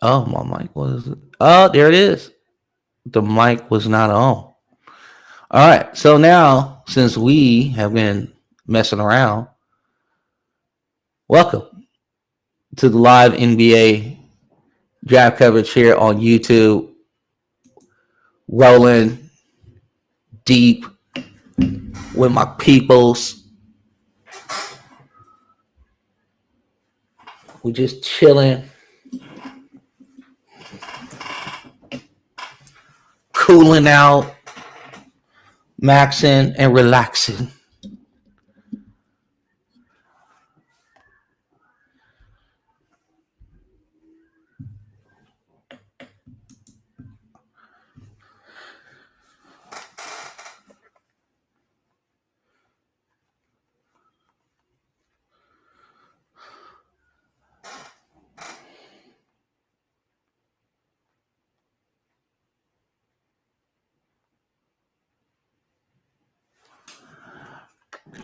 Oh, my mic was. Oh, there it is. The mic was not on. All right. So now, since we have been messing around, welcome to the live NBA draft coverage here on YouTube. Rolling deep with my peoples. We just chilling, cooling out, maxing, and relaxing.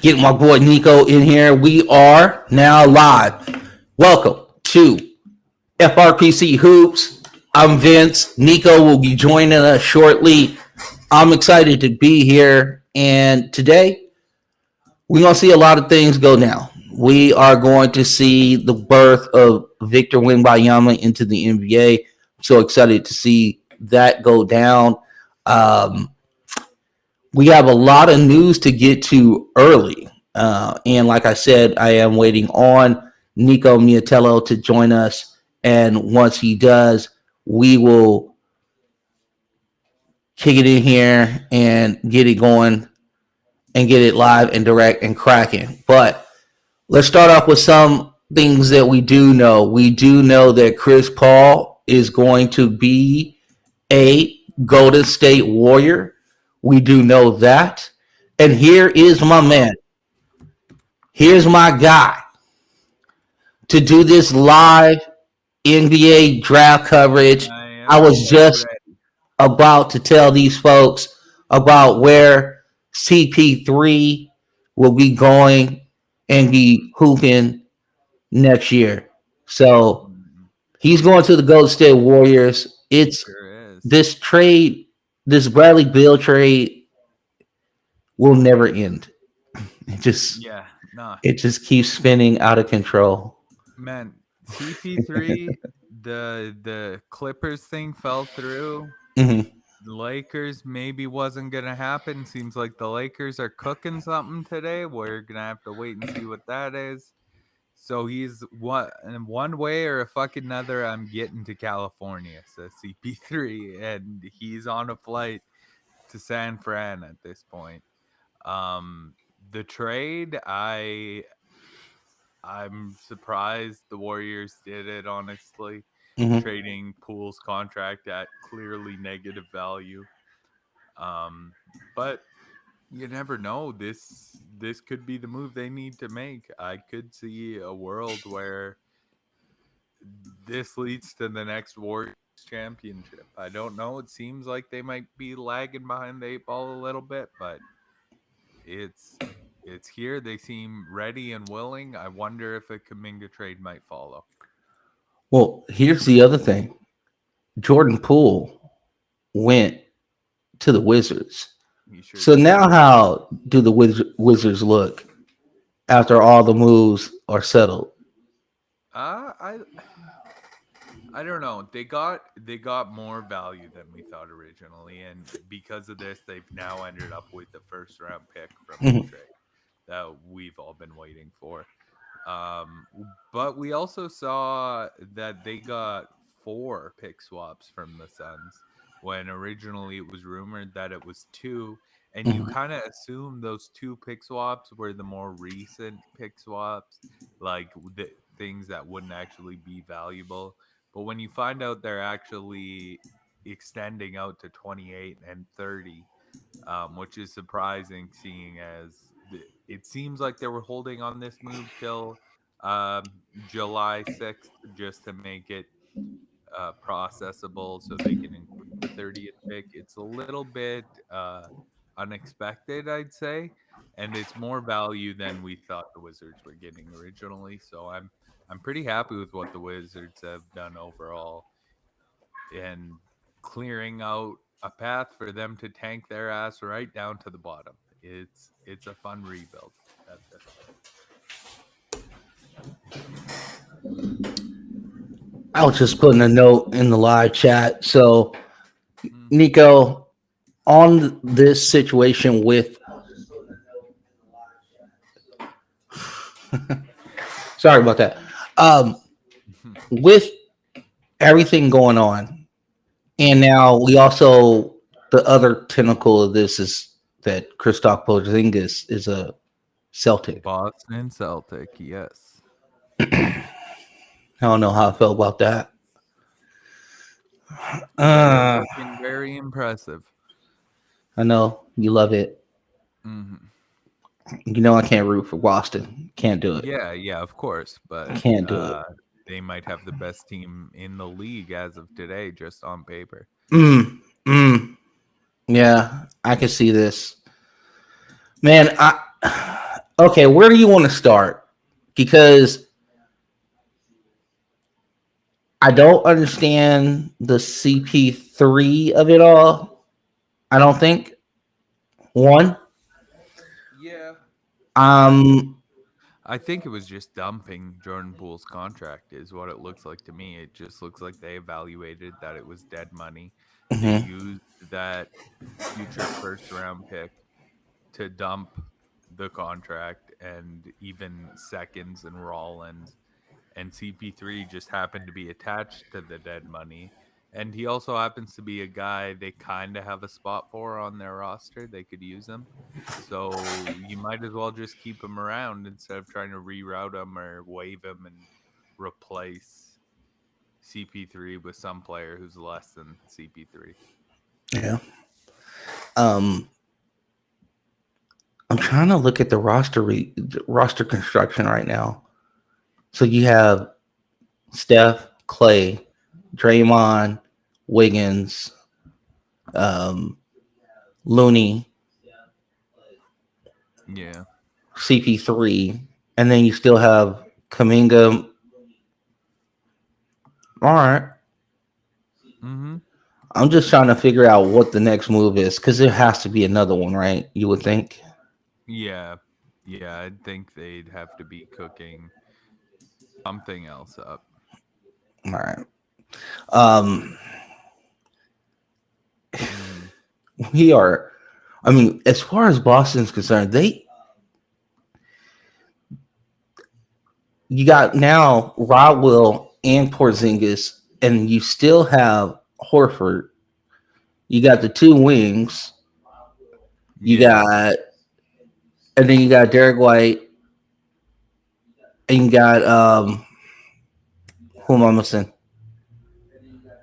Get my boy Nico in here. We are now live. Welcome to FRPC Hoops. I'm Vince. Nico will be joining us shortly. I'm excited to be here. And today, we're going to see a lot of things go down. We are going to see the birth of Victor Wembanyama into the NBA. I'm so excited to see that go down. Um, we have a lot of news to get to early. And like I said, I am waiting on Nico Miatello to join us. And once he does, we will kick it in here and get it going and get it live and direct and cracking. But let's start off with some things that we do know. We do know that Chris Paul is going to be a Golden State Warrior. We do know that. And here is my man. Here's my guy to do this live NBA draft coverage. I I am was just ready. about to tell these folks about where CP3 will be going and be hooping next year. So Mm, he's going to the Golden State Warriors. he It's sure is. this trade, this Bradley Beal trade will never end. It just Yeah, nah, it just keeps spinning out of control. man. CP3, the Clippers thing fell through. Hmm. The Lakers maybe wasn't gonna happen. Seems like the Lakers are cooking something today. We're gonna have to wait and see what that is. So he's what in one way or a fucking another. I'm getting to California, says CP3, and he's on a flight to San Fran at this point. Um, the trade, I'm surprised the Warriors did it. Honestly, Hmm. trading Poole's contract at clearly negative value. Um, but you never know. This could be the move they need to make. I could see a world where this leads to the next Warriors championship. I don't know. It seems like they might be lagging behind the eight ball a little bit, but it's it's here. They seem ready and willing. I wonder if a Kaminga trade might follow. Well, here's the other thing. Jordan Poole went to the Wizards. He sure So did. now how do the Wizards look after all the moves are settled? Uh, I I don't know. They got more value than we thought originally, and because of this, they've now ended up with the first round pick from the Mhm. trade that we've all been waiting for. Um, but we also saw that they got four pick swaps from the Suns when originally it was rumored that it was two. And you Mhm. kind of assume those two pick swaps were the more recent pick swaps, like the things that wouldn't actually be valuable. But when you find out they're actually extending out to 28 and 30, which is surprising, seeing as it seems like they were holding on this move till July 6th just to make it processable so they can include the 30th pick. It's a little bit unexpected, I'd say, and it's more value than we thought the Wizards were getting originally. So I'm pretty happy with what the Wizards have done overall. and clearing out a path for them to tank their ass right down to the bottom. It's a fun rebuild at this point. I was just putting a note in the live chat. So, Mm. Nico, on this situation with, sorry about that, with everything going on, and now we also, the other tentacle of this is that Kristaps Porzingis is a Celtic. Boston Celtic, yes. I don't know how I felt about that. They're Uh, looking very impressive. I know you love it. Hmm. You know I can't root for Boston. Can't do it. Yeah, yeah, of course, but Can't do it. they might have the best team in the league as of today, just on paper. Mm, mm, yeah, I can see this, man. Okay. Where do you want to start? Because I don't understand the CP3 of it all. I don't think one. Yeah. Um. I think it was just dumping Jordan Poole's contract, is what it looks like to me. It just looks like they evaluated that it was dead money. They Mhm. used that future first round pick to dump the contract, and even seconds and Rollins and CP3 just happened to be attached to the dead money. And he also happens to be a guy they kind of have a spot for on their roster. They could use him. So you might as well just keep him around instead of trying to reroute him or waive him and replace CP3 with some player who's less than CP3. Yeah. Um. I'm trying to look at the roster construction right now. So you have Steph, Clay, Draymond, Wiggins, um, Looney, Yeah. CP3, and then you still have Kaminga. All right. Mm-hmm. I'm just trying to figure out what the next move is because there has to be another one, right? You would think. Yeah. Yeah. I think they'd have to be cooking something else up. All right. Um, Mm. we are. I mean, as far as Boston's concerned, you got now Rodwell and Porzingis, and you still have Horford. You got the two wings. You Yeah. got, and then you got Derek White, and you got who am I missing?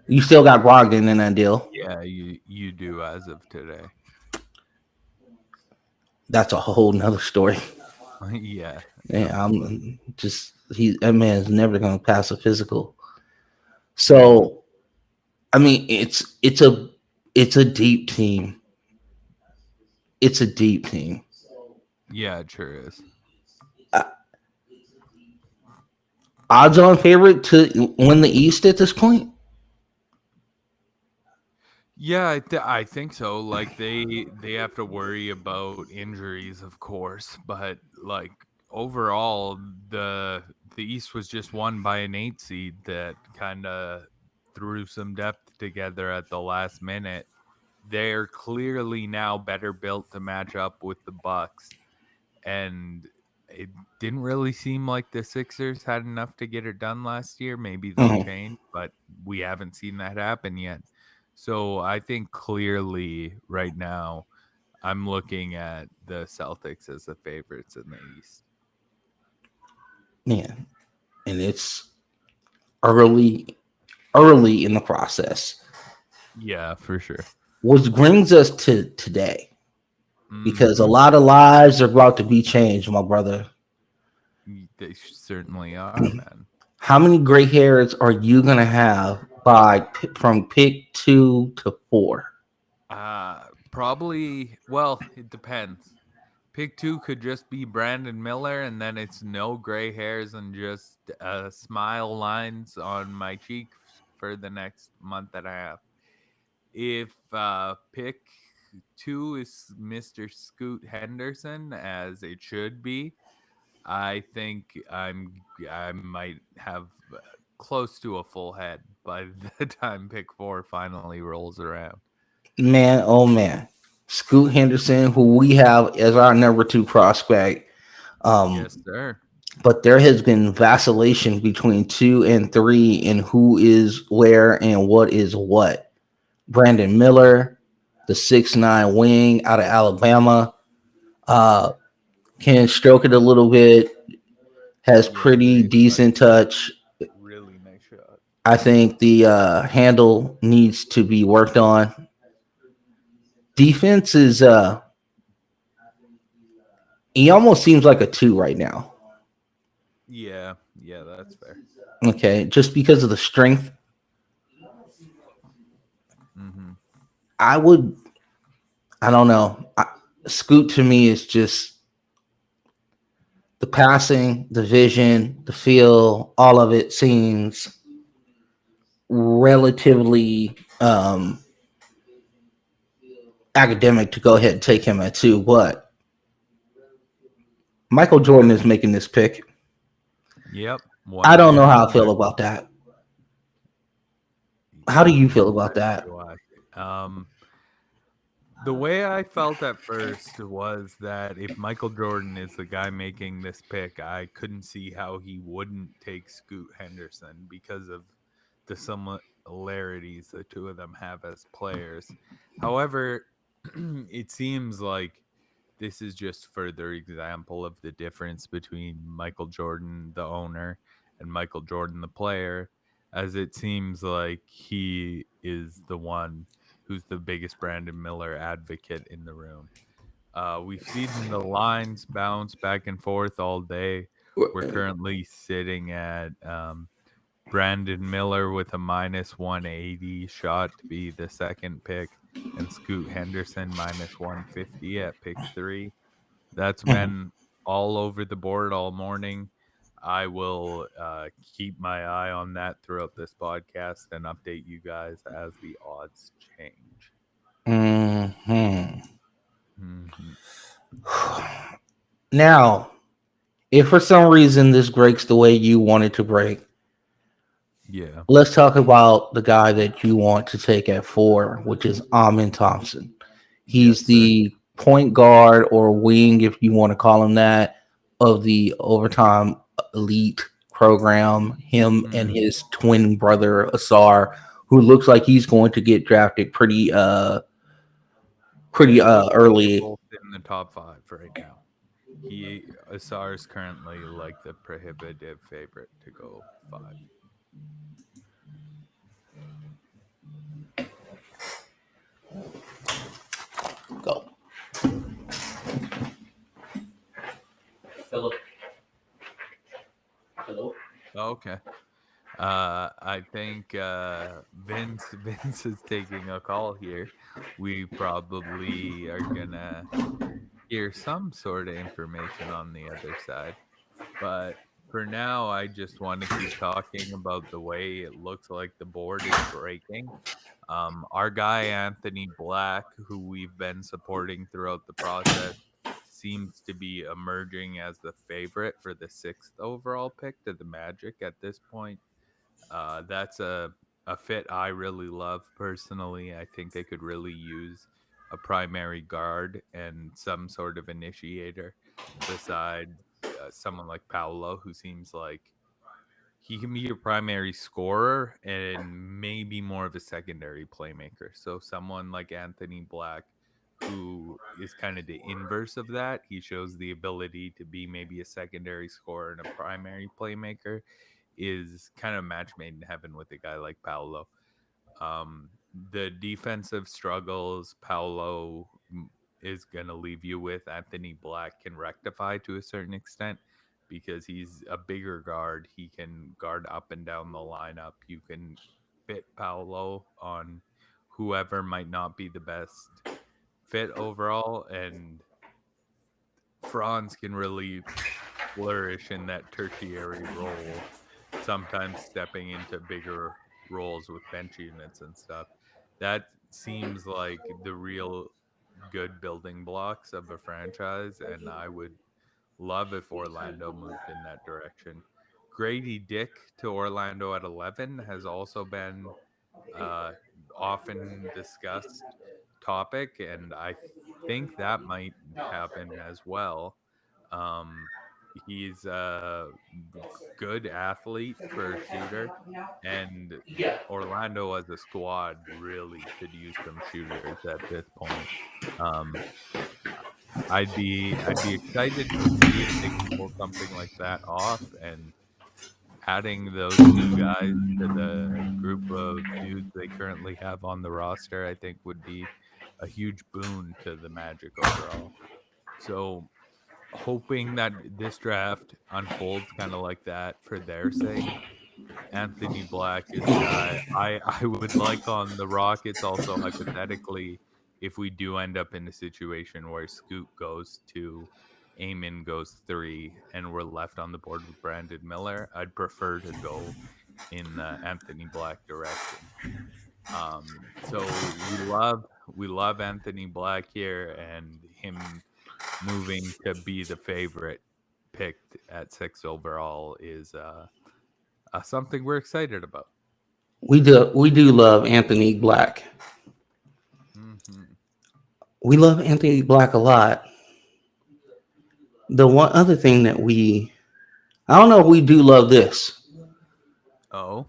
You still got Brogdon in that deal. Yeah, you do as of today. That's a whole nother story. Yeah, yep. Yeah, I'm just that man is never going to pass a physical. Mm. So I mean, it's a deep team. It's a deep team. Yeah, it sure is. Uh, Odds on favorite to win the East at this point. Yeah, I think so. Like they have to worry about injuries, of course, but like overall, the East was just won by an 8 seed that kind of threw some depth together at the last minute. They're clearly now better built to match up with the Bucks, and it didn't really seem like the Sixers had enough to get it done last year. Maybe they'll Mhm. change, but we haven't seen that happen yet. So I think clearly right now I'm looking at the Celtics as the favorites in the East. Yeah, and it's early, early in the process, Yeah, for sure. which brings us to today because a Hmm. lot of lives are about to be changed, my brother. They certainly are, man. How many gray hairs are you gonna have from pick 2 to 4? Probably. Well, it depends. Pick two could just be Brandon Miller, and then it's no gray hairs and just smile lines on my cheek for the next month and a half. If pick 2 is Mr. Scoot Henderson, as it should be, I think I might have close to a full head by the time pick 4 finally rolls around. Man, oh man. Scoot Henderson, who we have as our number 2 prospect. Yes, sir. But there has been vacillation between 2 and 3 in who is where and what is what. Brandon Miller, the 6'9" wing out of Alabama, uh, can stroke it a little bit, has Yeah, pretty nice left decent foot. touch. Really nice shot. I think the handle needs to be worked on. Defense is he almost seems like a 2 right now. Yeah, yeah, that's fair. Okay, just because of the strength, Hmm. I would. I don't know. Scoot to me is just the passing, the vision, the feel. All of it seems relatively academic to go ahead and take him at 2. But Michael Jordan is making this pick. Yep, I don't know 1 million how I feel dollars. about that. How do you feel about Neither that? do I. The way I felt at first was that if Michael Jordan is the guy making this pick, I couldn't see how he wouldn't take Scoot Henderson because of the similarities the two of them have as players. However, it seems like this is just further example of the difference between Michael Jordan, the owner, and Michael Jordan, the player, as it seems like he is the one who's the biggest Brandon Miller advocate in the room. We've seen the lines bounce back and forth all day. We're currently sitting at Brandon Miller with a minus 180 shot to be the second pick, and Scoot Henderson minus 150 at pick 3. That's Mhm. been all over the board all morning. I will keep my eye on that throughout this podcast and update you guys as the odds change. Mhm. Hmm. Now, if for some reason this breaks the way you want it to break, Yeah. let's talk about the guy that you want to take at 4, which is Amin Thompson. Yes, He's sir. the point guard or wing, if you want to call him that, of the overtime elite program. Him and Hmm. his twin brother Asar, who looks like he's going to get drafted pretty It looks like they're early. both in the top 5 right now. Asar is currently like the prohibitive favorite to go 5. Go. Philip. Hello. Okay. I think Vince Vince is taking a call here. We probably are gonna hear some sort of information on the other side. But for now, I just want to keep talking about the way it looks like the board is breaking. Our guy Anthony Black, who we've been supporting throughout the process, seems to be emerging as the favorite for the 6th overall pick to the Magic at this point. That's a fit I really love personally. I think they could really use a primary guard and some sort of initiator beside someone like Paolo, who seems like he can be your primary scorer and maybe more of a secondary playmaker. So someone like Anthony Black, who is kind of the inverse of that. He shows the ability to be maybe a secondary scorer and a primary playmaker, is kind of match made in heaven with a guy like Paolo. Um, the defensive struggles Paolo is going to leave you with, Anthony Black can rectify to a certain extent because he's a bigger guard. He can guard up and down the lineup. You can fit Paolo on whoever might not be the best fit overall, and Franz can really flourish in that tertiary role, sometimes stepping into bigger roles with bench units and stuff. That seems like the real good building blocks of a franchise, and I would love if Orlando moved in that direction. Grady Dick to Orlando at 11 has also been uh, often discussed topic, and I think that might happen as well. Um, he's a good athlete for a shooter, and Orlando as a squad really could use some shooters at this point. Um, I'd be excited to see if they can pull something like that off, and adding those two guys to the group of dudes they currently have on the roster, I think would be a huge boon to the Magic overall. So hoping that this draft unfolds kind of like that for their sake. Anthony Black is a guy I would like on the Rockets. Also, hypothetically, if we do end up in a situation where Scoot goes to Amon goes 3 and we're left on the board with Brandon Miller, I'd prefer to go in the Anthony Black direction. So we love Anthony Black here, and him moving to be the favorite picked at 6 overall is something we're excited about. We do love Anthony Black. Hmm. We love Anthony Black a lot. The one other thing that I don't know if we do love this. Oh,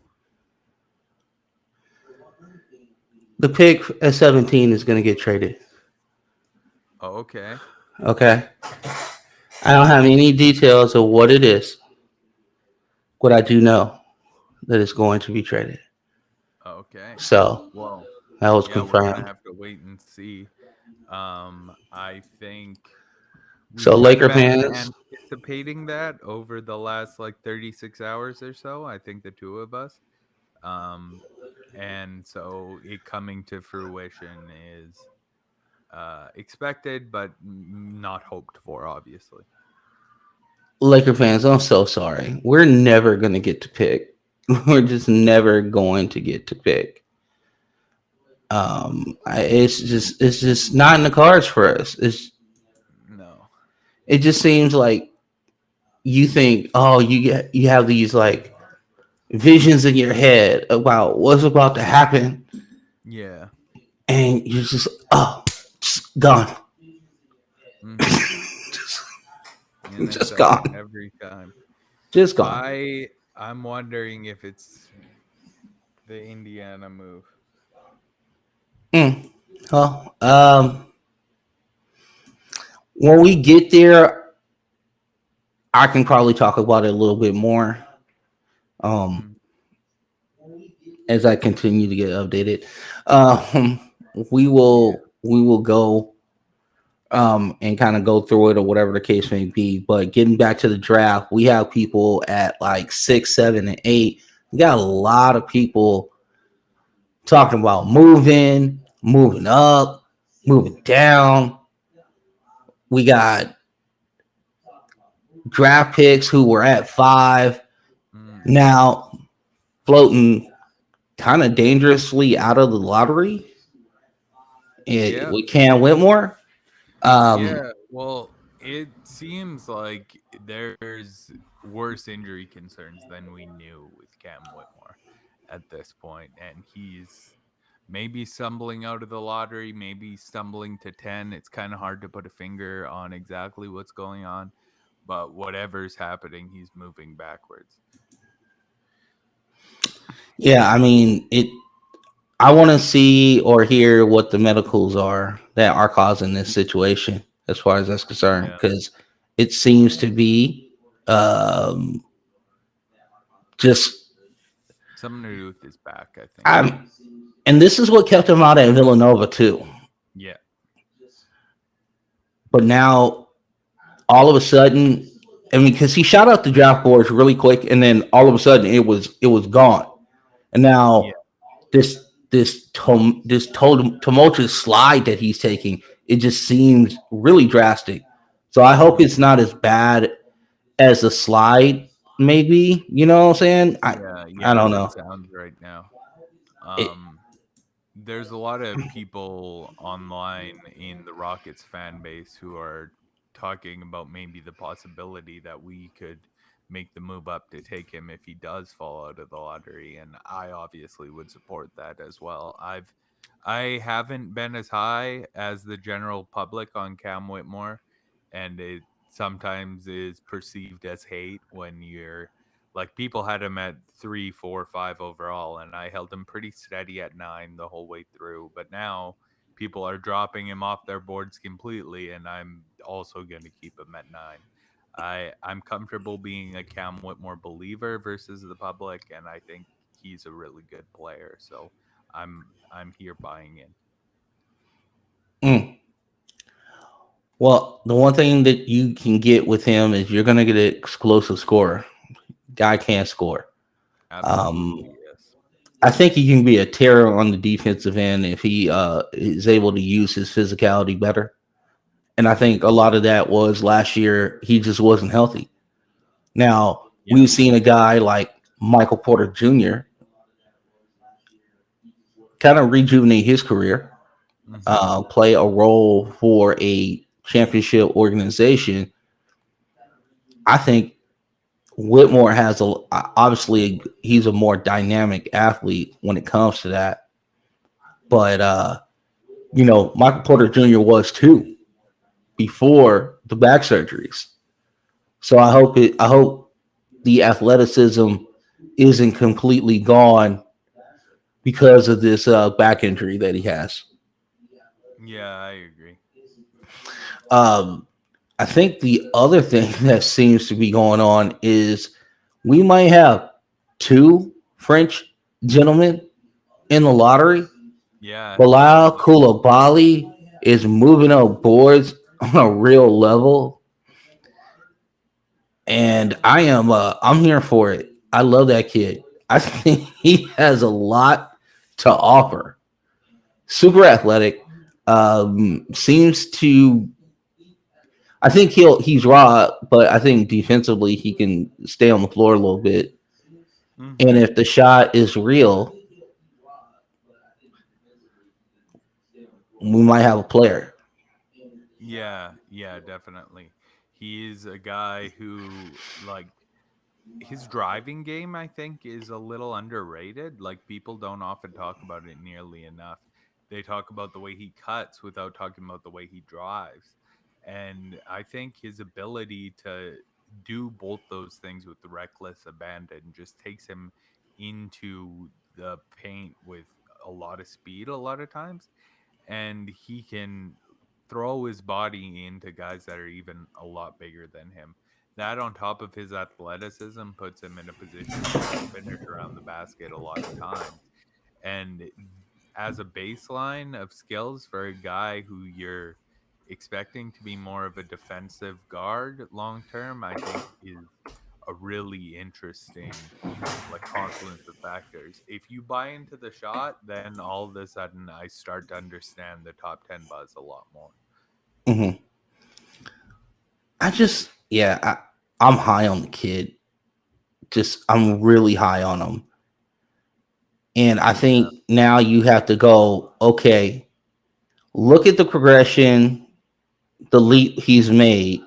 The pick at 17 is going to get traded. okay. Okay. I don't have any details of what it is. What I do know that it's going to be traded. Okay. So Well, that was yeah, we're gonna confirmed. have to wait and see. I think we've So kind of Laker been fans, anticipating that over the last like 36 hours or so. I think the two of us. Um, and so it coming to fruition is expected, but not hoped for, obviously. I'm so sorry. We're never going to get to pick. We're just never going to get to pick. It's just not in the cards for us. No. It just seems like you think, oh, you have these like visions in your head about what's about to happen, Yeah. and you're just gone, Hmm. just, And it's just that gone, every time. just gone. I'm wondering if it's the Indiana move. Mm. Well, when we get there, I can probably talk about it a little bit more. Um, Mm, as I continue to get updated, we yeah. will go and kind of go through it or whatever the case may be. But getting back to the draft, we have people at like 6, 7, and 8. We got a lot of people talking about moving up, moving down. We got draft picks who were at 5 Mm, now floating kind of dangerously out of the lottery. yeah. We can't Whitmore. Um, Yeah. Well, it seems like there's worse injury concerns than we knew with Cam Whitmore at this point, and he's maybe stumbling out of the lottery, maybe stumbling to 10. It's kind of hard to put a finger on exactly what's going on, but whatever's happening, he's moving backwards. yeah, I mean it. I want to see or hear what the medicals are that are causing this situation, as far as that's concerned, Yeah. because it seems to be um, just Something to do with his back, I think. I'm, and this is what kept him out at Villanova too. Yeah. But now, all of a sudden, I mean, because he shot out the draft boards really quick, and then all of a sudden it was gone, and Yeah. now this tumultuous slide that he's taking, it just seems really drastic. So I hope Mm, it's not as bad as the slide. Maybe, you know what I'm saying? I yeah. I Yeah. don't As it know. sounds right now. It, Um, there's a lot of people online in the Rockets fan base who are talking about maybe the possibility that we could make the move up to take him if he does fall out of the lottery, and I obviously would support that as well. I haven't been as high as the general public on Cam Whitmore, and it sometimes is perceived as hate when you're like people had him at 3, 4, 5 overall, and I held him pretty steady at 9 the whole way through. But now people are dropping him off their boards completely, and I'm also going to keep him at 9. I'm comfortable being a Cam Whitmore believer versus the public, and I think he's a really good player. So I'm here buying in. mm. Well, the one thing that you can get with him is you're going to get an explosive scorer. Guy can't score. Um, Absolutely, yes. I think he can be a terror on the defensive end if he is able to use his physicality better. And I Hmm. think a lot of that was last year he just wasn't healthy. Now Yeah. we've seen a guy like Michael Porter Jr. kind of rejuvenate his career, Hmm. play a role for a championship organization. I think Whitmore has a obviously he's a more dynamic athlete when it comes to that. But Michael Porter Jr. was too before the back surgeries. So I hope the athleticism isn't completely gone because of this back injury that he has. Yeah, I agree. Um, I think the other thing that seems to be going on is we might have two French gentlemen in the lottery. Yeah, Bilal absolutely. Koulibaly is moving up boards on a real level, and I'm here for it. I love that kid. I think he has a lot to offer. Super athletic. Seems to. I think he's raw, but I think defensively he can stay on the floor a little bit. And Hmm. if the shot is real, we might have a player. Yeah, yeah, definitely. He is a guy who like his driving game I think is a little underrated. Like people don't often talk about it nearly enough. They talk about the way he cuts without talking about the way he drives. And I think his ability to do both those things with reckless abandon just takes him into the paint with a lot of speed a lot of times, and he can throw his body into guys that are even a lot bigger than him. That on top of his athleticism puts him in a position where he'll finish around the basket a lot of times. And as a baseline of skills for a guy who you're expecting to be more of a defensive guard long term, I think is a really interesting like confluence of factors. If you buy into the shot, then all of a sudden I start to understand the top 10 buzz a lot more. Hmm. I'm high on the kid. Just I'm really high on him, and I Yeah. think now you have to go. Okay, look at the progression, the leap he's made,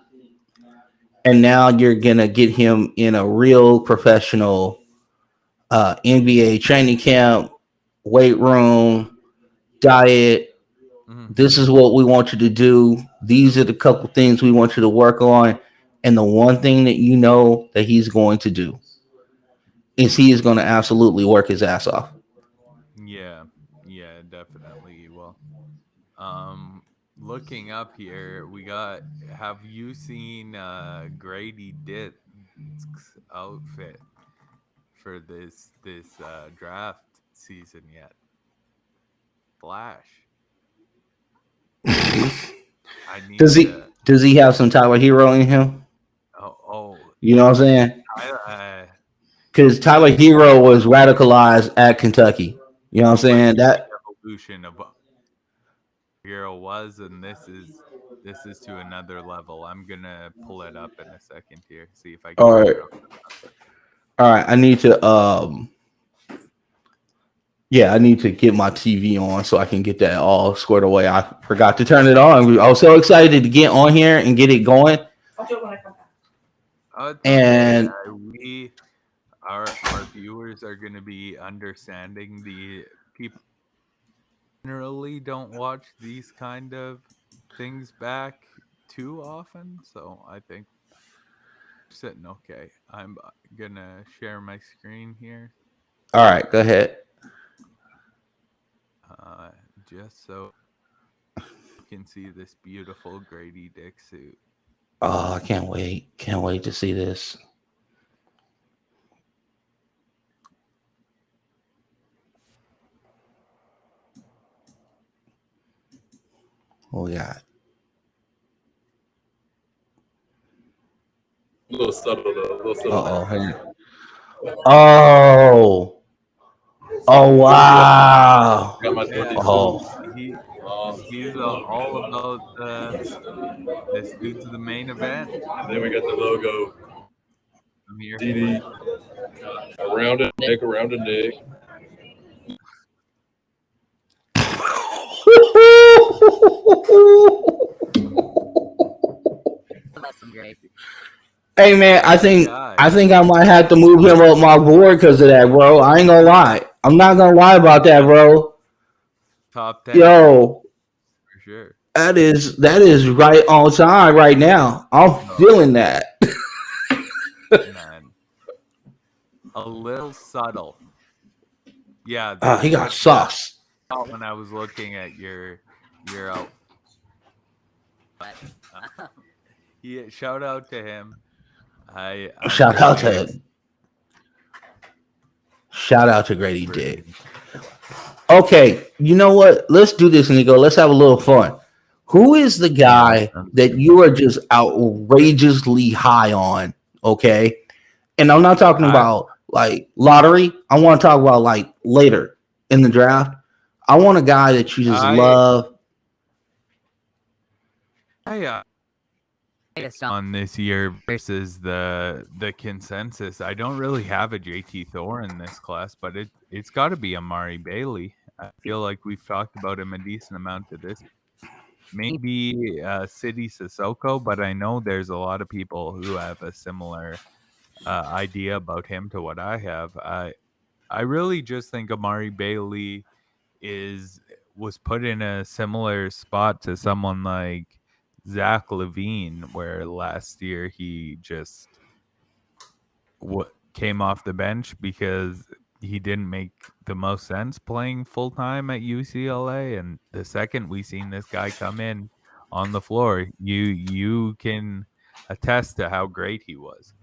and now you're gonna get him in a real professional NBA training camp, weight room, diet. Hmm. This is what we want you to do. These are the couple things we want you to work on. And the one thing that you know that he's going to do is he is going to absolutely work his ass off. Yeah. Yeah, definitely you will. Um looking up here, we got have you seen Grady Dick's outfit for this draft season yet? Flash. I need to Does he have some Tyler Hero in him? oh You know what I'm saying? I Because Tyler this Hero was radicalized at Kentucky. You know what I'm like saying? the That evolution of what Hero was, and this is to another level. I'm gonna pull it up in a second here, see if I can all find right, it on. all right. I need to Yeah, I need to get my TV on so I can get that all squared away. I forgot to turn it on. I was so excited to get on here and get it going. Oh, it's okay. And We our viewers are going to be understanding. The people generally don't watch these kind of things back too often, so I think we're sitting okay. I'm gonna share my screen here, all right, go ahead. uh, just so you can see this beautiful Grady Dick suit. Oh, I can't wait. Can't wait to see this. Oh, yeah. A little subtle though. A little Uh subtle. oh. Oh. Oh, wow. Got my Yeah, 22. Oh. he's all about this dude's the main event. Then we got the logo. I'm here for DD it. around the neck, around the neck. Hey man, I This think guy, I think I might have to move him up my board because of that, bro. I ain't gonna lie. I'm not gonna lie about that, bro. top 10 grade Yo, for sure. that is right on time right now. I'm No, feeling that. man, a little subtle. Yeah, He this got what that sauce. out when I was looking at your out. He shout out to him. I'm Shout out very to shout out to Grady Grady. Dick. Okay, you know what? Let's do this, Nico. Let's have a little fun. Who is the Yeah, guy sounds that good. you are just outrageously high on? Okay, and I'm not talking I about like lottery. I want to talk about like later in the draft. I want a guy that you just I love. I on this year versus the consensus. I don't really have a JT Thor in this class, but it's got to be Amari Bailey. I feel like we've talked about him a decent amount to this. Maybe City Sissoko, but I know there's a lot of people who have a similar idea about him to what I have. I really just think Amari Bailey is was put in a similar spot to someone like Zach Levine, where last year he just came off the bench because he didn't make the most sense playing full time at UCLA. And the second we seen this guy come in on the floor, you can attest to how great he was.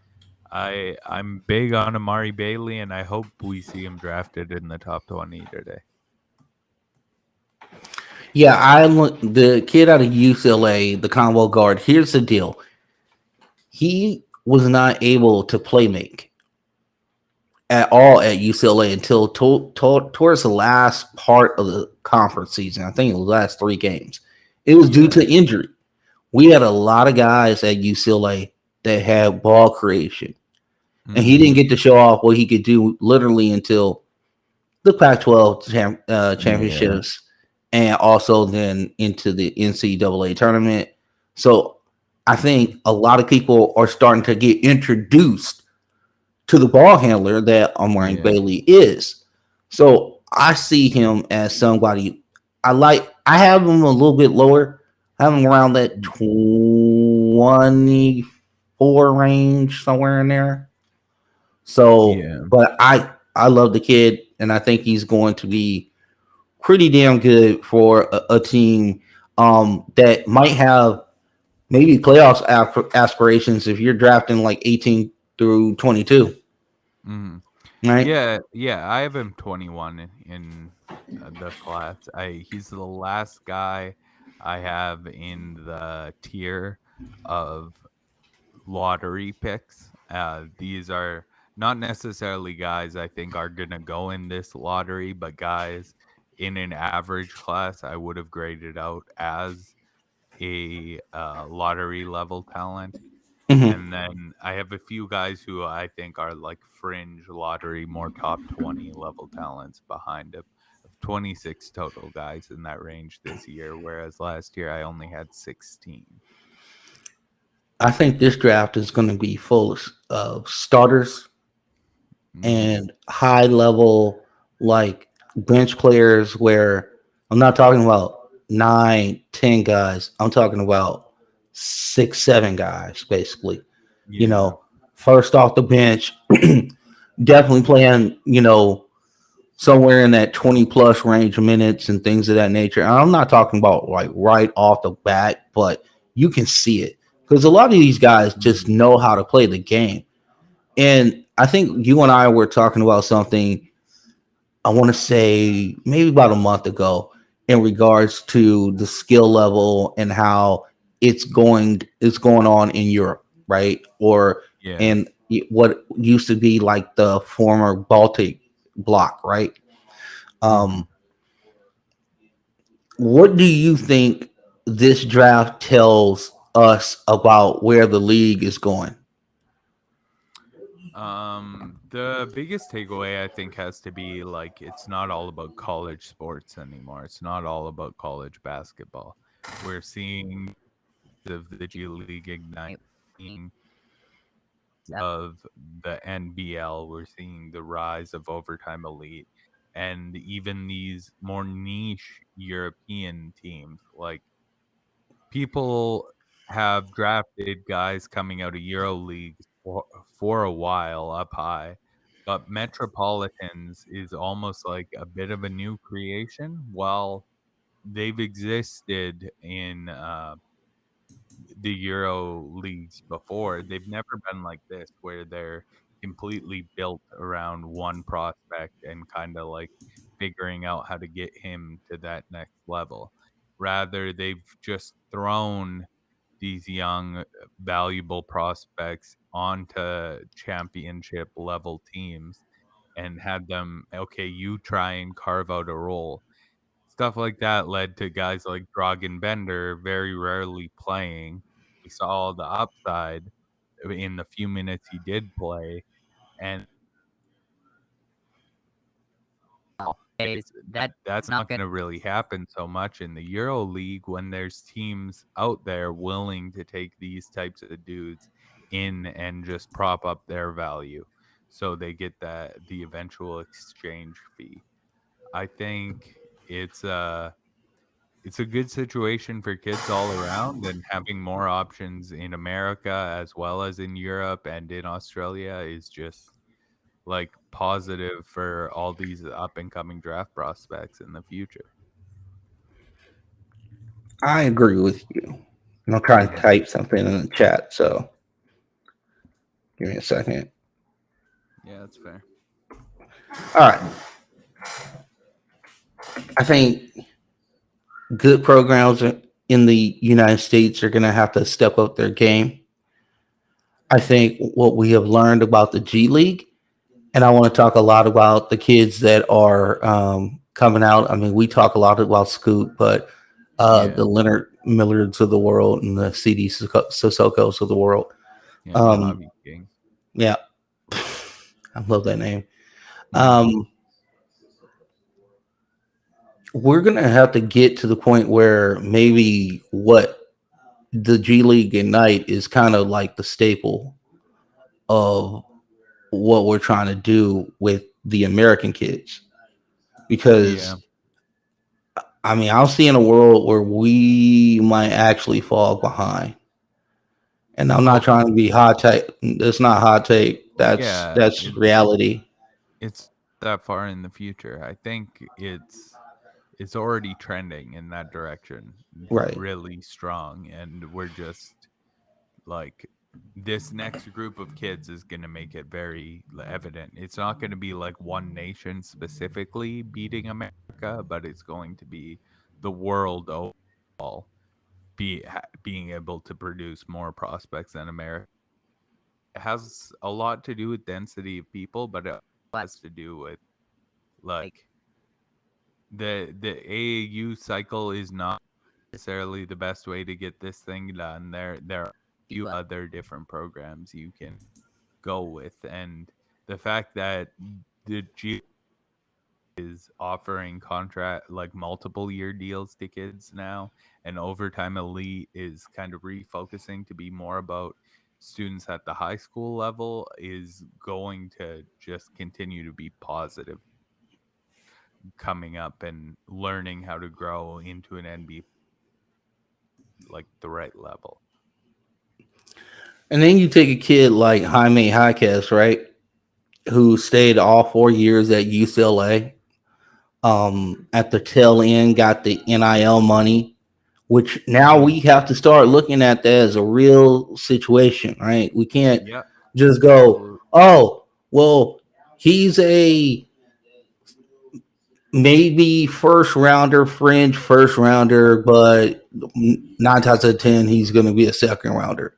I'm big on Amari Bailey, and I hope we see him drafted in the top 20 today. Yeah, I'm the kid out of UCLA, the combo guard. Here's the deal: he was not able to play make at all at UCLA until towards the last part of the conference season. I think it was the last 3 games. It was due Yeah. to injury. We had a lot of guys at UCLA that had ball creation, and he didn't Mhm. get to show off what he could do literally until the Pac-12 Yeah. championships, and also then into the NCAA tournament. So I think a lot of people are starting to get introduced to the ball handler that Omari Yeah. Bailey is. So I see him as somebody I like. I have him a little bit lower. I have him around that 24 range, somewhere in there. So, Yeah. but I love the kid, and I think he's going to be pretty damn good for a team that might have maybe playoffs aspirations if you're drafting like 18 through 22, Mhm. right? Yeah, I have him 21 in the class. He's the last guy I have in the tier of lottery picks. These are not necessarily guys I think are gonna go in this lottery, but guys in an average class I would have graded out as a lottery level talent. Hmm. And then I have a few guys who I think are like fringe lottery, more top 20 level talents behind him. 26 total guys in that range this year, whereas last year I only had 16. I think this draft is going to be full of starters Mm, and high level, like bench players, where I'm not talking about 9, 10 guys. I'm talking about 6, 7 guys, basically. You yeah. know, first off the bench, definitely playing, somewhere in that 20 plus range of minutes and things of that nature. And I'm not talking about like right off the bat, but you can see it because a lot of these guys just Mm, know how to play the game. And I think you and I were talking about something, I want to say maybe about a month ago, in regards to the skill level and how it's going on in Europe, right? Or yeah. in what used to be like the former Baltic bloc, right? Hmm. Um, what do you think this draft tells us about where the league is going? The biggest takeaway I think has to be like it's not all about college sports anymore. It's not all about college basketball. We're seeing of the G League Ignite, seeing of the NBL, we're seeing the rise of Overtime Elite, and even these more niche European teams. Like people have drafted guys coming out of Euro leagues for a while up high, but Metropolitans is almost like a bit of a new creation. While they've existed in the Euro leagues before, they've never been like this, where they're completely built around one prospect and kind of like figuring out how to get him to that next level. Rather, they've just thrown these young, valuable prospects onto championship level teams and had them, okay, you try and carve out a role. Stuff like that led to guys like Dragan Bender very rarely playing. We saw the upside in the few minutes he did play, and that's not going to really happen so much in the Euro League when there's teams out there willing to take these types of dudes in and just prop up their value, so they get the eventual exchange fee. I think it's a it's a good situation for kids all around, and having more options in America as well as in Europe and in Australia is just like positive for all these up and coming draft prospects in the future. I agree with you. And I'm trying to Mhm. type something in the chat, so give me a second. Yeah, that's fair. All right. I think good programs in the United States are going to have to step up their game. I think what we have learned about the G League, and I want to talk a lot about the kids that are coming out. I mean, we talk a lot about Scoot, but Yeah, the Leonard Millards of the world and the CD Sissokos of the world. yeah, Um, Mojave Kings. yeah, I love that name. Mhm. Um, we're going to have to get to the point where maybe what the G League Ignite is kind of like the staple of what we're trying to do with the American kids. Yeah, Because, I mean, I'll see in a world where we might actually fall behind. And I'm not well, trying to be hot take. It's not hot take. That's yeah, that's reality. it's that far in the future. I think it's already trending in that direction Right. really strong, and we're just like this next group of kids is going to make it very evident. It's not going to be like one nation specifically beating America, but it's going to be the world overall being able to produce more prospects than America. It has a lot to do with density of people, but it has to do with like the AAU cycle is not necessarily the best way to get this thing done. There are a few other different programs you can go with, and the fact that the G is offering contract like multiple year deals to kids now, and Overtime Elite is kind of refocusing to be more about students at the high school level, is going to just continue to be positive coming up and learning how to grow into an NB like the right level. And then you take a kid like Jaime Jaquez, right, who stayed all 4 years at UCLA. At the tail end, got the NIL money, which now we have to start looking at that as a real situation, right? We can't Yeah, just go, absolutely. oh, well, he's a maybe first rounder, fringe first rounder, but 9 times out of 10, he's going to be a second rounder.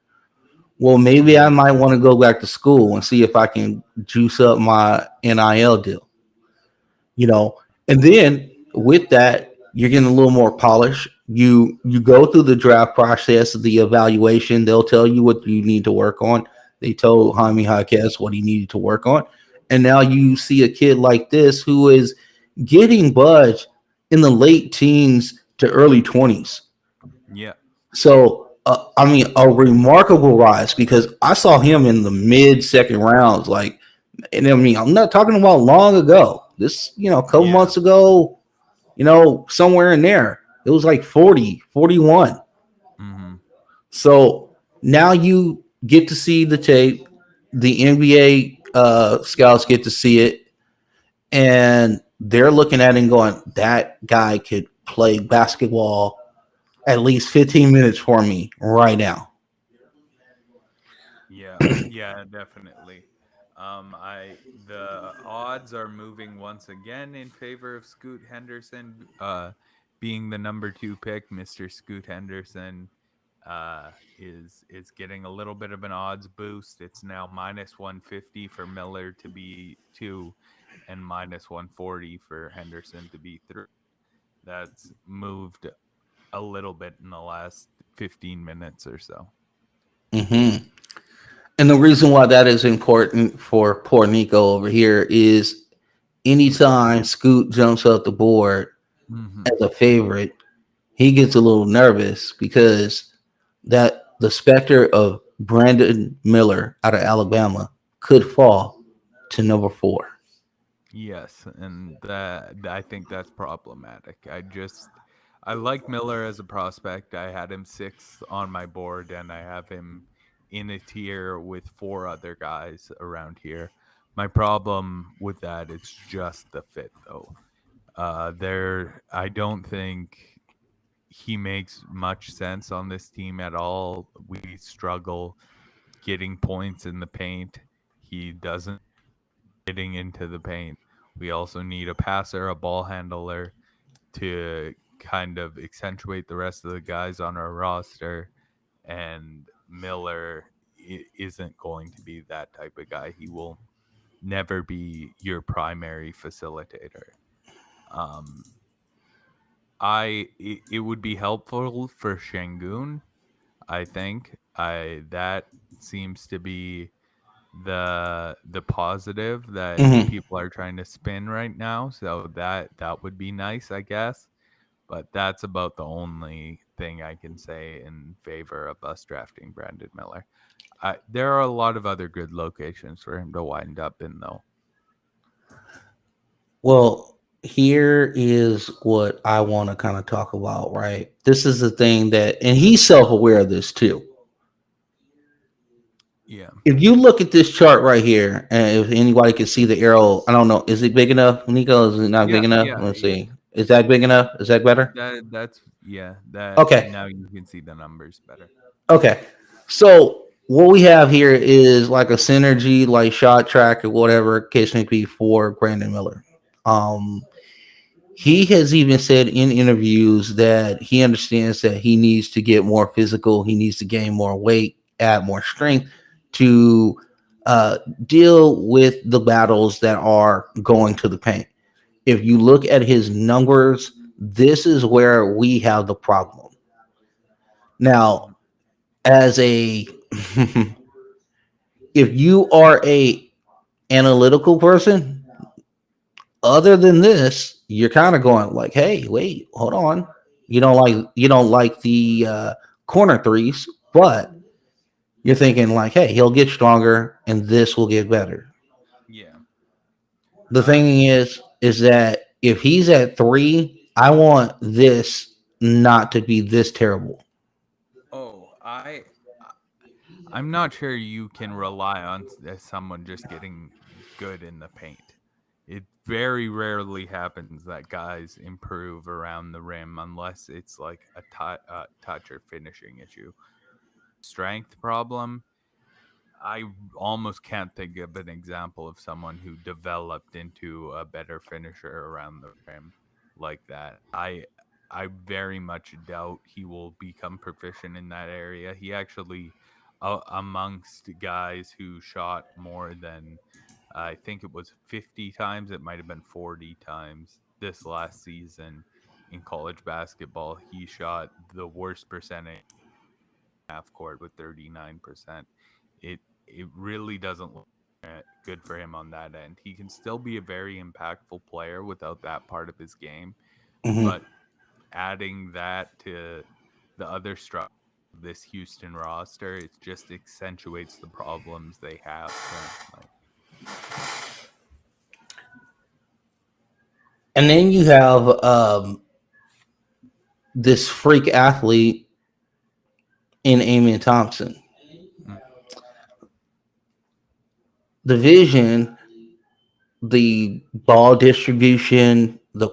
Well, maybe I Mhm. might want to go back to school and see if I can juice up my NIL deal, you know. And then with that, you're getting a little more polish. You go through the draft process, the evaluation. They'll tell you what you need to work on. They told Jaime Jaquez what he needed to work on, and now you see a kid like this who is getting buzz in the late teens to early 20s. Yeah. So, I mean, a remarkable rise because I saw him in the mid second rounds. Like, and I mean, I'm not talking about long ago. This, a couple Yeah. months ago, somewhere in there, it was like 40, 41. Hmm. So now you get to see the tape. The NBA scouts get to see it, and they're looking at it and going, that guy could play basketball at least 15 minutes for me right now. Yeah, yeah, definitely. I the odds are moving once again in favor of Scoot Henderson, being the number 2 pick. Mr. Scoot Henderson is getting a little bit of an odds boost. It's now minus 150 for Miller to be 2, and minus 140 for Henderson to be 3. That's moved a little bit in the last 15 minutes or so. Hmm. And the reason why that is important for poor Nico over here is anytime Scoot jumps up the board Hmm. as a favorite, he gets a little nervous because that the specter of Brandon Miller out of Alabama could fall to number 4. Yes, and that I think that's problematic. I like Miller as a prospect. I had him 6th on my board, and I have him in a tier with 4 other guys around here. My problem with that is just the fit, though. I don't think he makes much sense on this team at all. We struggle getting points in the paint. He doesn't getting into the paint. We also need a passer, a ball handler to kind of accentuate the rest of the guys on our roster. And Miller isn't going to be that type of guy. He will never be your primary facilitator. Um, it would be helpful for Shangoon. I think I that seems to be the positive that Hmm. people are trying to spin right now. So that would be nice, I guess. But that's about the only thing I can say in favor of us drafting Brandon Miller. There are a lot of other good locations for him to wind up in, though. Well, here is what I want to kind of talk about, right? This is the thing that, and he's self aware of this too. Yeah, If you look at this chart right here, and if anybody can see the arrow, I don't know, is it big enough, Nico? Is it not yeah, big enough? yeah, Let's yeah. see. Is that big enough? Is that better? That's yeah. That Okay. now you can see the numbers better. Okay. So what we have here is like a synergy, like shot track or whatever case may be for Brandon Miller. Um, he has even said in interviews that he understands that he needs to get more physical, he needs to gain more weight, add more strength to uh, deal with the battles that are going to the paint. If you look at his numbers, this is where we have the problem. Now, as a if you are a analytical person, other than this, you're kind of going like, hey, wait, hold on. You don't like the corner threes, but you're thinking like, hey, he'll get stronger and this will get better. Yeah. The thing is that if he's at 3, I want this not to be this terrible. Oh, I'm not sure you can rely on someone just getting good in the paint. It very rarely happens that guys improve around the rim unless it's like a touch or finishing issue. Strength problem. I almost can't think of an example of someone who developed into a better finisher around the rim like that. I very much doubt he will become proficient in that area. He actually, amongst guys who shot more than, I think it was 50 times, it might have been 40 times this last season in college basketball, he shot the worst percentage half court with 39%. It really doesn't look good for him on that end. He can still be a very impactful player without that part of his game, Mhm. but adding that to the other structure of this Houston roster, it just accentuates the problems they have currently. And then you have this freak athlete in Amen Thompson. Mm, The vision, the ball distribution, the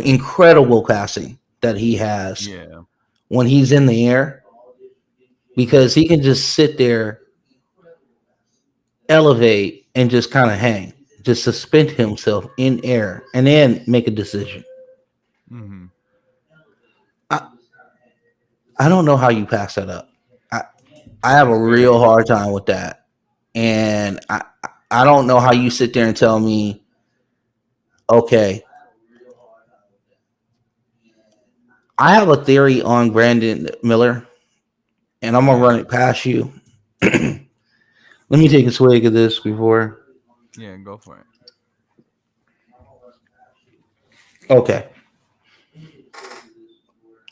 incredible passing that he has Yeah. when he's in the air, because he can just sit there, elevate, and just kind of hang, just suspend himself in air, and then make a decision. Mm-hmm. I, I don't know how you pass that up. I I have a It's very real hard difficult. time with that, and I don't know how you sit there and tell me, okay, I have a theory on Brandon Miller, and I'm gonna Yeah. run it past you. Let me take a swig of this before. Yeah, go for it. Okay,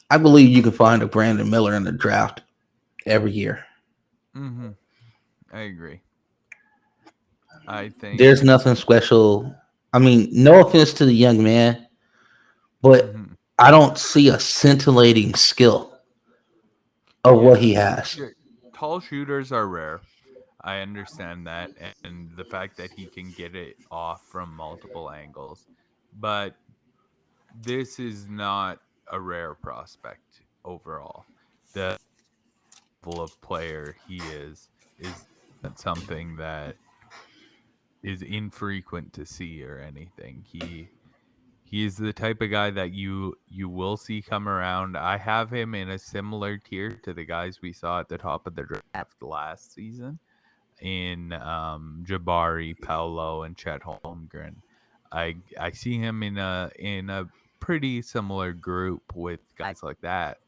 I believe you can find a Brandon Miller in the draft every year. Mm-hmm. I agree. I think. There's nothing special. I mean, no offense to the young man, but Mm-hmm. I don't see a scintillating skill of what Yeah. he has. Tall shooters are rare. I understand that, and the fact that he can get it off from multiple angles. But this is not a rare prospect overall. The level of player he is not something that is infrequent to see or anything. He is the type of guy that you will see come around. I have him in a similar tier to the guys we saw at the top of the draft last season in Jabari, Paolo, and Chet Holmgren. I see him in a pretty similar group with guys like that.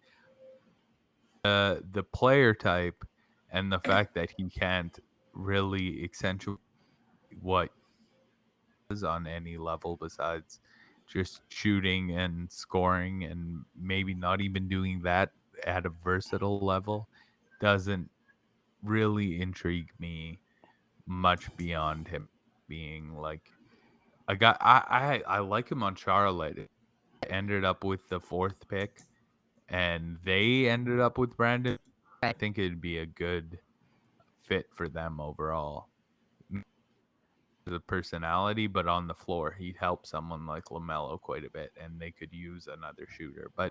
The player type and the fact that he can't really accentuate what he does on any level besides just shooting and scoring and maybe not even doing that at a versatile level doesn't really intrigue me much beyond him being like a guy. I like him on Charlotte. It ended up with the fourth pick, and they ended up with Brandon. I think it'd be a good fit for them overall. The personality, but on the floor, he'd help someone like LaMelo quite a bit, and they could use another shooter. But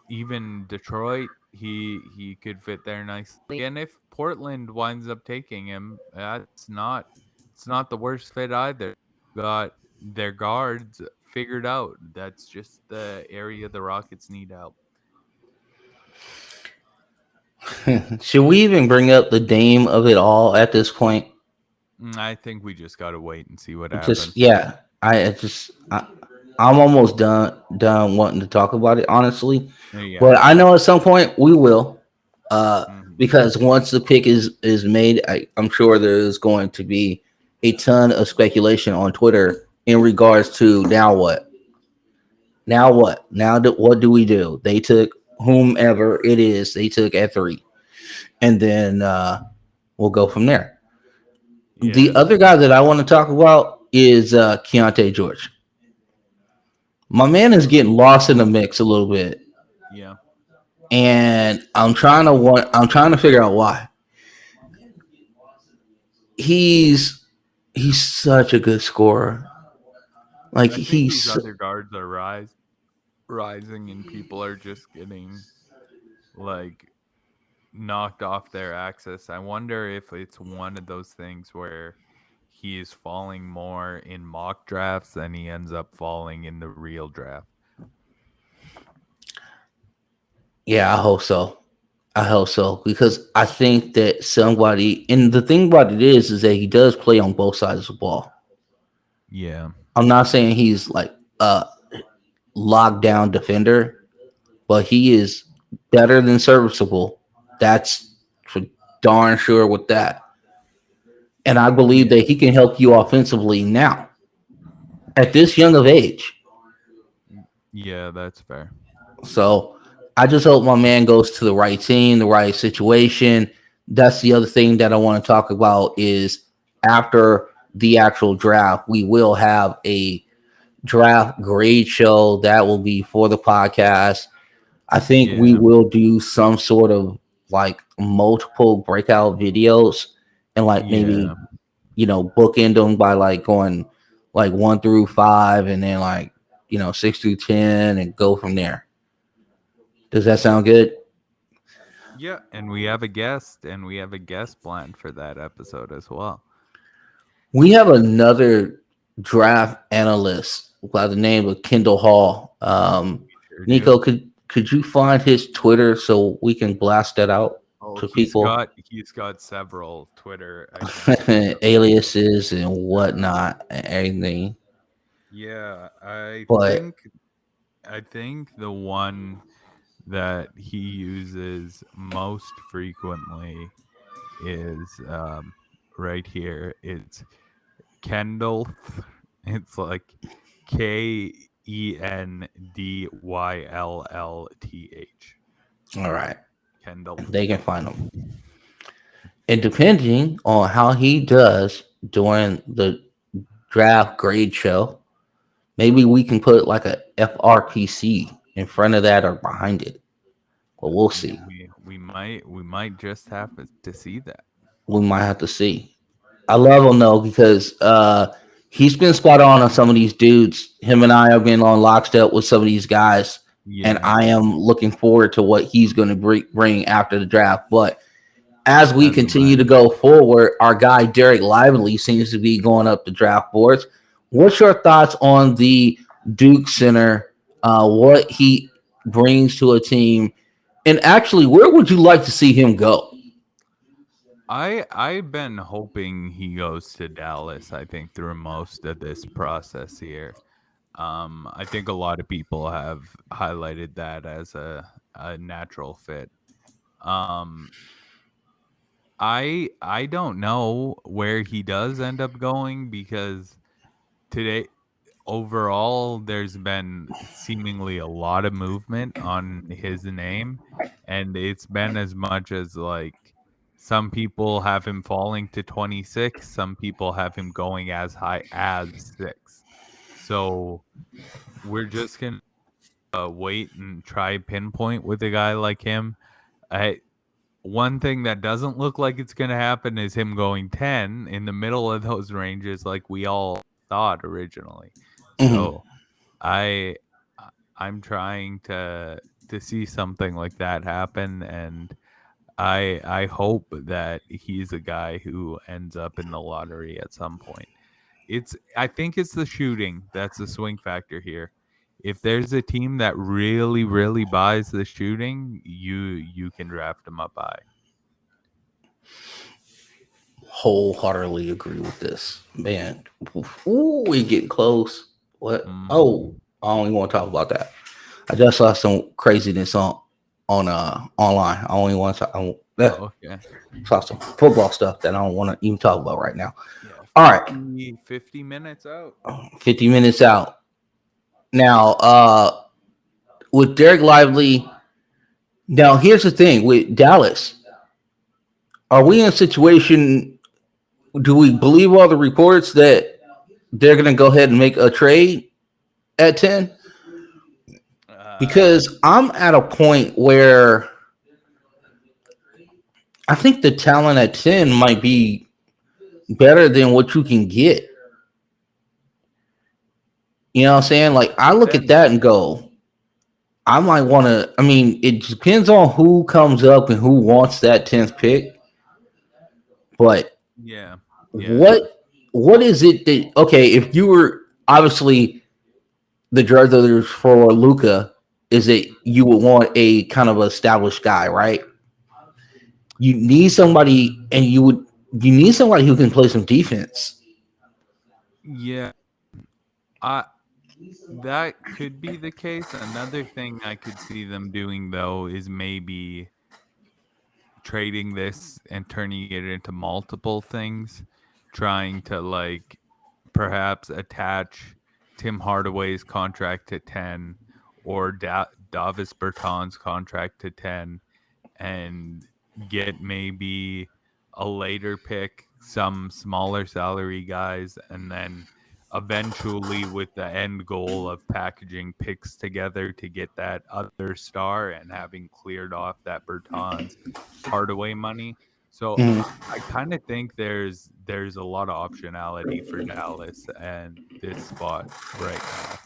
even Detroit, he could fit there nicely. And if Portland winds up taking him, it's not the worst fit either. Got their guards figured out. That's just the area the Rockets need help. Should we even bring up the Dame of it all at this point? I think we just got to wait and see what Just happens. yeah, I'm almost done wanting to talk about it honestly, Yeah. but I know at some point we will, Mhm. because once the pick is made, I'm sure there's going to be a ton of speculation on Twitter in regards to now what? Now what? What do we do? They took whomever it is, they took at 3. And then we'll go from there. The Yeah. other guy that I want to talk about is Keontae George. My man is getting lost in the mix a little bit, Yeah. and I'm trying to figure out why. He's such a good scorer. Like I think these he's other guards are rising, and people are just getting like knocked off their axis. I wonder if it's one of those things where he is falling more in mock drafts than he ends up falling in the real draft. Yeah, I hope so because I think that somebody and the thing about it is that he does play on both sides of the ball. Yeah. I'm not saying he's like a locked down defender, but he is better than serviceable. That's for darn sure with that. And I believe that Yeah. he can help you offensively now at this young of age. Yeah, that's fair. So I just hope my man goes to the right team, the right situation. That's the other thing that I want to talk about is after the actual draft, we will have a draft grade show that will be for the podcast. I think we Yeah. will do some sort of like multiple breakout videos and like maybe Yeah. bookend them by like going like 1 through 5 and then like 6 through 10 and go from there. Does that sound good? Yeah, and we have a guest, planned for that episode as well. We have another draft analyst by the name of Kendall Hall. Sure do. Nico, could you find his Twitter so we can blast that out Oh, to people? he's got several Twitter accounts. Aliases and whatnot and everything. Yeah, But I think the one that he uses most frequently is right here. It's Kendall. It's like KENDYLLTH. all right, Kendall. they can find him. And depending on how he does during the draft grade show, maybe we can put like a FRPC in front of that or behind it. But we'll see. We might just have to see that. We might have to see. I love him though because he's been spot on some of these dudes. Him and I have been on lockstep with some of these guys, and Yeah, I am looking forward to what he's going to bring after the draft. But as we as am continue I. to go forward, our guy Derek Lively seems to be going up the draft boards. What's your thoughts on the Duke center? What he brings to a team, and actually, where would you like to see him go? I've been hoping he goes to Dallas. I think through most of this process here. I think a lot of people have highlighted that as a natural fit. Um, I don't know where he does end up going because today overall there's been seemingly a lot of movement on his name, and it's been as much as like some people have him falling to 26, some people have him going as high as 6. So we're just gonna wait and try pinpoint with a guy like him. I One thing that doesn't look like it's going to happen is him going 10 in the middle of those ranges like we all thought originally. Mhm. So I I'm trying to see something like that happen, and I hope that he's a guy who ends up in the lottery at some point. I think it's the shooting that's the swing factor here. If there's a team that really really buys the shooting, you can draft him up high. Wholeheartedly agree with this, man. Ooh, we getting close. What? Mhm. Oh, I don't even want to talk about that. I just saw some craziness on online. I only want to. Oh, okay. Saw some football stuff that I don't want to even talk about right now. Yeah. All right, 50 minutes out. 50 minutes out. Now, with Derek Lively, now here's the thing with Dallas. Are we in a situation? Do we believe all the reports that they're going to go ahead and make a trade at 10? Uh, Because I'm at a point where I think the talent at 10 might be better than what you can get. You know what I'm saying? Like, I look at 10. that and go, I might want to. I mean, it depends on who comes up and who wants that 10th pick. But Yeah. Yeah. what is it that, okay, if you were obviously the drug dealers for Luca, is that you would want a kind of established guy, right? You need somebody, and you need somebody who can play some defense. Yeah. I That could be the case. Another thing I could see them doing though is maybe trading this and turning it into multiple things, trying to like perhaps attach Tim Hardaway's contract to 10 or Davis Bertans' contract to 10 and get maybe a later pick, some smaller salary guys, and then eventually with the end goal of packaging picks together to get that other star and having cleared off that Bertans Hardaway money. So Mhm. I kind of think there's a lot of optionality for Dallas and this spot right now.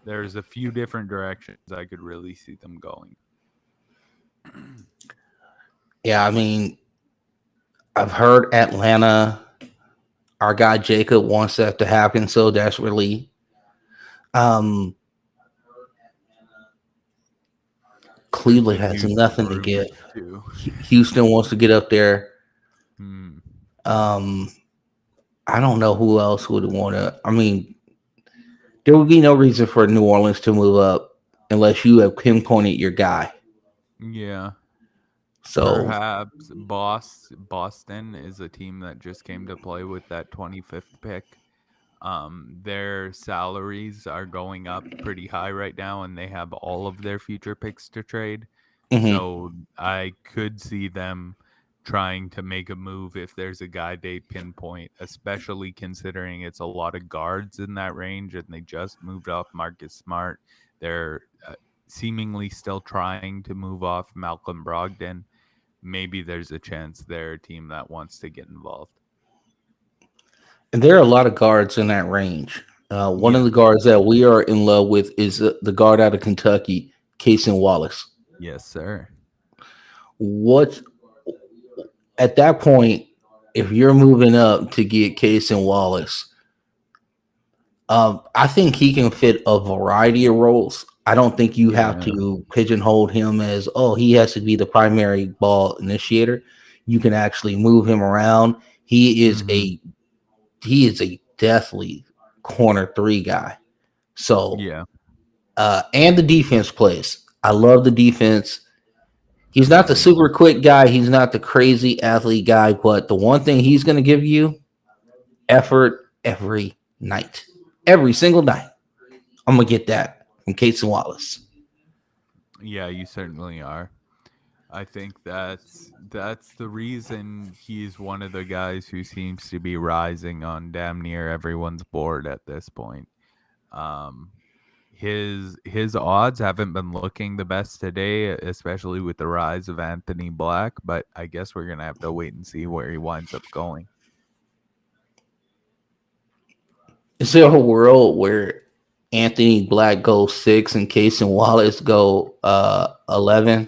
There's a few different directions I could really see them going. Yeah, I mean, I've heard Atlanta, our guy Jacob wants that to happen so desperately. Um, There's Cleveland been has Houston nothing to give. rumors too. Houston wants to get up there. Hmm. Um, I don't know who else would want to. I mean, there would be no reason for New Orleans to move up unless you have pinpointed your guy. Yeah. So, Perhaps Boston is a team that just came to play with that 25th pick. Their salaries are going up pretty high right now, and they have all of their future picks to trade. mhm. So I could see them trying to make a move if there's a guy they pinpoint, especially considering it's a lot of guards in that range, and they just moved off Marcus Smart. They're seemingly still trying to move off Malcolm Brogdon. Maybe there's a chance they're a team that wants to get involved. And there are a lot of guards in that range. One of Yeah. the guards that we are in love with is the guard out of Kentucky, Casey Wallace. Yes, sir. What at that point, if you're moving up to get Casey Wallace, I think he can fit a variety of roles. I don't think you have Yeah. to pigeonhole him as, oh, he has to be the primary ball initiator. You can actually move him around. Hmm. He is a deathly corner three guy. So, Yeah. and the defense plays. I love the defense. He's not the Same. super quick guy. He's not the crazy athlete guy, but the one thing he's going to give you effort every night, every single night. I'm going to get that from Casey Wallace. Yeah, you certainly are. I think that's the reason he's one of the guys who seems to be rising on damn near everyone's board at this point. Um, his odds haven't been looking the best today, especially with the rise of Anthony Black. But I guess we're gonna have to wait and see where he winds up going. Is there a world where Anthony Black goes 6 and Casey Wallace go 11?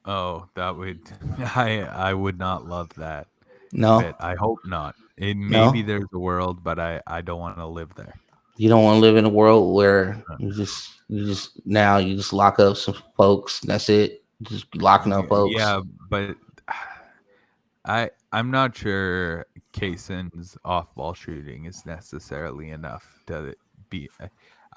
Oh, that would I would not love that No, bit. I hope not. It maybe no. there's a world, but I don't want to live there. You don't want to live in a world where Uh, you just lock up some folks. That's it. Just be locking up folks. Yeah, but I'm not sure Kaysen's off-ball shooting is necessarily enough to be.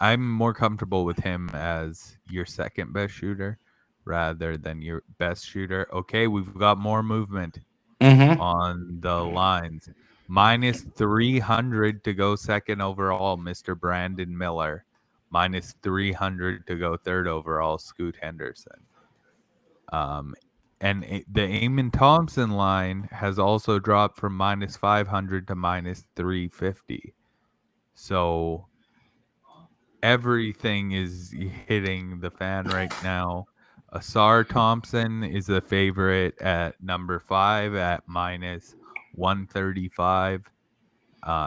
I'm more comfortable with him as your second best shooter rather than your best shooter. Okay, we've got more movement. Mm-hmm. on the lines. Minus 300 to go second overall, Mr. Brandon Miller. Minus 300 to go third overall, Scoot Henderson. The Eamon Thompson line has also dropped from minus 500 to minus 350. So everything is hitting the fan right now. Asar Thompson is the favorite at number 5 at minus 135.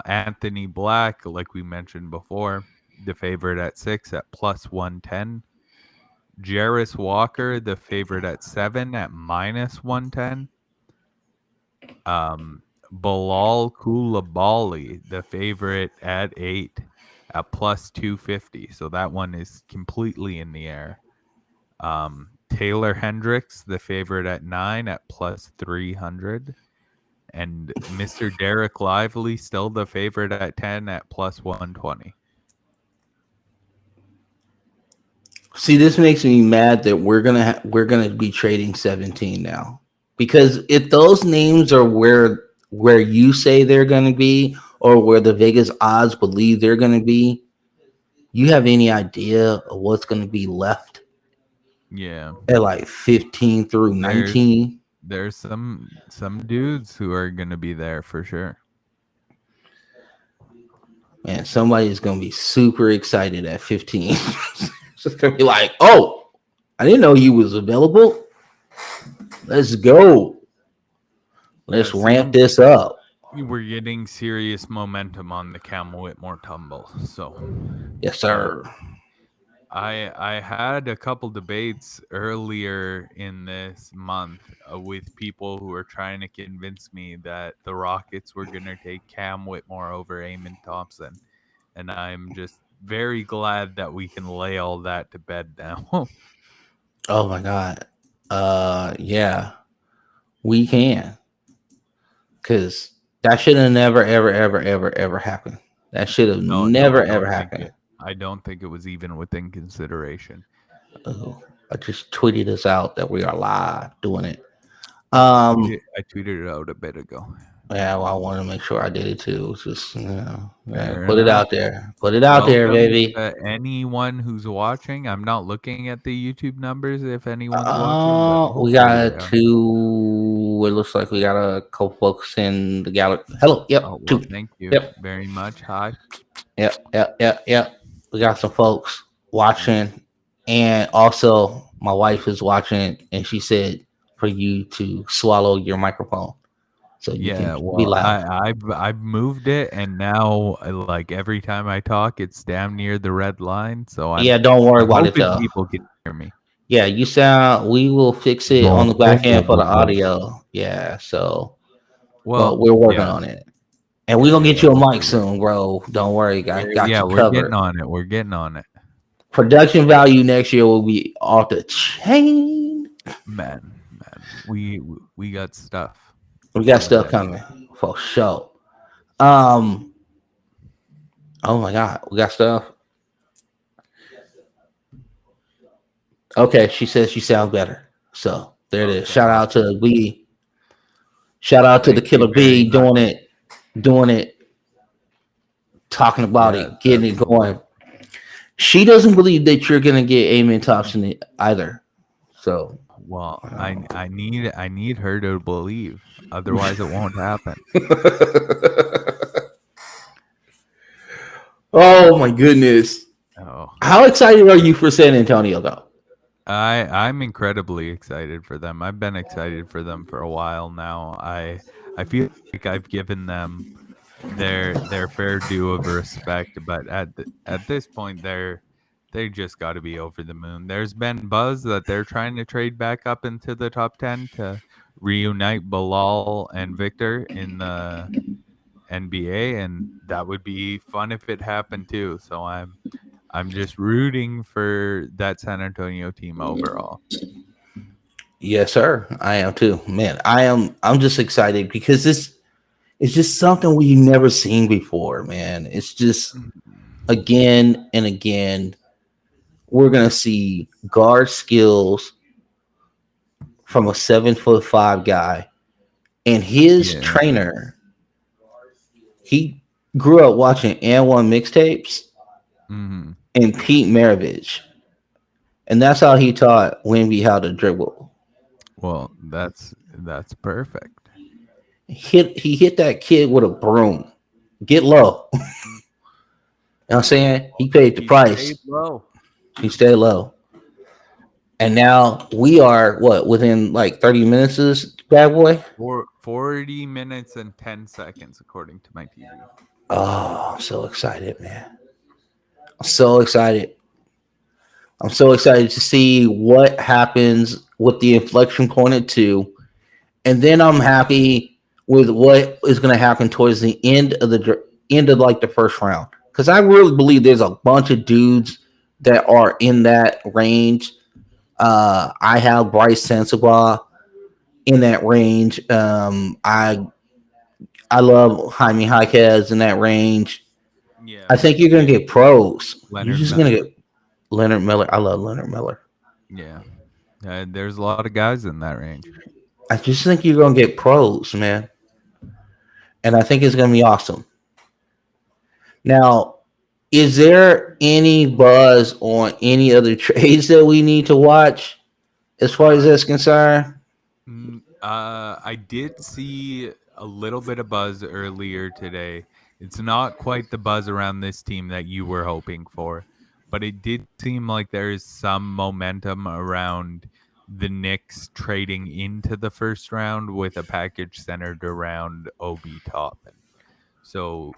Anthony Black, like we mentioned before, the favorite at 6 at plus 110. Jarris Walker, the favorite at 7 at minus 110. Bilal Koulibaly, the favorite at 8 at plus 250. So that one is completely in the air. Taylor Hendricks, the favorite at 9 at plus 300. And Mr. Derek Lively, still the favorite at 10 at plus 120. See, this makes me mad that we're gonna be trading 17 now, because if those names are where you say they're gonna be, or where the Vegas odds believe they're gonna be, you have any idea of what's gonna be left Yeah. at like 15 through 19? There's some dudes who are gonna be there for sure. Man, somebody's gonna be super excited at 15. It's just gonna be like, oh, I didn't know you was available. Let's go. Let's ramp this up. We're getting serious momentum on the Cam Whitmore tumble. So Yes, sir. I had a couple debates earlier in this month with people who were trying to convince me that the Rockets were going to take Cam Whitmore over Eamon Thompson. And I'm just very glad that we can lay all that to bed now. Oh my God. Yeah, we can. Because that should have never, ever happened. That should have never, ever happened. I don't think it was even within consideration. Oh, I just tweeted this out that we are live doing it. I tweeted it out a bit ago. Yeah, well, I want to make sure I did it too. It's just, yeah, Fair put it enough. out there. Put it out there, baby. Anyone who's watching, I'm not looking at the YouTube numbers if anyone's watching. We got 2. It looks like we got a couple folks in the gallery. Hello. Yep. Oh, well, 2. thank you very much. Hi. Yep. We got some folks watching, and also my wife is watching, and she said for you to swallow your microphone so you can be loud. I've moved it, and now like every time I talk, it's damn near the red line. So don't worry about it though. People can hear me. Yeah, you sound. We will fix it on the back end for the audio. Yeah, so well, we're working on it. And we're gonna get you a mic soon, bro. Don't worry, guys. Got you covered. We're getting on it. Production value next year will be off the chain. Man, we got stuff. We got stuff coming for sure. Oh my God, we got stuff. Okay, she says she sounds better. So there it is. Shout out to B. Shout out to the Killer B doing it, talking about it, getting it going. She doesn't believe that you're gonna get Eamon Thompson either. So well, I need her to believe, otherwise it won't happen. Oh my goodness! Oh. How excited are you for San Antonio though? I'm incredibly excited for them. I've been excited for them for a while now. I feel like I've given them their fair due of respect, but at this point they just got to be over the moon. There's been buzz that they're trying to trade back up into the top 10 to reunite Bilal and Victor in the NBA, and that would be fun if it happened too. So I'm just rooting for that San Antonio team overall. Yes, sir. I am too. Man, I'm just excited because it's just something we've never seen before, man. It's just again and again we're gonna see guard skills from a 7'5" guy and his Yeah. trainer, he grew up watching and1 mixtapes Hmm. and Pete Maravich, and that's how he taught Wemby how to dribble. Well, that's perfect. He hit that kid with a broom. Get low. You know what I'm saying? He paid the He price. stayed low. He stayed low. And now we are what, within like 30 minutes of this bad boy? For 40 minutes and 10 seconds, according to my TV. Oh, I'm so excited, man. I'm so excited. I'm so excited to see what happens with the inflection point at 2. And then I'm happy with what is going to happen towards the end of like the first round. Because I really believe there's a bunch of dudes that are in that range. I have Bryce Sensabaugh in that range. I love Jaime Jaquez in that range. Yeah. I think you're gonna get pros. You're Leonard just Miller. gonna get Leonard Miller. I love Leonard Miller. Yeah. There's a lot of guys in that range. I just think you're gonna get pros, man, and I think it's gonna be awesome. Now, is there any buzz on any other trades that we need to watch as far as that's concerned? I did see a little bit of buzz earlier today. It's not quite the buzz around this team that you were hoping for, but it did seem like there is some momentum around the Knicks trading into the first round with a package centered around Obi Toppin. So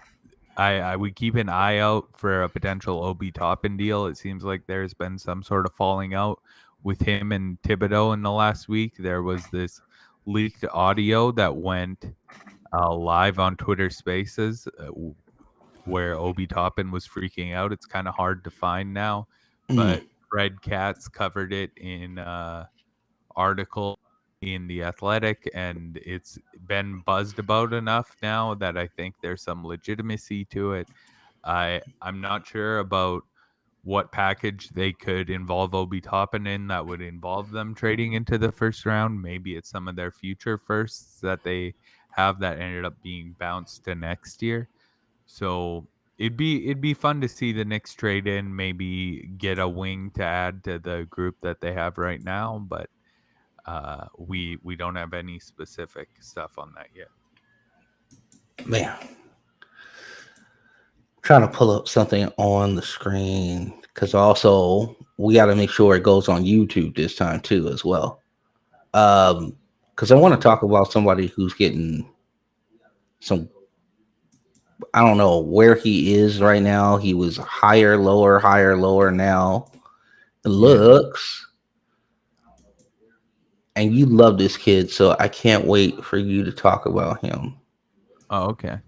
I would keep an eye out for a potential Obi Toppin deal. It seems like there's been some sort of falling out with him and Thibodeau in the last week. There was this leaked audio that went live on Twitter Spaces where Obi Toppin was freaking out. It's kind of hard to find now, but Fred Katz covered it in article in the Athletic, and it's been buzzed about enough now that I think there's some legitimacy to it. I'm not sure about what package they could involve Obi Toppin in that would involve them trading into the first round. Maybe it's some of their future firsts that they have that ended up being bounced to next year. So it'd be fun to see the Knicks trade in, maybe get a wing to add to the group that they have right now, but we don't have any specific stuff on that yet. Man, trying to pull up something on the screen because also we got to make sure it goes on YouTube this time too as well. Because I want to talk about somebody who's getting some. I don't know where he is right now. He was higher, lower. Now it looks, and you love this kid, so I can't wait for you to talk about him. Oh, okay.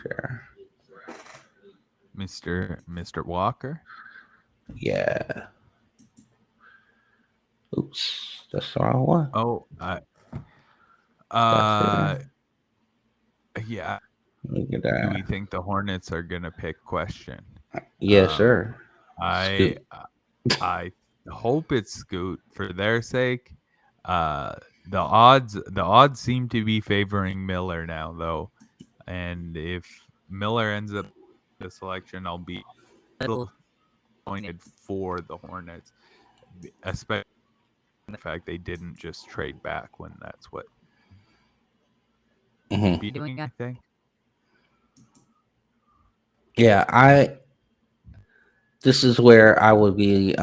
Sure. Mr. Walker. Yeah. Oops, that's the wrong one. Oh, yeah. Look at Do that. we think the Hornets are gonna pick question? Yes, sir. I hope it's Scoot for their sake. The odds seem to be favoring Miller now, though, and if Miller ends up the selection, I'll be disappointed for the Hornets, especially the fact they didn't just trade back when that's what be doing. I think. Yeah, this is where I would be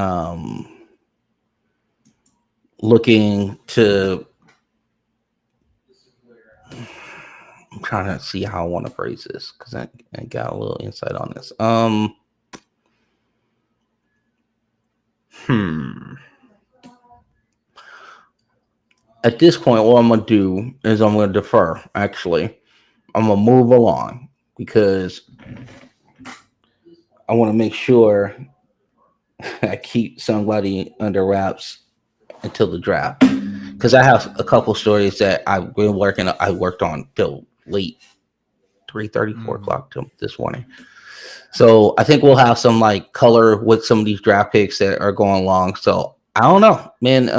looking to. I'm trying to see how I want to phrase this because I got a little insight on this. At this point, what I'm gonna do is I'm gonna defer. Actually, I'm gonna move along because I want to make sure I keep somebody under wraps until the draft. Because I have a couple stories that I've been working. I worked on till late, 3:30, 4 o'clock this morning. So I think we'll have some like color with some of these draft picks that are going along. So I don't know, man.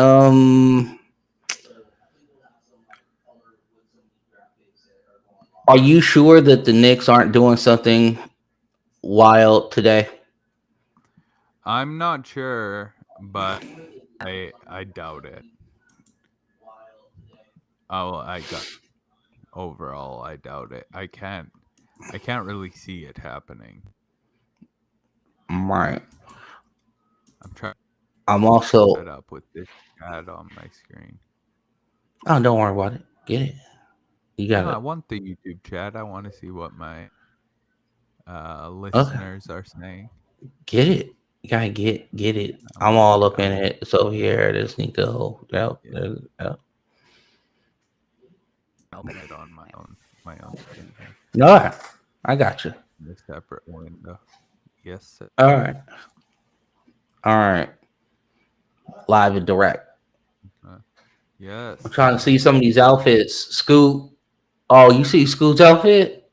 Are you sure that the Knicks aren't doing something wild today? I'm not sure, but I doubt it. Oh, I got overall. I doubt it. I can't really see it happening. Right. I'm trying I'm to set also. up with this ad on my screen. Oh, don't worry about it. Get it. You got No, I it. want the YouTube chat. I want to see what my Okay. listeners are saying. Get it. You gotta get it. I'm Okay, all up in got it. it. It's over here. There's Nico. Yep. Yeah, Yep. I'll open it on my own screen here. All right. I got you. In a separate window. Yes, sir. All right. All right. Live and direct. Uh, yes. I'm trying to see some of these outfits. Scoot. Oh, you see Scoot's outfit?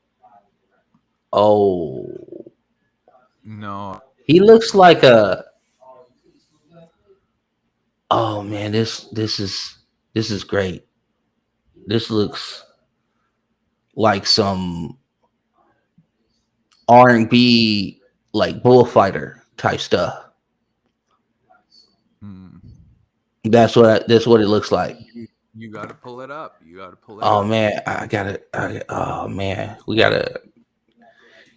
Oh, No. he looks like a. Oh man, this is great. This looks like some R&B like bullfighter type stuff. Hmm. That's what it looks like. You got to pull it up. You got to pull it Oh up. man, oh man, we gotta.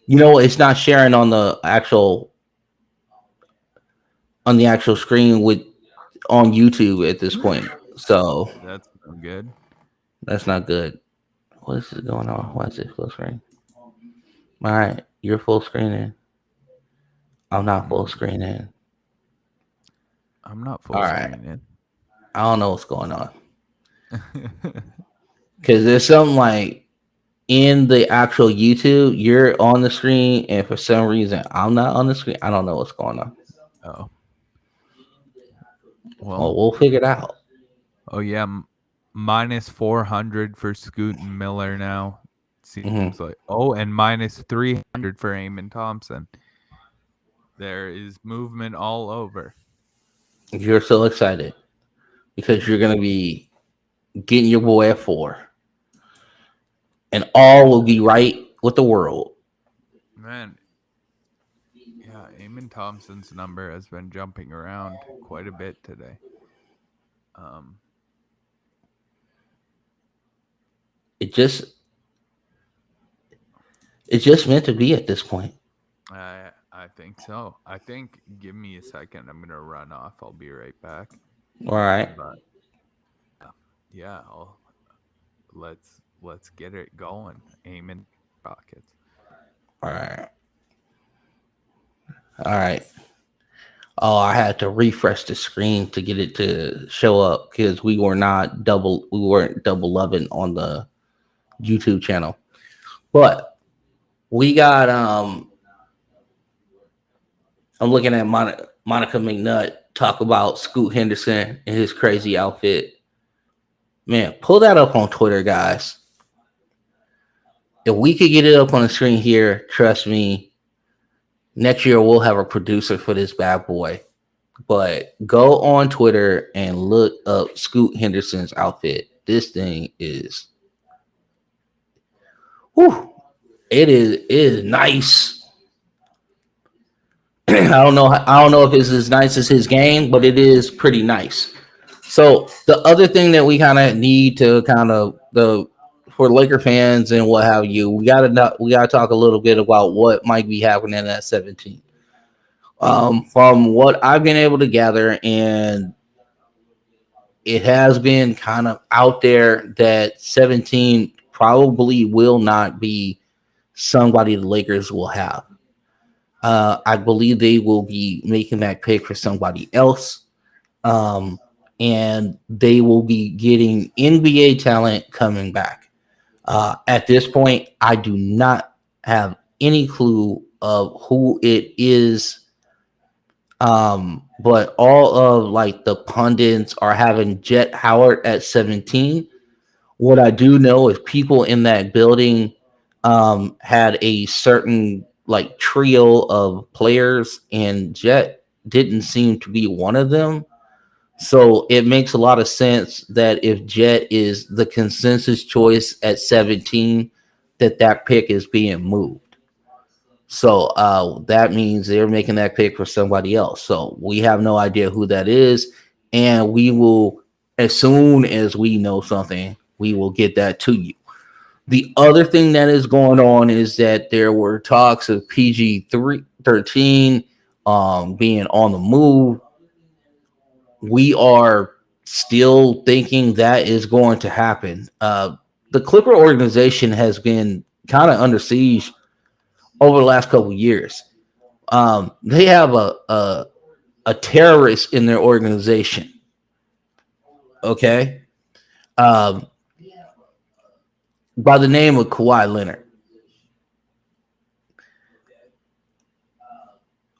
You know, it's not sharing on the actual screen with on YouTube at this point. So That's no good. that's not good. What is going on? Why is it full screen? All right, you're full screening. I'm not full screening. I'm not full All right, screening. I don't know what's going on because there's something like in the actual YouTube, you're on the screen, and for some reason, I'm not on the screen. I don't know what's going on. Oh. Well, Well, we'll figure it out. oh yeah, minus 400 for Scoot and Miller now. Seems like and minus 300 for Eamon Thompson. There is movement all over. You're so excited because you're gonna be getting your boy at 4, and all will be right with the world. Man, yeah, Eamon Thompson's number has been jumping around quite a bit today. It just it's just meant to be at this point. I think so. I think give me a second. I'm gonna run off. I'll be right back. All right. But yeah, let's get it going. Eamon Rockets. All right. All right. Oh, I had to refresh the screen to get it to show up because we weren't double loving on the YouTube channel. But we got I'm looking at Monica McNutt talk about Scoot Henderson and his crazy outfit. Man, pull that up on Twitter, guys. If we could get it up on the screen here, trust me, next year we'll have a producer for this bad boy. But go on Twitter and look up Scoot Henderson's outfit. This thing is, whew, it is nice. I don't know if it's as nice as his game, but it is pretty nice. So the other thing that we kind of need to for Laker fans and what have you, we gotta talk a little bit about what might be happening at 17. From what I've been able to gather, and it has been kind of out there that 17 probably will not be somebody the Lakers will have. I believe they will be making that pick for somebody else. And they will be getting NBA talent coming back. At this point, I do not have any clue of who it is. But all of like the pundits are having Jet Howard at 17. What I do know is people in that building had a certain like trio of players, and Jet didn't seem to be one of them. So it makes a lot of sense that if Jet is the consensus choice at 17, that pick is being moved. So that means they're making that pick for somebody else. So we have no idea who that is, and we will, as soon as we know something, we will get that to you. The other thing that is going on is that there were talks of PG-13 being on the move. We are still thinking that is going to happen. The Clipper organization has been kind of under siege over the last couple of years. They have a terrorist in their organization. Okay, um, by the name of Kawhi Leonard.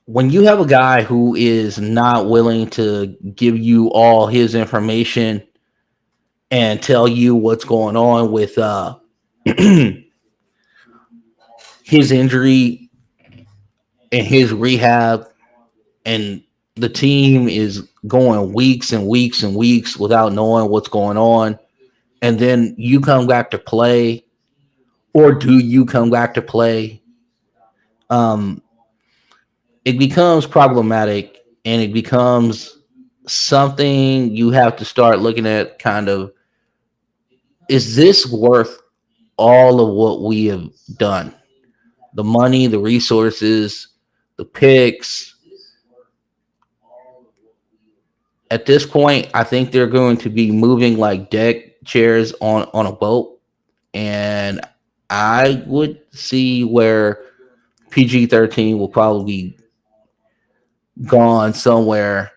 When you have a guy who is not willing to give you all his information and tell you what's going on with his injury and his rehab, and the team is going weeks and weeks and weeks without knowing what's going on, and then you come back to play, or do you come back to play? Um, it becomes problematic, and it becomes something you have to start looking at. Kind of, is this worth all of what we have done? The money, the resources, the picks. At this point, I think they're going to be moving like deck chairs on a boat. And I would see where PG-13 will probably be gone somewhere.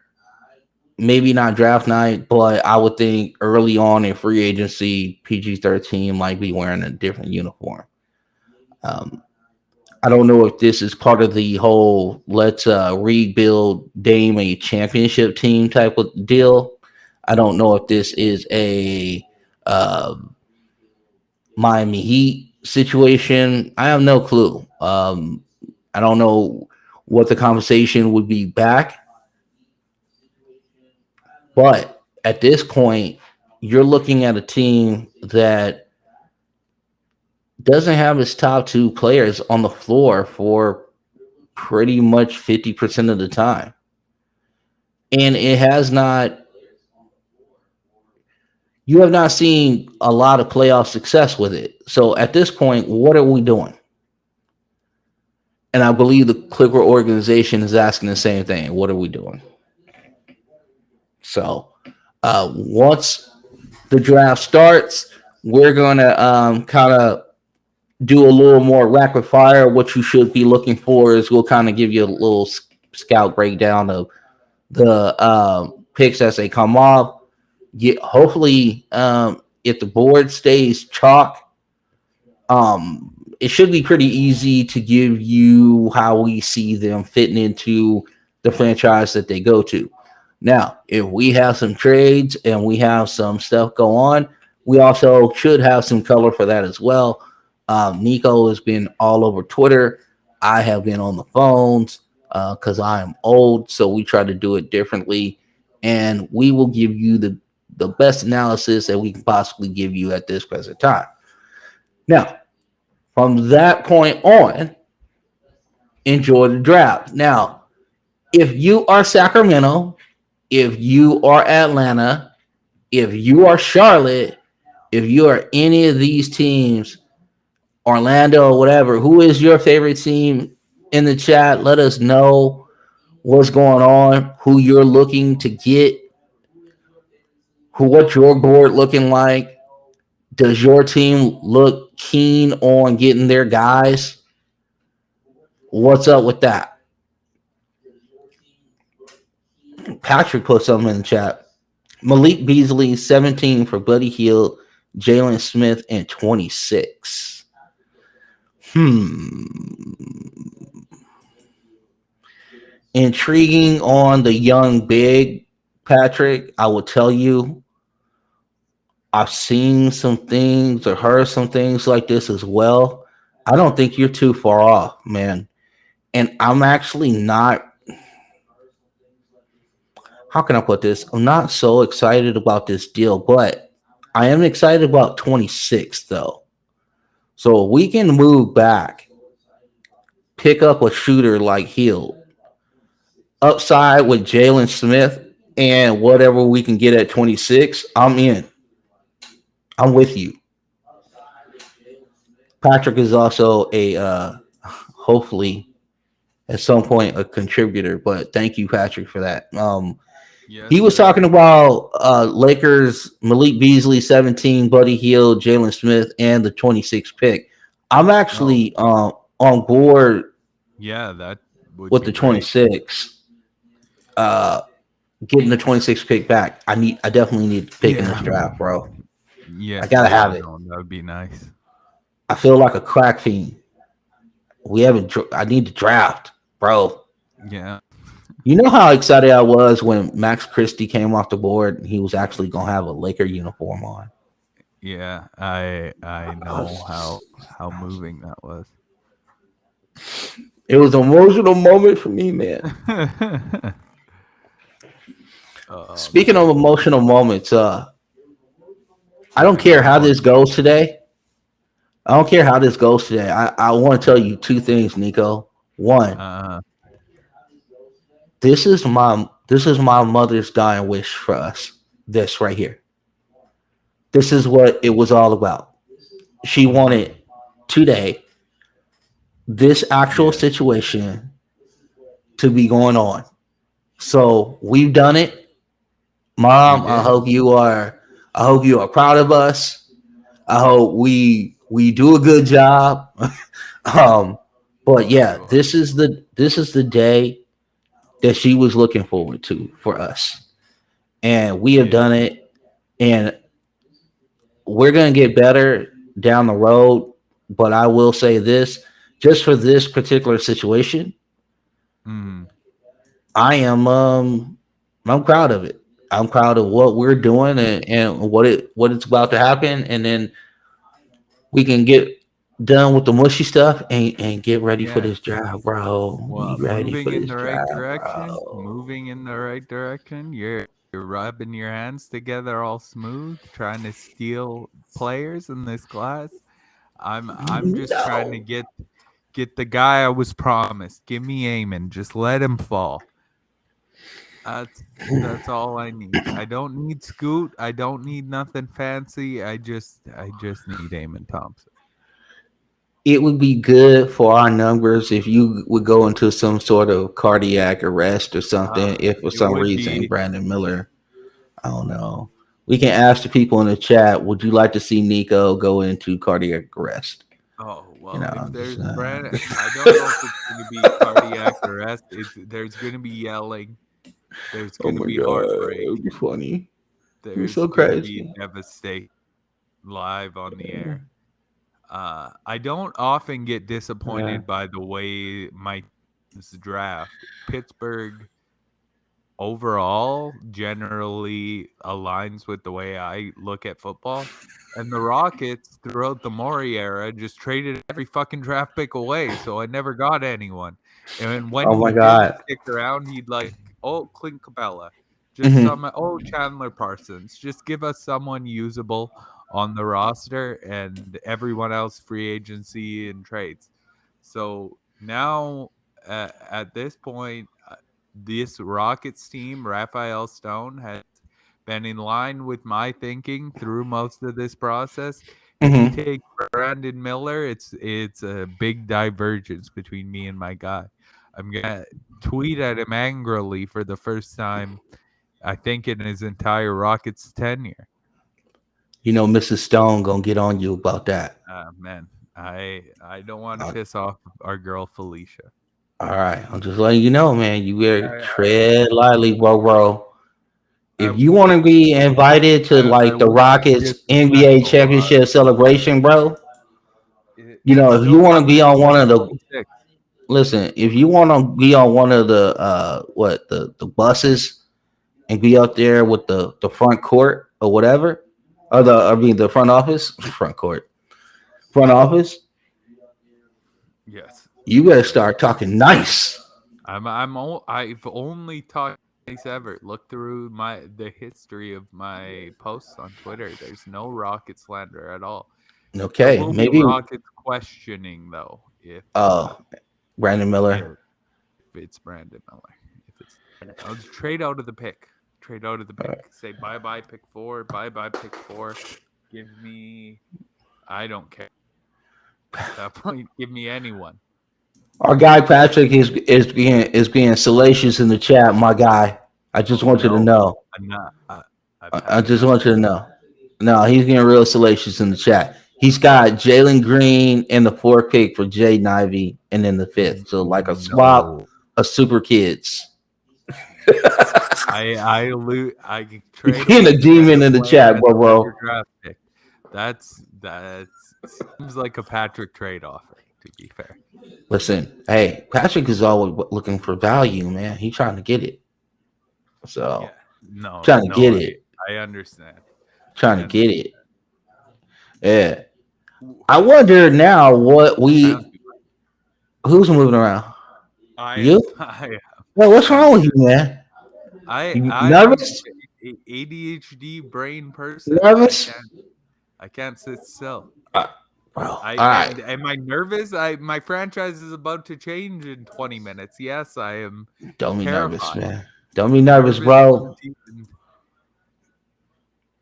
Maybe not draft night, but I would think early on in free agency, PG-13 might be wearing a different uniform. Um, I don't know if this is part of the whole let's rebuild Dame a championship team type of deal. I don't know if this is a uh, Miami Heat situation. I have no clue. I don't know what the conversation would be back, but at this point, you're looking at a team that doesn't have its top two players on the floor for pretty much 50% of the time. And it has not, you have not seen a lot of playoff success with it. So at this point, what are we doing? And I believe the Clipper organization is asking the same thing. What are we doing? So once the draft starts, we're going to kind of do a little more rapid fire. What you should be looking for is we'll kind of give you a little scout breakdown of the picks as they come off. Hopefully, if the board stays chalk, it should be pretty easy to give you how we see them fitting into the franchise that they go to. Now, if we have some trades and we have some stuff go on, we also should have some color for that as well. Nico has been all over Twitter. I have been on the phones because I am old, so we try to do it differently. And we will give you the best analysis that we can possibly give you at this present time. Now, from that point on, enjoy the draft. Now, if you are Sacramento, if you are Atlanta, if you are Charlotte, if you are any of these teams, Orlando or whatever, who is your favorite team in the chat? Let us know what's going on, who you're looking to get, what's your board looking like. Does your team look keen on getting their guys? What's up with that? Patrick put something in the chat. Malik Beasley, 17 for Buddy Hield, Jalen Smith, and 26. Intriguing on the young big, Patrick. I will tell you, I've seen some things or heard some things like this as well. I don't think you're too far off, man. And I'm actually not, how can I put this? I'm not so excited about this deal, but I am excited about 26, though. So we can move back, pick up a shooter like Hill, upside with Jalen Smith, and whatever we can get at 26. I'm in. I'm with you. Patrick is also a hopefully at some point a contributor, but thank you, Patrick, for that. Yes, He was sir. talking about Lakers, Malik Beasley, 17, Buddy Hield, Jalen Smith, and the 26 pick. I'm Oh, actually on board yeah, that would with be the great. 26. Uh, Getting the 26 pick back. I definitely need to pick in this Yeah. draft, bro. Yeah, I gotta yeah, have it. no, that would be nice. I feel like a crack fiend. We haven't. I need to draft, bro. Yeah. You know how excited I was when Max Christie came off the board and he was actually gonna have a Laker uniform on. Yeah, I I know was- how moving that was. It was an emotional moment for me, man. Oh Speaking of man. emotional moments, I don't Moving care how this on. goes today. I don't care how this goes today. I want to tell you two things, Nico. One, Uh this is my mother's dying wish for us. This right here. This is what it was all about. She mhm. wanted today this actual Yeah. situation to be going on. So we've done it. We Mom, did. I hope you are proud of us. I hope we do a good job. um, but For yeah, sure. this is the day that she was looking forward to for us. And we have Yeah. done it, and we're gonna get better down the road. But I will say this, just for this particular situation, Mm. I am I'm proud of it. I'm proud of what we're doing and what it's about to happen, and then we can get done with the mushy stuff and get ready for Yeah. this drive, bro. Be Well, ready moving for in this the right drive, direction. bro. Moving in the right direction. You're rubbing your hands together all smooth, trying to steal players in this class. I'm just trying to No. get the guy I was promised. Give me Eamon. Just let him fall. That's all I need. I don't need Scoot. I don't need nothing fancy. I just need Eamon Thompson. It would be good for our numbers if you would go into some sort of cardiac arrest or something. If for It some would reason be Brandon Miller, I don't know. We can ask the people in the chat. Would you like to see Nico go into cardiac arrest? oh You well. If know, just, there's Brandon, I don't know if it's going to be cardiac arrest. There's going to be yelling. There's oh going to my be god, it heartbreak. would be funny. You're There's so going to be crazy. devastation live on the air. I don't often get Yeah. disappointed by the way my team's draft. Pittsburgh overall generally aligns with the way I look at football. And the Rockets throughout the Maury era just traded every fucking draft pick away, so I never got anyone. And when Oh he my did god. stick around, he'd like, oh, Clint Capella, just Hmm. some, oh, Chandler Parsons, just give us someone usable on the roster, and everyone else free agency and trades. So now at this point, this Rockets team, Raphael Stone, has been in line with my thinking through most of this process. If you Hmm. take Brandon Miller, it's a big divergence between me and my guy. I'm gonna tweet at him angrily for the first time, I think, in his entire Rockets tenure. You know, Mrs. Stone gonna get on you about that. Man, I don't want to Uh, piss off our girl Felicia. all right, I'm just letting you know, man. You better I tread lightly, bro. I If you wouldn't want to be invited to I like the wouldn't be Rockets NBA disrespectful. championship celebration, bro, It's if you still want to coming be in on one of the 2026. listen, if you want to be on one of the the buses and be out there with the front court or whatever, or the front office, front office, Yes. you better start talking nice. I've only talked nice ever. Look through the history of my posts on Twitter. There's no rocket slander at all. Okay, will maybe. be Rockets questioning though if Brandon Miller. it's Brandon Miller. If it's I'll just trade out of the pick. Trade out of the pick. Say bye bye pick 4. Bye bye pick 4. Give me. I don't care. At that point, give me anyone. Our guy Patrick is being salacious in the chat. My guy, I just want you to know. I'm not. I've I had just enough. want you to know. No, he's getting real salacious in the chat. He's got Jalen Green in the 4th pick for Jay Ivey, and then the 5th. So like a swap of super kids. I You're trade getting a away the demon better in the player chat, and bro. the better draft pick. That seems like a Patrick trade offer. To be fair, Listen, hey, Patrick is always looking for value, man. He's trying to get it. So yeah, trying to get it. I understand. Trying to get it. Yeah. I wonder now who's moving around? You? Well, what's wrong with you, man? You I'm nervous? ADHD brain person. Nervous? I can't sit still. Bro, all right. Am I nervous? My franchise is about to change in 20 minutes. Yes, I am. Don't be terrified. nervous, man. Don't be nervous, bro.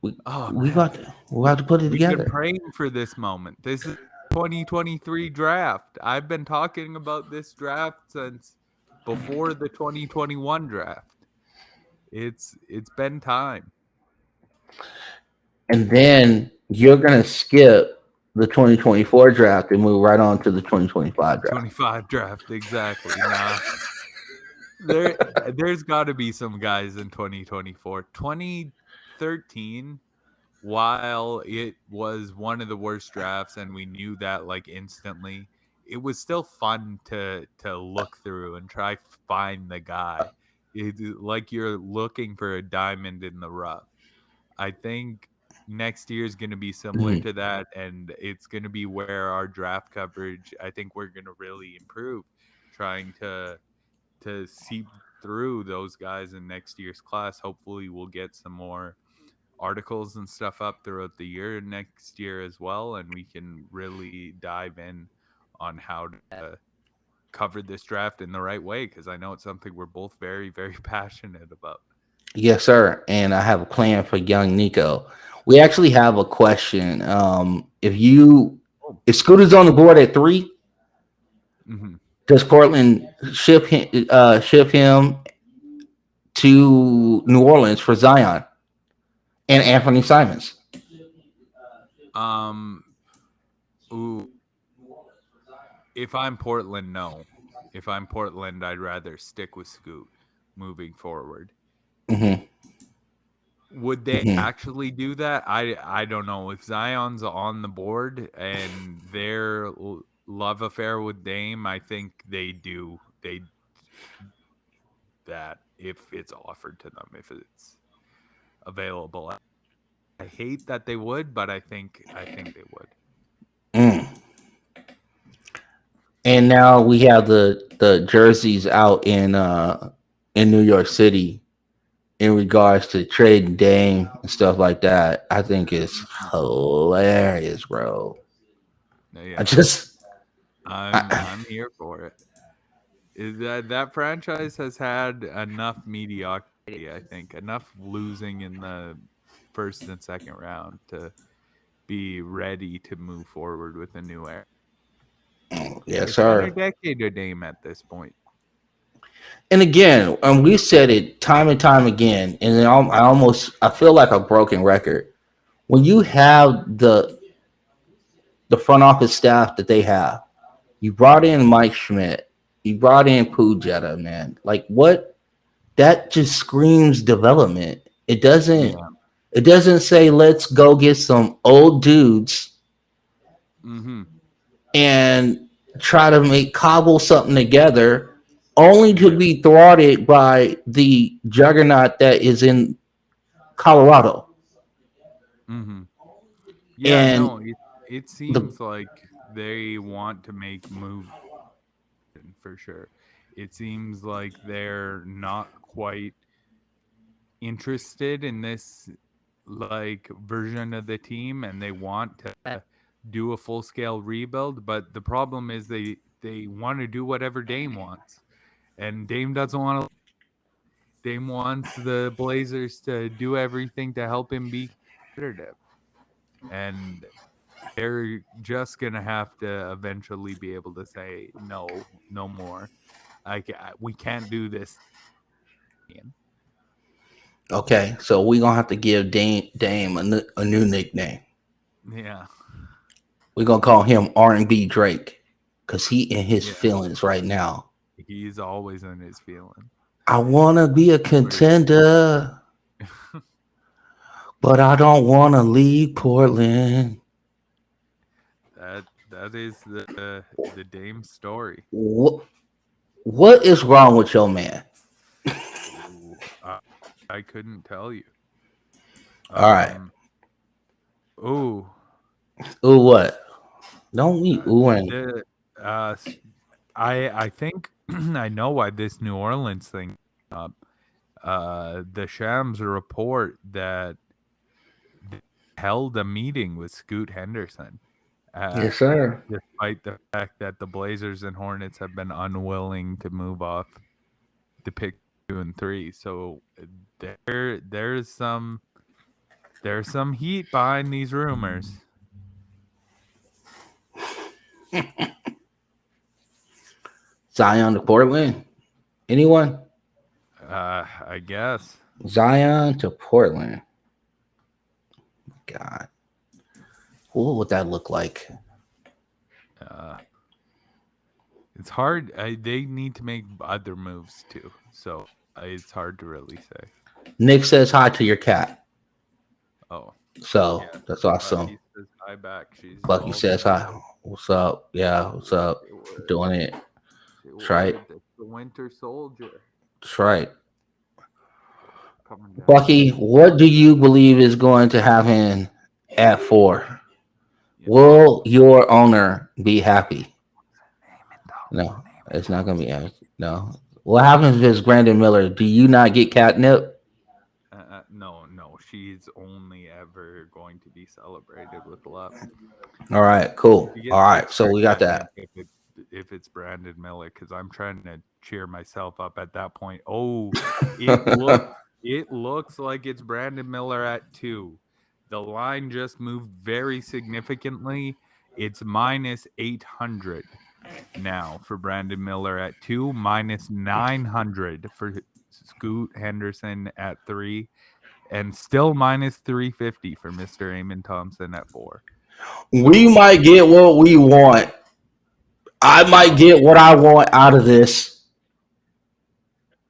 We about to put it We've together. been praying for this moment. This is 2023 draft. I've been talking about this draft since before the 2021 draft. It's been time. And then you're gonna skip the 2024 draft and move right on to the 2025 draft. 25 draft, exactly. Nah. There's got to be some guys in 2024. 2013, while it was one of the worst drafts and we knew that like instantly, it was still fun to look through and try find the guy. It's like you're looking for a diamond in the rough. I think next year is going to be similar to that, and it's going to be where our draft coverage, I think we're going to really improve, trying to see through those guys in next year's class. Hopefully we'll get some more articles and stuff up throughout the year next year as well, and we can really dive in on how to cover this draft in the right way, because I know it's something we're both very, very passionate about. Yes, sir. And I have a plan for young Nico. We actually have a question. If Scooter's on the board at 3, does Portland ship him to New Orleans for Zion and Anthony Simons? If I'm Portland, no. If I'm Portland, I'd rather stick with Scoot moving forward. Would they actually do that? I don't know. If Zion's on the board and their love affair with Dame, I think they do that if it's offered to them, if it's available. I hate that they would, but I think they would. And now we have the jerseys out in New York City in regards to trading Dame and stuff like that. I think it's hilarious, bro. Yeah. I'm here for it. That franchise has had enough mediocrity, I think, enough losing in the first and second round to be ready to move forward with a new era. Yes, sir. It's been a decade of Dame at this point. And again, we said it time and time again, and I feel like a broken record. When you have the front office staff that they have, you brought in Mike Schmidt, you brought in Pujetta, man. Like what? That just screams development. It doesn't. Yeah. It doesn't say let's go get some old dudes and try to cobble something together, only to be thwarted by the juggernaut that is in Colorado. Yeah, and it seems like they want to make moves for sure. It seems like they're not quite interested in this like version of the team, and they want to do a full scale rebuild, but the problem is they want to do whatever Dame wants, and Dame doesn't want to. Dame wants the Blazers to do everything to help him be competitive, and they're just gonna have to eventually be able to say no, no more. We can't do this. Okay, so we're gonna have to give Dame a new nickname. Yeah. We're gonna call him R&B Drake because he in his Yeah. feelings right now. He's always in his feeling. I wanna be a contender, but I don't wanna leave Portland. That is the Dame story. What is wrong with your man? Ooh, I couldn't tell you. All right. Ooh. Ooh, what? Don't we oohing? I think I know why this New Orleans thing up. The Shams report that they held a meeting with Scoot Henderson. Yes, sir. Despite the fact that the Blazers and Hornets have been unwilling to move off the pick 2 and 3, so there's some heat behind these rumors. Zion to Portland. Anyone? I guess. Zion to Portland. God. What would that look like? It's hard. They need to make other moves too, so it's hard to really say. Nick says hi to your cat. Oh, so yeah. That's awesome. Bucky says hi back. She's Bucky says hi. What's up? Yeah, what's up? Doing it. That's right. It's the Winter Soldier. That's right. Bucky, what do you believe is going to happen at 4? Will your owner be happy? No, it's not going to be happy. No. What happens if it's Brandon Miller? Do you not get catnip? No. She's only ever going to be celebrated with love. All right, cool. All right, so we got that. If it's Brandon Miller, because I'm trying to cheer myself up at that point. Oh, it looks like it's Brandon Miller at 2. The line just moved very significantly. It's minus 800 now for Brandon Miller at 2, minus 900 for Scoot Henderson at 3, and still minus 350 for Mr. Eamon Thompson at 4. We might get what we want. I might get what I want out of this.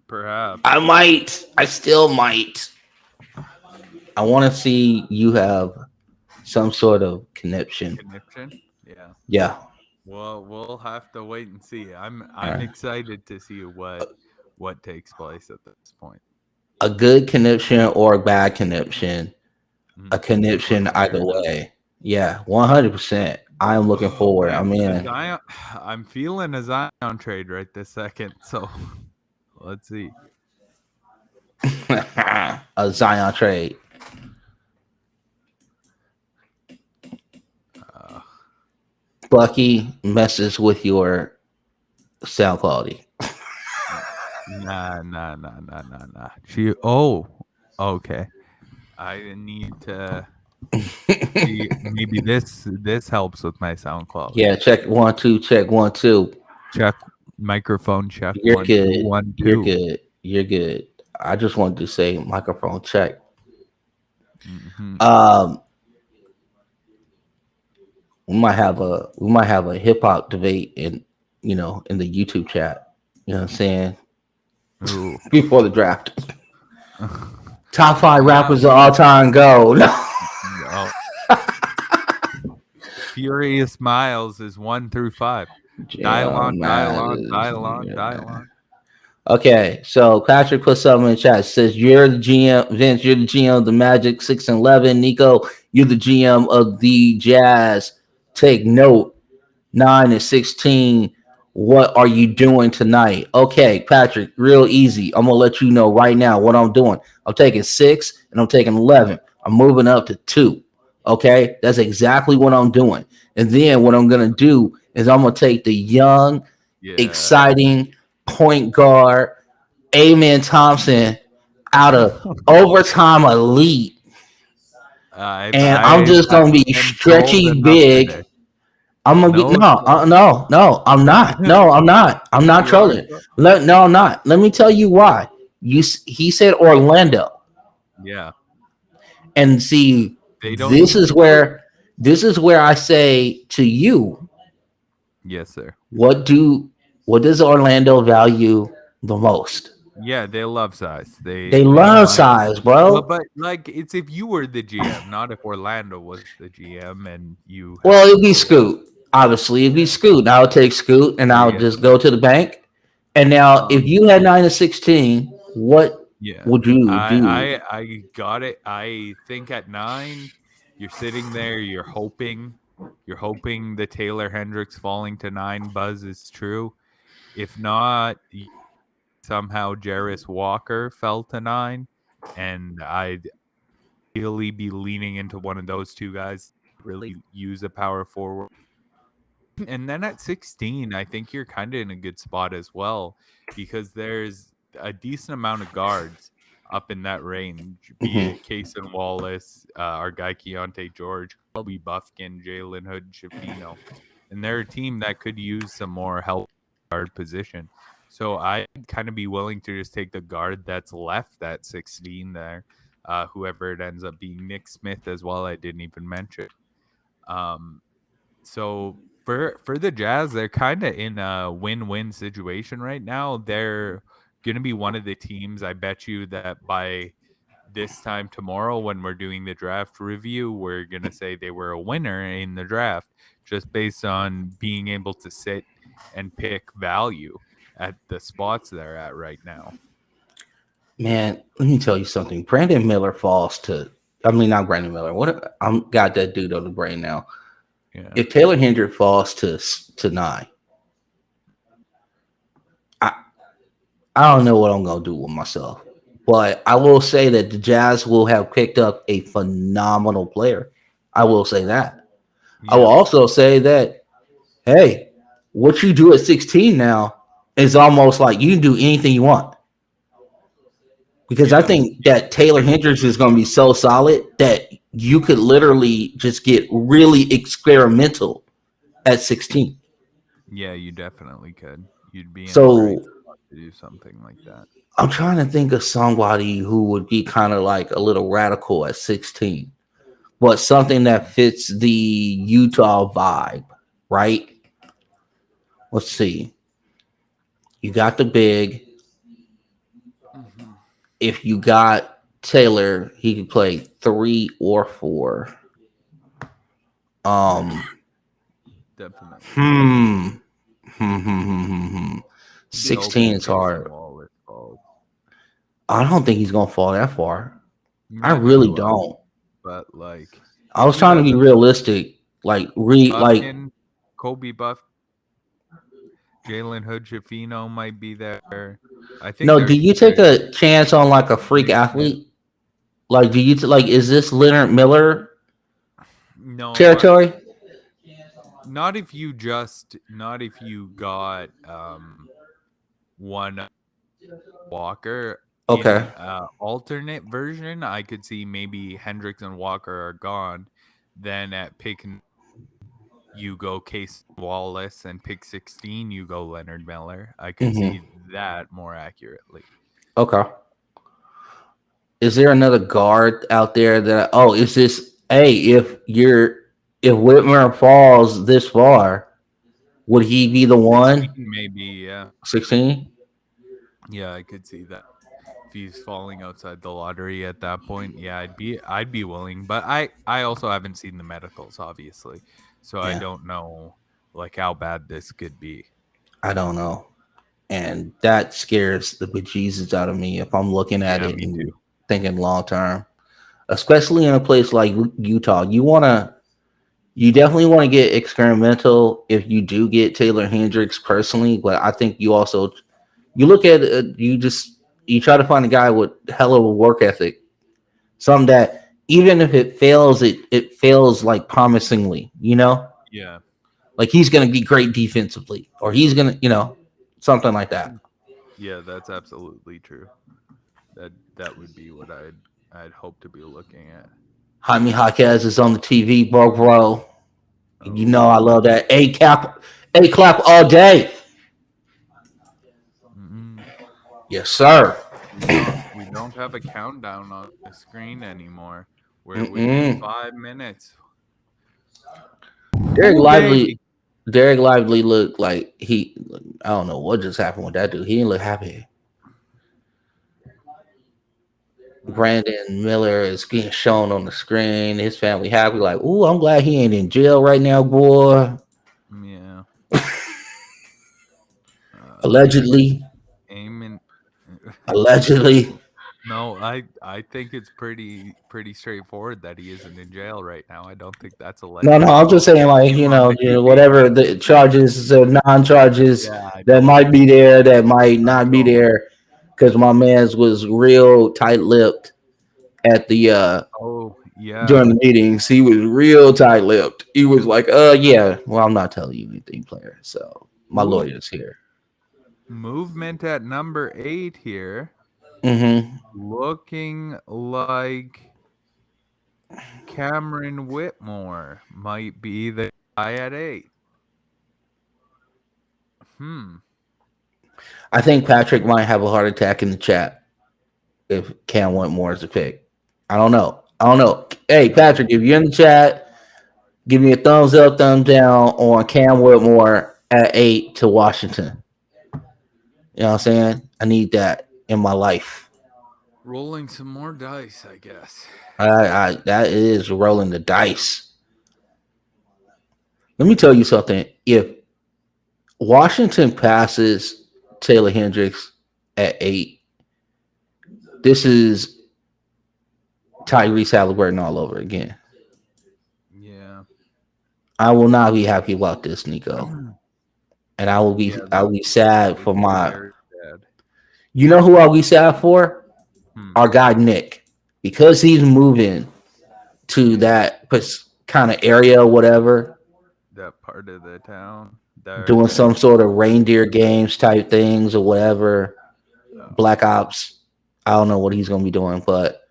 Perhaps. I might. I still might. I want to see you have some sort of connection. Yeah. Yeah. Well, we'll have to wait and see. I'm excited to see what takes place at this point. A good connection or a bad connection. A connection either way. Yeah, 100%. I am looking forward. I'm feeling a Zion trade right this second. So let's see. A Zion trade. Bucky messes with your sound quality. Nah. Okay. I need to see, maybe this helps with my sound quality. Yeah, check 1 2, check 1 2. Check microphone check. You're 1 good. 2 1 2. You're good. You're good. I just wanted to say microphone check. Mm-hmm. We might have a hip hop debate in the YouTube chat. You know what I'm saying? Ooh. Before the draft. Top 5 rappers of all time go. No. Furious Miles is 1 through 5. Dial on. Okay, so Patrick put something in the chat. Says you're the GM, Vince. You're the GM of the Magic 6 and 11. Nico, you're the GM of the Jazz. Take note. 9 and 16. What are you doing tonight? Okay, Patrick, real easy. I'm gonna let you know right now what I'm doing. I'm taking 6 and I'm taking 11. I'm moving up to 2. Okay, that's exactly what I'm doing. And then what I'm gonna do is I'm gonna take the young, Yeah. exciting point guard, Amen Thompson, out of overtime elite, and I'm just I gonna be am sold stretchy enough big. today. I'm gonna get No, no, I'm not. No, I'm not. I'm not you are trolling. so. No, I'm not. Let me tell you why. He said Orlando, Yeah, and see, they don't this need is to go. where I say to you, Yes, sir. what do what does Orlando value the most? Yeah, they love size. They They love like. size, Well, bro. but like it's if you were the GM, not if Orlando was the GM and you Well, had to it'd be go. Scoot. Obviously, it'd be Scoot. I would take Scoot, and I would Yeah. just go to the bank. And now, if Um. you had 9 and 16, what Yeah. would you do? I got it. I think at 9, you're sitting there. You're hoping the Taylor Hendricks falling to 9 buzz is true. If not, somehow Jarris Walker fell to 9, and I'd really be leaning into one of those two guys. Really use a power forward. And then at 16, I think you're kind of in a good spot as well because there's a decent amount of guards up in that range, be Mhm. it Case and Wallace, our guy Keontae George, Kobe Buffkin, Jalen Hood, Shafino. And they're a team that could use some more help guard position. So I'd kind of be willing to just take the guard that's left at 16 there, whoever it ends up being. Nick Smith as well, I didn't even mention. Um, so for the Jazz, they're kind of in a win-win situation right now. They're going to be one of the teams, I bet you, that by this time tomorrow when we're doing the draft review, we're going to say they were a winner in the draft just based on being able to sit and pick value at the spots they're at right now. Man, let me tell you something. Brandon Miller falls to. I mean, not Brandon Miller. What I'm got that dude on the brain now. Yeah. If Taylor Hendrick falls to 9, I I don't know what I'm gonna do with myself. But I will say that the Jazz will have picked up a phenomenal player. I will say that. I will Yeah. also say that, hey, what you do at 16 now is almost like you can do anything you want. Because I Yeah. think that Taylor Hendricks is going to be so solid that you could literally just get really experimental at 16. Yeah, you definitely could. You'd be in a great So spot to do something like that. I'm trying to think of somebody who would be kind of like a little radical at 16, but something that fits the Utah vibe, right? Let's see. You got the big. Mm-hmm. If you got Taylor, he could play 3 or 4. Um, Definitely could. hmm. Hmm, hmm, hmm, hmm, hmm. Be hoping 16 is Case and hard. Wallace falls. I don't think he's gonna fall that far. I Neither really do I. don't. But like, I if was he trying to be doesn't, realistic. Like Buffkin, Kobe Buff, Jalen Hood, Shafino might be there. I think no. Do you take there's a chance on like a freak Nick Smith. athlete? Like, do you like? Is this Leonard Miller No, territory? not if you got one Walker Okay. in alternate version. I could see maybe Hendricks and Walker are gone. Then at pick you go Case Wallace, and pick 16 you go Leonard Miller. I could Hmm. see that more accurately. Okay. Is there another guard out there that? Oh, is this? Hey, if Whitmer falls this far, would he be the 16 one? maybe, yeah. 16. Yeah, I could see that. If he's falling outside the lottery at that point, yeah, I'd be willing. But I also haven't seen the medicals, obviously. So I Yeah, don't know like how bad this could be. I don't know. And that scares the bejesus out of me if I'm looking at Yeah, it me and too. thinking long term, especially in a place like Utah. You definitely want to get experimental if you do get Taylor Hendricks personally, but I think you look at you try to find a guy with hell of a work ethic, something that even if it fails, it fails like promisingly, Yeah. like he's going to be great defensively, or he's going to, something like that. Yeah, that's absolutely true. That would be what I'd hope to be looking at. Jaime Jaquez is on the TV, bro. You know I Oh. love that. A clap all day. Mm-mm. Yes, sir. We don't have a countdown on the screen anymore. We're within Mm-mm. 5 minutes. Derek Ooh, Lively. baby. Derek Lively looked like I don't know what just happened with that dude. He didn't look happy. Brandon Miller is being shown on the screen. His family happy, like, ooh, I'm glad he ain't in jail right now, boy. Yeah. Allegedly. Amen. Allegedly. No, I think it's pretty straightforward that he isn't in jail right now. I don't think that's No, alleged no, at I'm just all. saying, like, Come on, the whatever the charges or non-charges Yeah, that don't might be there, that might I not be don't. there, because my man's was real tight-lipped at the Oh yeah. during the meetings. He was real tight-lipped. He was like, yeah, well, I'm not telling you anything, player. So my Ooh, lawyer's here. movement at number 8 here. Mm-hmm. Looking like Cameron Whitmore might be the guy at 8. I think Patrick might have a heart attack in the chat if Cam Whitmore is the pick. I don't know. Hey, Patrick, if you're in the chat, give me a thumbs up, thumbs down on Cam Whitmore at 8 to Washington. You know what I'm saying? I need that in my life. Rolling some more dice, I guess. I that is rolling the dice. Let me tell you something. If Washington passes Taylor Hendricks at 8, this is Tyrese Halliburton all over again. Yeah. I will not be happy about this, Nico. And I will Yeah, be that sad would for be my. very sad. You know who I'll be sad for? Hmm. Our guy Nick, because he's moving to that kind of area, whatever, That part of the town. There, doing that some sort of reindeer games type things or whatever. Black Ops. I don't know what he's gonna be doing, but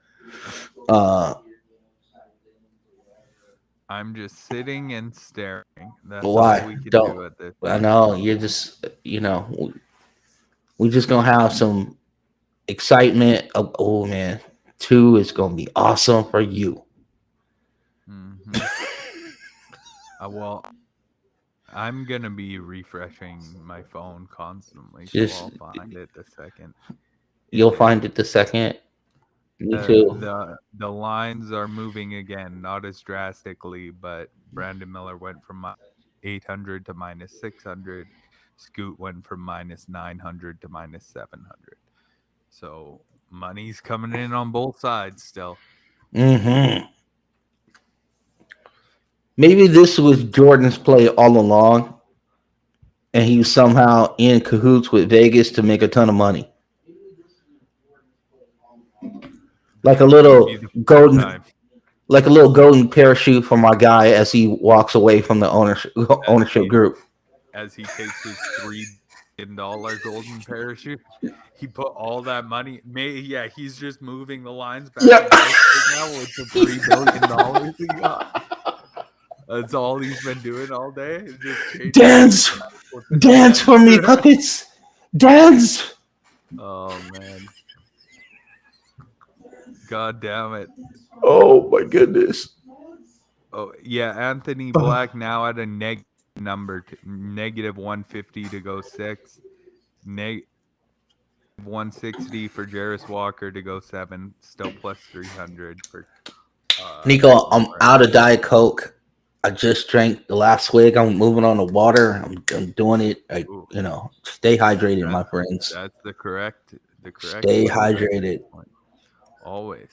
I'm just sitting and staring. That's all why we can don't do at this I point. know you're just we just gonna have some excitement of, oh man, 2 is gonna be awesome for you. Mm-hmm. Well, I'm gonna be refreshing my phone constantly, so Just I'll find it the second. you'll find it the second. Me too. The lines are moving again, not as drastically, but Brandon Miller went from 800 to minus 600. Scoot went from minus 900 to minus 700. So money's coming in on both sides still. Mm-hmm. Maybe this was Jordan's play all along, and he was somehow in cahoots with Vegas to make a ton of money. Like a Wouldn't little be the first golden, time. like a little golden parachute from our guy as he walks away from the ownership group. As he takes his $3 billion golden parachute. He put all that money. He's just moving the lines back Yeah. and forth right now with the $3 billion he got. That's all he's been doing all day. Just Dance for me, puppets. Dance. Oh man. God damn it. Oh my goodness. Oh yeah, Anthony Black now at a negative number, negative 150 to go 6, negative 160 for Jarris Walker to go 7, still plus 300 for Nico, I'm Whitmore. out of Diet Coke. I just drank the last swig. I'm moving on the water. I'm doing it. Stay hydrated, my friends. That's the correct Stay move at this hydrated. point. Always.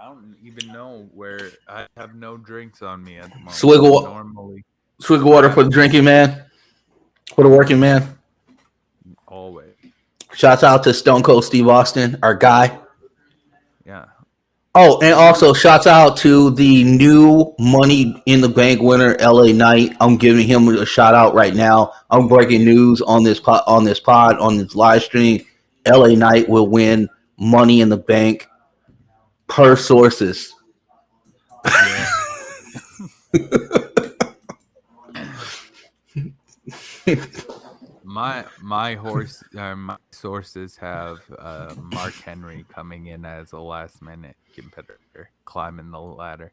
I don't even know where I have no drinks on me at the moment. Swig of water for the drinking man, for the working man. Always. Shouts out to Stone Cold Steve Austin, our guy. Yeah. Oh, and also shouts out to the new Money in the Bank winner, LA Knight. I'm giving him a shout out right now. I'm breaking news on this live stream. LA Knight will win Money in the Bank per sources. Yeah. My sources have Mark Henry coming in as a last minute competitor, climbing the ladder.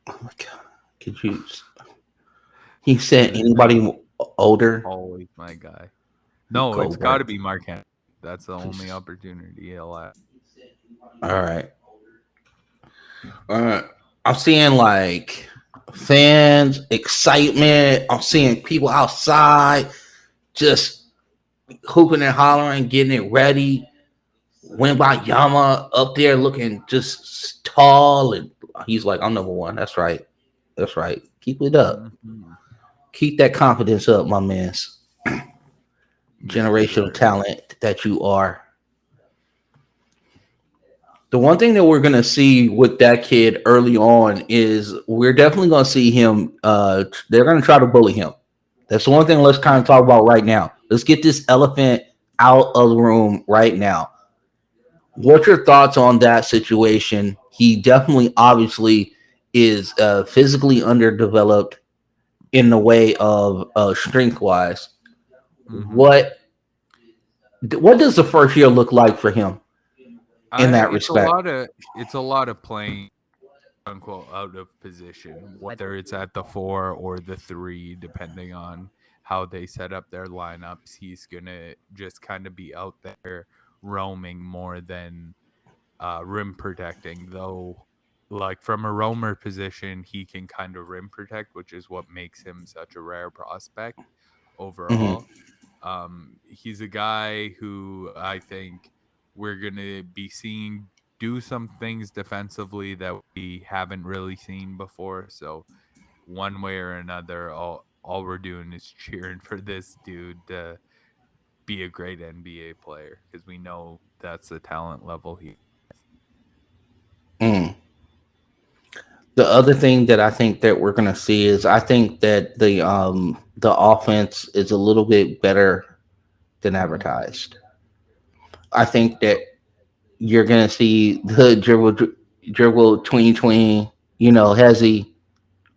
Oh my god! Could you? He said anybody older? Always my guy. No, it's got to be Mark Henry. That's the only opportunity he'll have. All right. I'm seeing like fans, excitement. I'm seeing people outside just hooping and hollering, getting it ready. Wembayama up there looking just tall, and he's like, "I'm number one." That's right. That's right. Keep it up. Mhm. Keep that confidence up, my man's Yes, generational sir. talent that you are. The one thing that we're gonna see with that kid early on is we're definitely gonna see him. They're gonna try to bully him. That's the one thing. Let's kind of talk about right now. Let's get this elephant out of the room right now. What's your thoughts on that situation? He definitely, obviously, is physically underdeveloped in the way of strength wise. Mhm. What does the first year look like for him in that It's respect? a lot of playing unquote out of position, whether it's at the 4 or the 3, depending on how they set up their lineups. He's gonna just kind of be out there roaming more than rim protecting, though. Like from a roamer position, he can kind of rim protect, which is what makes him such a rare prospect Mm-hmm. overall. He's a guy who I think we're gonna be seeing do some things defensively that we haven't really seen before. So one way or another, all we're doing is cheering for this dude to be a great NBA player because we know that's the talent level he. Mm. The other thing that I think that we're gonna see is I think that the offense is a little bit better than Mhm. advertised. I think that you're gonna see the dribble tween, hezzy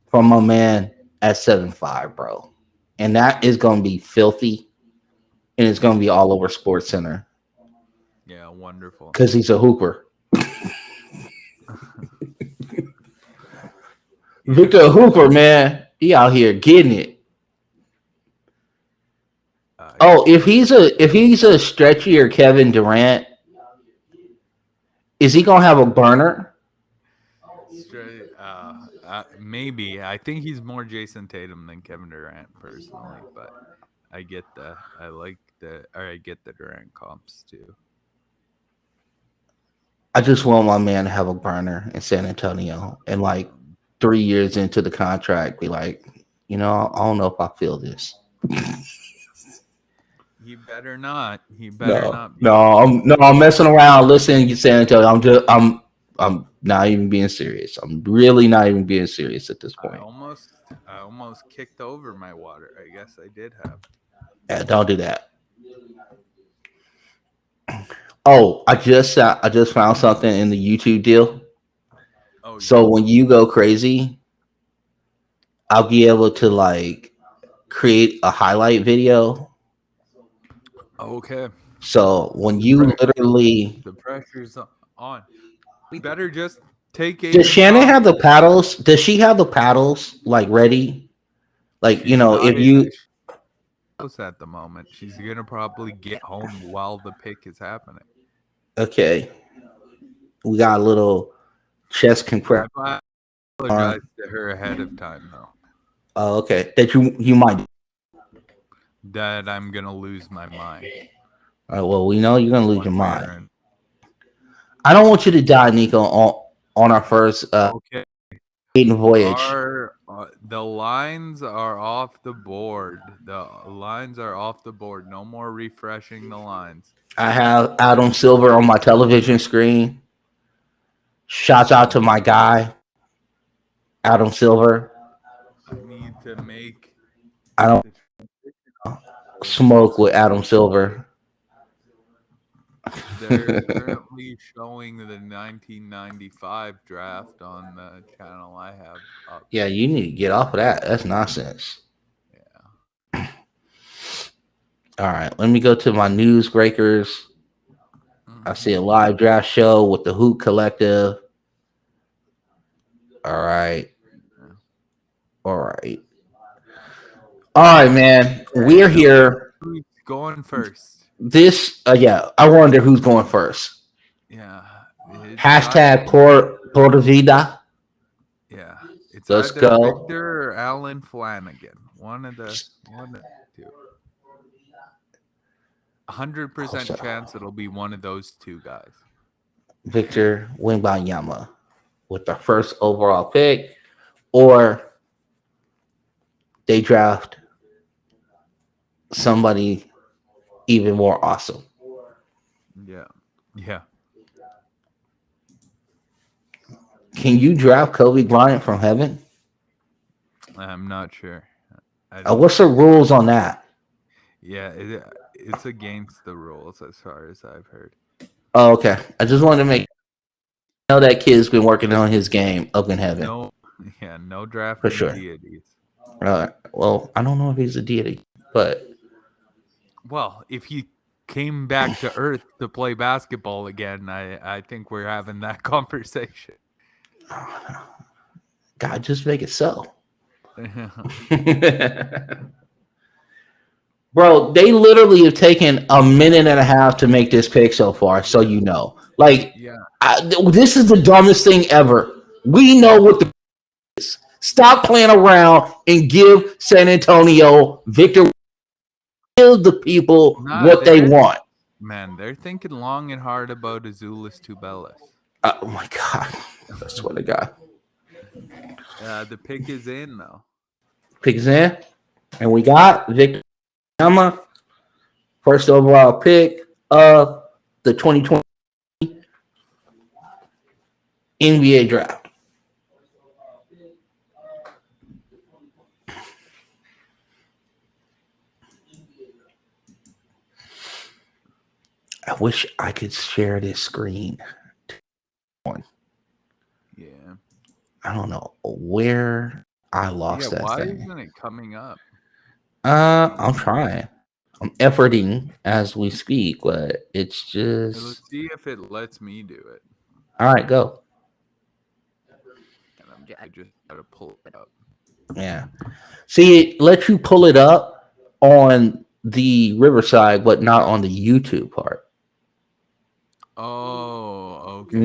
from my man at 7'5", bro. And that is gonna be filthy, and it's gonna be all over Sports Center Yeah, wonderful. because he's a hooper. Yes, Victor Hooper, man, he out here getting it. Oh, yes. if he's a stretchier Kevin Durant, is he gonna have a burner? Straight, maybe. I think he's more Jason Tatum than Kevin Durant personally, but I get the Durant comps too. I just want my man to have a burner in San Antonio and like Um, 3 years into the contract, be like, I don't know if I feel this. he better not. He better No, not no, because I'm messing around. Listening to San Antonio, I'm not even being serious. I'm really not even being serious at this I point. almost I almost kicked over my water. I guess I did have. Yeah, don't do that. Oh, I just found something in the YouTube deal. Oh So yeah. when you go crazy, I'll be able to like create a highlight video. Okay. So when The you pre- literally the pressure's on. We better just take does 80 Shannon shots. have the paddles? Does she have the paddles like ready? Like, She's not if in you the house at the moment. She's gonna probably get home while the pick is happening. okay, we got a little chest compressor I arm. apologize to her ahead of time though. Oh, okay. That you might. That I'm gonna lose my mind All right, well, we know you're gonna lose one your way mind. or another. I don't want you to die, Nico, on our first Okay. maiden voyage. Our the lines are off the board. The lines are off the board. No more refreshing the lines. I have Adam Silver on my television screen. Shouts out to my guy, Adam Silver. I need to make I don't the smoke with Adam Silver. They're currently showing the 1995 draft on the channel I have up. Yeah, you need to get off of that. That's nonsense. Yeah. All right, let me go to my news breakers. I see a live draft show with the Hoot Collective. All right. All right. All right, man. We're here. Who's going first? Yeah, I wonder who's going first. Yeah. Hashtag Por Vida. Yeah. It's Let's either go. Victor or Alan Flanagan. One of the two. 100% chance it'll be one of those two guys. Victor Wembanyama with the first overall pick, or they draft somebody even more awesome. Yeah. Yeah. Can you draft Kobe Bryant from heaven? I'm not sure. What's the rules on that? Yeah, it's against the rules as far as I've heard. Oh, okay. I just wanted to make know that kid's been working on his game up in heaven. No drafting For sure. deities. Well, I don't know if he's a deity, but well, if he came back to Earth to play basketball again, I think we're having that conversation. God, just make it so. Bro, they literally have taken a minute and a half to make this pick so far, so you know. Like, yeah. This is the dumbest thing ever. We know what the is. Stop playing around and give San Antonio Victor. Give the people what they want. Man, they're thinking long and hard about Azuolas Tubelis. Oh my God. I swear to God. The pick is in, though. Pick is in. And we got Victor Wembanyama, first overall pick of the 2020 NBA draft. I wish I could share this screen. Yeah. I don't know where I lost that why thing. isn't it coming up? I'm trying. I'm efforting as we speak, but it's just. Let's see if it lets me do it. All right, go. I just gotta pull it up. Yeah. See, it lets you pull it up on the Riverside, but not on the YouTube part. Oh, okay.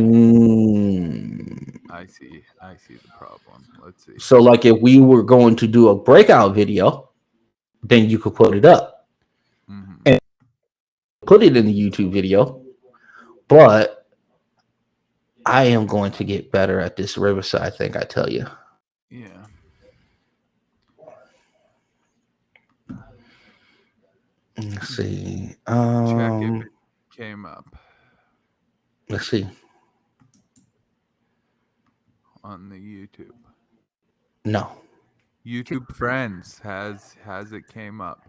I see the problem. Let's see. So, like, if we were going to do a breakout video, then you could put it up and put it in the YouTube video. But I am going to get better at this Riverside thing, I tell you. Yeah. Let's see. Check if it came up. Let's see. On the YouTube. No. YouTube Friends has it came up.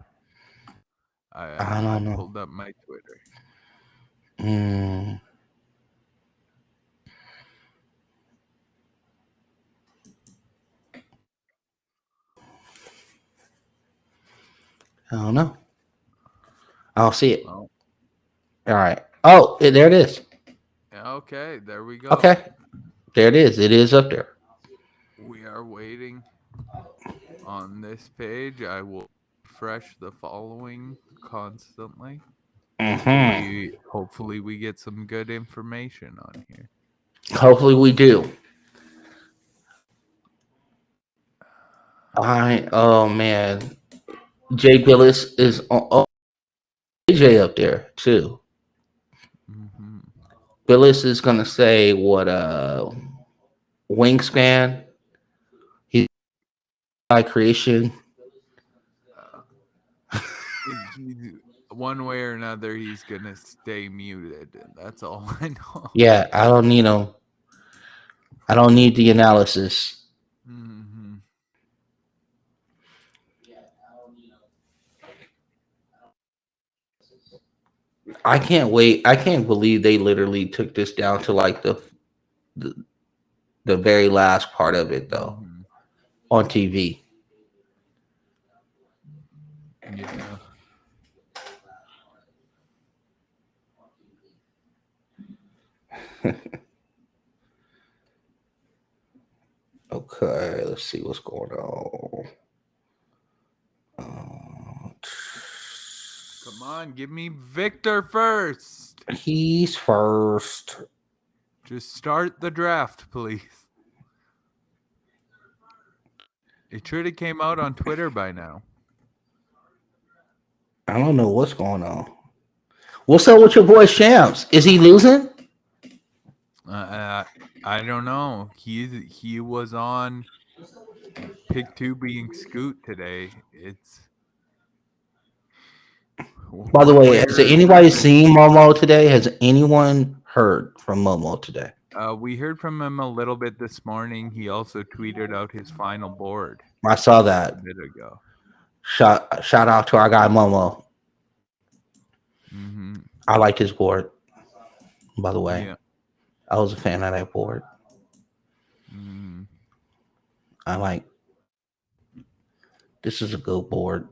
I don't know. Pulled up my Twitter. I don't know. I'll see it. Oh. All right. Oh, there it is. Okay, there we go. Okay. There it is. It is up there. We are waiting on this page. I will refresh the following constantly. Hopefully we get some good information on here. Hopefully we do. Oh man. Jay Billis is on AJ up there too. Billis is gonna say what wingspan. He's by creation. One way or another, he's gonna stay muted. That's all I know. Yeah, I don't need him. I don't need the analysis. Mm-hmm. I can't wait. I can't believe they literally took this down to like the, the very last part of it though Mm-hmm. on TV. Yeah. Okay, let's see what's going on. Uh, Come on, give me Victor first. he's first. Just start the draft, please. It should have came out on Twitter by now. I don't know what's going on. What's up with your boy Shams? Is he losing? I don't know. He was on Pick 2 being Scoot today. It's By the way, has where anybody seen Momo today? Has anyone heard from Momo today? we heard from him a little bit this morning. He also tweeted out his final board I saw a that. bit ago. Shout out to our guy Momo. Mm-hmm. I liked his board. By the way, Yeah. I was a fan of that board. Mm-hmm. I like. This is a good board.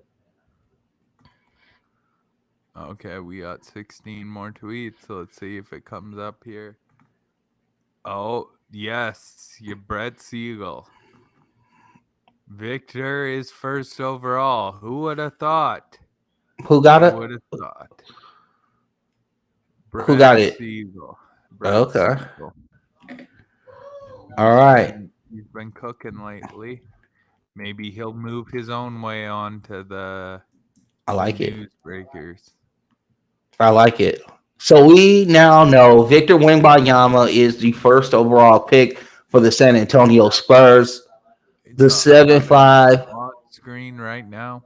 Okay, we got 16 more tweets. So let's see if it comes up here. Oh, yes, your Brett Siegel. Victor is first overall. Who would have thought? Who got it? Who would have thought? Who got it? Siegel. Okay. Siegel. All right. He's been cooking lately. Maybe he'll move his own way on to the I like it. newsbreakers. I like it. So we now know Victor Wembanyama is the first overall pick for the San Antonio Spurs. The 7'5" on screen right now.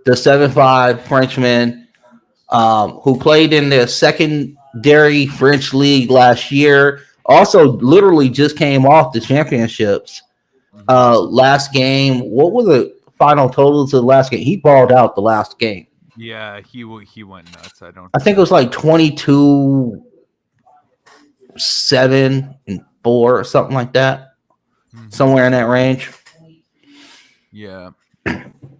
The 7'5" Frenchman who played in the secondary French league last year. Also, literally just came off the championships. Last game, what were the final totals of the last game? He balled out the last game. Yeah, he went nuts. I think it was like 22, 7 and 4 or something like that. Mm-hmm. Somewhere in that range. Yeah.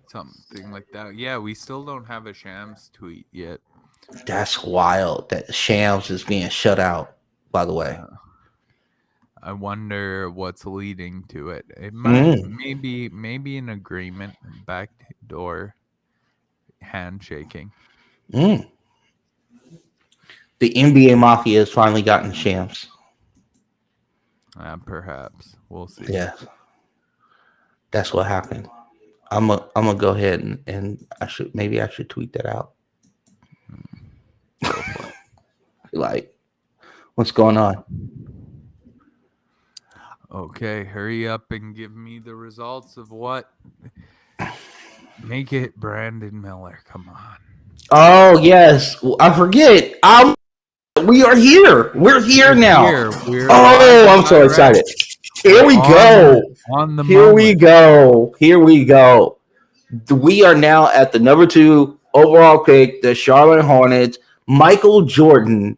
Something like that. Yeah, we still don't have a Shams tweet yet. That's wild that Shams is being shut out, by the way. I wonder what's leading to it. It might maybe an agreement, backdoor handshaking. The NBA Mafia has finally gotten Shams. Perhaps. We'll see. Yeah. That's what happened. I'm gonna go ahead and I should tweet that out. Like, what's going on? Okay, hurry up and give me the results of what. Make it Brandon Miller. Come on. Oh yes, I forget. We are here. We're here now. I'm so excited. Here we go. Here we go. Here we go. We are now at the number 2 overall pick, the Charlotte Hornets. Michael Jordan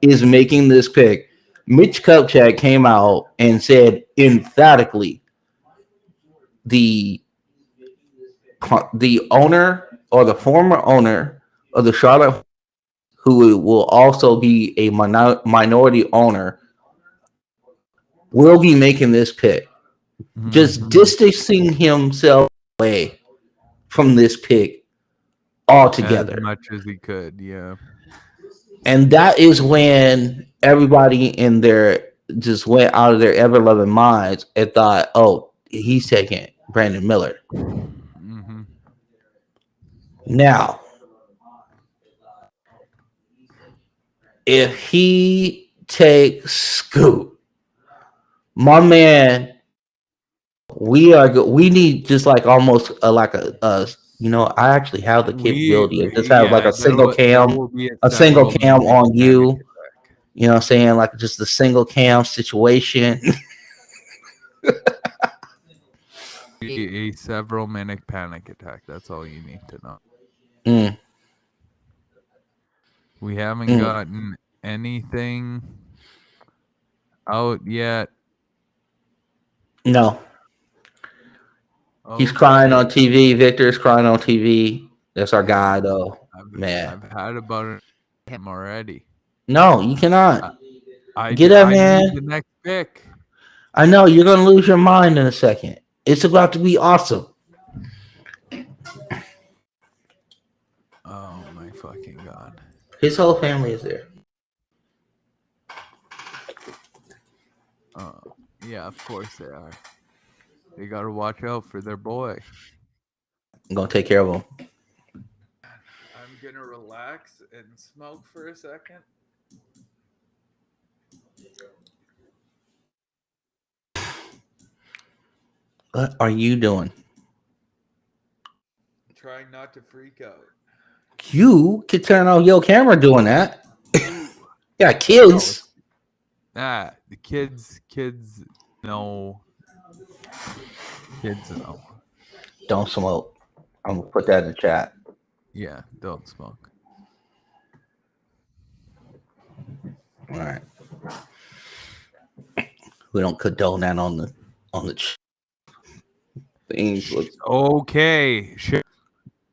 is making this pick. Mitch Kupchak came out and said emphatically the owner or the former owner of the Charlotte, who will also be a minority owner, will be making this pick. Just distancing himself away from this pick altogether. As much as he could, yeah. And that is when everybody in there just went out of their ever-loving minds and thought, oh, he's taking Brandon Miller. Mm-hmm. Now, if he takes Scoot, my man, we need just like almost I actually have the capability of just have like a single cam on you. You know what I'm saying? Like just a single cam situation. A several minute panic attack. That's all you need to know. Mm. We haven't gotten anything out yet. No. He's crying on Okay. TV. Victor's crying on TV. That's our guy, though. Man. I've had about him already. No, you cannot. I Get up, need the man. next pick. I know you're going to lose your mind in a second. It's about to be awesome. Oh my fucking god. His whole family is there. Yeah, of course they are. They gotta watch out for their boy. I'm going to take care of him. I'm gonna relax and smoke for a second. What are you doing? Trying not to freak out. You could turn on your camera doing that. Yeah, kids. The kids know. Kids know. Don't smoke. I'm going to put that in the chat. Yeah, don't smoke. All right. We don't condone that on the things. Okay. Sure.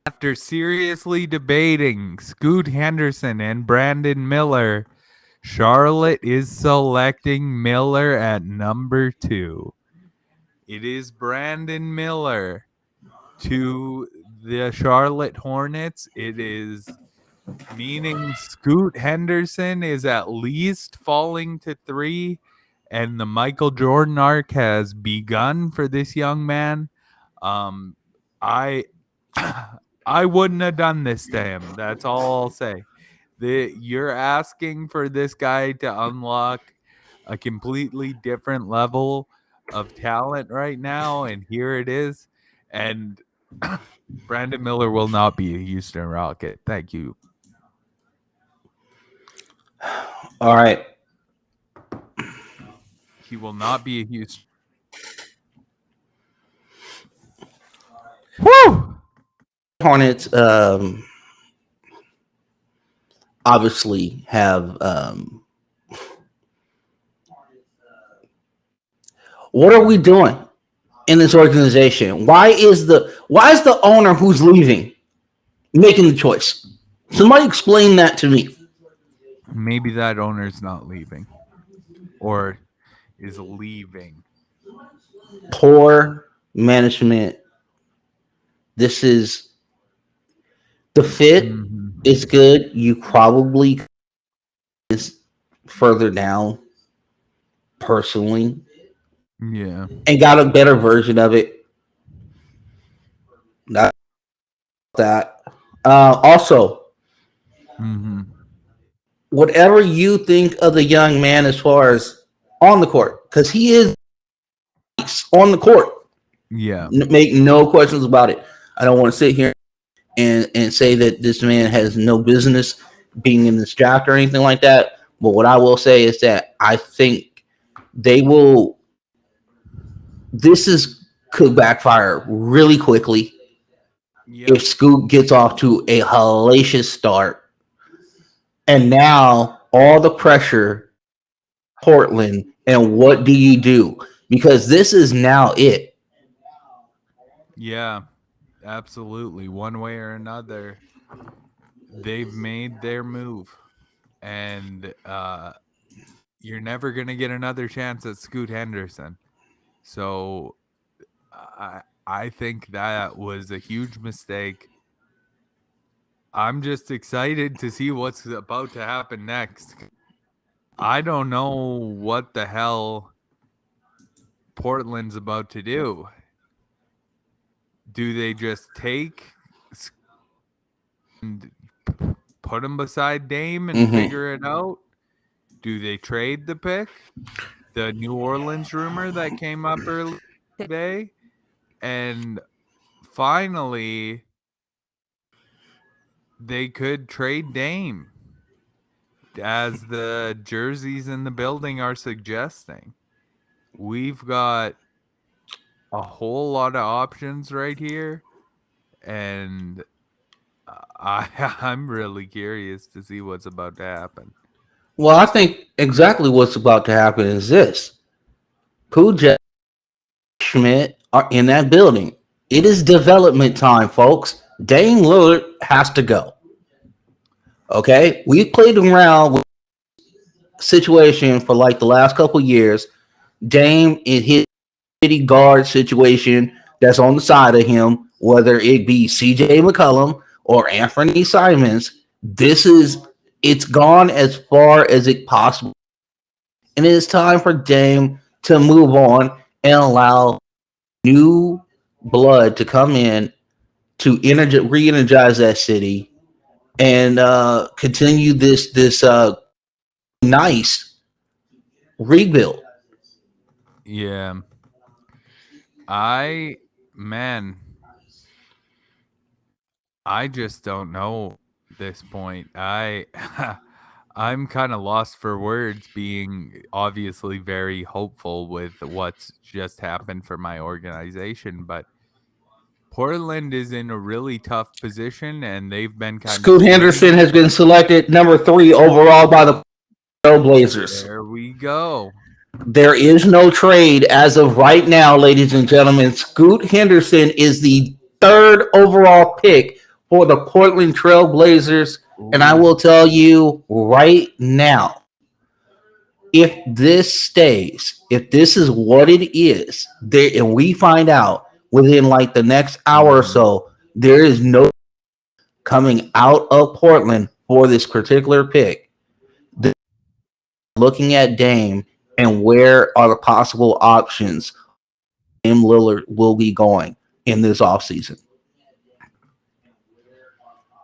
After seriously debating Scoot Henderson and Brandon Miller, Charlotte is selecting Miller at number 2. It is Brandon Miller to the Charlotte Hornets. It is meaning Scoot Henderson is at least falling to 3, and the Michael Jordan arc has begun for this young man. I wouldn't have done this to him. That's all I'll say. You're asking for this guy to unlock a completely different level of talent right now, and here it is. And Brandon Miller will not be a Houston Rocket. Thank you. All right. He will not be a Houston. Woo! Hornets obviously have what are we doing in this organization? Why is the owner who's leaving making the choice? Somebody explain that to me. Maybe that owner's not leaving or is leaving. Poor management. This is the fit is good. You probably is further down personally. Yeah. And got a better version of it. Not that. Also, whatever you think of the young man as far as on the court, because he is on the court. Yeah. Make no questions about it. I don't want to sit here and say that this man has no business being in this draft or anything like that. But what I will say is that I think they will. Could backfire really quickly if Scoot gets off to a hellacious start. And now all the pressure, Portland, and what do you do? Because this is now it. Yeah, absolutely. One way or another, they've made their move. And you're never going to get another chance at Scoot Henderson. So I think that was a huge mistake. I'm just excited to see what's about to happen next. I don't know what the hell Portland's about to do. Do they just take and put him beside Dame and figure it out? Do they trade the pick? The New Orleans rumor that came up earlier today. And finally, they could trade Dame, as the jerseys in the building are suggesting. We've got a whole lot of options right here, and I'm really curious to see what's about to happen. Well, I think exactly what's about to happen is this: Pooja Schmidt are in that building. It is development time, folks. Dame Lillard has to go. Okay, we played around with situation for like the last couple years. Dame in his city guard situation that's on the side of him, whether it be CJ McCollum or Anthony Simons, this is it's gone as far as it possible. And it is time for Dame to move on and allow new blood to come in to re-energize that city and continue this nice rebuild. Yeah, I man, I just don't know at this point. I'm kind of lost for words, being obviously very hopeful with what's just happened for my organization, but Portland is in a really tough position, and they've been kind of Scoot Henderson squeezed. has been selected number 3 overall by the Trailblazers. There we go. There is no trade as of right now, ladies and gentlemen. Scoot Henderson is the 3rd overall pick for the Portland Trailblazers. And I Ooh, will tell you right now, if this stays, if this is what it is, there, and we find out within like the next hour or mhm. so, there is no coming out of Portland for this particular pick. Looking at Dame and where are the possible options Dame Lillard will be going in this offseason.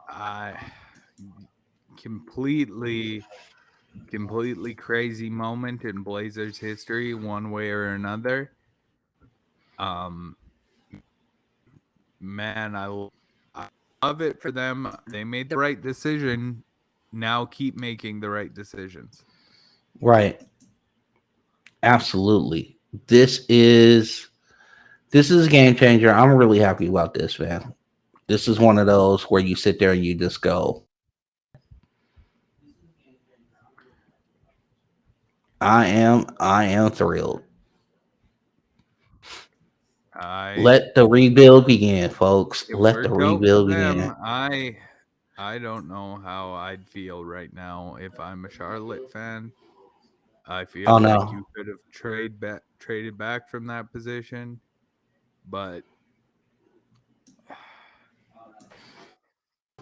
I completely crazy moment in Blazers history, one way or another. Um, man, I love it for them. They made the right decision. Now keep making the right decisions. Right. Absolutely. This is a game changer. I'm really happy about this, man. This is one of those where you sit there and you just go, I am thrilled. I Let the rebuild begin, folks. It Let the worked out for rebuild them. begin. I don't know how I'd feel right now if I'm a Charlotte fan. I feel Oh like no. you could have traded back from that position, but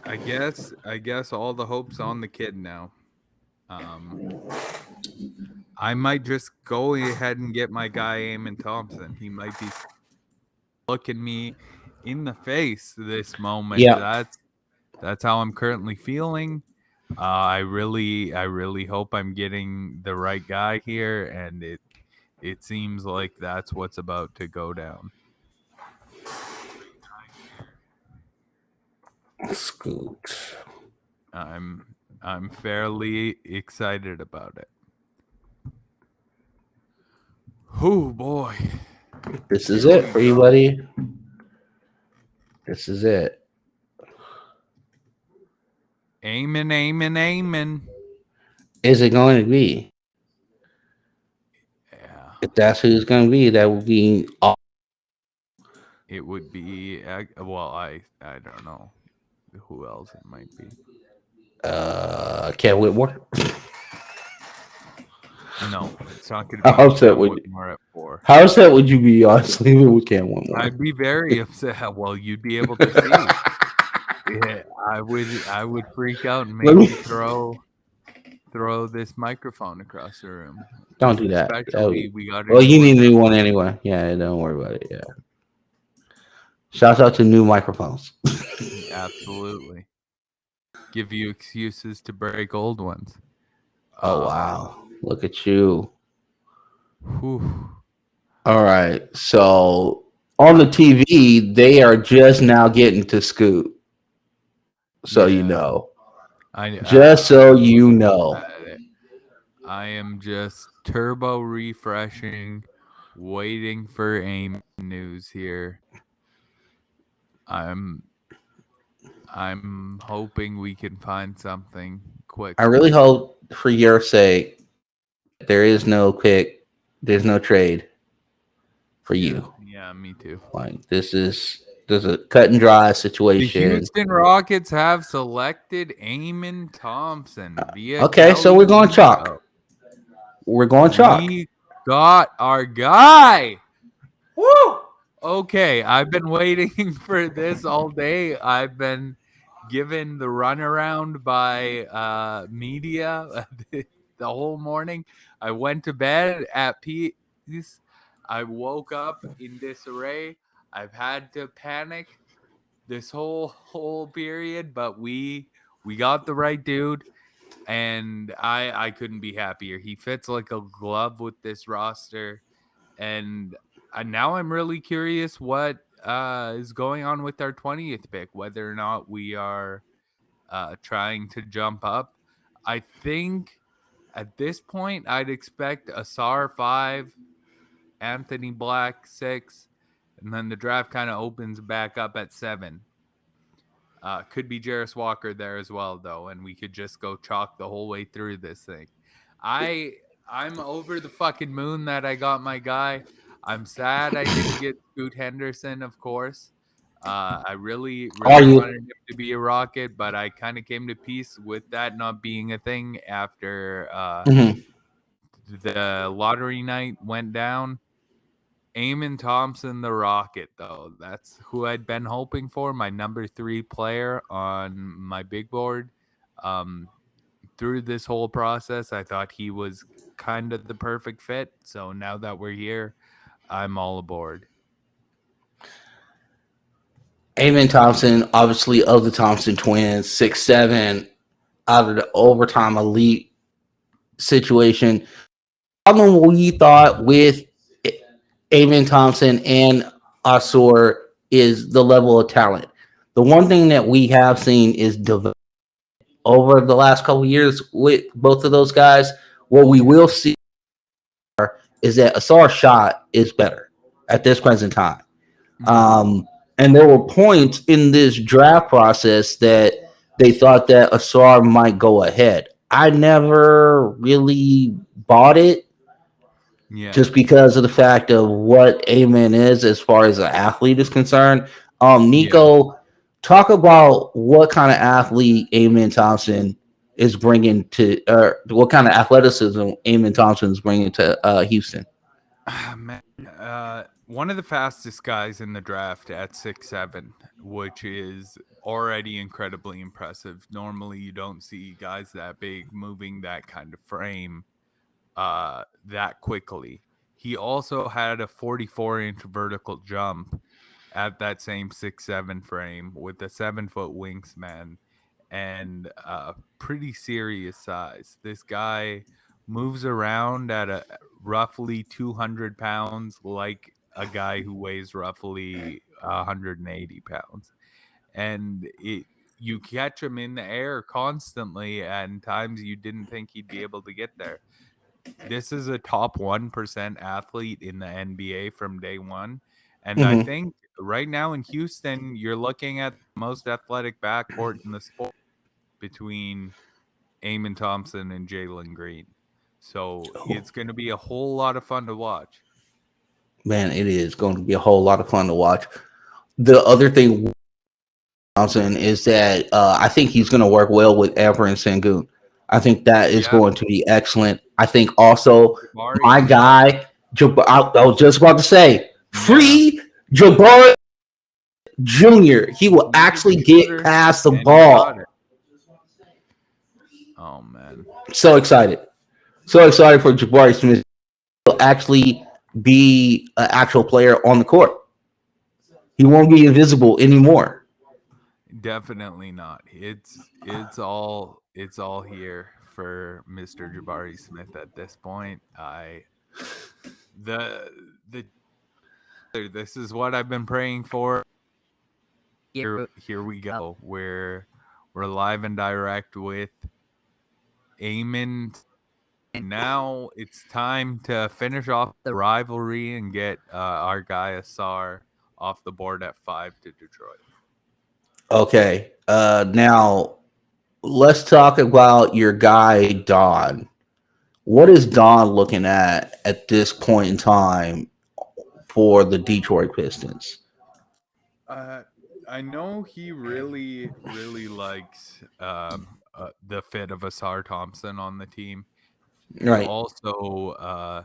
I guess all the hope's on the kid now. Um, I might just go ahead and get my guy Eamon Thompson. He might be looking me in the face this moment. Yeah. That's how I'm currently feeling. I really hope I'm getting the right guy here, and it seems like that's what's about to go down. Scoot. I'm fairly excited about it. Oh boy. This is Here it we for you, go. buddy. This is it. Amen, amen, amen. Is it going to be? Yeah, If that's who it's going to be, that will be. it would be. Well, I don't know who else it might be. Cat Whitmore. No, it's not going to How be upset Cam would Whitmore at 4. how upset would you be on sleeping with Cat Whitmore? I'd be very upset. Well, you'd be able to see. Yeah, I would freak out and Let me maybe throw this microphone across the room. don't do Nothing that. special. We got a Well, new you one need a new coming. one anyway. Yeah, don't worry about it. Yeah. Shouts out to new microphones. Absolutely. Give you excuses to break old ones. Oh Um, wow, look at you. whew. All right, so on the TV, they are just now getting to Scoot. So you Yeah, know, I just so you know. I am just turbo refreshing, waiting for aim news here. I'm hoping we can find something quick. I really hope for your sake there is no pick, there's no trade for you. Yeah, me too. Like this is a cut and dry The situation. Houston Rockets have selected Eamon Thompson via Okay, so Kelly we're going chalk. Oubre. We're going chalk. We got our guy. Woo! Okay, I've been waiting for this all day. I've been given the runaround by media the whole morning. I went to bed at peace. I woke up in disarray. I've had to panic this whole period, but we got the right dude, and I couldn't be happier. He fits like a glove with this roster, and now I'm really curious what is going on with our 20th pick, whether or not we are trying to jump up. I think at this point I'd expect Asar 5, Anthony Black 6, and then the draft kind of opens back up at 7. Could be Jarris Walker there as well, though, and we could just go chalk the whole way through this thing. I'm over the fucking moon that I got my guy. I'm sad I didn't get Scoot Henderson, of course. I really Are you? wanted him to be a Rocket, but I kind of came to peace with that not being a thing after Mhm. the lottery night went down. Eamon Thompson, the Rocket, though. That's who I'd been hoping for, my number 3 player on my big board. Through this whole process, I thought he was kind of the perfect fit. So now that we're here, I'm all aboard. Amen Thompson, obviously of the Thompson twins, 6'7", out of the overtime elite situation. Problem we thought with Amen Thompson and Asor is the level of talent. The one thing that we have seen is develop over the last couple of years with both of those guys. What we will see is that Asar's shot is better at this present time. And there were points in this draft process that they thought that Asar might go ahead. I never really bought it just because of the fact of what Amen is as far as an athlete is concerned. Nico, talk about what kind of athlete Amen Thompson is bringing to, or what kind of athleticism Amen Thompson is bringing to Houston. Man, one of the fastest guys in the draft at 6'7", which is already incredibly impressive. Normally, you don't see guys that big moving that kind of frame that quickly. He also had a 44-inch vertical jump at that same 6'7" frame with a 7-foot wingspan and pretty serious size. This guy moves around at a roughly 200 pounds like a guy who weighs roughly 180 pounds. And you catch him in the air constantly, and times you didn't think he'd be able to get there. This is a top 1% athlete in the NBA from day one. And I think right now in Houston, you're looking at the most athletic backcourt in the sport between Eamon Thompson and Jalen Green. So it's going to be a whole lot of fun to watch. Man, it is going to be a whole lot of fun to watch. The other thing Thompson is that I think he's going to work well with Amber and Sengun. I think that is going to be excellent. I think also my guy, I was just about to say, free Jabari Jr. He will actually get past the ball. Oh, man. So excited. So excited for Jabari Smith to actually be an actual player on the court. He won't be invisible anymore. Definitely not. It's all here for Mr. Jabari Smith at this point. This is what I've been praying for. Here we go. We're live and direct with Eamon now it's time to finish off the rivalry and get our guy Asar off the board at 5 to Detroit. Okay. Now let's talk about your guy Don. What is Don looking at this point in time for the Detroit Pistons? Uh, I know he really, really likes the fit of Asar Thompson on the team. He's Right. also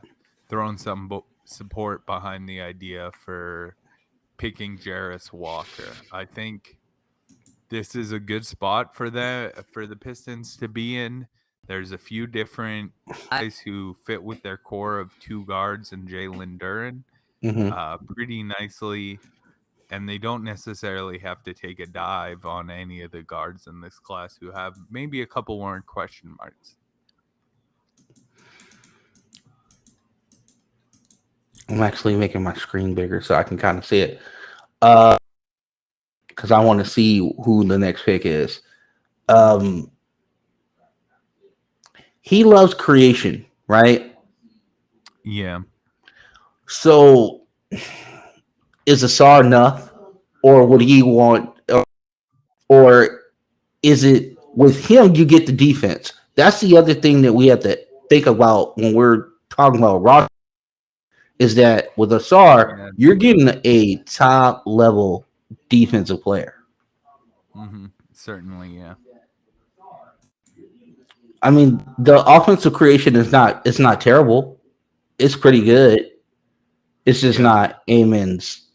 thrown some support behind the idea for picking Jarris Walker. I think this is a good spot for the Pistons to be in. There's a few different guys who fit with their core of two guards and Jalen Duren Mm-hmm. pretty nicely, and they don't necessarily have to take a dive on any of the guards in this class who have maybe a couple more question marks. I'm actually making my screen bigger so I can kind of see it. Because I want to see who the next pick is. He loves creation, right? Yeah. So is Asar enough, or would he want, or is it with him you get the defense? That's the other thing that we have to think about when we're talking about rock. Is that with Asar, Yeah. you're getting a top level defensive player. Certainly, yeah. I mean, the offensive creation is not terrible. It's pretty good. It's just not Amon's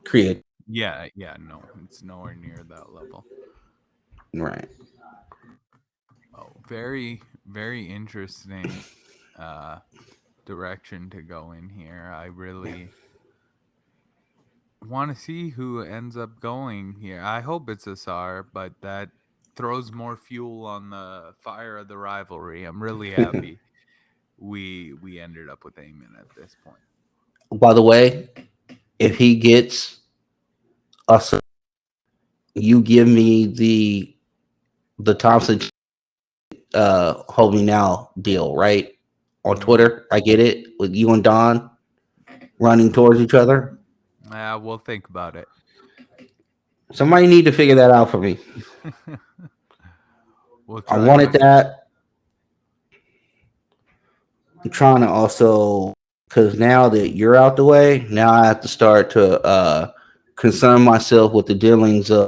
create. Yeah, no, it's nowhere near that level. Right. Oh, very, very interesting direction to go in here. I really want to see who ends up going here. I hope it's Asar, but that throws more fuel on the fire of the rivalry. I'm really happy we ended up with Amon at this point. By the way, if he gets us, you give me the Thompson hold me now deal, right? On Twitter, I get it with you and Don running towards each other. We'll think about it. Somebody need to figure that out for me. I wanted that. I'm trying to also, because now that you're out the way, now I have to start to concern myself with the dealings of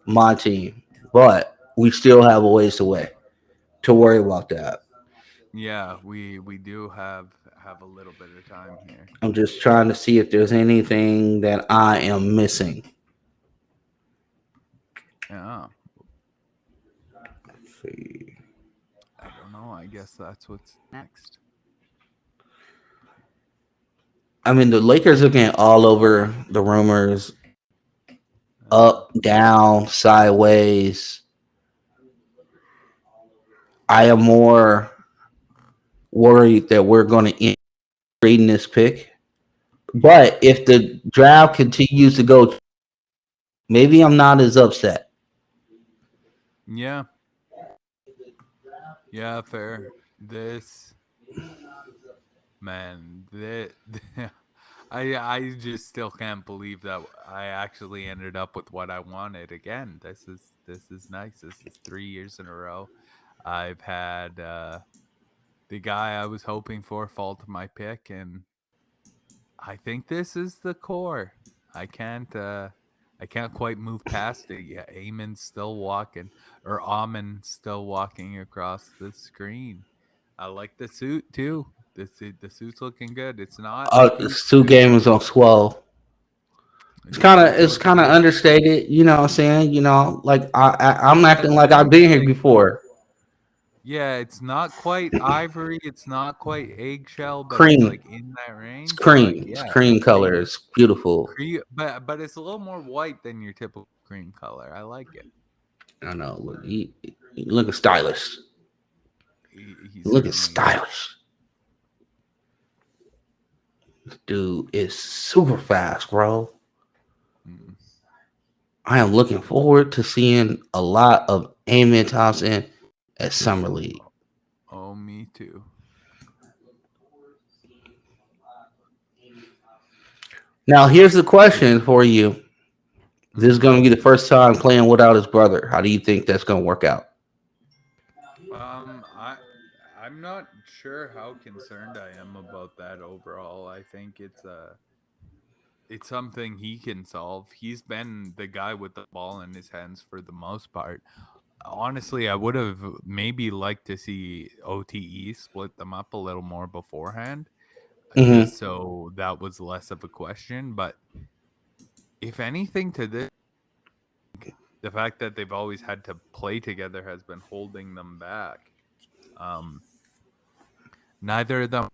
my team. But we still have a ways away to worry about that. Yeah, we do have a little bit of time here. I'm just trying to see if there's anything that I am missing. Yeah. Let's see. I don't know. I guess that's what's next. I mean, the Lakers are getting all over the rumors, up, down, sideways. I am more worried that we're going to end trading this pick. But if the draft continues to go, maybe I'm not as upset. Yeah. Yeah, fair. I just still can't believe that I actually ended up with what I wanted again. This is nice. This is 3 years in a row. I've had the guy I was hoping for fall to my pick, and I think this is the core. I can't quite move past it. Yeah, Amon's still walking, or Amon still walking across the screen. I like the suit too. The suit's looking good. It's not a peak This two suit. games on swell. It's kind of understated. You know what I'm saying? You know, like I'm acting like I've been here before. Yeah, it's not quite ivory. It's not quite eggshell, but it's Cream. like in that range. It's cream. Like, yeah, It's cream color. It's beautiful. but it's a little more white than your typical cream color. I like it. I know. Look, he looking stylish. He's Looking certainly- stylish. This dude is super fast, bro. Mm. I am looking forward to seeing a lot of Amen Thompson at Summer League. Oh, me too. Now, here's the question for you. This is Mhm. going to be the first time playing without his brother. How do you think that's going to work out? I'm not sure how concerned I am about that overall. I think it's something he can solve. He's been the guy with the ball in his hands for the most part. Honestly, I would have maybe liked to see OTE split them up a little more beforehand, Hmm. just so that was less of a question. But if anything, to this, the fact that they've always had to play together has been holding them back. Um, Neither of them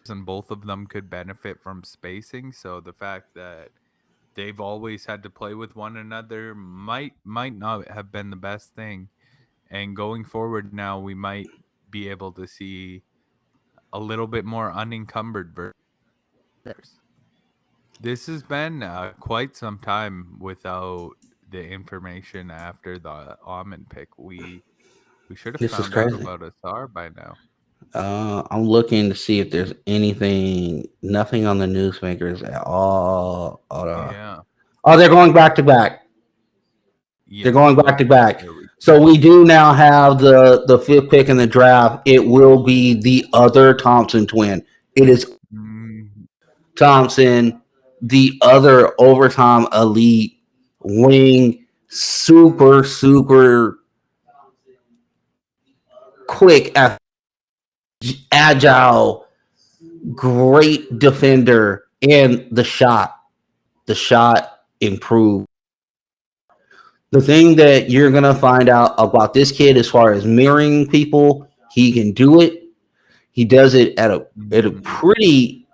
and both of them could benefit from spacing. So the fact that they've always had to play with one another might not have been the best thing. And going forward now, we might be able to see a little bit more unencumbered versions. This has been quite some time without the information after the almond pick. We should have This is found out crazy. about Asar by now. I'm looking to see if there's anything, nothing on the newsmakers at all. Yeah, Oh, they're going back to back. They're yeah. going back to Okay, back. there we So we do now have the fifth pick in the draft. It will be the other Thompson twin. It is go. Thompson, the other overtime elite wing, super quick, agile, great defender, and the shot improved. The thing that you're gonna find out about this kid, as far as mirroring people, he can do it. He does it at a Mhm. pretty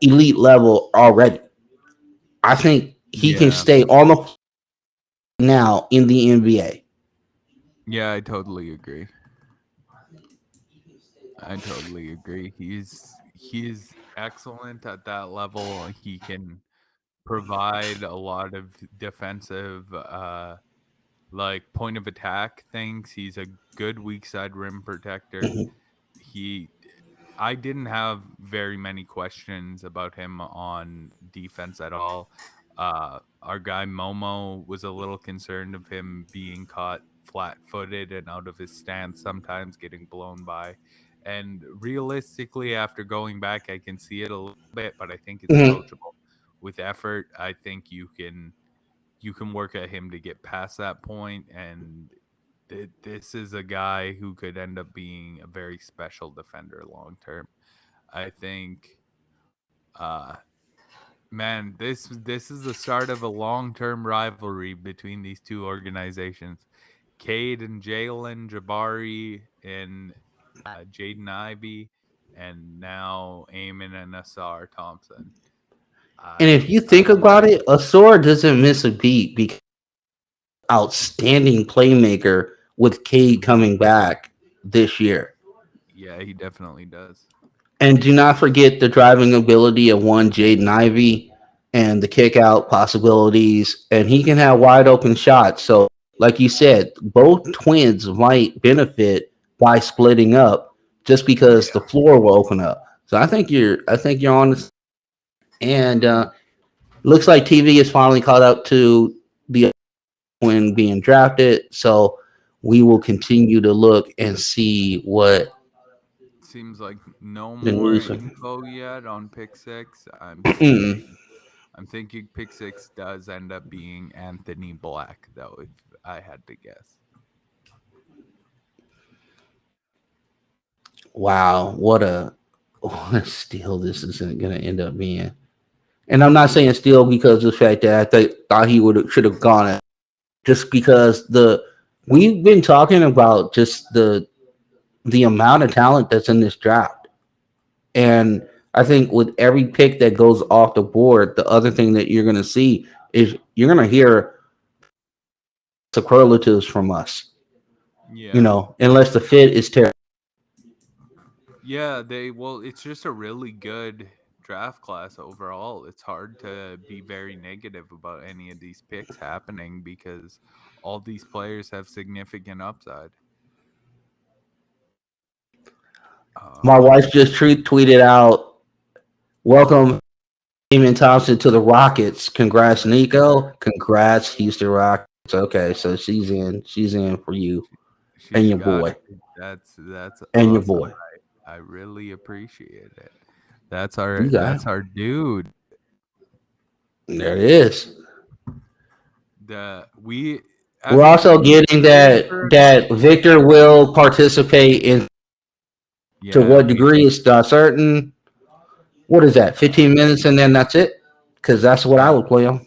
elite level already. I think he can Yeah. stay on the now in the NBA. Yeah, I totally agree. I totally agree. He's excellent at that level. He can provide a lot of defensive like point of attack things. He's a good weak side rim protector. Mhm. He I didn't have very many questions about him on defense at all. Our guy Momo was a little concerned of him being caught flat-footed and out of his stance, sometimes getting blown by. And realistically, after going back, I can see it a little bit, but I think it's Mhm. coachable. With effort, I think you can work at him to get past that point, and this is a guy who could end up being a very special defender long term. I think, uh, man, this is the start of a long term rivalry between these two organizations. Cade and Jalen, Jabari and Jaden Ivey, and now Eamon and Asar Thompson. And if you I think about like. it, Asor doesn't miss a beat because outstanding playmaker with Cade Mhm. coming back this year. Yeah, he definitely does. And do not forget the driving ability of one Jaden Ivey and the kick out possibilities. And he can have wide open shots. So, like you said, both twins might benefit by splitting up just because the Yeah. floor will open up. So I think you're on this. And Mhm. looks like TV is finally caught up to the when being drafted. So we will continue to look and see what Seems like no the more news. info yet on pick six. I'm Mm. thinking I'm thinking pick six does end up being Anthony Black, though, if I had to guess. Wow, what a steal this isn't going to end up being. And I'm not saying steal because of the fact that thought he would should have gone it. Just because the we've been talking about just the amount of talent that's in this draft. And I think with every pick that goes off the board, the other thing that you're going to see is you're going to hear superlatives from us. Yeah. Unless the fit is terrible. Yeah, it's just a really good draft class overall. It's hard to be very negative about any of these picks happening because all these players have significant upside. My wife just tweeted out, "Welcome, Eamon Thompson, to the Rockets. Congrats, Nico. Congrats, Houston Rockets." Okay, so she's in. She's in for you and She's your got boy it. That's and your awesome. boy. I really appreciate it. That's You got it. our dude. There it is. We as We're a also team getting ready for that Victor will participate in. To yeah, what degree is not certain. What is that? 15 minutes and then that's it? Because that's what I yeah. would play on.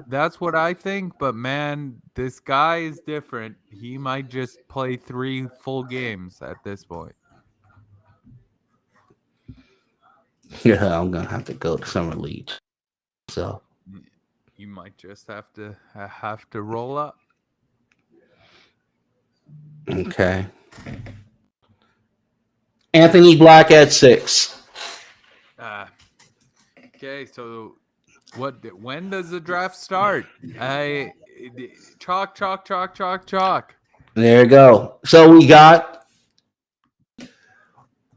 That's what I think, but man, this guy is different. He might just play 3 full games at this point. Yeah, I'm gonna have to go to summer league. So You might just have to roll up. okay. Anthony Black at 6. Okay, so when does the draft start? Chalk. There you go. So we got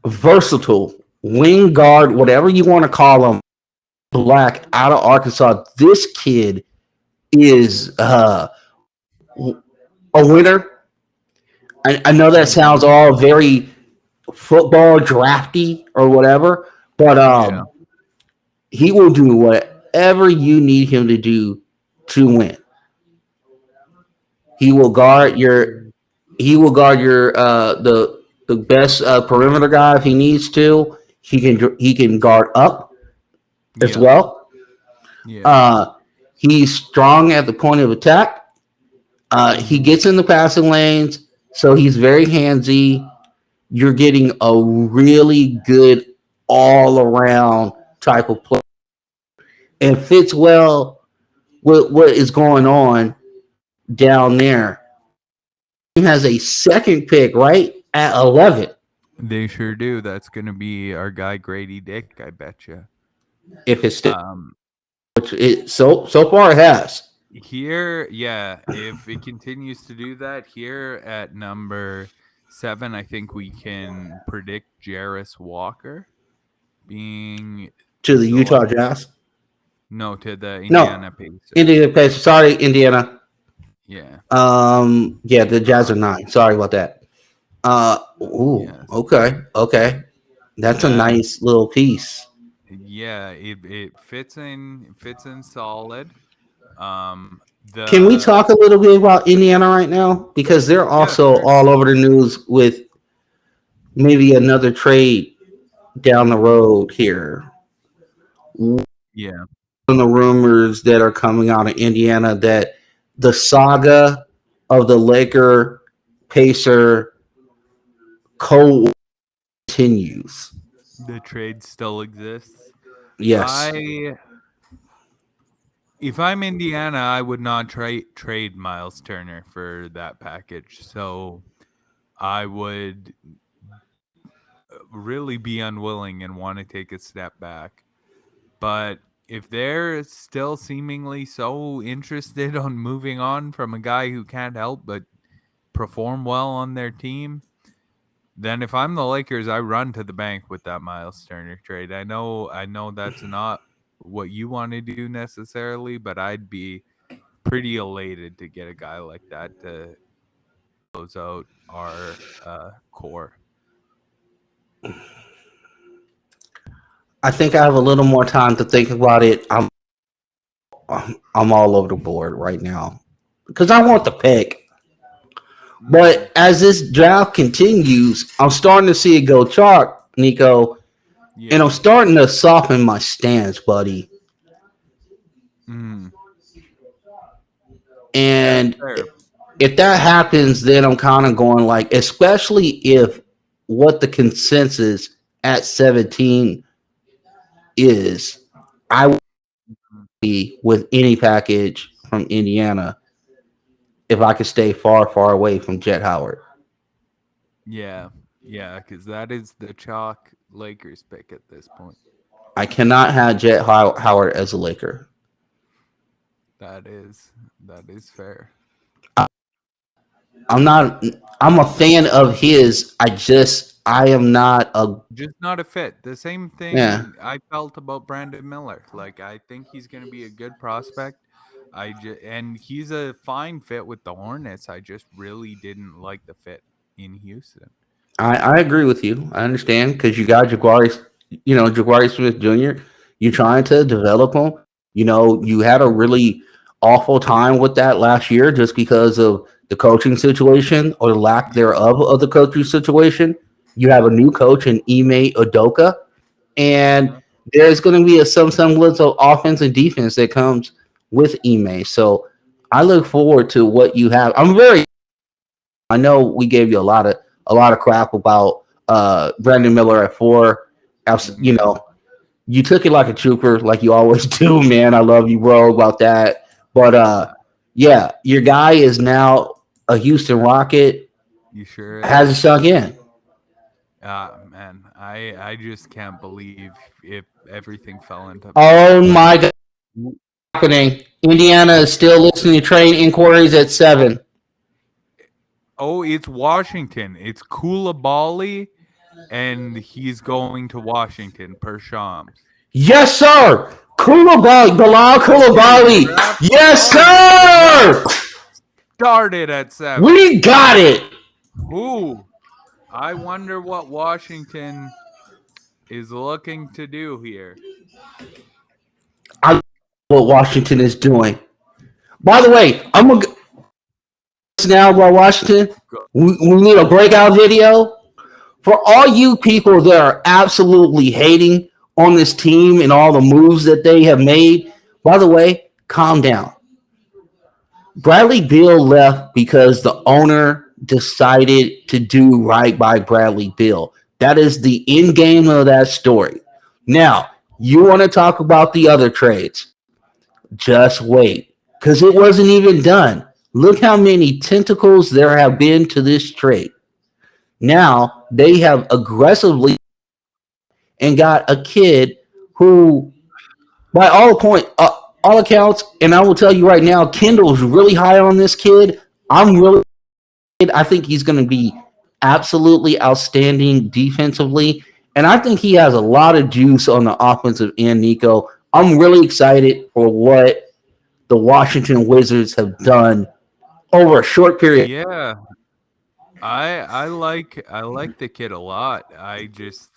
versatile wing guard, whatever you want to call him, Black out of Arkansas. This kid is a winner. I know that sounds all very football drafty or whatever, but Yeah. he will do whatever you need him to do to win. He will guard your the best perimeter guy if he needs to. He can guard up as Yeah. well. Yeah. He's strong at the point of attack. He gets in the passing lanes, so he's very handsy. You're getting a really good all around type of play, and fits well with what is going on down there. He has a second pick right at 11. They sure do. That's going to be our guy Grady Dick, I bet you. If it's still, Um which it so far it has. Here, yeah, if it continues to do that, here at number 7, I think we can predict Jarris Walker being To the Utah selected. Jazz. No, to the No, Indiana Pacers. Indiana Pacers. Sorry, Indiana. Yeah. Yeah, the Jazz are 9. Sorry about that. Yes. Okay. That's a nice little piece. Yeah, it fits in solid. Can we talk a little bit about Indiana right now? Because they're also sure. all over the news with maybe another trade down the road here. Yeah. From the rumors that are coming out of Indiana that the saga of the Laker Pacer continues. The trade still exists. Yes. If I'm Indiana, I would not trade Miles Turner for that package. So I would really be unwilling and want to take a step back. But if they're still seemingly so interested on moving on from a guy who can't help but perform well on their team, then if I'm the Lakers, I run to the bank with that Miles Turner trade. I know that's not what you want to do necessarily, but I'd be pretty elated to get a guy like that to close out our core. I think I have a little more time to think about it. I'm all over the board right now because I want the pick. But as this draft continues, I'm starting to see it go chalk, Nico, and I'm starting to soften my stance, buddy. And if that happens, then I'm kind of going like, especially if what the consensus at 17 is, I would be with any package from Indiana if I could stay far, far away from Jet Howard. Yeah, because that is the chalk Lakers pick at this point. I cannot have Jet Howard as a Laker. That is fair. I'm a fan of his. I just I am not a Just not a fit. The same yeah. thing I felt about Brandon Miller. Like I think he's going to be a good prospect. And he's a fine fit with the Hornets. I just really didn't like the fit in Houston. I agree with you. I understand because you got Jabari Smith Jr. You're trying to develop him. You had a really awful time with that last year just because of the coaching situation or the lack thereof of the coaching situation. You have a new coach in Ime Udoka, and Uh-huh. there's going to be some semblance of offense and defense that comes with Ime. So I look forward to what you have. I know we gave you a lot of crap about Brandon Miller at 4. You Mhm. know, you took it like a trooper, like you always do, man. I love you, bro, about that. But yeah, your guy is now a Houston Rocket. You sure is? Hasn't sunk in. Man, I just can't believe if everything fell into Oh like. my God, happening. Indiana is still listening to train inquiries at 7. Oh, it's Washington. It's Koulibaly, and he's going to Washington per Shams. Yes, sir. Koulibaly, Bilal Okay, Koulibaly. you're Yes, absolutely the sir. Mets started at 7. We got it. Who? I wonder what Washington is looking to do here. I know what Washington is doing. By the way, I'm gonna now about Washington. Go- We need a breakout video for all you people that are absolutely hating on this team and all the moves that they have made. By the way, calm down. Bradley Beal left because the owner decided to do right by Bradley Beal. That is the end game of that story. Now, you want to talk about the other trades. Just wait, because it wasn't even done. Look how many tentacles there have been to this trade. Now, they have aggressively and got a kid who, by all accounts, and I will tell you right now, Kendall's really high on this kid. I think he's going to be absolutely outstanding defensively, and I think he has a lot of juice on the offensive end. Nico, I'm really excited for what the Washington Wizards have done over a short period. Yeah, I like the kid a lot. I just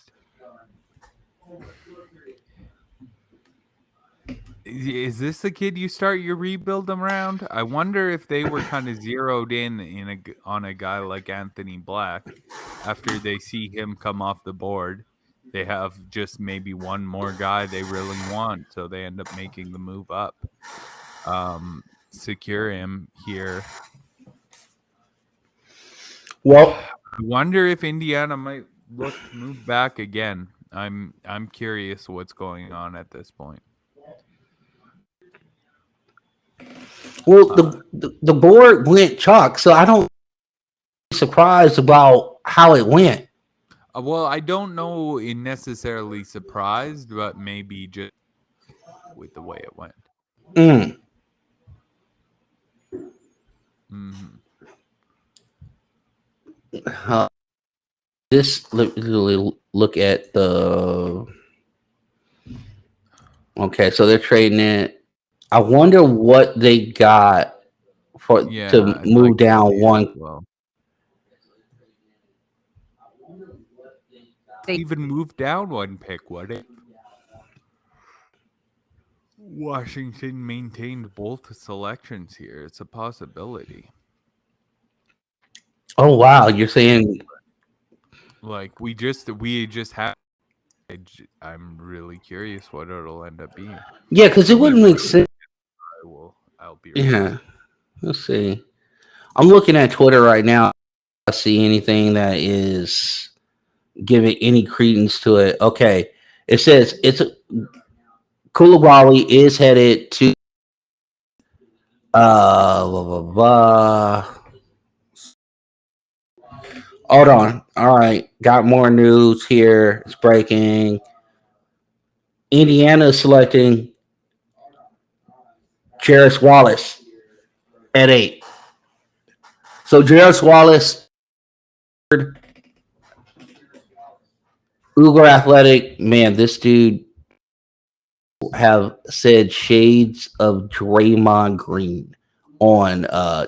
is this the kid you start your rebuild around? I wonder if they were kind of zeroed on a guy like Anthony Black. After they see him come off the board, they have just maybe one more guy they really want, so they end up making the move up, secure him here. Well, I wonder if Indiana might look to move back again. I'm curious what's going on at this point. well, Uh, the board went chalk, so I don't be surprised about how it went. well, I don't know in necessarily surprised, but maybe just with the way it went. Mm. Hmm. Uh, this look at the okay, so they're trading it. I wonder what they got for Yeah, to I'd like move to down see it as one. well. They even moved down one pick. What if Washington maintained both selections here? It's a possibility. Oh wow, you're saying Like we just have. I'm really curious what it'll end up being. yeah, because it Give me wouldn't make 1 second. sense. I'll be right back. Yeah, let's see. I'm looking at Twitter right now. I see anything that is giving any credence to it. Okay, it says Koulibaly is headed to blah, blah, blah. Hold on. All right, got more news here. It's breaking. Indiana is selecting Jarris Wallace at 8. So Jarris Wallace Uber athletic, man. This dude have said shades of Draymond Green on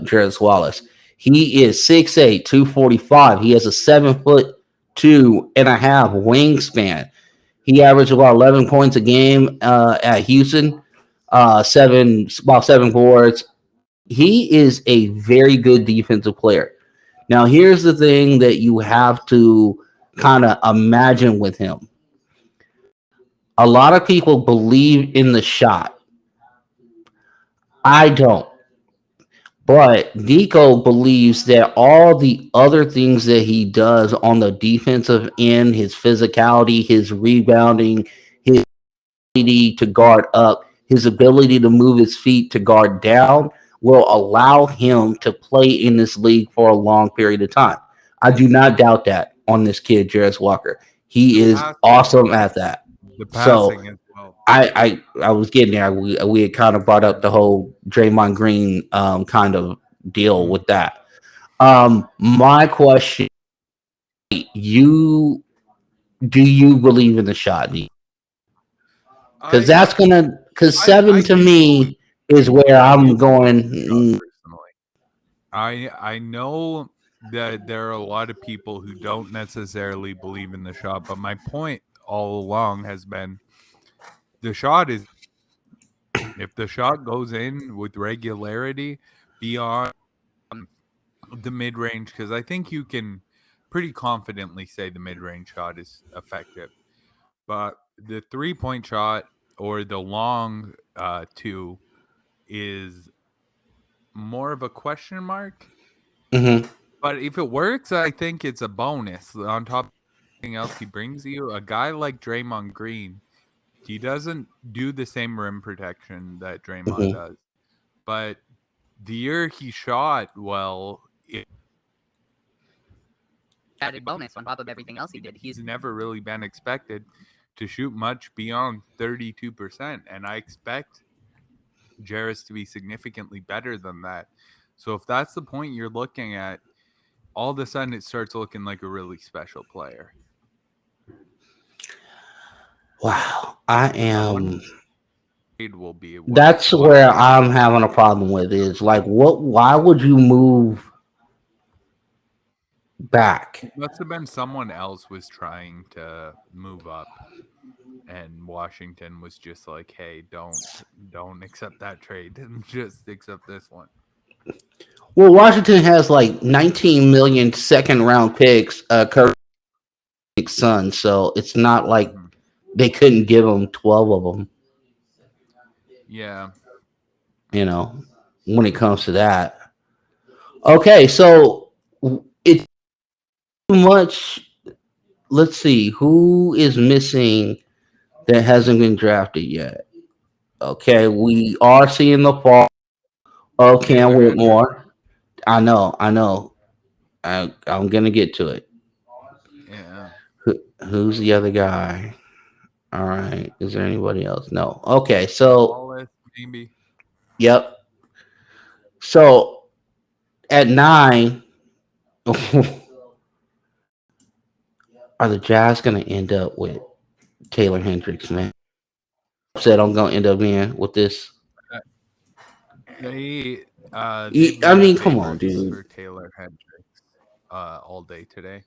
Jarvis Wallace. He is 6'8", 245. He has a 7 foot 2.5 wingspan. He averaged about 11 points a game at Houston, about 7 boards. He is a very good defensive player. Now, here's the thing that you have to kind of imagine with him. A lot of people believe in the shot. I don't. But Nico believes that all the other things that he does on the defensive end, his physicality, his rebounding, his ability to guard up, his ability to move his feet to guard down, will allow him to play in this league for a long period of time. I do not doubt that on this kid, Jarris Walker. He The is passing, awesome at that. the So passing as well. I was getting there. We had kind of brought up the whole Draymond Green kind of deal Mhm. with that. My question: You do you believe in the shot? Because I that's gonna because I 7 to do believe me is where I I'm do believe going. in the shot personally. I know that there are a lot of people who don't necessarily believe in the shot, but my point all along has been the shot is if the shot goes in with regularity beyond the mid range, because I think you can pretty confidently say the mid range shot is effective. But the 3 point shot or the long two is more of a question mark. Mhm, But if it works, I think it's a bonus on top of everything else he brings you. A guy like Draymond Green, he doesn't do the same rim protection that Draymond mhm. does. But the year he shot well, it added bonus on top of everything else he did. He's never really been expected to shoot much beyond 32%. And I expect Jarris to be significantly better than that. So if that's the point you're looking at, all of a sudden it starts looking like a really special player. Wow, I I wonder am. what will be That's what where I'm having a problem with is like, what? Why would you move back? it must have been someone else was trying to move up and Washington was just like, "Hey, don't accept that trade and just accept this one." Well, Washington has like 19 million second round picks. Kirk's son, so it's not like Mhm. they couldn't give him 12 of them. Yeah. You know, when it comes to that. Okay, so it's too much. Let's see who is missing that hasn't been drafted yet. Okay, we are seeing the fall of Cam Taylor Hendricks. Whitmore. I know. I'm gonna get to it. Yeah. Who's the other guy? All right. Is there anybody else? No. Okay. So, Wallace, maybe. yep. So at 9, are the Jazz gonna end up with Taylor Hendricks? Man, said I'm gonna end up in with this. Uh, they've I been mean, come on, favorites dude. for Taylor Hendricks all day today.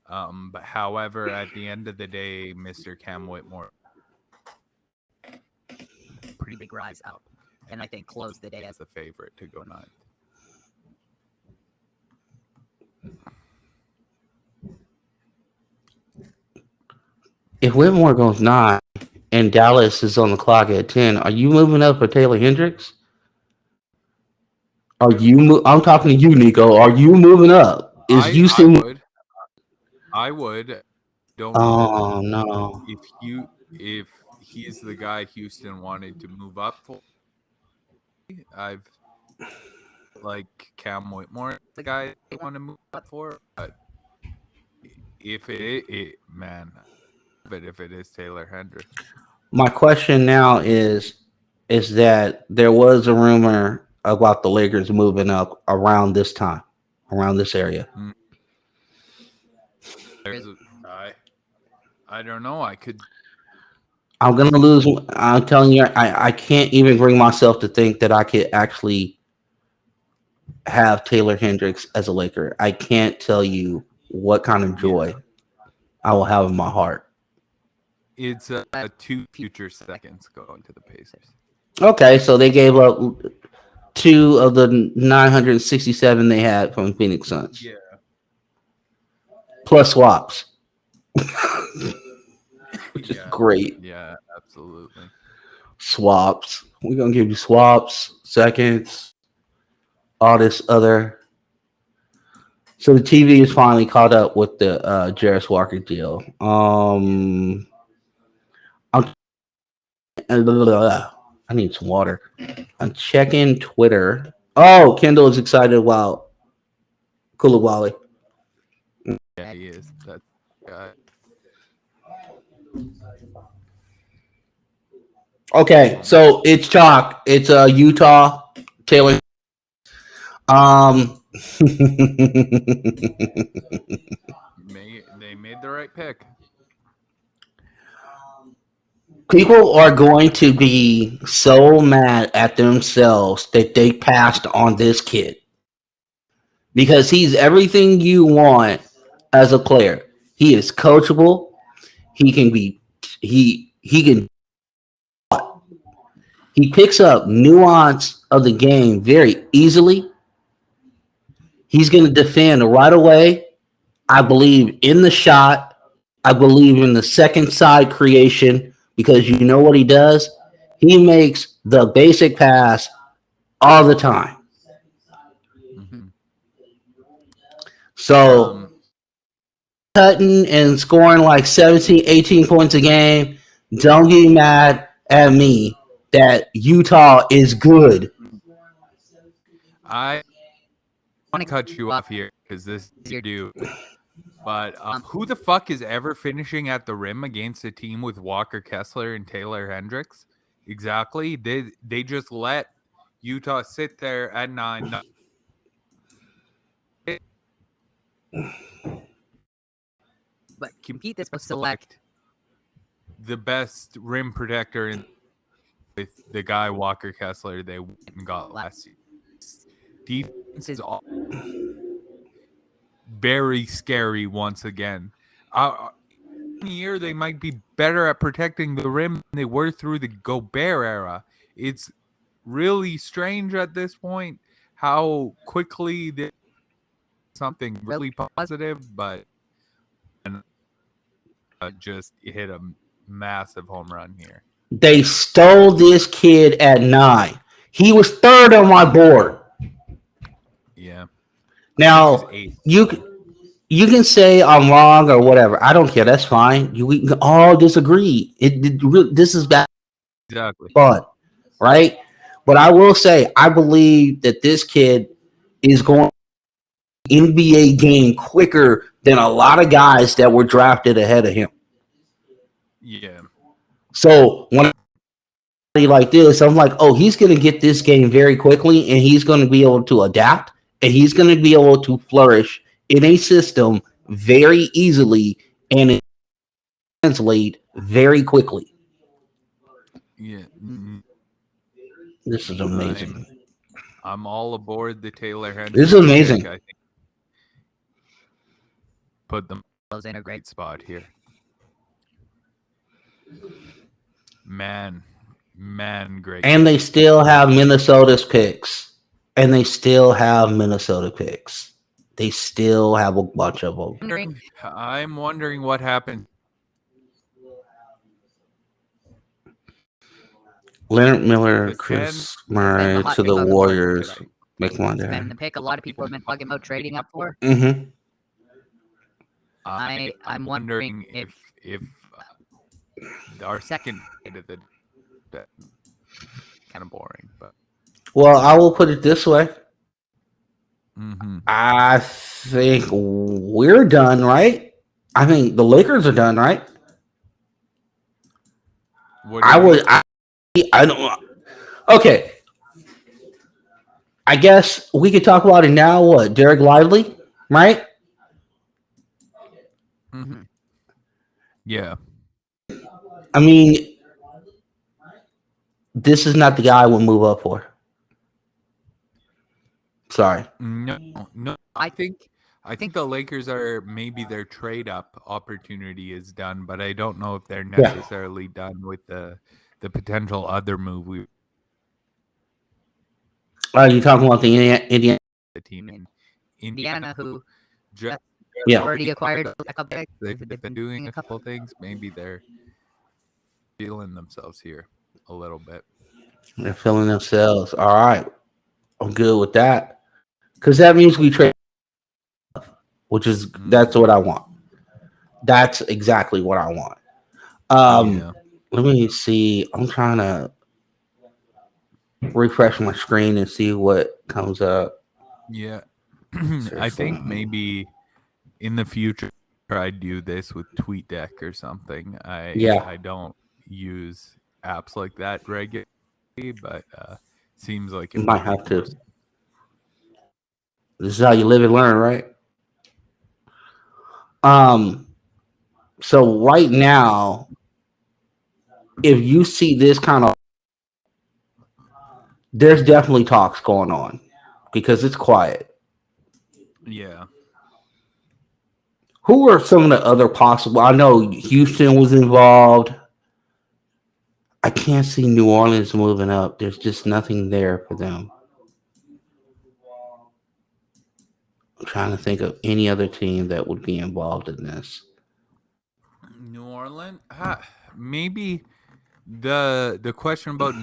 But however, at the end of the day, Mr. Cam Whitmore pretty big rise up, and I think closed the day as the favorite to go ninth. If Whitmore goes 9 and Dallas is on the clock at 10, are you moving up for Taylor Hendricks? Are you? I'm talking to you, Nico. Are you moving up? Is I Houston? would I would don't know Oh no. if he's the guy Houston wanted to move up for. I've like Cam Whitmore, the guy they want to move up for, but if it man, but if it is Taylor Hendricks, My question now is that there was a rumor about the Lakers moving up around this time, around this area. there is I I don't know. I could. I'm gonna lose. I'm telling you, I can't even bring myself to think that I could actually have Taylor Hendricks as a Laker. I can't tell you what kind of joy I will have in my heart. It's 2 future seconds going to the Pacers. Okay, so they gave up 2 of the 967 they had from Phoenix Suns, Yeah. plus swaps, which is great. Yeah, absolutely. Swaps. We're gonna give you swaps, seconds, all this other. So the TV is finally caught up with the Jarris Walker deal. I need some water. I'm checking Twitter. Oh, Kendall is excited about Koulibaly. Yeah, he is. That guy. Okay, so it's chalk. It's Utah. Taylor. They made the right pick. People are going to be so mad at themselves that they passed on this kid because he's everything you want as a player. He is coachable. He can be. He can. He picks up nuance of the game very easily. He's going to defend right away. I believe in the shot. I believe in the second side creation because you know what he does? He makes the basic pass all the time. Mm-hmm. So cutting and scoring like 17, 18 points a game, don't get mad at me that Utah is good. I want to cut you off here because this is your due. But who the fuck is ever finishing at the rim against a team with Walker Kessler and Taylor Hendricks? Exactly. They just let Utah sit there at 9. But compete this select the best rim protector in with the guy Walker Kessler they went and got last year. Defense is all very scary once again. Year they might be better at protecting the rim than they were through the Gobert era. It's really strange at this point how quickly something really positive, but just hit a massive home run here. They stole this kid at 9. He was third on my board. Yeah. Now you can say I'm wrong or whatever. I don't care. That's fine. We can all disagree. This is bad. Exactly. Fun, right? But I will say I believe that this kid is going NBA game quicker than a lot of guys that were drafted ahead of him. Yeah. So when I like this, I'm like, oh, he's going to get this game very quickly, and he's going to be able to adapt, and he's going to be able to flourish in a system very easily and translate very quickly. Yeah. Mm-hmm. This is amazing. I'm all aboard the Taylor Hendricks. This is amazing. Pick, I think. Put them in a great spot here. Man, great. And they still have Minnesota's picks. They still have a bunch of them. I'm wondering what happened. Leonard Miller, Chris Murray to the Warriors. Make one there. The pick a lot of people have been talking about trading up for. Mm-hmm. I'm wondering if our second that kind of boring, but well, I will put it this way. Mm-hmm. I think we're done, right? I think the Lakers are done, right? I don't. Okay. I guess we could talk about it now. What, Derek Lively, right? Mm-hmm. Yeah. I mean, this is not the guy I would move up for. Sorry. No. I think the Lakers are maybe their trade up opportunity is done, but I don't know if they're necessarily done with the potential other move we Are you talking about the Indiana? the team in Indiana, who just Yeah. already acquired a couple picks. they've been doing a couple things. Maybe they're feeling themselves here a little bit. They're feeling themselves. All right. I'm good with that. Because that means we trade, which is that's what I want. That's exactly what I want. Yeah. Let me see. I'm trying to refresh my screen and see what comes up. Yeah. I think maybe in the future I do this with TweetDeck or something. I don't use apps like that regularly, but seems like You it might would have make to. This is how you live and learn, right? So right now, if you see this kind of, there's definitely talks going on because it's quiet. Yeah. Who are some of the other possible? I know Houston was involved. I can't see New Orleans moving up. There's just nothing there for them. I'm trying to think of any other team that would be involved in this. New Orleans? Maybe the question about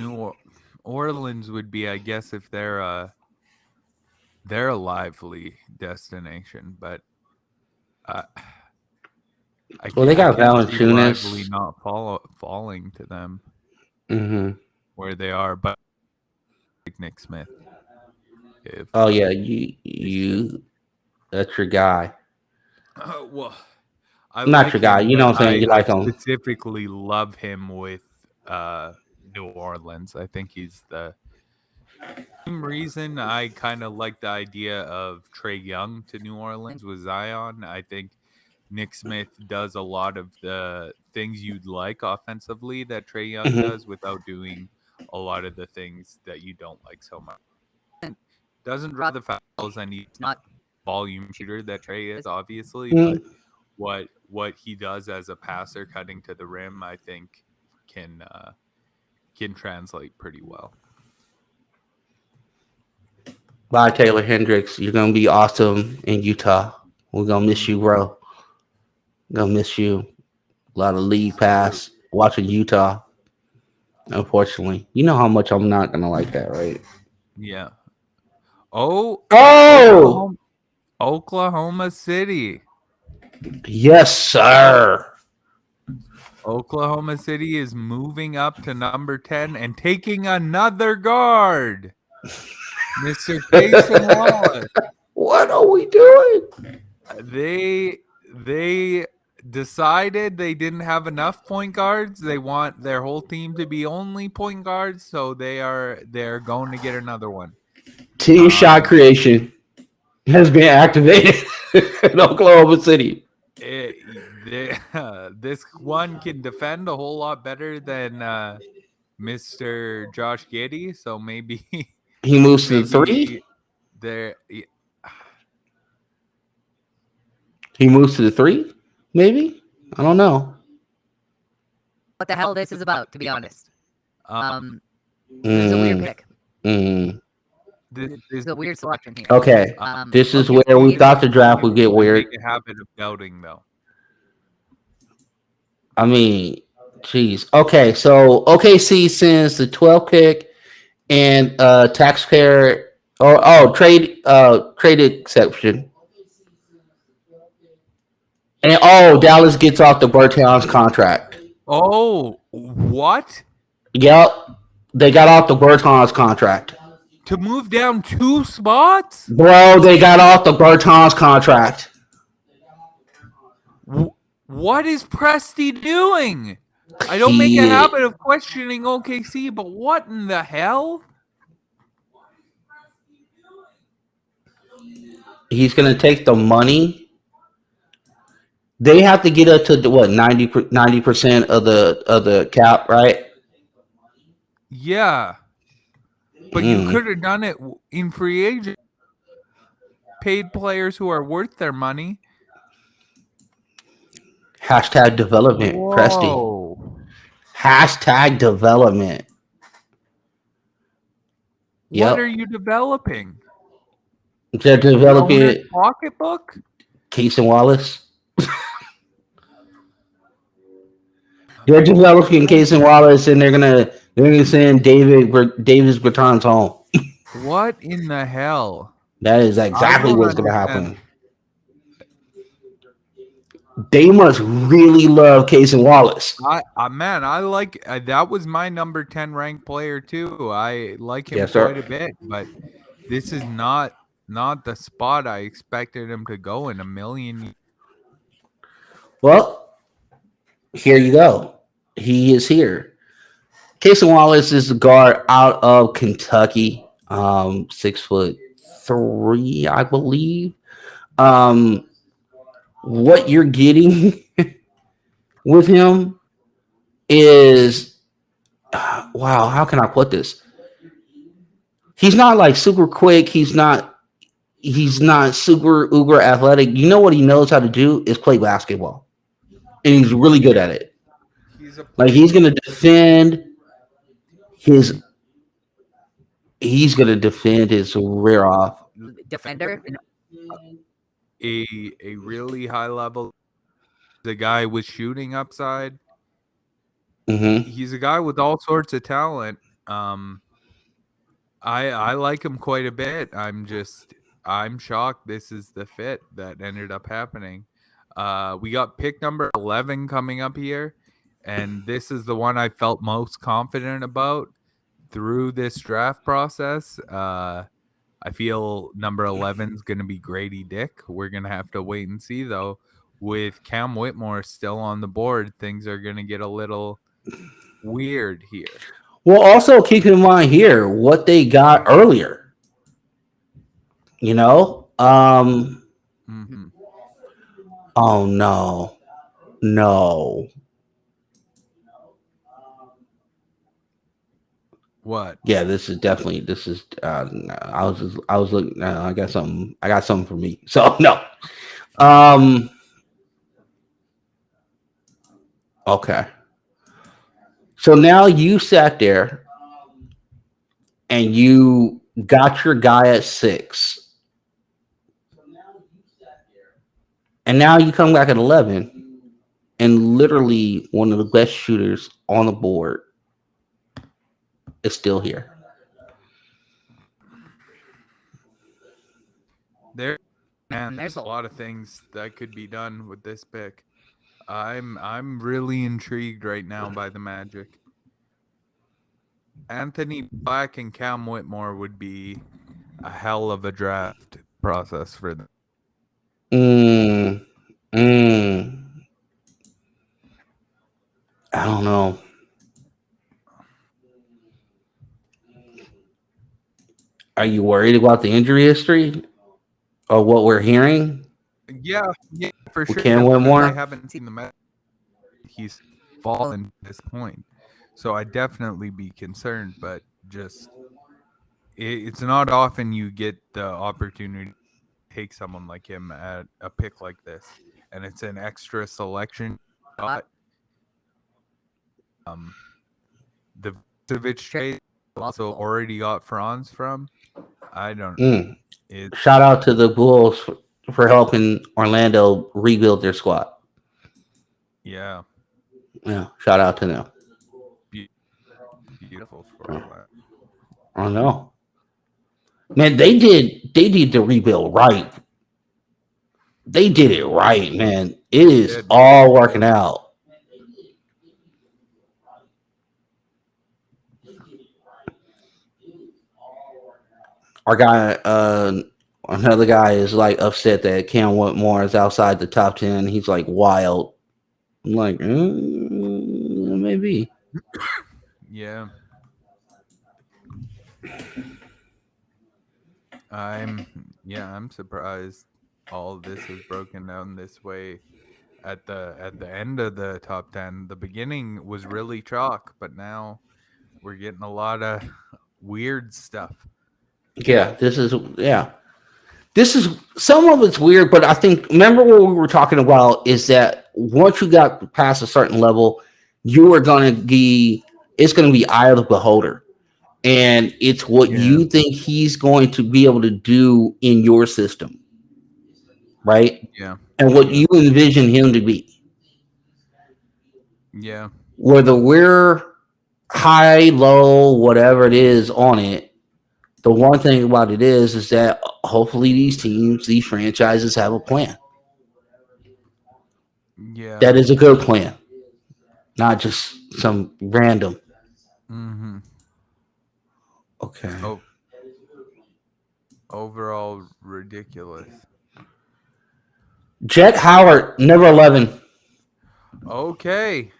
Orleans would be, I guess, if they're a lively destination, but Well, they got I can't see lively Valanciunas. not falling to them Mm-hmm. where they are, but like Nick Smith. Oh yeah, you that's your guy. Well, I Not like your guy. him, You know but what I'm saying? You I like him. specifically love him with New Orleans. I think he's the same reason I kind of like the idea of Trae Young to New Orleans with Zion. I think Nick Smith does a lot of the things you'd like offensively that Trae Young does without doing a lot of the things that you don't like so much. Doesn't draw the fouls, and he's not volume shooter that Trae is, obviously, but what he does as a passer cutting to the rim, I think can translate pretty well. Bye, Taylor Hendricks. You're gonna be awesome in Utah. We're gonna miss you, bro. Gonna miss you. A lot of league pass watching Utah. Unfortunately, you know how much I'm not gonna like that, right? Yeah. Oh, Oklahoma City. Yes, sir. Oklahoma City is moving up to number 10 and taking another guard. Mr. Payson Wallace. What are we doing? They decided they didn't have enough point guards. They want their whole team to be only point guards, so they're going to get another one. Team shot creation has been activated in Oklahoma City. This one can defend a whole lot better than Mr. Josh Giddey, so maybe he moves to the three. He moves to the three, maybe. I don't know what the hell this is about, to be honest. This is a weird pick. This is a weird selection here. Okay, this is where we thought the draft would get weird. Make a habit of doubting, though. I mean, geez. Okay, so OKC sends the 12th pick and taxpayer trade exception. And Dallas gets off the Bertans contract. Oh, what? Yep, they got off the Bertans contract. To move down 2 spots? Bro, they got off the Bertans contract. What is Presti doing? I don't make a habit of questioning OKC, but what in the hell? He's going to take the money They have to get up to what 90% of the cap, right? Yeah, but you could have done it in free agent. Paid players who are worth their money. Hashtag development, Presty. Whoa. Hashtag development. What Yep. are you developing? They're Your developing owner's pocketbook? Case and Wallace. They're developing Case and Wallace, and they're gonna send Davis Bertans home. What in the hell? That is I exactly don't what's gonna understand. happen. They must really love Case and Wallace. Man, I like that was my number 10 ranked player too. I like him Yes, sir. quite a bit, but this is not the spot I expected him to go in a million. Well, here you go. He is here. Case and Wallace is the guard out of Kentucky. 6'3", I believe. What you're getting with him is wow, how can I put this? He's not like super quick. He's not super uber athletic. You know what he knows how to do is play basketball. And he's really good at it. He's gonna defend his rear off. Defender. A really high level. The guy with shooting upside. Mm-hmm. He's a guy with all sorts of talent. I like him quite a bit. I'm shocked this is the fit that ended up happening. We got pick number 11 coming up here, and this is the one I felt most confident about through this draft process. I feel number 11 is going to be Grady Dick. We're going to have to wait and see, though. With Cam Whitmore still on the board, things are going to get a little weird here. Well, also keep in mind here what they got earlier. You know? Mm-hmm. Oh, no. No. What? Yeah, this is I was looking I got something for me. So no. Okay. So now you sat there and you got your guy at 6. And now you come back at 11 and literally one of the best shooters on the board is still here. There's a lot of things that could be done with this pick. I'm really intrigued right now by the Magic. Anthony Black and Cam Whitmore would be a hell of a draft process for them. I don't know. Are you worried about the injury history or what we're hearing? Yeah, for sure. Cam Whitmore? I haven't seen the Magic. He's fallen to this point. So I'd definitely be concerned, but just it's not often you get the opportunity to take someone like him at a pick like this, and it's an extra selection. The Vucevic trade also already got Franz from. I don't. Shout out to the Bulls for helping Orlando rebuild their squad. Yeah. Yeah. Shout out to them. Beautiful for Orlando. I know. Man, they did the rebuild right. They did it right, man. It is all working out. Our guy, another guy is like upset that Cam Whitmore is outside the top 10. He's like wild. I'm like, maybe. Yeah. I'm surprised all of this is broken down this way. at the end of the top 10. The beginning was really chalk, but now we're getting a lot of weird stuff. Yeah, this is some of it's weird, but I think remember what we were talking about is that once you got past a certain level, you are going to be it's going to be eye of the beholder, and it's what Yeah. you think he's going to be able to do in your system, right? Yeah. And what you envision him to be. Yeah. Whether we're high, low, whatever it is on it, the one thing about it is that hopefully these teams, these franchises have a plan. Yeah. That is a good plan, not just some random. Mm-hmm. Okay. Oh, overall ridiculous. Jet Howard, number 11. Okay.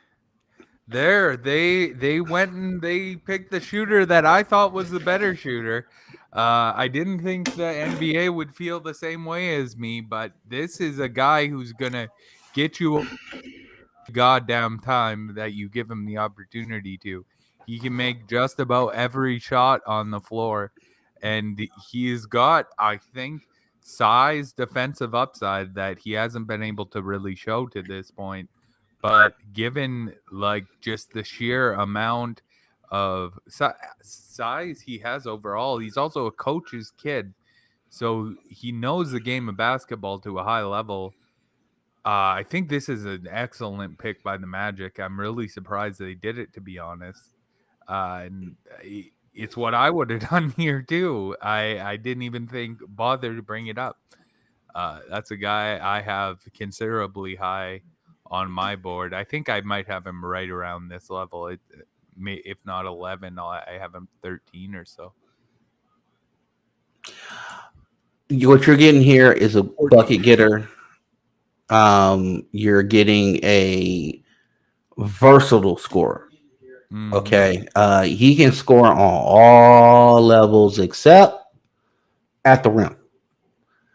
There, they went and they picked the shooter that I thought was the better shooter. I didn't think the NBA would feel the same way as me, but this is a guy who's gonna get you goddamn time that you give him the opportunity to. He can make just about every shot on the floor, and he's got, I think, size defensive upside that he hasn't been able to really show to this point. But given like just the sheer amount of size he has overall, he's also a coach's kid, so he knows the game of basketball to a high level. I think this is an excellent pick by the Magic. I'm really surprised they did it, to be honest. And it's what I would have done here too. I didn't even bother to bring it up. That's a guy I have considerably high on my board. I think I might have him right around this level. If not 11, I have him 13 or so. What you're getting here is a bucket getter. You're getting a versatile scorer. Mhm. Okay. He can score on all levels except at the rim.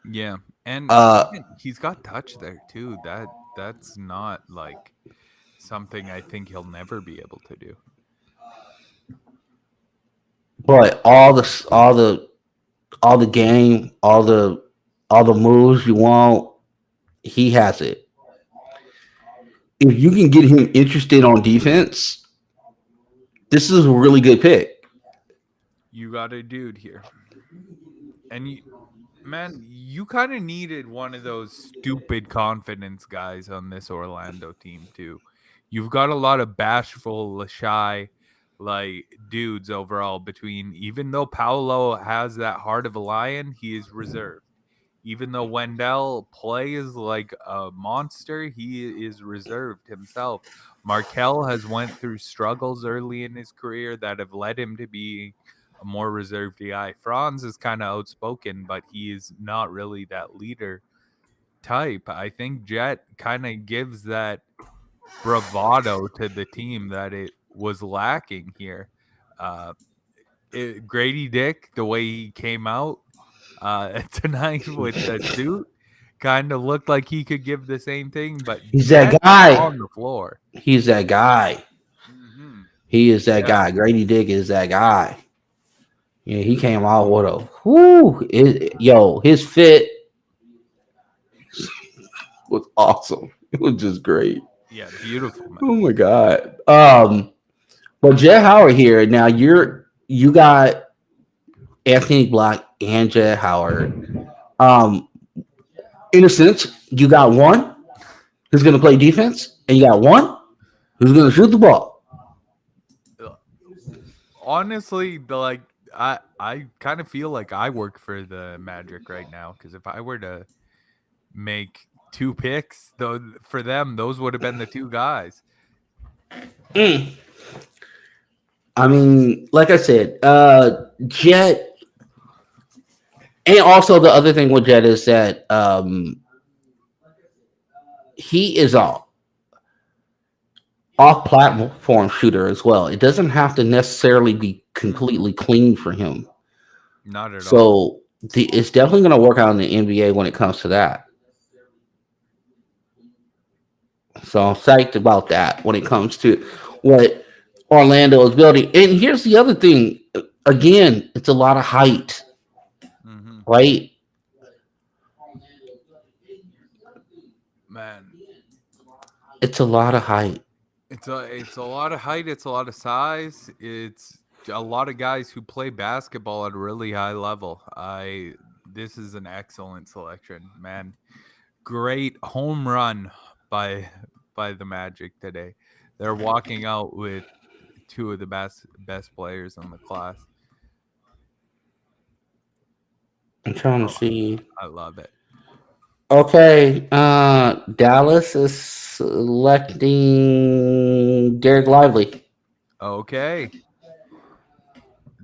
Yeah, and he's got touch there too. That's not like something I think he'll never be able to do. But all the game, all the moves you want, he has it. If you can get him interested on defense, this is a really good pick. You got a dude here, and man, you kind of needed one of those stupid confidence guys on this Orlando team too. You've got a lot of bashful, shy, like dudes overall. Between even though Paolo has that heart of a lion, he is reserved. Even though Wendell plays like a monster, he is reserved himself. Markel has went through struggles early in his career that have led him to be a more reserved guy. Franz is kind of outspoken, but he is not really that leader type. I think Jet kind of gives that bravado to the team that it was lacking here. Grady Dick, the way he came out tonight with the suit, kind of looked like he could give the same thing, but He's Jet that guy. on the floor. He's that guy. Mm-hmm. He is that guy. Grady Dick is that guy. Yeah, he came out with his fit was awesome. It was just great. Yeah, beautiful, man. Oh my god. But Jet Howard here. Now you got Anthony Black and Jet Howard. In a sense, you got one who's gonna play defense, and you got one who's gonna shoot the ball. Honestly, I kind of feel like I work for the Magic right now, because if I were to make two picks, though, for them, those would have been the two guys. I mean, like I said, Jet, and also the other thing with Jet is that he is off-platform shooter as well. It doesn't have to necessarily be completely clean for him. Not at all. So it's definitely going to work out in the NBA when it comes to that. So I'm psyched about that when it comes to what Orlando is building. And here's the other thing. Again, it's a lot of height, Hmm. right? Man, It's a lot of height. it's a lot of height. It's a lot of size. It's a lot of guys who play basketball at a really high level. This is an excellent selection, man. Great home run by by the Magic today. They're walking out with two of the best players in the class. I'm trying to Oh, see. I love it. Okay, Dallas is selecting Derek Lively. Okay.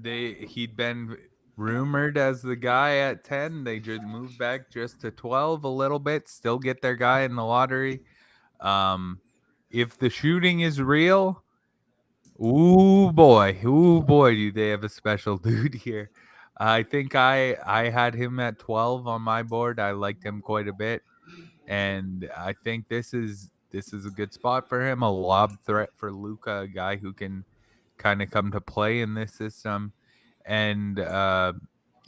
He'd been rumored as the guy at 10. They just moved back just to 12 a little bit, still get their guy in the lottery. Um if the shooting is real, ooh boy, do they have a special dude here. I think I had him at 12 on my board. I liked him quite a bit. And I think this is a good spot for him. A lob threat for Luca, a guy who can kind of come to play in this system. And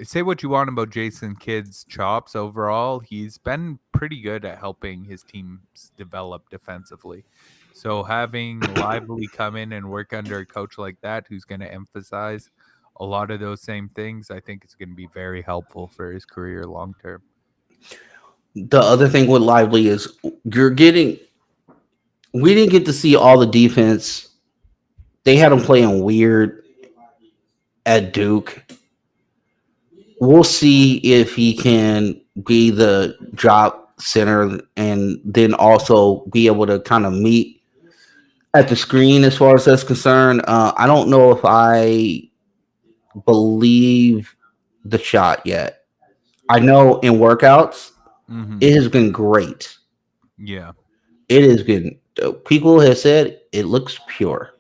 say what you want about Jason Kidd's chops overall, he's been pretty good at helping his teams develop defensively. So having Lively come in and work under a coach like that, who's going to emphasize a lot of those same things, I think it's going to be very helpful for his career long term. The other thing with Lively is you're getting. We didn't get to see all the defense. They had him playing weird at Duke. We'll see if he can be the drop center and then also be able to kind of meet at the screen as far as that's concerned. I don't know if I believe the shot yet. I know in workouts, Mm-hmm. it has been great. Yeah. It has been, people have said it looks pure.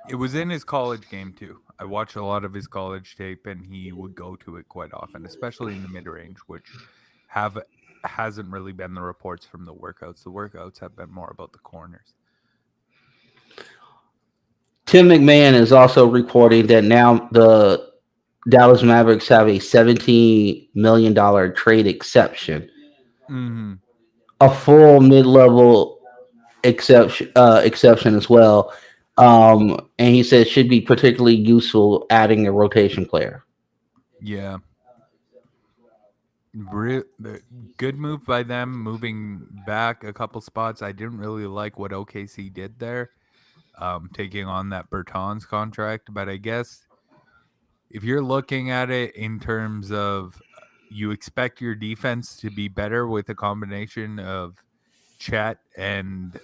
It was in his college game too. I watched a lot of his college tape, and he would go to it quite often, especially in the mid range, which have hasn't really been the reports from the workouts. The workouts have been more about the corners. Tim McMahon is also reporting that now the Dallas Mavericks have a $17 million trade exception, Mm-hmm. a full mid-level exception as well. And he said should be particularly useful adding a rotation player. Yeah, good move by them, moving back a couple spots. I didn't really like what OKC did there, taking on that Bertans contract, but I guess if you're looking at it in terms of you expect your defense to be better with a combination of Chet and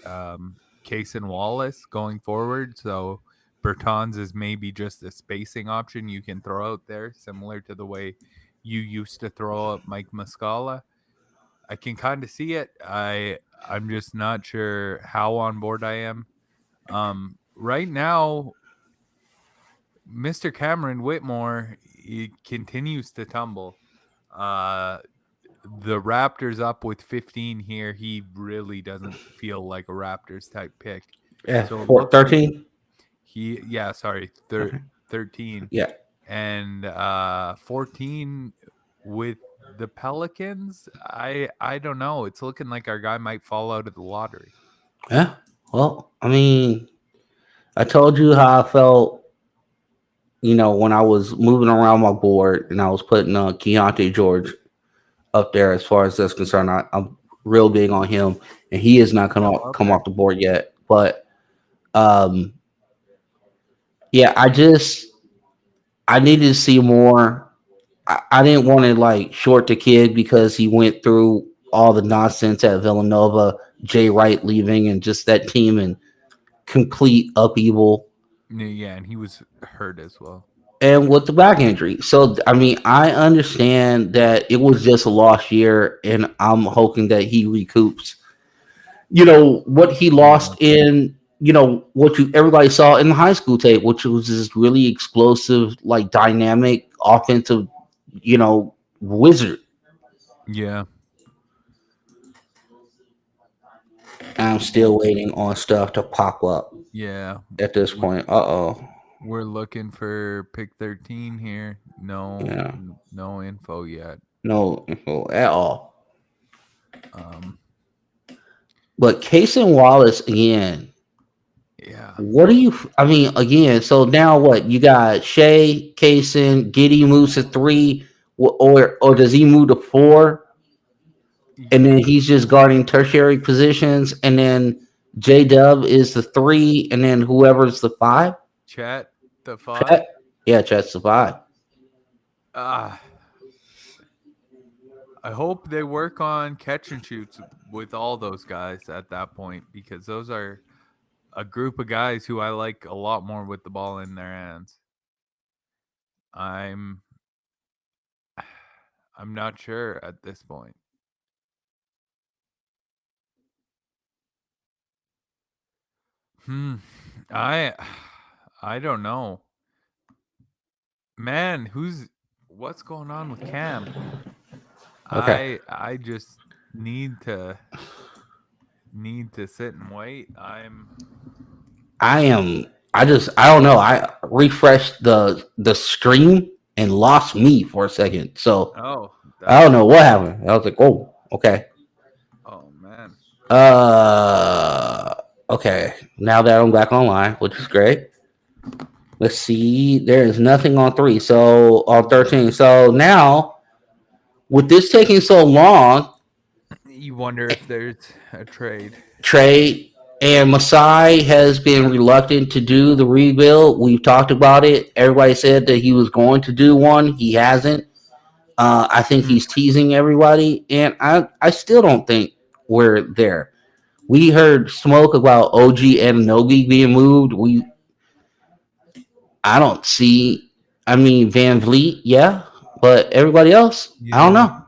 Case and Wallace going forward. So Bertans is maybe just a spacing option you can throw out there, similar to the way you used to throw up Mike Muscala. I can kind of see it. I'm just not sure how on board I am. Right now, Mr. Cameron Whitmore, he continues to tumble. Uh, the Raptors up with 15 here. He really doesn't feel like a Raptors type pick. Yeah, So it looks like 13. sorry, Okay. 13 Yeah, and 14 with the Pelicans. I don't know. It's looking like our guy might fall out of the lottery. yeah. Well, I mean, I told you how I felt. When I was moving around my board and I was putting Keontae George up there as far as that's concerned. I'm real big on him, and he is not Still gonna up come there. off the board yet. But um, yeah, I needed to see more. I didn't want to like short the kid because he went through all the nonsense at Villanova, Jay Wright leaving, and just that team in complete upheaval. Yeah, and he was hurt as well. And with the back injury. So, I mean, I understand that it was just a lost year, and I'm hoping that he recoups. What he Yeah. lost in, what you everybody saw in the high school tape, which was this really explosive, like dynamic offensive, wizard. Yeah. I'm still waiting on stuff to pop up Yeah, at this point. Uh-oh. we're looking for pick 13 here. Yeah. No info yet. No info at all. Um, But Case and Wallace again. yeah. What do you? I mean, again. So now what? You got Shea, Kaysen, Giddy moves to 3, or does he move to 4, and then he's just guarding tertiary positions, and then J Dub is the 3, and then whoever's the 5. Chat the 5. Chet? Yeah, Chet's the 5. I hope they work on catch and shoots with all those guys at that point, because those are a group of guys who I like a lot more with the ball in their hands. I'm not sure at this point. I don't know. Man, what's going on with Cam? Okay. I just need to sit and wait. I am. I don't know. I refreshed the stream and lost me for a second. So I don't know what happened. I was like, oh, okay. Oh man. Okay. Now that I'm back online, which is great. Let's see. There is nothing on 3. So on 13. So now, with this taking so long, You wonder if there's a trade. And Masai has been reluctant to do the rebuild. We've talked about it. Everybody said that he was going to do one. He hasn't. I think he's teasing everybody, and I still don't think we're there. We heard smoke about OG Anunoby being moved. I don't see. I mean, Van Vliet, yeah, but everybody else, I don't know.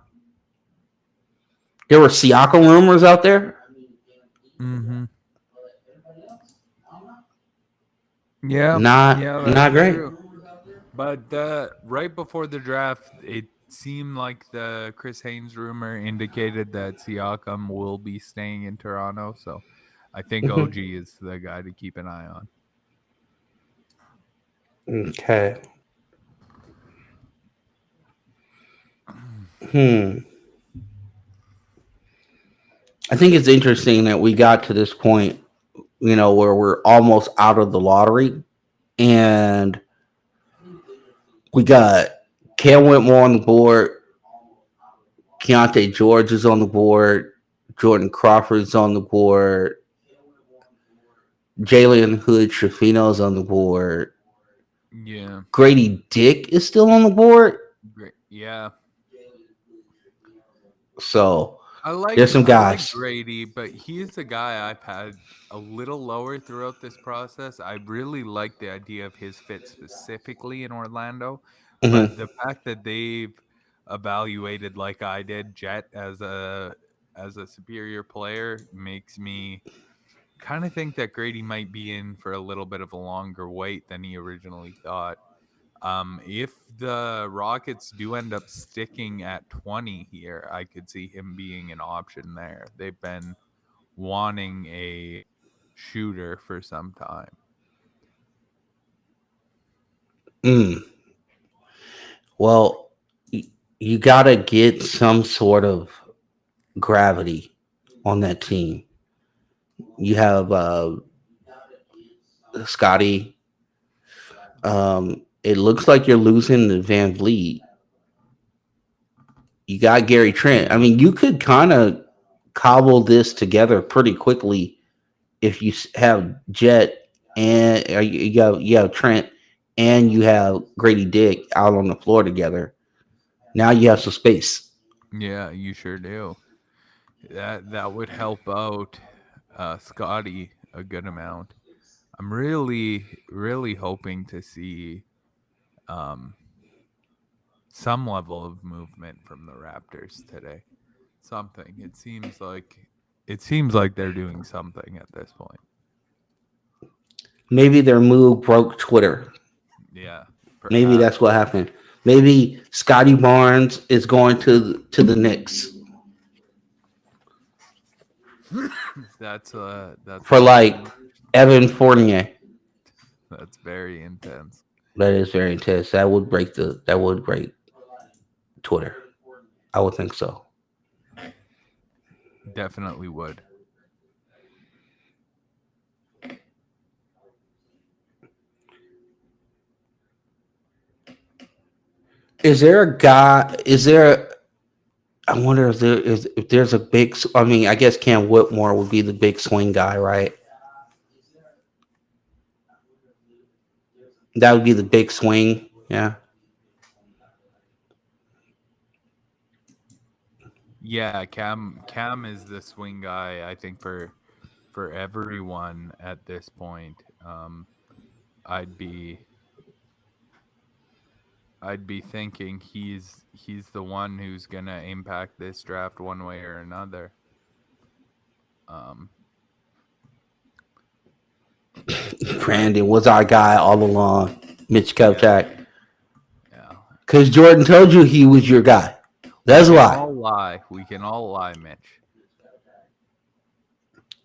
There were Siakam rumors out there. Mm-hmm. Yeah, not great. True. But right before the draft, it seemed like the Chris Haynes rumor indicated that Siakam will be staying in Toronto. So I think OG is the guy to keep an eye on. Okay. I think it's interesting that we got to this point, where we're almost out of the lottery, and we got Cam Whitmore on the board, Keontae George is on the board, Jordan Crawford's on the board, Jalen Hood Schifino's on the board. Yeah. Grady Dick is still on the board. Great. Yeah. So there's some guys. I like Grady, but he's a guy I've had a little lower throughout this process. I really like the idea of his fit specifically in Orlando, but the fact that they've evaluated, like I did, Jet as a superior player makes me kind of think that Grady might be in for a little bit of a longer wait than he originally thought. If the Rockets do end up sticking at 20 here, I could see him being an option there. They've been wanting a shooter for some time. Well, you got to get some sort of gravity on that team. You have Scotty. It looks like you're losing the Van Vliet. You got Gary Trent. I mean, you could kind of cobble this together pretty quickly if you have Jet and you have Trent and you have Grady Dick out on the floor together. Now you have some space. Yeah, you sure do. That would help out Scotty a good amount. I'm really, really hoping to see some level of movement from the Raptors today. Something. It seems like they're doing something at this point. Maybe their move broke Twitter. Yeah. Perhaps. Maybe that's what happened. Maybe Scotty Barnes is going to the Knicks. That's for like Evan Fournier. That's very intense. That is very intense. That would break Twitter. I would think so. Definitely would. Is there a guy? I wonder if there's a big. I mean, I guess Cam Whitmore would be the big swing guy, right? That would be the big swing. Yeah. Yeah, Cam is the swing guy, I think, for everyone at this point. I'd be thinking he's the one who's gonna impact this draft one way or another. Brandon was our guy all along, Mitch Kupchak. Yeah. Because Jordan told you he was your guy. That's why. We can all lie, Mitch.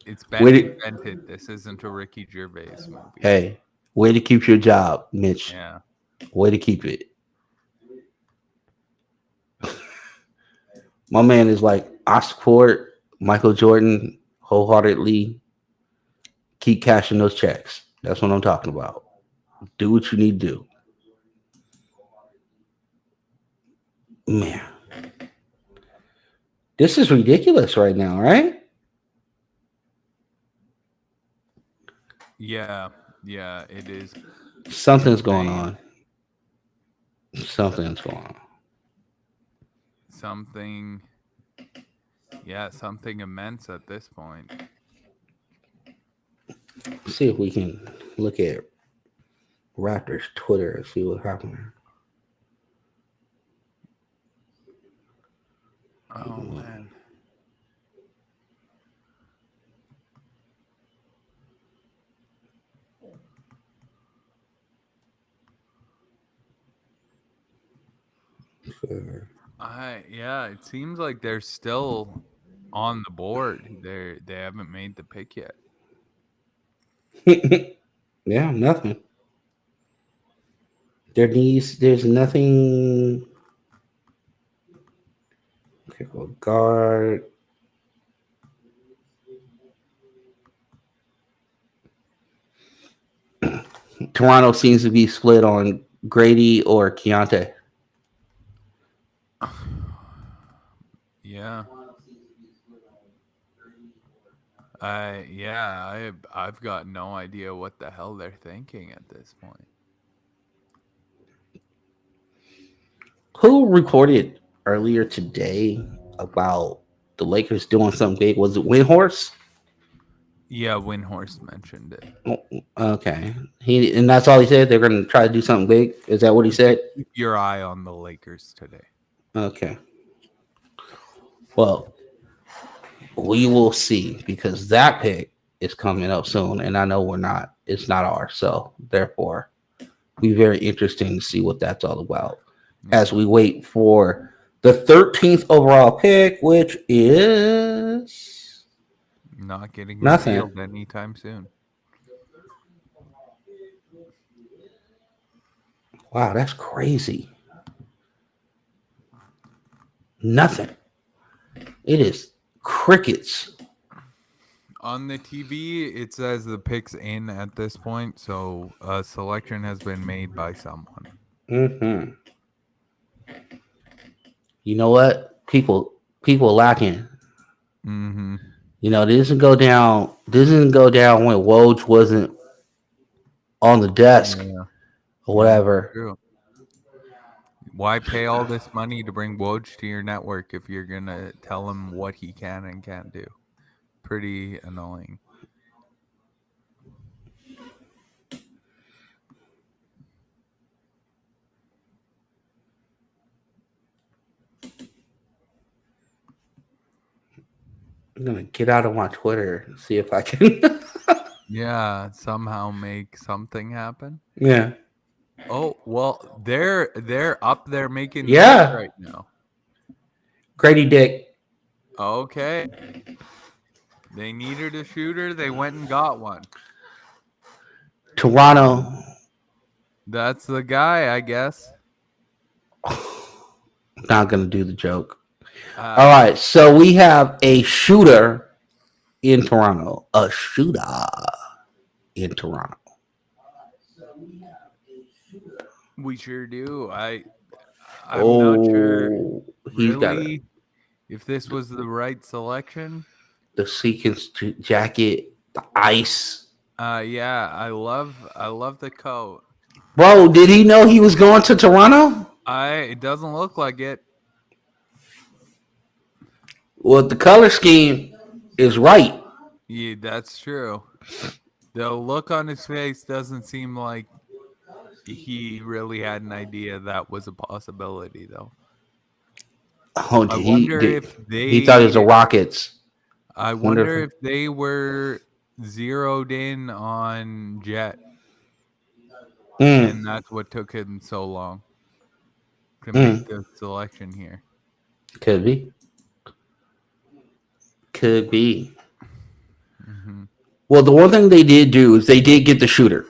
It's been invented. This isn't a Ricky Gervais movie. Hey, way to keep your job, Mitch. Yeah. Way to keep it. My man is like, I support Michael Jordan wholeheartedly. Keep cashing those checks. That's what I'm talking about. Do what you need to do. Man. This is ridiculous right now, right? Yeah, it is. Something's going on. Something immense at this point. Let's see if we can look at Raptors Twitter and see what happened. Oh man. It seems like they're still on the board. They haven't made the pick yet. Yeah, nothing. There's nothing. Okay, well, guard. Toronto seems to be split on Grady or Keontae. Yeah. I've got no idea what the hell they're thinking at this point. Who reported earlier today about the Lakers doing something big? Was it Windhorse? Yeah, Windhorse mentioned it. Oh, okay. And that's all he said? They're going to try to do something big? Is that what he said? Keep your eye on the Lakers today. Okay. Well, we will see because that pick is coming up soon. And I know it's not ours. So therefore, be very interesting to see what that's all about as we wait for the 13th overall pick, which is not getting nothing revealed anytime soon. Wow, that's crazy. Nothing. It is crickets. On the TV, it says the pick's in at this point, so a selection has been made by someone. Mm-hmm. You know what? People lacking. Mm-hmm. You know, this didn't go down when Woj wasn't on the desk or whatever. True. Why pay all this money to bring Woj to your network if you're gonna tell him what he can and can't do? Pretty annoying. I'm gonna get out of my Twitter and see if I can. Yeah, somehow make something happen. Yeah. Oh well, they're up there making right now. Grady Dick. Okay. They needed a shooter. They went and got one. Toronto. That's the guy, I guess. Not going to do the joke. All right. So we have a shooter in Toronto. A shooter in Toronto. We sure do. I'm not sure He's got really if this was the right selection. the sequence jacket, the ice. Yeah, I love the coat. Bro, did he know he was going to Toronto? It doesn't look like it. Well, the color scheme is right. Yeah, that's true. The look on his face doesn't seem like he really had an idea that was a possibility, though. Oh, I wonder if he thought it was the Rockets. I wonder if they were zeroed in on Jet, and that's what took him so long to make the selection here. Could be. Mm-hmm. Well, the one thing they did do is they did get the shooter.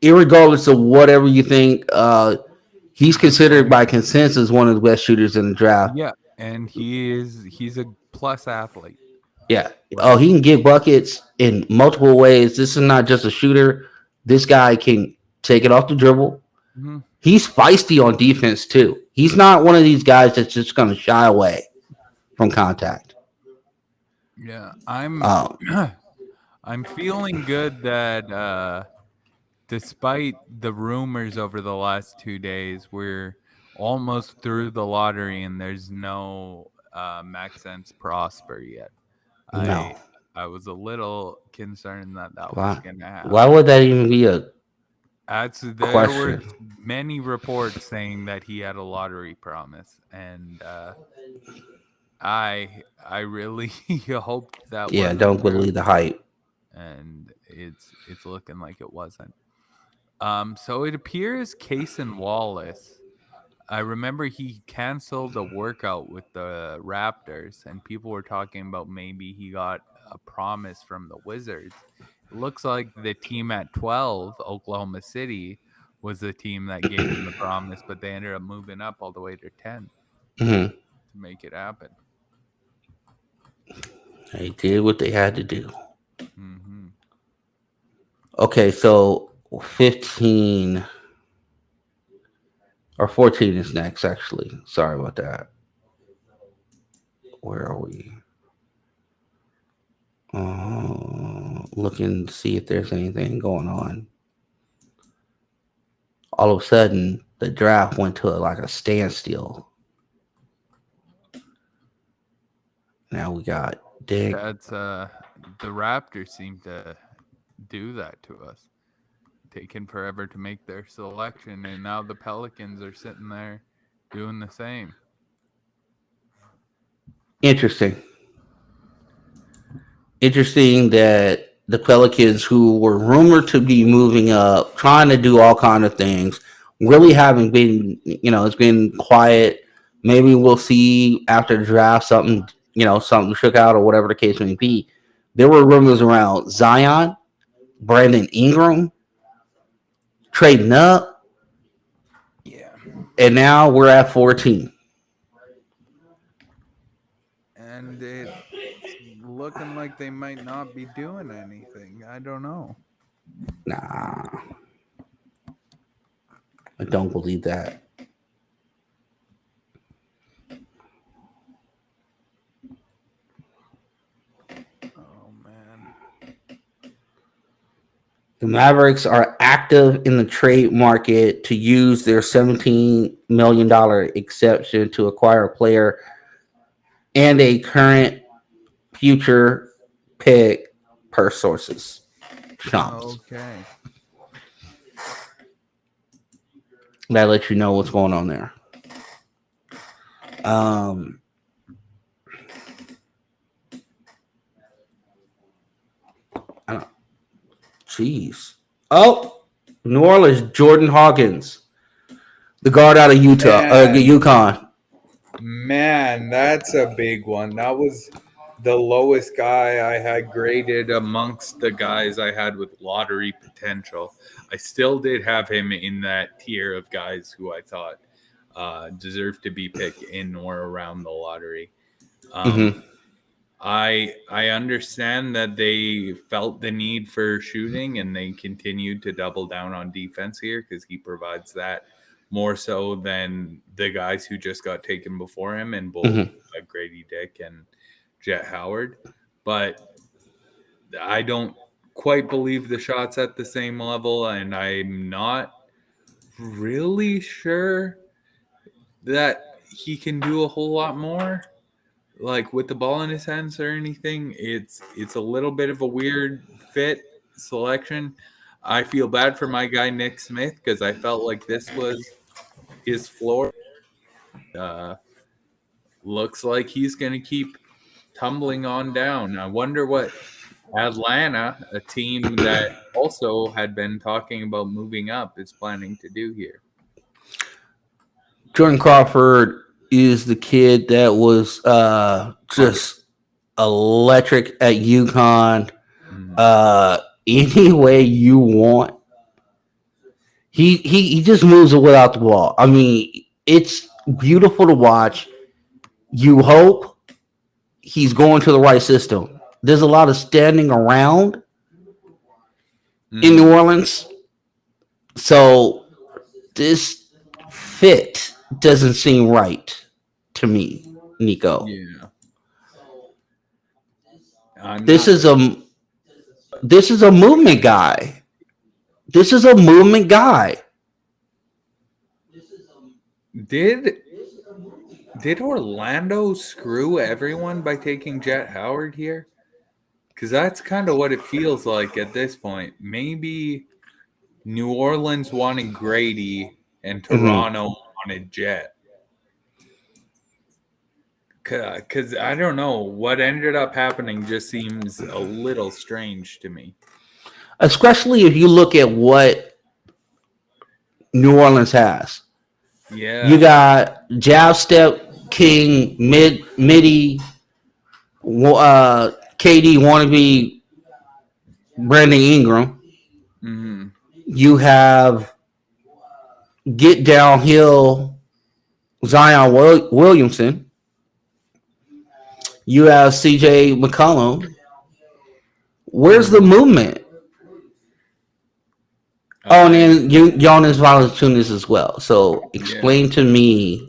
Irregardless of whatever you think, he's considered by consensus one of the best shooters in the draft. Yeah, and he's a plus athlete. Yeah. Oh, he can get buckets in multiple ways. This is not just a shooter. This guy can take it off the dribble. Mm-hmm. He's feisty on defense too. He's not one of these guys that's just going to shy away from contact. Yeah, I'm feeling good that despite the rumors over the last 2 days, we're almost through the lottery and there's no Maxence Prosper yet. No. I was a little concerned that was going to happen. Why would that even be a question? There were many reports saying that he had a lottery promise, and I really hoped that. Yeah, don't believe the hype. And it's looking like it wasn't. So it appears Cason Wallace. I remember he canceled a workout with the Raptors, and people were talking about maybe he got a promise from the Wizards. It looks like the team at 12, Oklahoma City, was the team that gave him the promise, but they ended up moving up all the way to 10 to make it happen. They did what they had to do. Mm-hmm. Okay, so 15 or 14 is next, actually. Sorry about that. Where are we? Looking to see if there's anything going on. All of a sudden, the draft went to a standstill. Now we got Dick. That's the Raptors seem to do that to us. Taking forever to make their selection, and now the Pelicans are sitting there doing the same. Interesting that the Pelicans, who were rumored to be moving up, trying to do all kind of things, really haven't been, it's been quiet. Maybe we'll see after the draft something shook out or whatever the case may be. There were rumors around Zion, Brandon Ingram, trading up. Yeah. And now we're at 14. And it's looking like they might not be doing anything. I don't know. Nah. I don't believe that. Oh, man. The Mavericks are active in the trade market to use their $17 million exception to acquire a player and a current future pick per sources. Chomps. Okay. That lets you know what's going on there. Jeez. Oh, New Orleans, Jordan Hawkins, the guard out of UConn. Man, that's a big one. That was the lowest guy I had graded amongst the guys I had with lottery potential. I still did have him in that tier of guys who I thought deserved to be picked in or around the lottery. I understand that they felt the need for shooting and they continued to double down on defense here because he provides that more so than the guys who just got taken before him and both Grady Dick and Jet Howard. But I don't quite believe the shots at the same level, and I'm not really sure that he can do a whole lot more. Like with the ball in his hands or anything, it's a little bit of a weird fit selection. I feel bad for my guy Nick Smith because I felt like this was his floor. Looks like he's going to keep tumbling on down. I wonder what Atlanta, a team that also had been talking about moving up, is planning to do here. Jordan Crawford is the kid that was just electric at UConn. Any way you want. He just moves it without the ball. I mean, it's beautiful to watch. You hope he's going to the right system. There's a lot of standing around in New Orleans. So this fit doesn't seem right to me, Nico. Yeah. This is a movement guy. This is a movement guy. Did Orlando screw everyone by taking Jet Howard here? Because that's kind of what it feels like at this point. Maybe New Orleans wanted Grady and Toronto wanted Jet. Because I don't know. What ended up happening just seems a little strange to me. Especially if you look at what New Orleans has. Yeah. You got jab step, king, midi, KD wannabe, Brandon Ingram. You have get downhill, Zion Williamson. You have CJ McCollum. Where's the movement? And then Jonas Valanciunas as well. So explain to me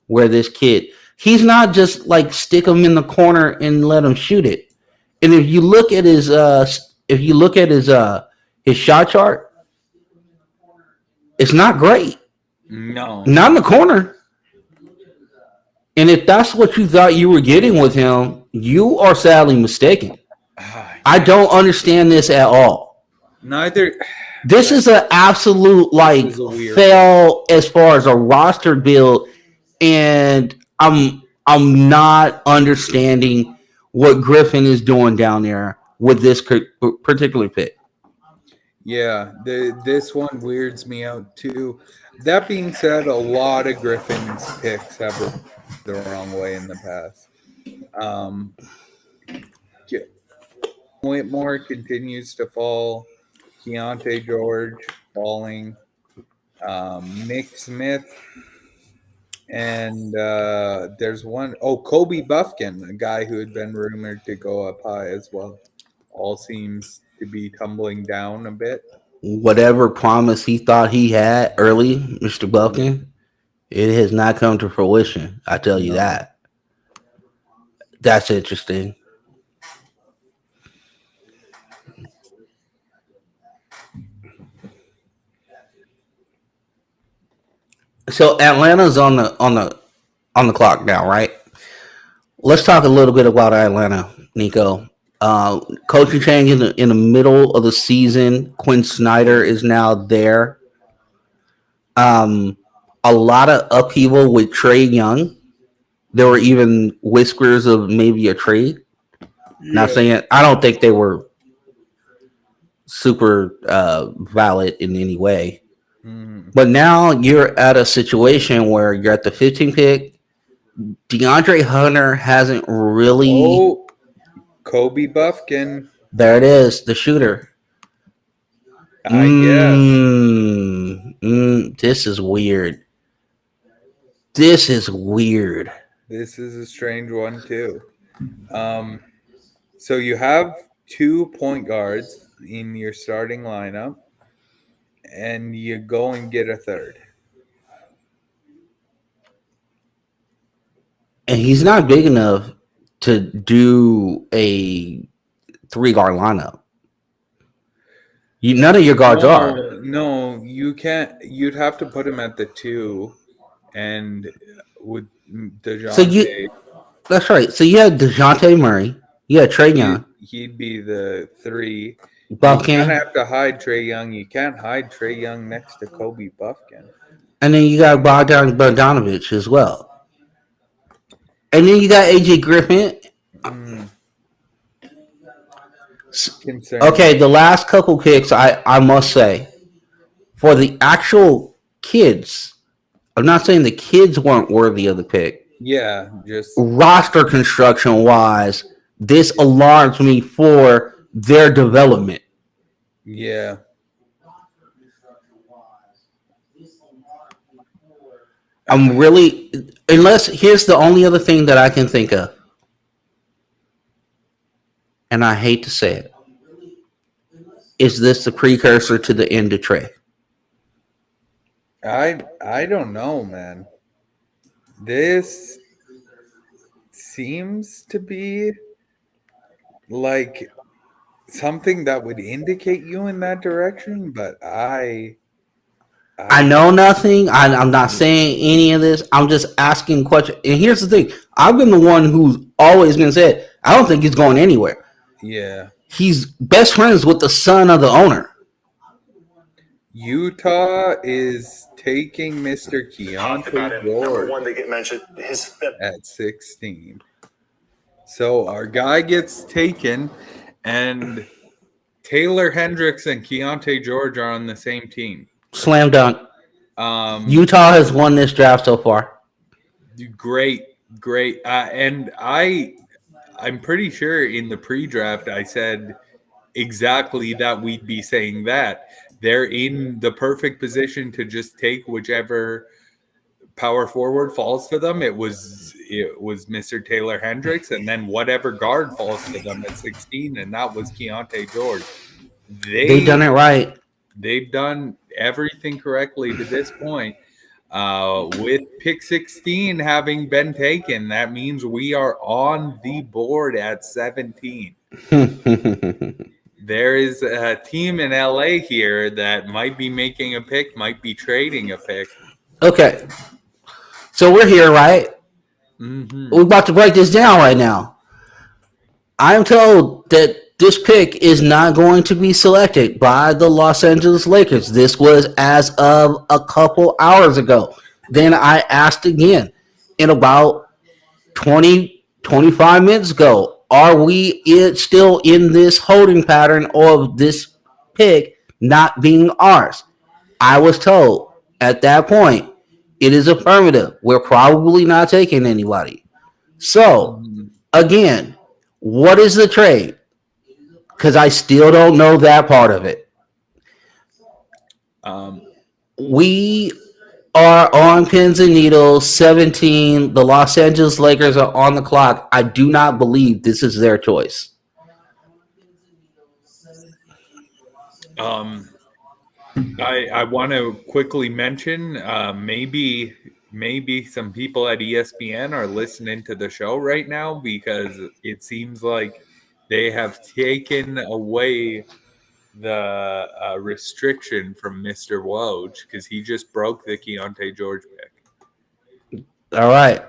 where this kid. He's not just like stick him in the corner and let him shoot it. And if you look at his shot chart, it's not great. No, not in the corner. And if that's what you thought you were getting with him, you are sadly mistaken. I don't understand this at all. Neither. This is an absolute fail as far as a roster build, and I'm not understanding what Griffin is doing down there with this particular pick. Yeah, this one weirds me out too. That being said, a lot of Griffin's picks have been the wrong way in the past. Whitmore continues to fall. Keontae George falling. Nick Smith. And there's one, Kobe Buffkin, a guy who had been rumored to go up high as well. All seems to be tumbling down a bit. Whatever promise he thought he had early, Mr. Buffkin, it has not come to fruition. I tell you that. That's interesting. So Atlanta's on the clock now, right? Let's talk a little bit about Atlanta, Nico. Coaching change in the middle of the season. Quinn Snyder is now there. A lot of upheaval with Trae Young. There were even whispers of maybe a trade. Not saying I don't think they were super valid in any way. But now you're at a situation where you're at the 15th pick. DeAndre Hunter hasn't really. Oh, Kobe Buffkin. There it is, the shooter. I guess. This is weird. This is weird. This is a strange one too. So you have 2 point guards in your starting lineup, and you go and get a third. And he's not big enough to do a 3-guard lineup. None of your guards are. No, you can't. You'd have to put him at the 2, and with DeJounte. That's right. So you had DeJounte Murray. You had Trae Young. He'd be the 3. Buffkin. You kind of have to hide Trae Young. You can't hide Trae Young next to Kobe Buffkin. And then you got Bogdan Bogdanovic as well. And then you got AJ Griffin. Okay, the last couple picks, I must say, for the actual kids, I'm not saying the kids weren't worthy of the pick. Yeah, just roster construction wise, this alarms me for their development. Yeah. I'm really, unless here's the only other thing that I can think of, and I hate to say it, is this the precursor to the end of Trae? I don't know, man. This seems to be like something that would indicate you in that direction, but I know nothing. I'm not saying any of this. I'm just asking questions. And here's the thing. I've been the one who's always been said, I don't think he's going anywhere. Yeah. He's best friends with the son of the owner. Utah is taking Mr. Keontae George one that get mentioned at 16. So our guy gets taken, and Taylor Hendricks and Keontae George are on the same team. Slam dunk. Utah has won this draft so far. Great. And I'm pretty sure in the pre-draft I said exactly that we'd be saying that. They're in the perfect position to just take whichever power forward falls to them. It was Mr. Taylor Hendricks, and then whatever guard falls to them at 16, and that was Keontae George. They've done it right. They've done everything correctly to this point. With pick 16 having been taken, that means we are on the board at 17. There is a team in LA here that might be making a pick, might be trading a pick. Okay. So we're here, right? Mm-hmm. We're about to break this down right now. I'm told that this pick is not going to be selected by the Los Angeles Lakers. This was as of a couple hours ago. Then I asked again in about 25 minutes ago, are we still in this holding pattern of this pick not being ours? I was told at that point, it is affirmative. We're probably not taking anybody. So, again, what is the trade? Because I still don't know that part of it. We are on pins and needles, 17. The Los Angeles Lakers are on the clock. I do not believe this is their choice. I want to quickly mention maybe some people at ESPN are listening to the show right now, because it seems like they have taken away the restriction from Mr. Woj, because he just broke the Keontae George pick. All right.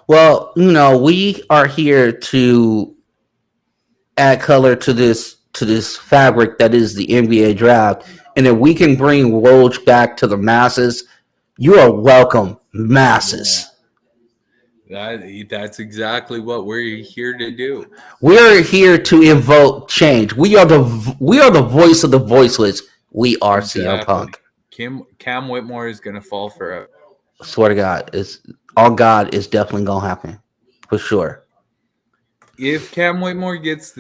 Well, we are here to add color to this fabric that is the NBA draft. And if we can bring Woj back to the masses, you are welcome, masses. That's exactly what we're here to do. We're here to invoke change. We are the voice of the voiceless. We are CM Punk. Cam Whitmore is going to fall forever. Swear to God, it's all God is definitely gonna happen for sure. If Cam Whitmore gets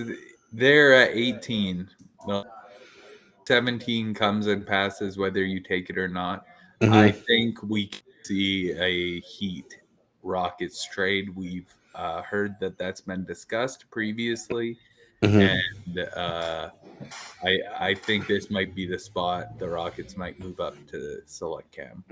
there at 18, 17 comes and passes, whether you take it or not. I think we can see a Heat Rockets trade. We've heard that that's been discussed previously, and I think this might be the spot the Rockets might move up to select Cam.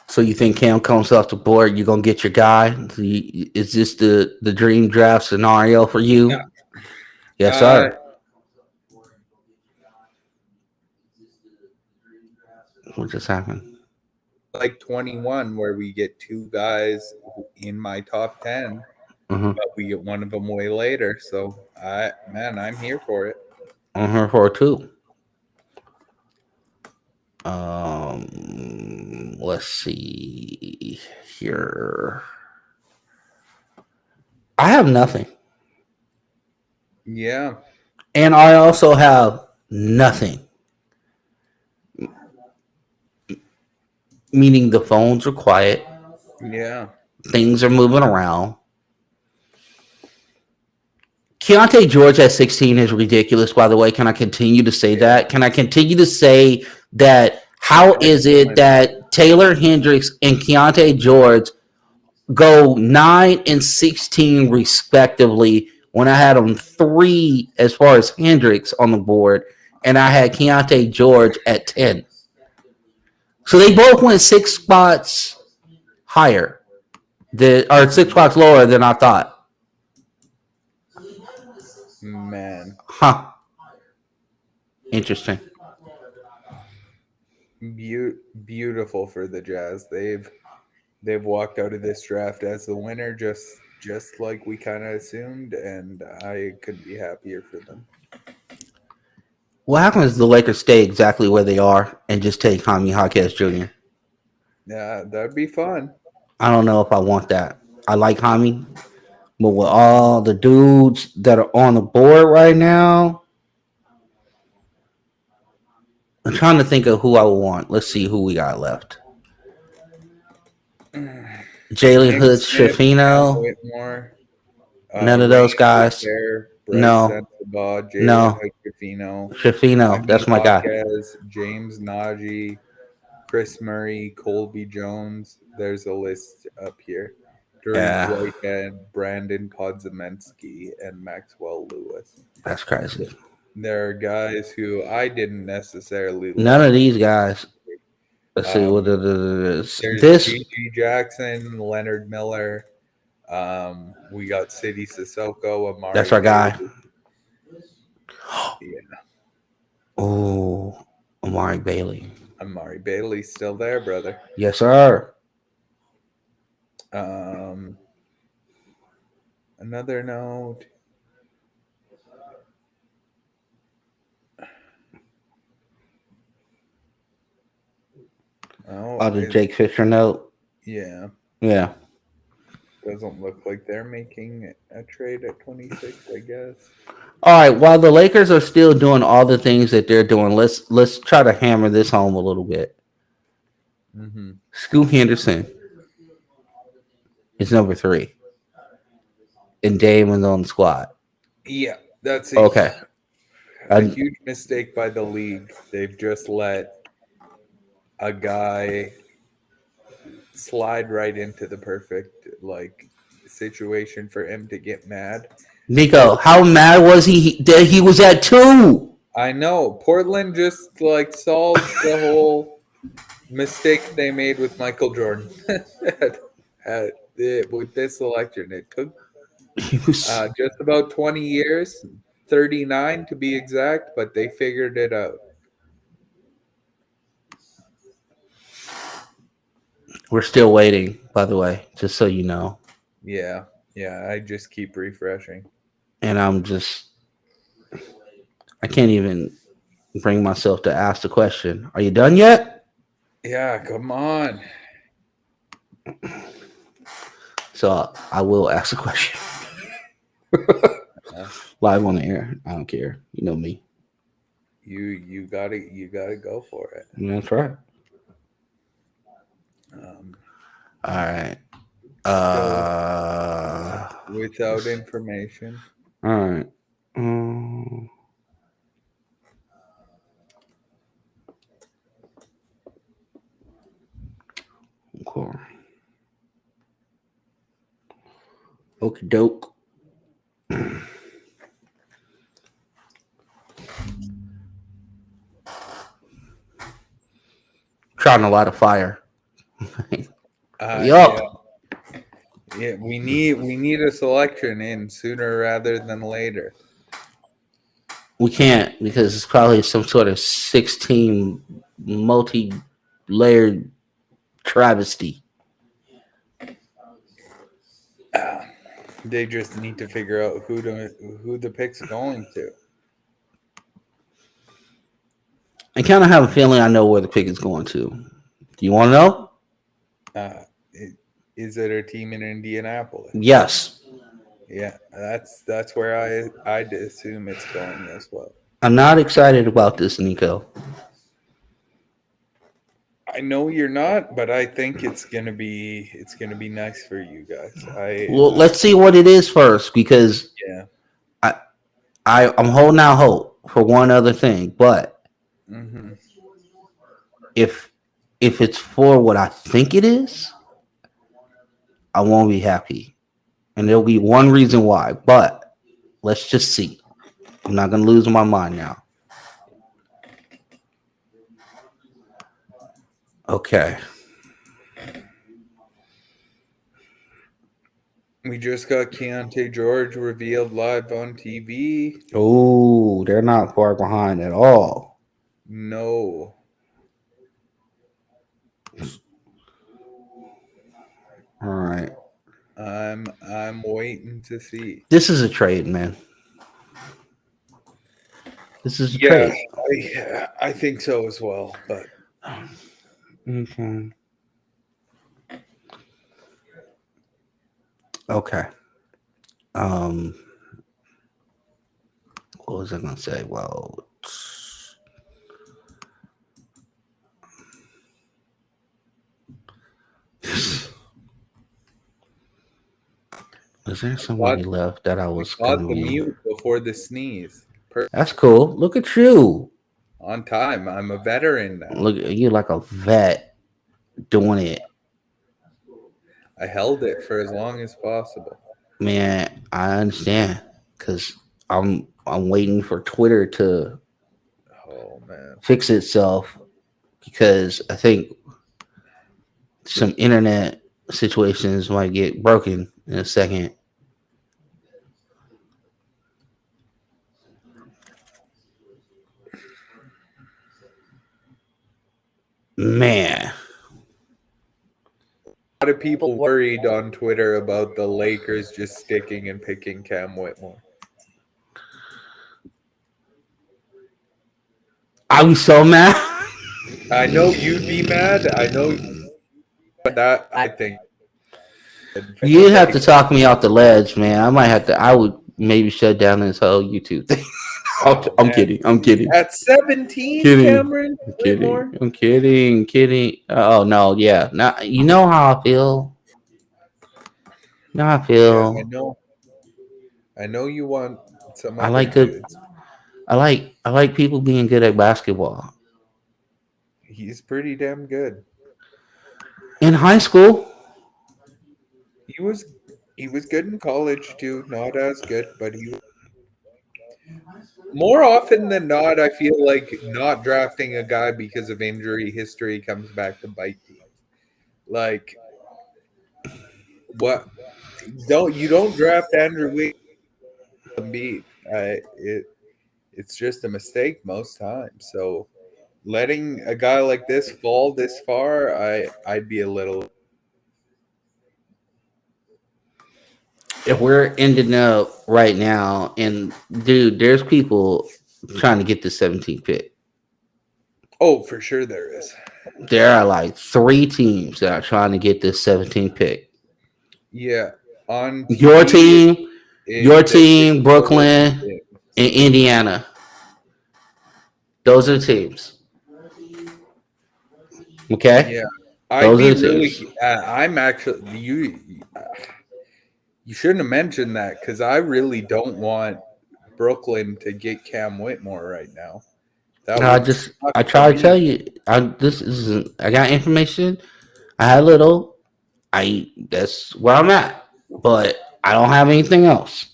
So you think Cam comes off the board? You're gonna get your guy? Is this the dream draft scenario for you? Yeah. Yes, sir. What just happened? Like 21, where we get two guys in my top 10, but we get one of them way later. So, I'm here for it. I'm here for it too. Let's see here. I have nothing. Yeah. And I also have nothing. Meaning the phones are quiet. Yeah. Things are moving around. Keontae George at 16 is ridiculous, by the way. Can I continue to say that? Can I continue to say that? How is it that Taylor Hendricks and Keontae George go 9 and 16 respectively when I had them 3 as far as Hendricks on the board, and I had Keontae George at 10. So they both went 6 spots higher, or 6 spots lower than I thought. Man. Huh. Interesting. Beautiful for the Jazz. They've walked out of this draft as the winner, just like we kind of assumed, and I couldn't be happier for them. What happens is the Lakers stay exactly where they are and just take Jaime Jaquez Jr.? Yeah, that'd be fun. I don't know if I want that. I like Jaime, but with all the dudes that are on the board right now, I'm trying to think of who I would want. Let's see who we got left. Jalen Hood, Shafino. None of those guys. No. No. Shafino. That's my guy. James Najee, Chris Murray, Colby Jones. There's a list up here. Darius Whitehead, Brandon Podziemski, and Maxwell Lewis. That's crazy. There are guys who I didn't necessarily. None of these guys. Let's see what it is. There's G.G. Jackson, Leonard Miller. We got City Sissoko, Amari. That's our guy. Yeah. Oh, Amari Bailey. Amari Bailey's still there, brother. Yes, sir. Another note. Oh, the Jake Fisher note. Yeah. Yeah. Doesn't look like they're making a trade at 26, I guess. All right. While the Lakers are still doing all the things that they're doing, let's try to hammer this home a little bit. Scoot Henderson is number 3, and Damon's on the squad. Yeah, that's okay. A huge mistake by the league. They've just let a guy slide right into the perfect situation for him to get mad. Nico, how mad was he that he was at 2? I know. Portland just solved the whole mistake they made with Michael Jordan with this selection. It took just about 20 years, 39 to be exact, but they figured it out. We're still waiting, by the way, just so you know. Yeah, I just keep refreshing. And I can't even bring myself to ask the question. Are you done yet? Yeah, come on. So I will ask the question. Live on the air. I don't care. You know me. you gotta go for it. That's right. All right. Without information. All right. Cool. Okie doke. Trying a lot of fire. Yup. Yeah, we need a selection in sooner rather than later. We can't because it's probably some sort of 16 multi-layered travesty. They just need to figure out who the pick's going to. I kind of have a feeling I know where the pick is going to. Do you want to know? Is it a team in Indianapolis? Yes. Yeah, that's where I'd assume it's going as well. I'm not excited about this, Nico. I know you're not, but I think it's gonna be nice for you guys. Let's see what it is first, because yeah, I'm holding out hope for one other thing, but if it's for what I think it is, I won't be happy, and there'll be one reason why. But let's just see. I'm not gonna lose my mind now. Okay. we just got Keontae George revealed live on TV. Oh, they're not far behind at all. No. All right. I'm waiting to see. This is a trade, man. This is a trade. I think so as well, but Okay. What was I gonna say? Well, was there somebody left that I was got the mute before the sneeze? That's cool. Look at you. On time. I'm a veteran now. Look at you, like a vet doing it. I held it for as long as possible. Man, I understand, because I'm waiting for Twitter to fix itself, because I think some internet situations might get broken in a second. Man, a lot of people worried on Twitter about the Lakers just sticking and picking Cam Whitmore. I was so mad. I know you'd be mad. I know, but that I think you have to talk me off the ledge, man. I would maybe shut down this whole YouTube thing. I'm kidding. At 17, Cameron Whitmore? I'm kidding. Oh no, yeah. Now you know how I feel. Yeah, I know you want some. I like people being good at basketball. He's pretty damn good. In high school, he was good in college too. Not as good, but he. More often than not, I feel like not drafting a guy because of injury history comes back to bite teams. Like, what? You don't draft Andrew Wiggins. It's just a mistake most times. So, letting a guy like this fall this far, I'd be a little. If we're ending up right now, and dude, there's people trying to get the 17th pick. Oh, for sure there is. There are like 3 teams that are trying to get this 17th pick. Yeah, on your team, Brooklyn, and Indiana. Those are the teams. Okay? Yeah, I'd Those be are the really. teams. I'm actually you. You shouldn't have mentioned that because I really don't want Brooklyn to get Cam Whitmore right now. That would suck I for try to me. tell you, I got information. I had a little. That's where I'm at. But I don't have anything else.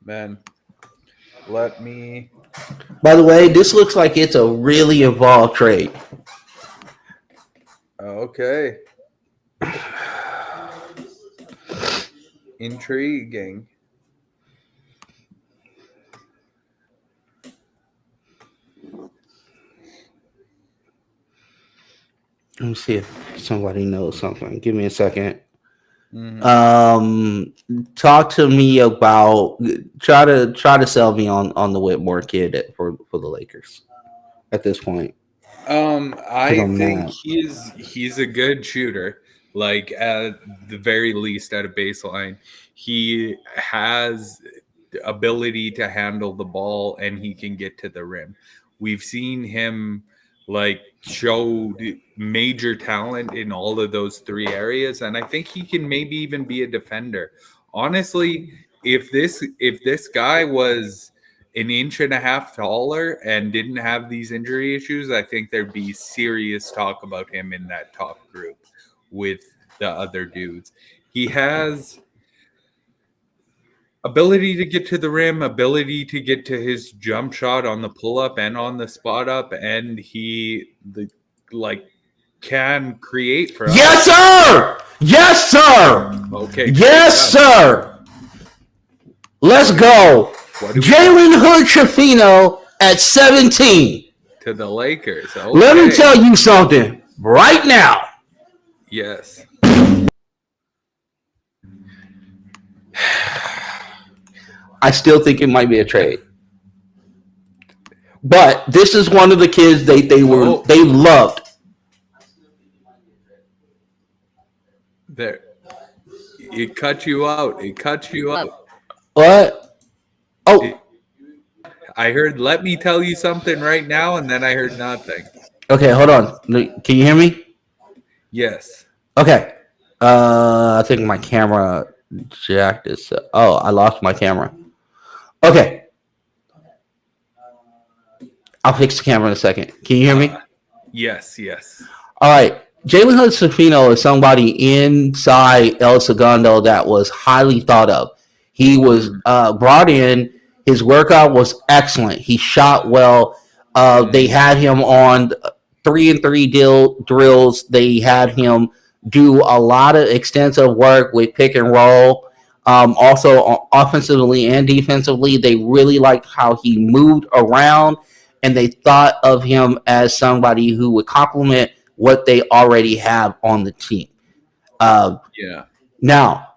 Man, let me. By the way, this looks like it's a really involved trade. Okay, intriguing. Let me see if somebody knows something. Give me a second. Mhm. Talk to me about try to sell me on the Whitmore kid for the Lakers at this point because I I'm think mad. he's a good shooter. Like at the very least, at a baseline, he has the ability to handle the ball and he can get to the rim. We've seen him like show major talent in all of those three areas, and I think he can maybe even be a defender. Honestly, if this guy was an inch and a half taller and didn't have these injury issues, I think there'd be serious talk about him in that top group with the other dudes. He has ability to get to the rim, ability to get to his jump shot on the pull up and on the spot up, and like can create for Yes, others. sir. Yes, sir. Okay, great. Yes, sir. Let's go. What do we got Jalen Hood Trifino at 17. to the Lakers? Let me Okay. tell you something right now. Yes. I still think it might be a trade. But this is one of the kids they loved. There. It cut you out. It cut you out. What? Oh, I heard, let me tell you something right now, and then I heard nothing. okay, hold on. Can you hear me? Yes. Okay. I think my camera jacked is. Oh, I lost my camera. Okay. I'll fix the camera in a second. Can you hear me? Yes, yes. All right. Jalen Hood-Schifino is somebody inside El Segundo that was highly thought of. He was brought in. His workout was excellent. He shot well. They had him on 3-and-3 drills. They had him do a lot of extensive work with pick and roll. Also, offensively and defensively, they really liked how he moved around, and they thought of him as somebody who would complement what they already have on the team. Yeah. Now,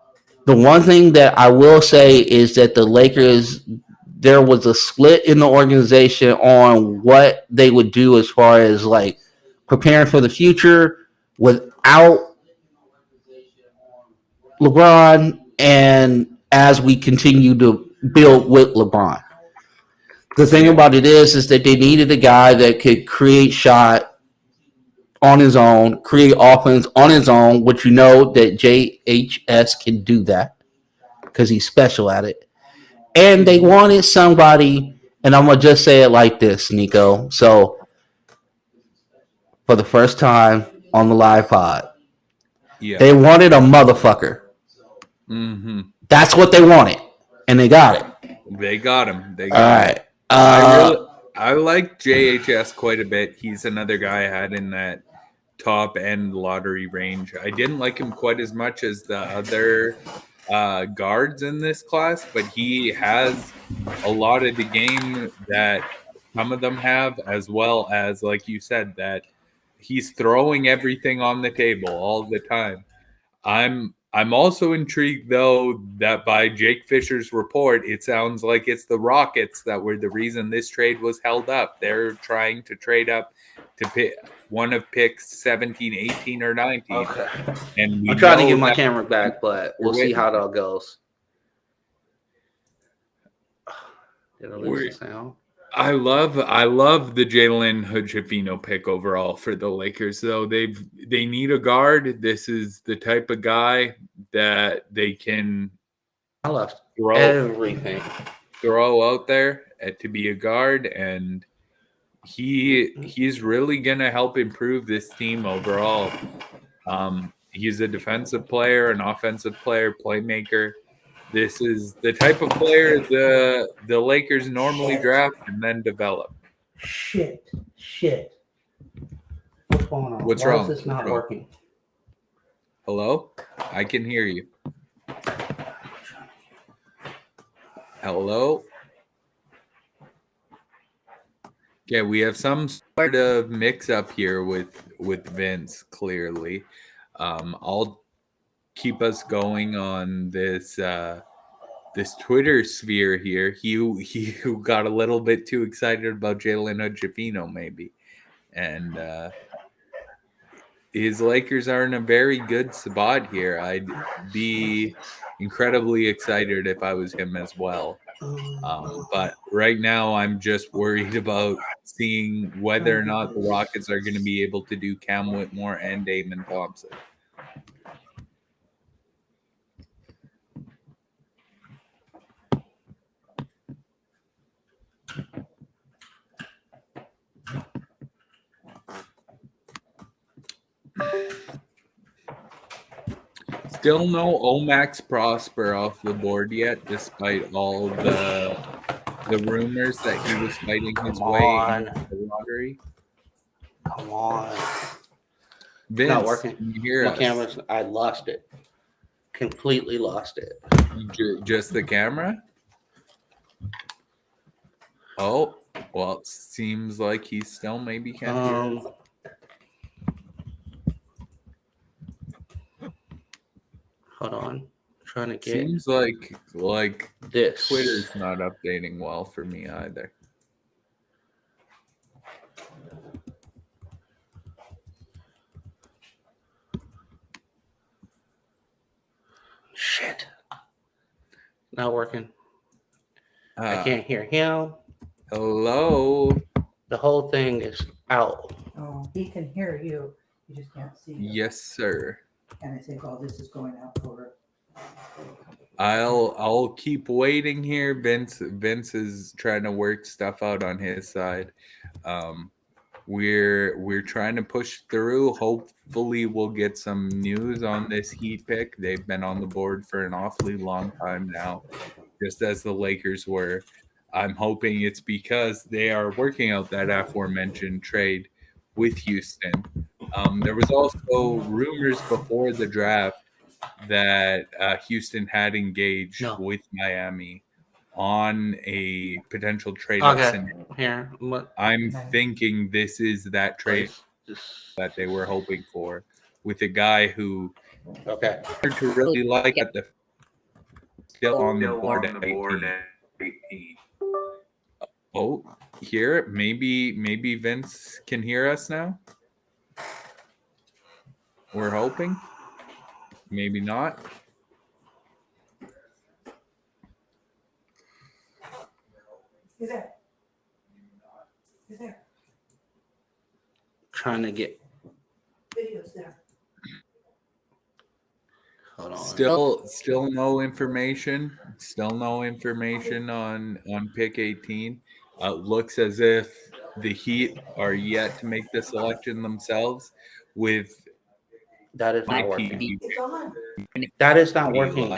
the one thing that I will say is that the Lakers, there was a split in the organization on what they would do as far as like preparing for the future without LeBron and as we continue to build with LeBron. The thing about it is that they needed a guy that could create shot on his own, create offense on his own, which you know that JHS can do that because he's special at it. And they wanted somebody, and I'm going to just say it like this, Nico. So, for the first time on the live pod, they wanted a motherfucker. Mm-hmm. That's what they wanted, and they got it. They got him. They All got right. him. I like JHS quite a bit. He's another guy I had in that top end lottery range. I didn't like him quite as much as the other guards in this class, but he has a lot of the game that some of them have, as well as, like you said, that he's throwing everything on the table all the time. I'm also intrigued, though, that by Jake Fisher's report, it sounds like it's the Rockets that were the reason this trade was held up. They're trying to trade up to pick one of picks 17, 18, or 19. Okay. And I'm trying to get my camera back, but we'll see how that goes. Did I lose the sound? I love the Jalen Hood-Schifino pick overall for the Lakers. Though they need a guard. This is the type of guy that they can I lost throw everything. out there to be a guard, and he's really gonna help improve this team overall. He's a defensive player, an offensive player, playmaker. This is the type of player the Lakers normally draft and then develop. Shit. What's going on? What's Why wrong? is this not working? Hello? I can hear you. Hello? Yeah, we have some sort of mix-up here with Vince, clearly. I'll keep us going on this this Twitter sphere here. He got a little bit too excited about Jalen Hood-Schifino, maybe. And his Lakers are in a very good spot here. I'd be incredibly excited if I was him as well. But right now, I'm just worried about seeing whether or not the Rockets are going to be able to do Cam Whitmore and Damon Thompson. Still no Omax Prosper off the board yet, despite all the rumors that he was fighting his way into the lottery. Come on. Vince, Not working. can you hear My us? camera's, I lost it. Completely lost it. Just the camera? Oh, well, it seems like he still maybe can't hear us. Hold on. Trying to get Seems like this. Twitter's not updating well for me either. Shit. Not working. I Uh, can't hear him. hello. The whole thing is out. Oh, he can hear you. You just can't see. Him. Yes, sir. And I think all this is going out for. I'll keep waiting here. Vince is trying to work stuff out on his side. We're trying to push through. Hopefully we'll get some news on this Heat pick. They've been on the board for an awfully long time now, just as the Lakers were. I'm hoping it's because they are working out that aforementioned trade with Houston. There was also rumors before the draft that Houston had engaged with Miami on a potential trade. Okay. Here. I'm thinking this is that trade that they were hoping for with a guy who to really like at the still on the board at 18. Oh, here maybe Vince can hear us now. We're hoping. Maybe not. You're there. You're there. Trying to get. Video's there. Hold on. Still no information. Still no information on pick 18. Looks as if the Heat are yet to make the selection themselves. With that is not my working. TV. It's on. That is not working.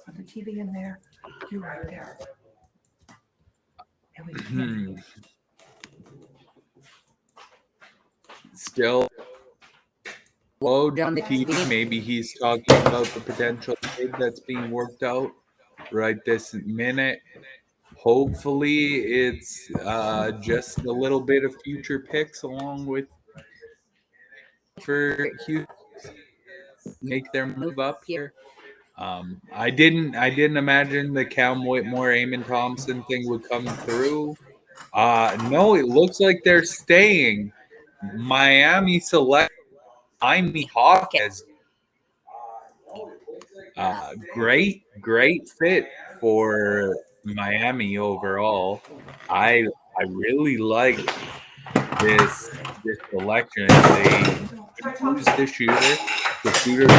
Put the TV in there. You right there. And we can Still low down the TV. Maybe he's talking about the potential trade that's being worked out right this minute. Hopefully it's just a little bit of future picks along with for Houston make their move up here. I didn't imagine the Cam Whitmore, Amon Thompson thing would come through. No, it looks like they're staying. Miami select Miami Hawkins. Great fit for Miami overall. I really like this selection. They lose the shooter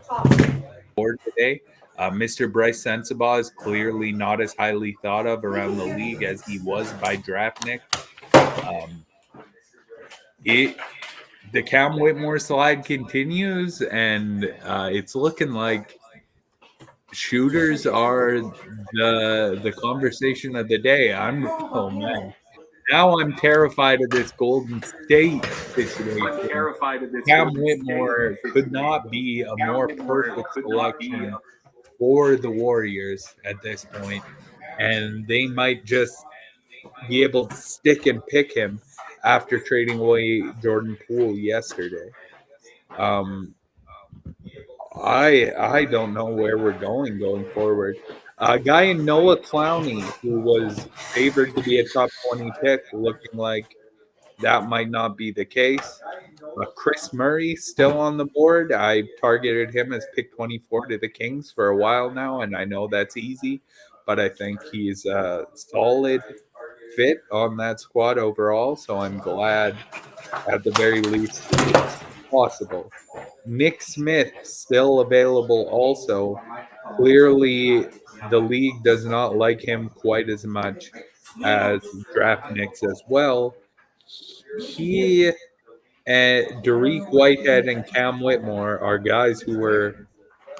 on the board today. Mr. Bryce Sensabaugh is clearly not as highly thought of around the league as he was by Draftnik. The Cam Whitmore slide continues, and it's looking like shooters are the conversation of the day. Oh man, now I'm terrified of this Golden State situation. Cam Whitmore could not be a more perfect selection for the Warriors at this point, and they might just be able to stick and pick him after trading away Jordan Poole yesterday. I don't know where we're going forward. A guy in Noah Clowney, who was favored to be a top 20 pick, looking like that might not be the case. Chris Murray still on the board. I targeted him as pick 24 to the Kings for a while now, and I know that's easy, but I think he's a solid fit on that squad overall. So I'm glad, at the very least, it's possible. Nick Smith still available also. Clearly, the league does not like him quite as much as draft Knicks as well. He and Derek Whitehead and Cam Whitmore are guys who were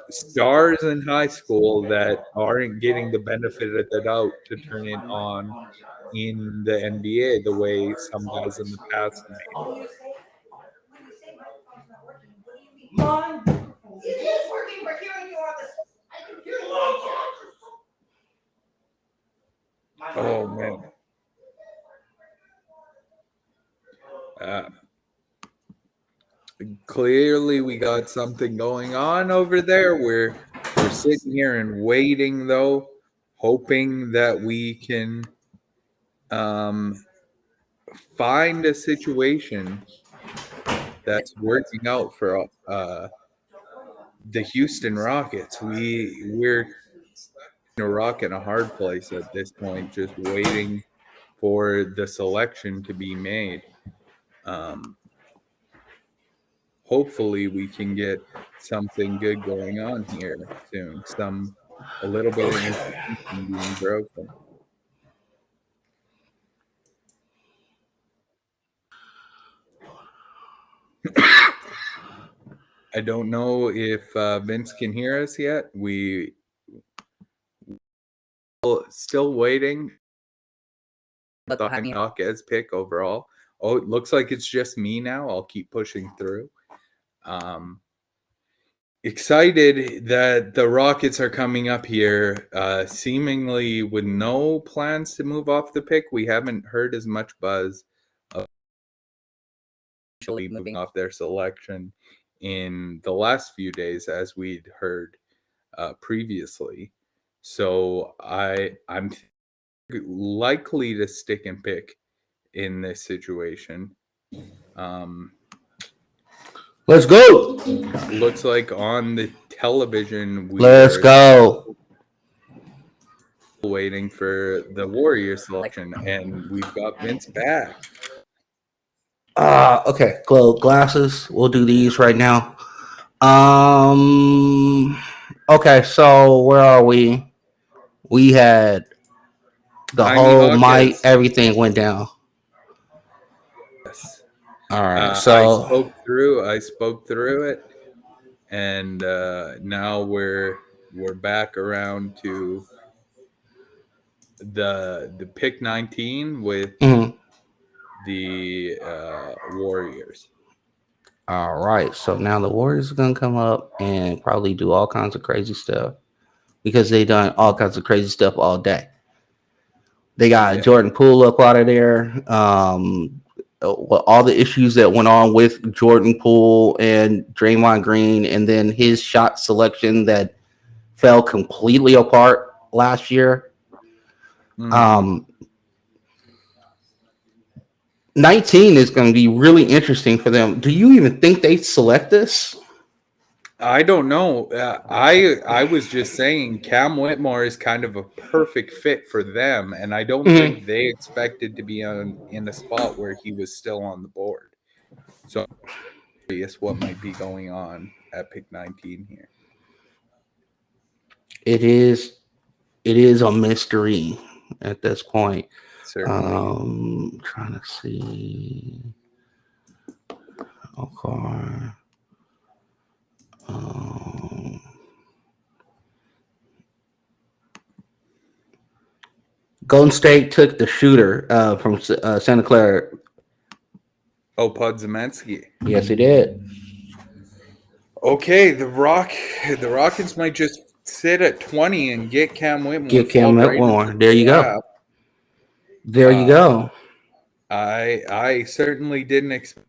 stars in high school that aren't getting the benefit of the doubt to turn it on in the NBA the way some guys in the past made. Oh man. Clearly we got something going on over there. We're sitting here and waiting though, hoping that we can find a situation that's working out for the Houston Rockets. We're a rock in a hard place at this point, just waiting for the selection to be made. Hopefully we can get something good going on here soon. A little bit of information being broken. I don't know if Vince can hear us yet. We still waiting. Hawkes pick overall. Oh, it looks like it's just me now. I'll keep pushing through. Excited that the Rockets are coming up here, seemingly with no plans to move off the pick. We haven't heard as much buzz of moving off their selection in the last few days as we'd heard previously. So I'm likely to stick and pick in this situation. Let's go. Looks like on the television Let's go. Waiting for the Warriors selection, and we've got Vince back. Okay, glasses. We'll do these right now. Okay, so where are we? We had the Jaime whole Hawkins. mic, everything went down. Yes. All right, so I spoke through it, and now we're back around to the pick 19 with the Warriors. All right, so now the Warriors are gonna come up and probably do all kinds of crazy stuff because they done all kinds of crazy stuff all day. They got Jordan Poole up out of there. All the issues that went on with Jordan Poole and Draymond Green, and then his shot selection that fell completely apart last year. 19 is going to be really interesting for them. Do you even think they select this? I don't know. I was just saying Cam Whitmore is kind of a perfect fit for them, and I don't Mhm. think they expected to be in a spot where he was still on the board. So I'm curious what might be going on at pick 19 here. It is a mystery at this point. Certainly. Trying to see. Okay. Golden State took the shooter from Santa Clara. Oh, Podziemski. Yes, he did. Okay, the Rockets might just sit at 20 and get Cam Whitmore. Get Cam fall right Whitmore. into There you the go. lap. There you go. I certainly didn't expect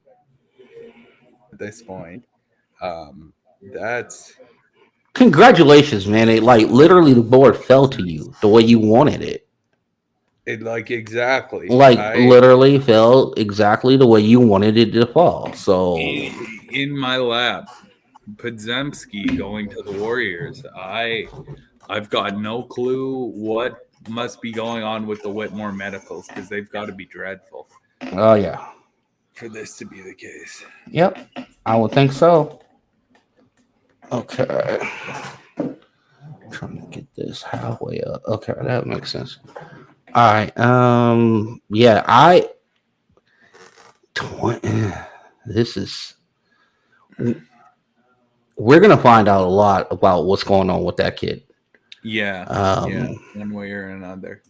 at this point. That's Congratulations, man. It like literally the board fell to you the way you wanted it. it. Like exactly. Like literally fell exactly the way you wanted it to fall. So in my lap, Podziemski going to the Warriors. I've got no clue what must be going on with the Whitmore medicals because they've got to be dreadful oh yeah. for this to be the case. Yep. I would think so. Okay. Trying to get this halfway up. Okay, that makes sense. All right. Yeah, 20, this is we're gonna find out a lot about what's going on with that kid. Yeah, one way or another.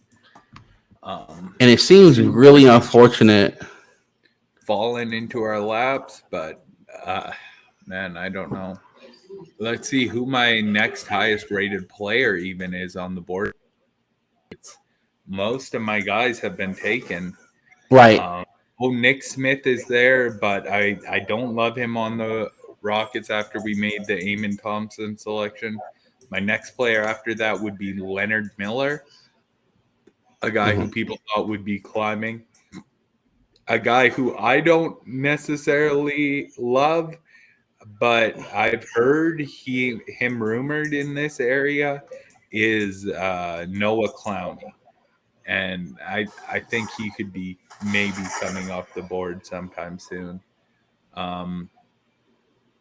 And it seems really unfortunate falling into our laps, but man, I don't know. Let's see who my next highest rated player even is on the board. Most of my guys have been taken. right. Nick Smith is there, but I don't love him on the Rockets after we made the Eamon Thompson selection. My next player after that would be Leonard Miller, a guy who people thought would be climbing. A guy who I don't necessarily love, but I've heard him rumored in this area is Noah Clowney. And I think he could be maybe coming off the board sometime soon.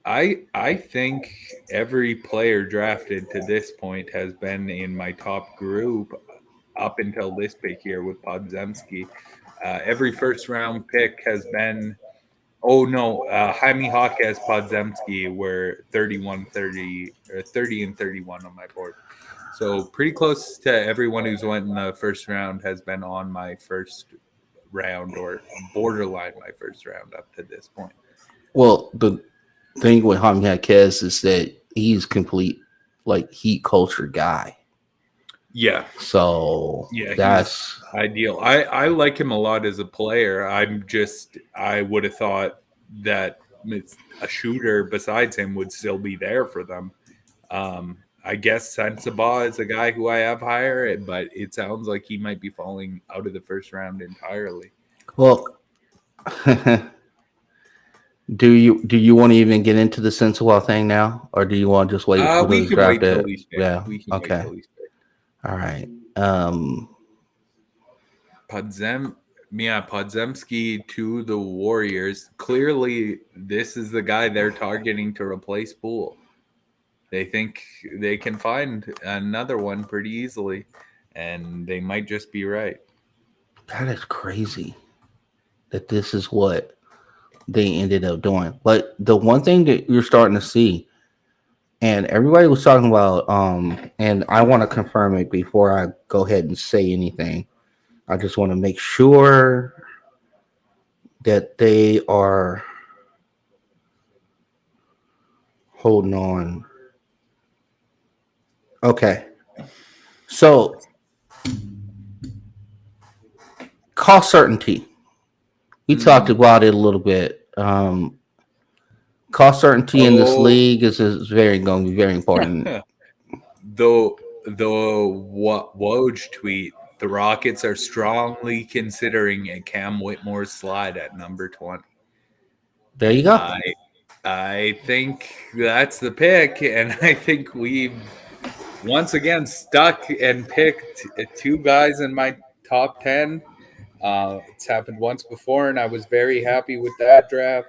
I think every player drafted to this point has been in my top group up until this pick here with Podziemski. Every first round pick has been Jaime Jaquez, Podziemski were 30 and 31 on my board. So pretty close to everyone who's went in the first round has been on my first round or borderline my first round up to this point. Well, the thing with Jaime Jaquez is that he's complete like heat culture guy. Yeah. So yeah, that's ideal. I like him a lot as a player. I would have thought that a shooter besides him would still be there for them. I guess Sensabaugh is a guy who I have higher, but it sounds like he might be falling out of the first round entirely. well. Do you want to even get into the Sensabaugh thing now, or do you want to just wait? We can wait till he's picked. Yeah. We can wait till he's picked. All right. Podziemski to the Warriors. Clearly, this is the guy they're targeting to replace Poole. They think they can find another one pretty easily, and they might just be right. That is crazy that this is what they ended up doing. But the one thing that you're starting to see, and everybody was talking about, and I want to confirm it before I go ahead and say anything. I just want to make sure that they are holding on. Okay. So, cost certainty. We talked about it a little bit. Cost certainty in this league is going to be very important. The Woj tweet: the Rockets are strongly considering a Cam Whitmore slide at number 20. There you go. I think that's the pick, and I think we've once again stuck and picked two guys in my top 10. It's happened once before, and I was very happy with that draft.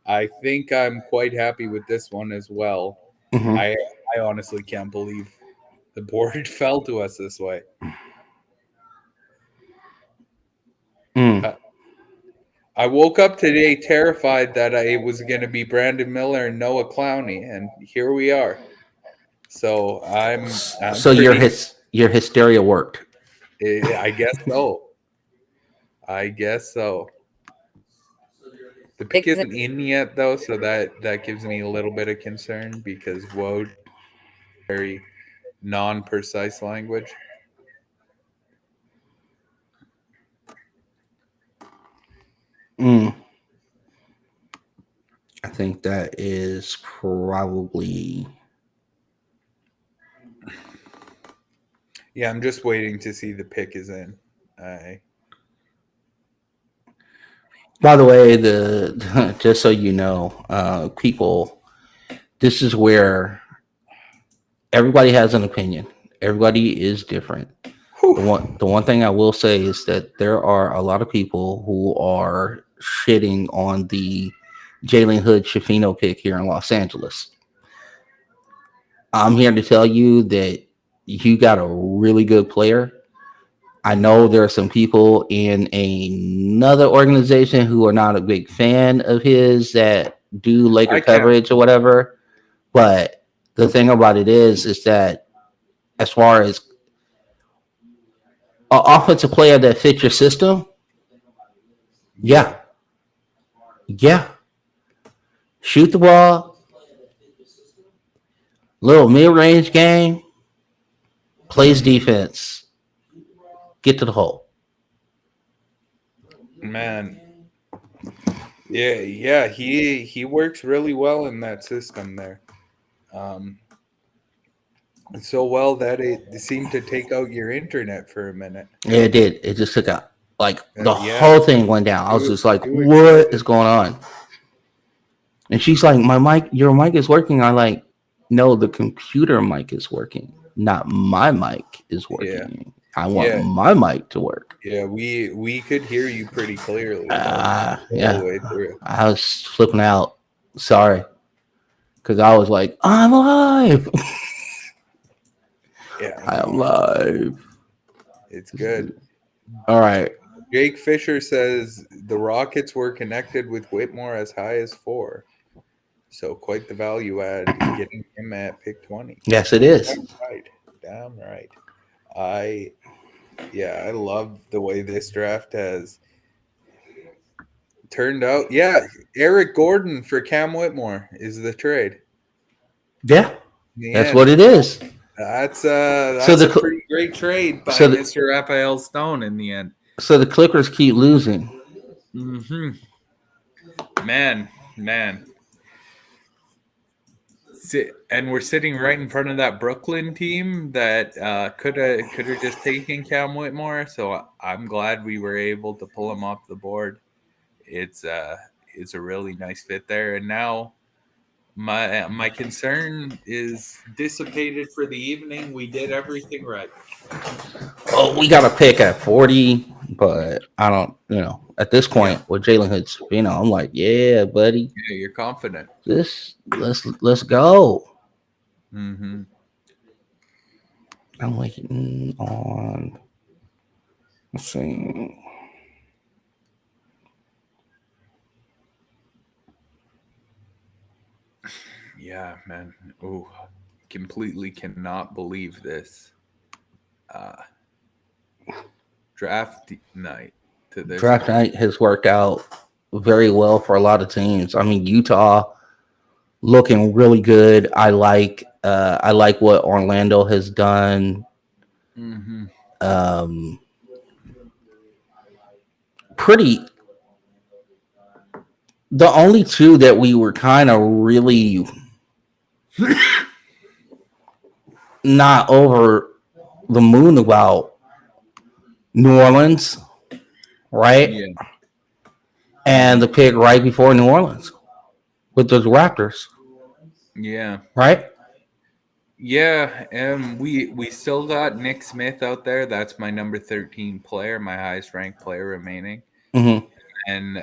I think I'm quite happy with this one as well. Mhm. I honestly can't believe the board fell to us this way. Mm. I woke up today terrified that it was going to be Brandon Miller and Noah Clowney, and here we are. So I'm So pretty. your hysteria worked. I guess so. I guess so. The pick isn't in yet though, so that gives me a little bit of concern because Woj very non-precise language. Mm. I think that is probably. Yeah, I'm just waiting to see the pick is in. By the way, just so you know, people, this is where everybody has an opinion. Everybody is different. The one thing I will say is that there are a lot of people who are shitting on the Jalen Hood Shafino pick here in Los Angeles. I'm here to tell you that you got a really good player. I know there are some people in another organization who are not a big fan of his that do Laker coverage or whatever. But the thing about it is that as far as an offensive player that fits your system, yeah. Shoot the ball, little mid-range game, plays defense, get to the hole. Man. Yeah, he works really well in that system there. So well that it seemed to take out your internet for a minute. Yeah, it did. It just took out. Like the whole thing went down. I was just like, what is going on? And she's like, my mic, your mic is working. I'm like, no, the computer mic is working. Not my mic is working. Yeah. I want my mic to work. Yeah, we could hear you pretty clearly. Yeah. The way through. I was flipping out. Sorry. Because I was like, I'm live. Yeah. I am live. It's good. All right. Jake Fisher says the Rockets were connected with Whitmore as high as 4. So quite the value add getting him at pick 20. Yes, it is. Damn right. I love the way this draft has turned out. Yeah, Eric Gordon for Cam Whitmore is the trade. Yeah, that's what it is. That's a pretty great trade by Mr. Raphael Stone in the end. So the Clippers keep losing. Mm-hmm. Man. And we're sitting right in front of that Brooklyn team that could have just taken Cam Whitmore. So I'm glad we were able to pull him off the board. It's a really nice fit there. And now my concern is dissipated for the evening. We did everything right. Oh, we got a pick at 40, but I don't, at this point with Jalen Hoods, I'm like, yeah, buddy. Yeah, you're confident. Let's go. Mm-hmm. I'm waiting on. Let's see. Yeah, man. Oh, completely cannot believe this. Draft night to this. Draft night has worked out very well for a lot of teams. I mean, Utah looking really good. I like what Orlando has done. Mm-hmm. Pretty. The only two that we were kind of really not over the moon about, New Orleans, right? Yeah. And the pick right before New Orleans, with the Raptors, Yeah. right? Yeah, and we still got Nick Smith out there. That's my number 13 player, my highest ranked player remaining. Mm-hmm. And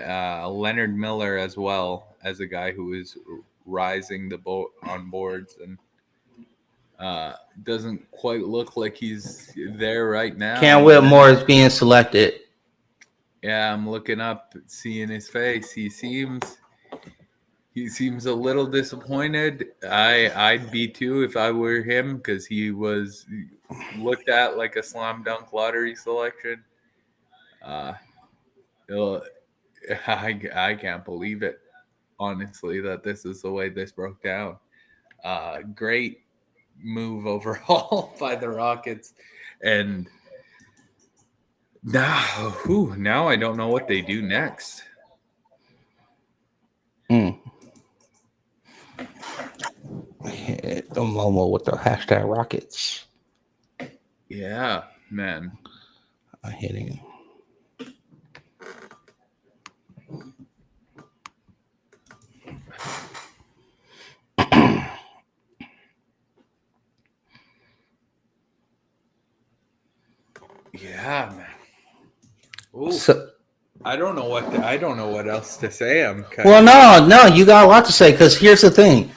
Leonard Miller as well as a guy who is rising the boat on boards and doesn't quite look like he's there right now. Cam Whitmore is being selected. Yeah, I'm looking up, seeing his face. He seems a little disappointed. I'd be too if I were him because he was looked at like a slam dunk lottery selection. Uh, I can't believe it, honestly, that this is the way this broke down. Great move overall by the Rockets, and now I don't know what they do next. Hit the Momo with the hashtag Rockets. Yeah, man. I'm hitting. Yeah, man. Ooh. So, I don't know what else to say. no, you got a lot to say because here's the thing.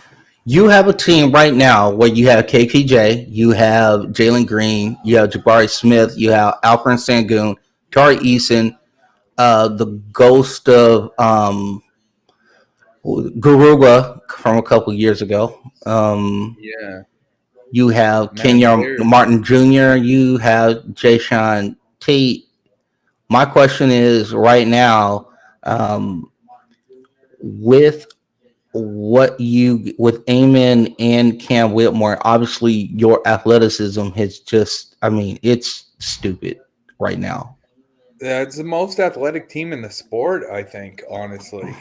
You have a team right now where you have KPJ, you have Jalen Green, you have Jabari Smith, you have Alperen Sengun, Tari Eason, the ghost of Garuba from a couple years ago. Yeah. You have Man, Kenyon Martin Jr., you have Jayshawn Tate. My question is right now, with with Amen and Cam Whitmore, obviously your athleticism has it's stupid right now. That's the most athletic team in the sport, I think, honestly.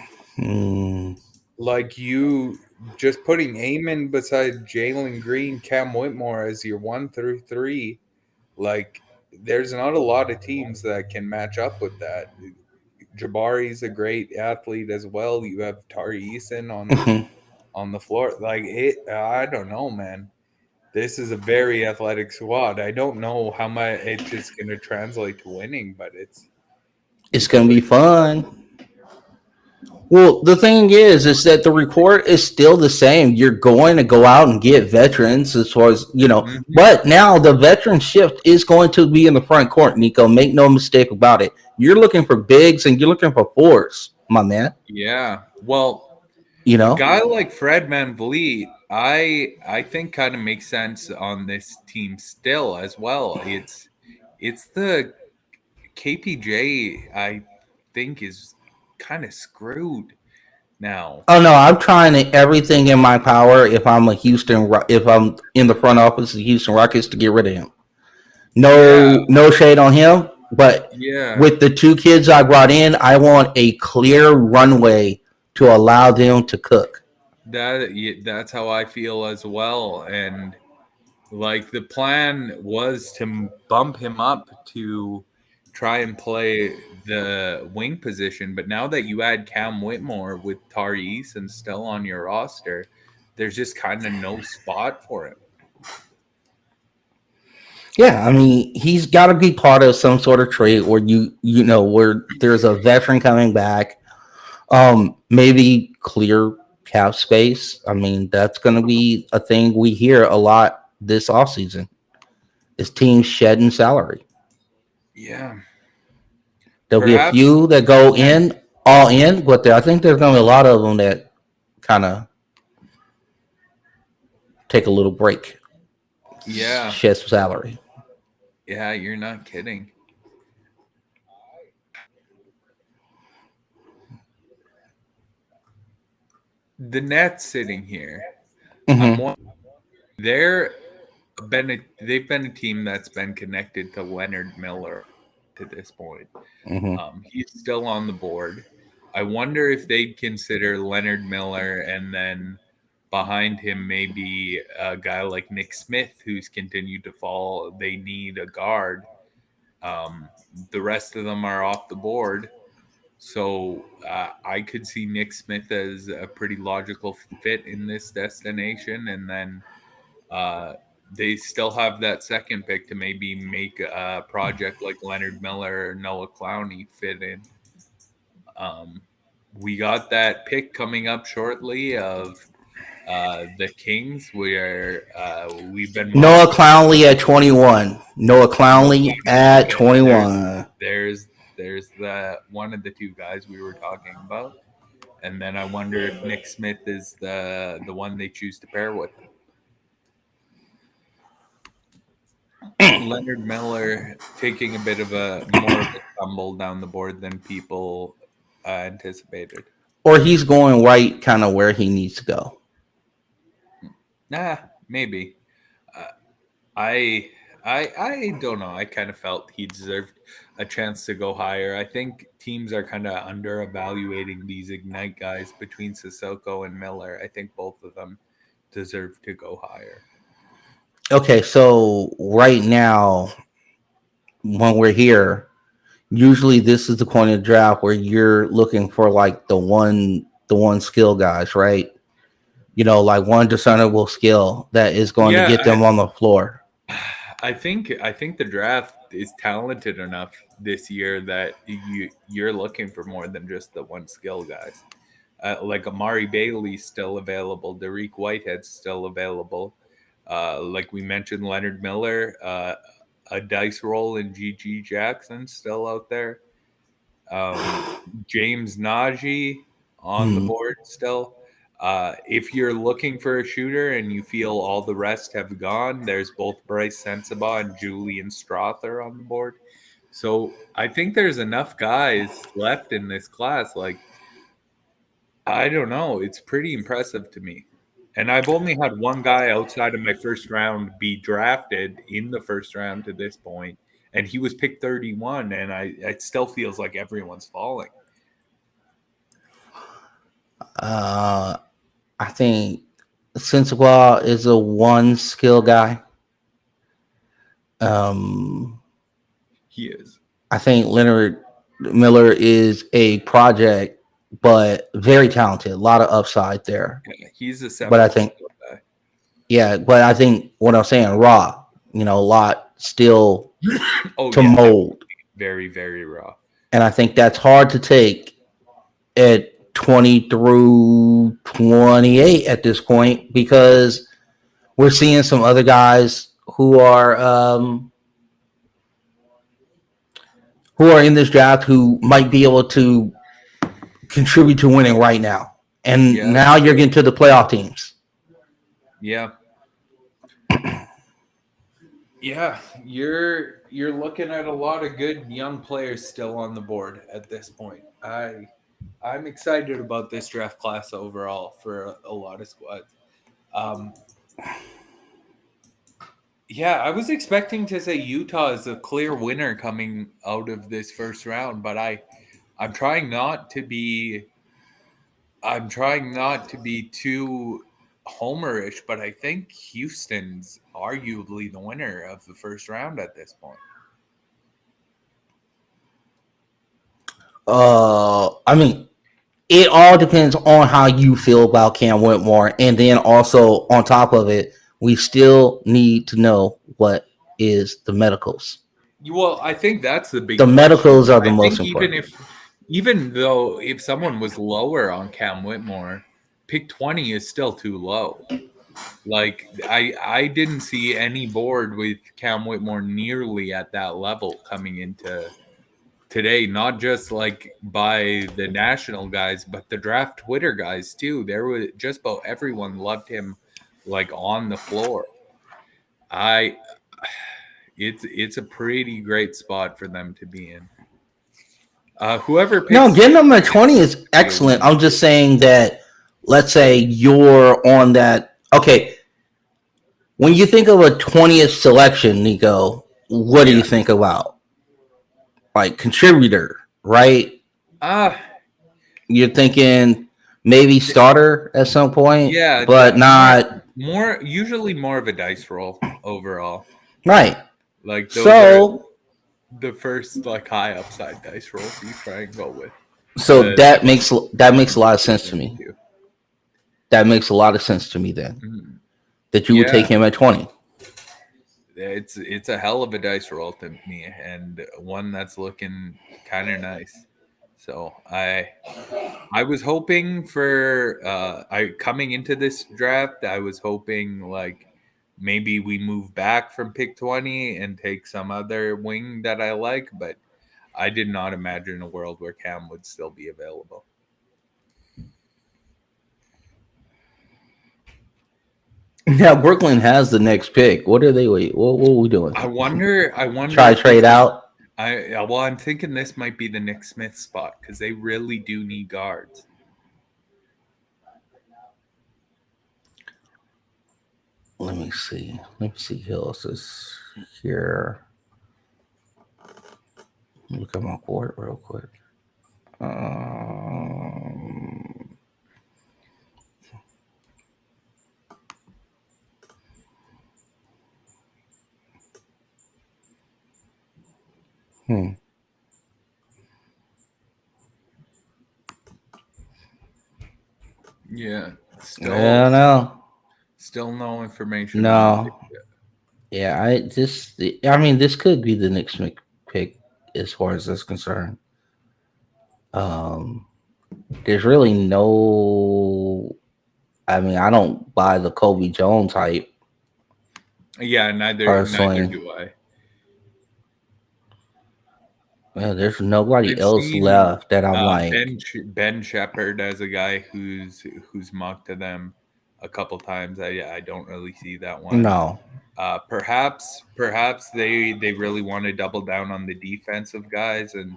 Like you just putting Amen beside Jalen Green, Cam Whitmore as your 1 through 3, like there's not a lot of teams that can match up with that. Jabari's a great athlete as well. You have Tari Eason on the floor. Like I don't know, man. This is a very athletic squad. I don't know how much it's just going to translate to winning, but it's going to be fun. Well, the thing is that the report is still the same. You're going to go out and get veterans as far as, but now the veteran shift is going to be in the front court, Nico. Make no mistake about it. You're looking for bigs and you're looking for fours, my man. Yeah. Well, a guy like Fred VanVleet, I think kind of makes sense on this team still as well. It's the KPJ I think is kind of screwed now. Oh no, I'm trying everything in my power if I'm in the front office of the Houston Rockets to get rid of him. No shade on him, but with the two kids I brought in, I want a clear runway to allow them to cook. That's how I feel as well, and like the plan was to bump him up to try and play the wing position, but now that you add Cam Whitmore with Tari Eason still on your roster, there's just kind of no spot for him. Yeah, I mean, he's got to be part of some sort of trade where where there's a veteran coming back, maybe clear cap space. I mean, that's going to be a thing we hear a lot this offseason. Is teams shedding salary? Yeah. There'll be a few that go all in, but I think there's going to be a lot of them that kind of take a little break. Yeah. Shed some salary. Yeah, you're not kidding. The Nets sitting here. They've been a team that's been connected to Leonard Miller to this point. He's still on the board. I wonder if they'd consider Leonard Miller and then behind him maybe a guy like Nick Smith who's continued to fall. They need a guard. The rest of them are off the board. So I could see Nick Smith as a pretty logical fit in this destination, and then they still have that second pick to maybe make a project like Leonard Miller or Noah Clowney fit in. We got that pick coming up shortly of the Kings, where we've been Noah Clowney at 21. Noah Clowney at Okay, 21. There's the one of the two guys we were talking about, and then I wonder if Nick Smith is the one they choose to pair with him. Leonard Miller taking a bit of a more of a stumble down the board than people anticipated. Or he's going right kind of where he needs to go. Maybe. I don't know. I kind of felt he deserved a chance to go higher. I think teams are kind of under evaluating these Ignite guys between Sissoko and Miller. I think both of them deserve to go higher. Okay, so right now, when we're here, usually this is the point of the draft where you're looking for like the one skill guys, right? You know, like one discernible skill that is going to get them on the floor. I think the draft is talented enough this year that you're looking for more than just the one skill guys. Like Amari Bailey's still available, Dariq Whitehead's still available. Like we mentioned, Leonard Miller, a dice roll in GG Jackson still out there. James Najee on the board still. If you're looking for a shooter and you feel all the rest have gone, there's both Bryce Sensabaugh and Julian Strother on the board. So I think there's enough guys left in this class. Like, I don't know. It's pretty impressive to me. And I've only had one guy outside of my first round be drafted in the first round to this point, and he was picked 31, and it still feels like everyone's falling. I think Sensabaugh is a one skill guy. He is. I think Leonard Miller is a project, but very talented. A lot of upside there. Yeah, he's a 7. But I think, but I think what I'm saying, raw. You know, a lot still mold. Very, very raw. And I think that's hard to take at 20 through 28 at this point, because we're seeing some other guys who are in this draft who might be able to contribute to winning right now. And now you're getting to the playoff teams. Yeah. Yeah, you're looking at a lot of good young players still on the board at this point. I'm excited about this draft class overall for a lot of squads. I was expecting to say Utah is a clear winner coming out of this first round, but I'm trying not to be too homerish, but I think Houston's arguably the winner of the first round at this point. I mean, it all depends on how you feel about Cam Whitmore, and then also on top of it, we still need to know what is the medicals. Well, I think that's the big. The medicals are the most important. Even though if someone was lower on Cam Whitmore, pick 20 is still too low. Like I didn't see any board with Cam Whitmore nearly at that level coming into today, not just like by the national guys, but the draft Twitter guys too. There was just about everyone loved him like on the floor. It's a pretty great spot for them to be in. Whoever picks, no, getting them at 20 is excellent. I'm just saying that, let's say you're on that. Okay, when you think of a 20th selection, Nico, what do you think about? Like contributor, right? You're thinking maybe starter at some point, but not usually more of a dice roll overall, right? Like those are the first like high upside dice rolls you try and go with. So that makes a lot of sense to me. too. That makes a lot of sense to me then. Mhm. That you would take him at 20. It's a hell of a dice roll to me, and one that's looking kind of nice. So I was hoping for I coming into this draft, I was hoping like maybe we move back from pick 20 and take some other wing that I like, but I did not imagine a world where Cam would still be available. Now Brooklyn has the next pick. What are they? Wait, what are we doing? I wonder. Try to trade out. I'm thinking this might be the Nick Smith spot because they really do need guards. Let me see. Who else is here. Look at my board real quick. Um, hmm. Yeah, I don't know. Still no information. No. Yeah, I mean, this could be the Knicks pick as far as that's concerned. There's really no. I mean, I don't buy the Kobe Jones hype. Yeah, neither personally. do I. Yeah, there's nobody I've else seen, left that I'm like. Ben Shepherd as a guy who's mocked to them a couple times. I don't really see that one. No. Perhaps they really want to double down on the defensive guys and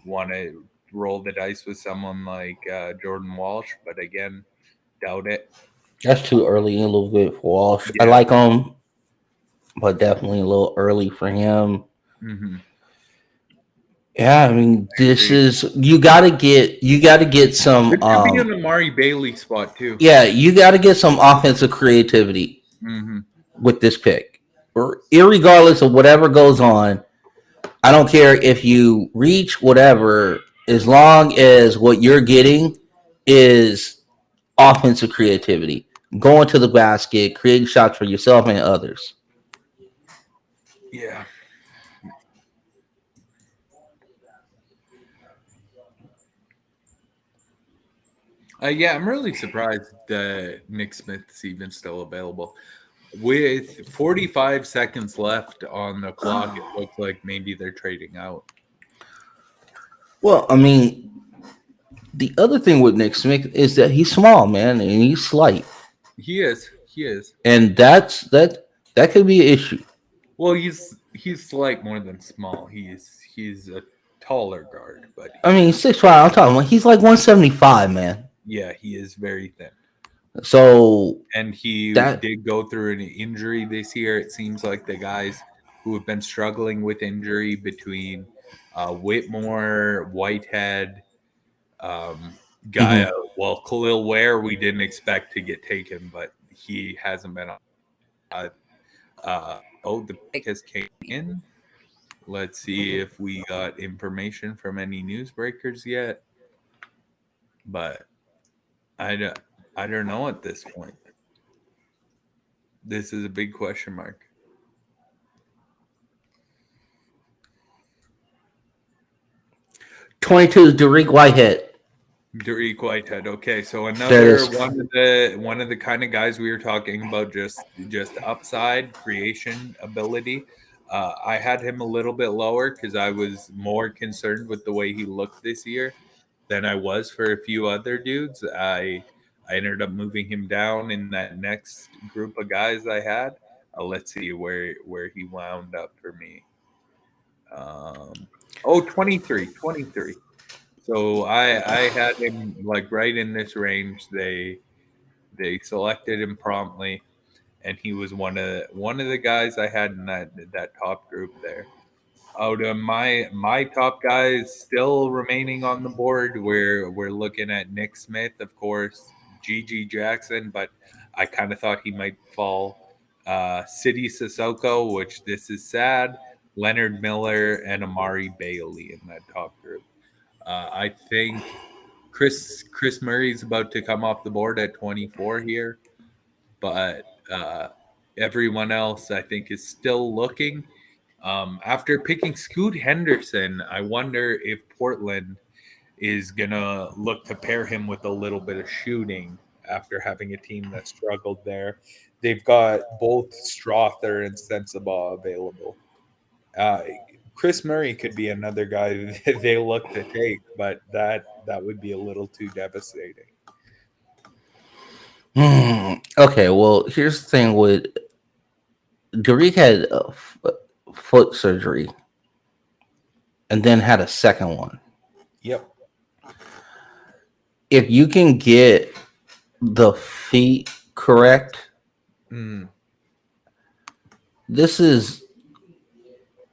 want to roll the dice with someone like Jordan Walsh, but again, doubt it. That's too early a little bit for Walsh. Yeah. I like him, but definitely a little early for him. Mm-hmm. Yeah, I mean, this is you got to get some. It could be an Amari Bailey spot too. Yeah, you got to get some offensive creativity with this pick, or irregardless of whatever goes on. I don't care if you reach whatever, as long as what you're getting is offensive creativity, going to the basket, creating shots for yourself and others. Yeah. Yeah, I'm really surprised that Nick Smith's even still available. With 45 seconds left on the clock, it looks like maybe they're trading out. Well, I mean, the other thing with Nick Smith is that he's small, man, and he's slight. He is, and that could be an issue. Well, he's slight more than small. He's a taller guard, but I mean, 6'5". I'm talking about he's like 175, man. Yeah, he is very thin. So, and he did go through an injury this year. It seems like the guys who have been struggling with injury between Whitmore, Whitehead, well, Khalil Ware, we didn't expect to get taken, but he hasn't been on. The pick has came in. Let's see if we got information from any newsbreakers yet. But I don't know at this point. This is a big question mark. $22, Derek Whitehead. Derek Whitehead. Okay, so another one of the kind of guys we were talking about, just upside creation ability. I had him a little bit lower because I was more concerned with the way he looked this year than I was for a few other dudes. I ended up moving him down in that next group of guys I had. Let's see where he wound up for me. 23. So I had him like right in this range. They selected him promptly, and he was one of the guys I had in that top group there. Out of my top guys still remaining on the board, we're looking at Nick Smith, of course, G.G. Jackson, but I kind of thought he might fall. City Sissoko, which this is sad. Leonard Miller and Amari Bailey in that top group. I think Chris Murray's about to come off the board at 24 here, but everyone else I think is still looking. After picking Scoot Henderson, I wonder if Portland is gonna look to pair him with a little bit of shooting after having a team that struggled there. They've got both Strother and Sensabaugh available. Chris Murray could be another guy that they look to take, but that would be a little too devastating. Okay, well, here's the thing with Derek had foot surgery and then had a second one. Yep. If you can get the feet correct, this is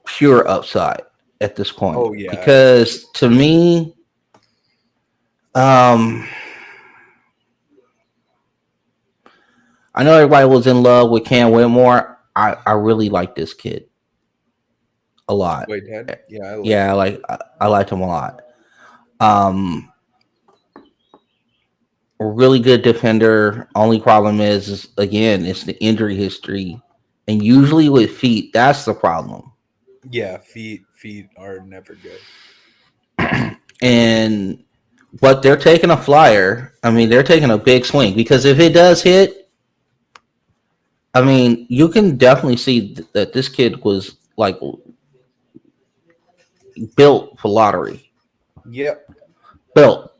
pure upside at this point. Oh, yeah. Because to me, I know everybody was in love with Cam Whitmore. I really like this kid a lot. Wait, Ted? Yeah, I liked him a lot. Really good defender. Only problem is again, it's the injury history, and usually with feet, that's the problem. Yeah, feet are never good. And but they're taking a flyer. I mean, they're taking a big swing because if it does hit, I mean, you can definitely see that this kid was like built for lottery. Yep. Built.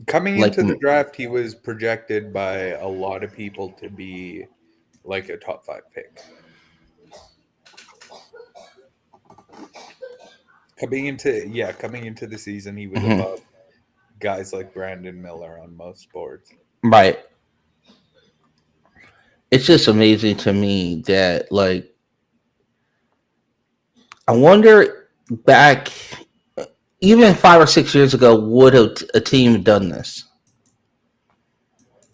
Coming Like- into the draft, he was projected by a lot of people to be like a top 5 pick. Coming into the season, he was Mhm. above guys like Brandon Miller on most boards. Right. It's just amazing to me that, like, I wonder back even 5 or 6 years ago, would a team done this?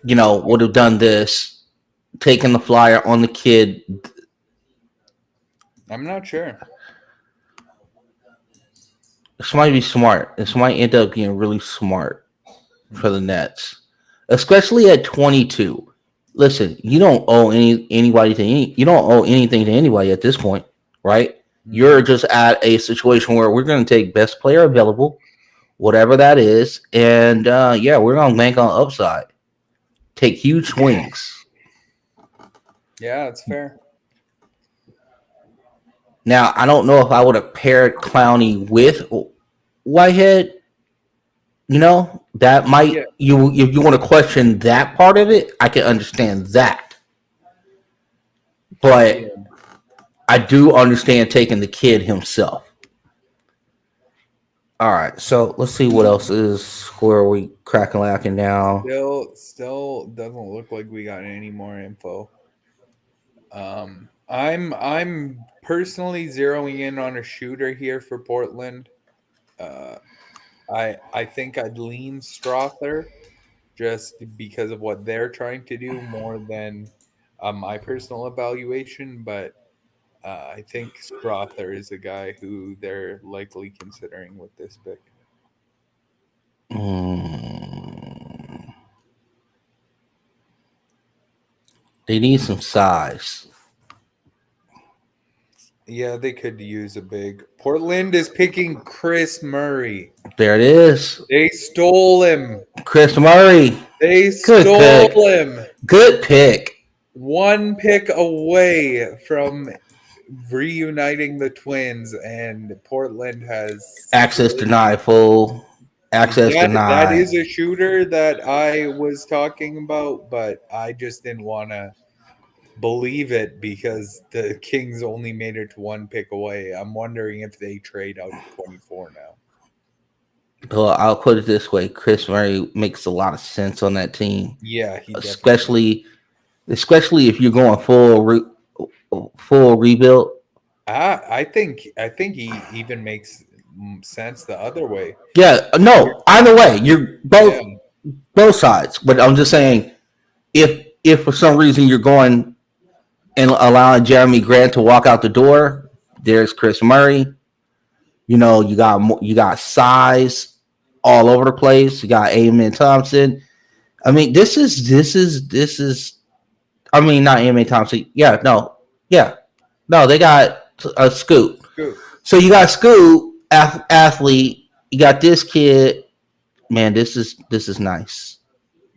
You know, would have done this, taken the flyer on the kid. I'm not sure. This might be smart. This might end up being really smart for the Nets, especially at 22. Listen, you don't owe anybody to you don't owe anything to anybody at this point, right? You're just at a situation where we're going to take best player available, whatever that is, and we're going to bank on upside, take huge swings. Yeah, it's fair. Now, I don't know if I would have paired Clowney with Whitehead. You know, that might if you want to question that part of it, I can understand that. But I do understand taking the kid himself. All right, so let's see what else is where we cracking lacking now. Still doesn't look like we got any more info. I'm personally zeroing in on a shooter here for Portland. I think I'd lean Strother just because of what they're trying to do more than my personal evaluation, but I think Strother is a guy who they're likely considering with this pick. They need some size. Yeah, they could use a big. Portland is picking Chris Murray. There it is. They stole him. Chris Murray. They Good stole pick. him. Good pick. One pick away from reuniting the Twins, and Portland has Access denied. Full access denied. That is a shooter that I was talking about, but I just didn't want to believe it because the Kings only made it to one pick away. I'm wondering if they trade out of 24 now. Well, I'll put it this way: Chris Murray makes a lot of sense on that team. Yeah, he especially if you're going full rebuild. I think he even makes sense the other way. Yeah, no, either way, you're both sides. But I'm just saying, if for some reason you're going and allowing Jeremy Grant to walk out the door, there's Chris Murray. You know, you got size. all over the place. You got Amen Thompson. I mean, this is. I mean, not Amen Thompson. Yeah, no. They got a Scoot. So you got Scoot, athlete. You got this kid. Man, this is nice.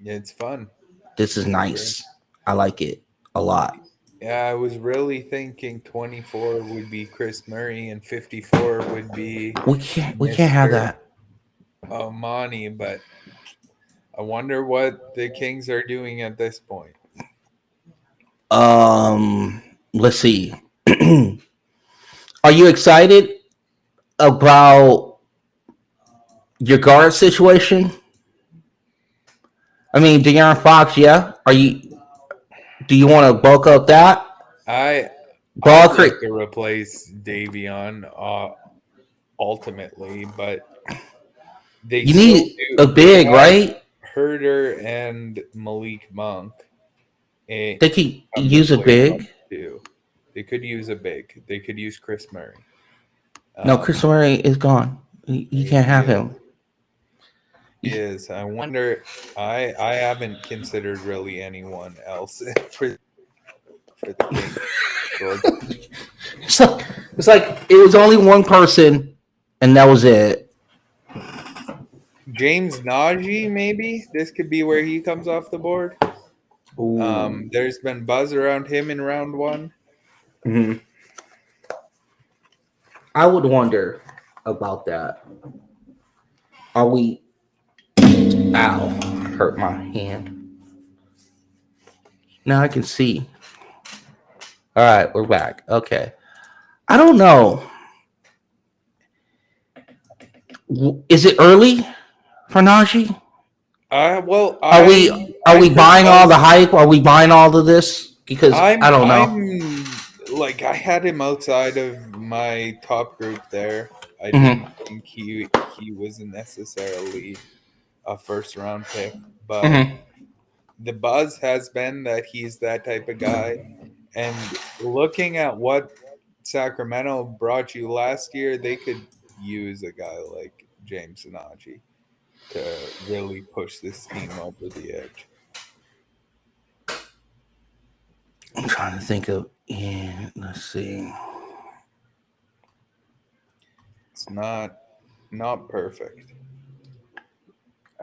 It's fun. This is nice. I like it a lot. Yeah, I was really thinking 24 would be Chris Murray and 54 would be We can't have that. Monty, but I wonder what the Kings are doing at this point. Let's see. Are you excited about your guard situation? I mean, De'Aaron Fox, yeah. Do you want to bulk up that? I'd Ball like to replace Davion ultimately, but they You still need do. a big, They have right? Herder and Malik Monk. They could use a big. Too. They could use a big. They could use Chris Murray. No, Chris Murray is gone. You can't have him. Is I wonder. I haven't considered really anyone else for the Kings. So it's like it was only one person, and that was it. James Najee, maybe this could be where he comes off the board. There's been buzz around him in round one. Mm-hmm. I would wonder about that. Are we? Ow! Hurt my hand. Now I can see. All right, we're back. Okay. I don't know. Is it early for Najee? Well, Are we buying all the hype? Are we buying all of this? Because I don't know. I had him outside of my top group there. I didn't think he wasn't necessarily a first round pick, but the buzz has been that he's that type of guy. And looking at what Sacramento brought you last year, they could use a guy like James Najee to really push this team over the edge. I'm trying to think of. Yeah, let's see. It's not perfect.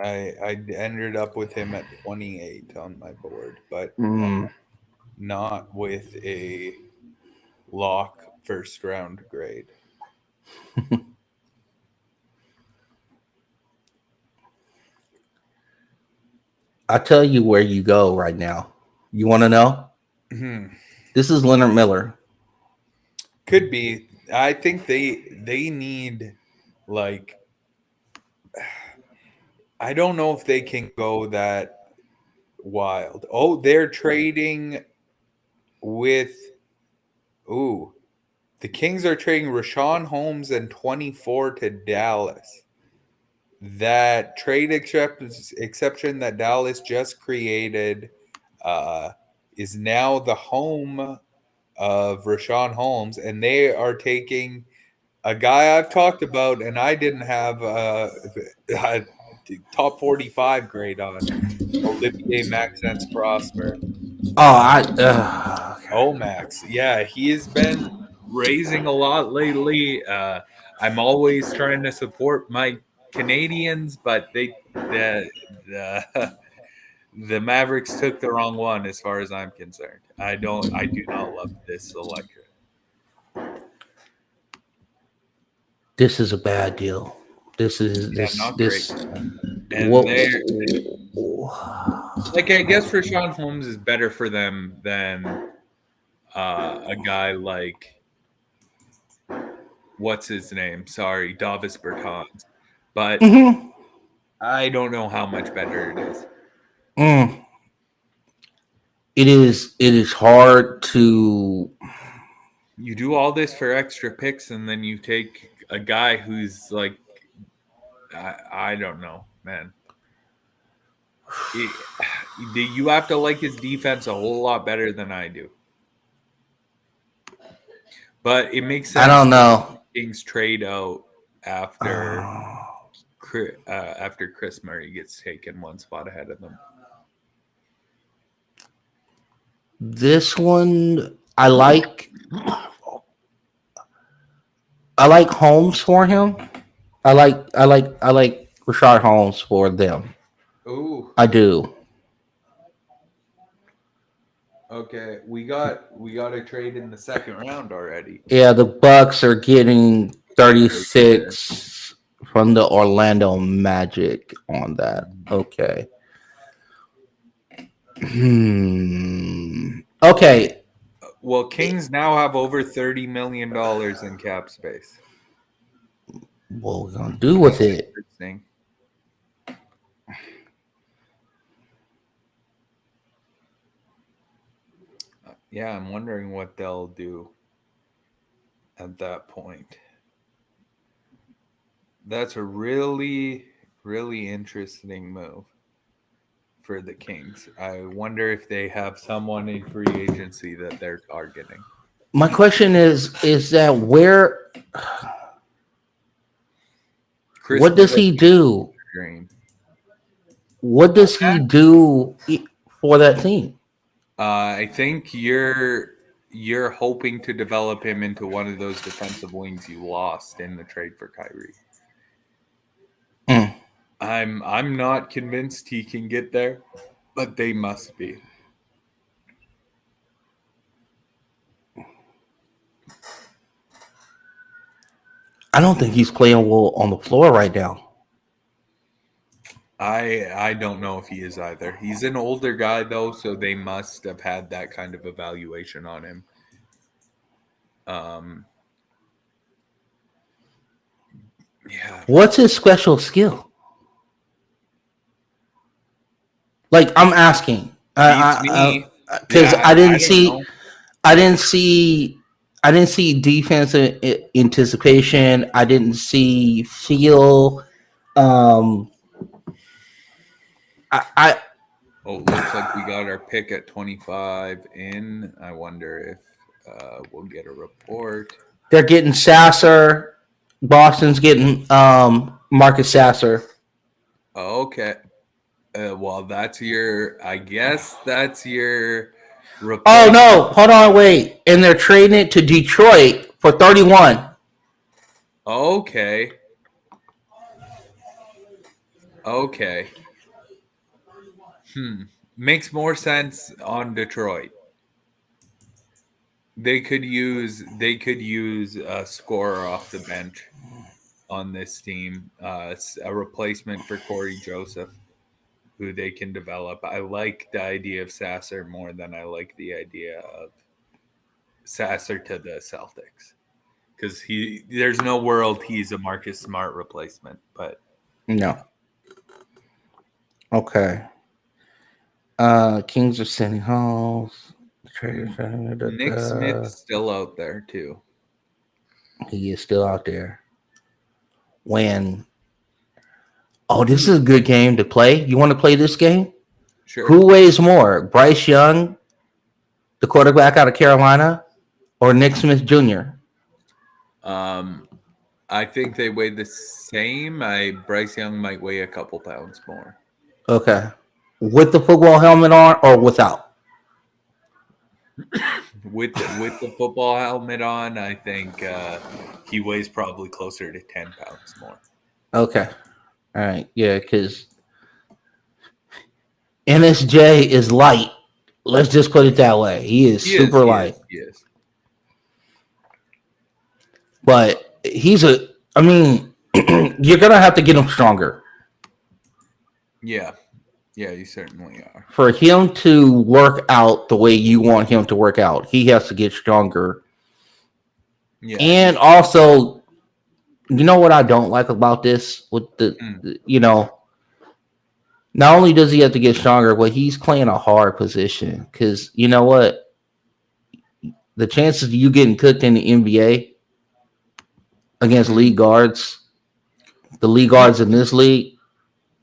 I ended up with him at 28 on my board, but not with a lock first round grade. I'll tell you where you go right now. You want to know? This is Leonard Miller. Could be. I think they need I don't know if they can go that wild. Oh, they're trading with the Kings are trading Rashawn Holmes and 24 to Dallas. That trade exception that Dallas just created is now the home of Rashawn Holmes, and they are taking a guy I've talked about, and I didn't have a top 45 grade on Olivier Maxence Prosper. Max. Yeah, he has been raising a lot lately. I'm always trying to support my Canadians, but the Mavericks took the wrong one as far as I'm concerned. I do not love this selection. This is a bad deal. This is not this. Great. And I guess Rashawn Holmes is better for them than a guy like what's his name? Sorry, Davis Bertans. But I don't know how much better it is. It is hard to. You do all this for extra picks, and then you take a guy who's like, I don't know, man. You have to like his defense a whole lot better than I do. But it makes sense. I don't know. Kings trade out after after Chris Murray gets taken one spot ahead of them. This one I like. I like Holmes for him. I like Rashard Holmes for them. Ooh, I do. okay. We got a trade in the second round already. Yeah, the Bucks are getting 36 from the Orlando Magic on that. Okay. Okay. Well, Kings now have over $30 million in cap space. What we gonna do with it? Interesting. Yeah, I'm wondering what they'll do at that point. That's a really, really interesting move for the Kings. I wonder if they have someone in free agency that they're targeting. My question is that where? Chris What does he do? Green. What does he do for that team? I think you're hoping to develop him into one of those defensive wings you lost in the trade for Kyrie. Mm. I'm not convinced he can get there, but they must be. I don't think he's playing well on the floor right now. I don't know if he is either. He's an older guy though, so they must have had that kind of evaluation on him. Yeah. What's his special skill? Like I'm asking, because I didn't see defensive anticipation. I didn't see feel. Oh, looks like we got our pick at 25 in. I wonder if we'll get a report. They're getting Sasser. Boston's getting Marcus Sasser. Okay. Well, that's your. I guess that's your. Report. Oh no! Hold on, wait. And they're trading it to Detroit for 31. Okay. Okay. Makes more sense on Detroit. They could use a scorer off the bench on this team, a replacement for Corey Joseph, who they can develop. I like the idea of Sasser more than I like the idea of Sasser to the Celtics, because there's no world he's a Marcus Smart replacement. But no. Okay. Kings are sending Halls. Nick Smith's still out there too. He is still out there. This is a good game to play. You want to play this game? Sure. Who weighs more, Bryce Young, the quarterback out of Carolina, or Nick Smith Jr.? I think they weigh the same. Bryce Young might weigh a couple pounds more. Okay. With the football helmet on or without? With the football helmet on, I think he weighs probably closer to 10 pounds more. Okay. All right. Yeah, because NSJ is light. Let's just put it that way. He is super light. He is. But you're going to have to get him stronger. Yeah. Yeah, you certainly are. For him to work out the way you want him to work out, he has to get stronger. Yeah. And also, you know what I don't like about this? With not only does he have to get stronger, but he's playing a hard position. Because you know what? The chances of you getting cooked in the NBA against league guards, the league guards in this league,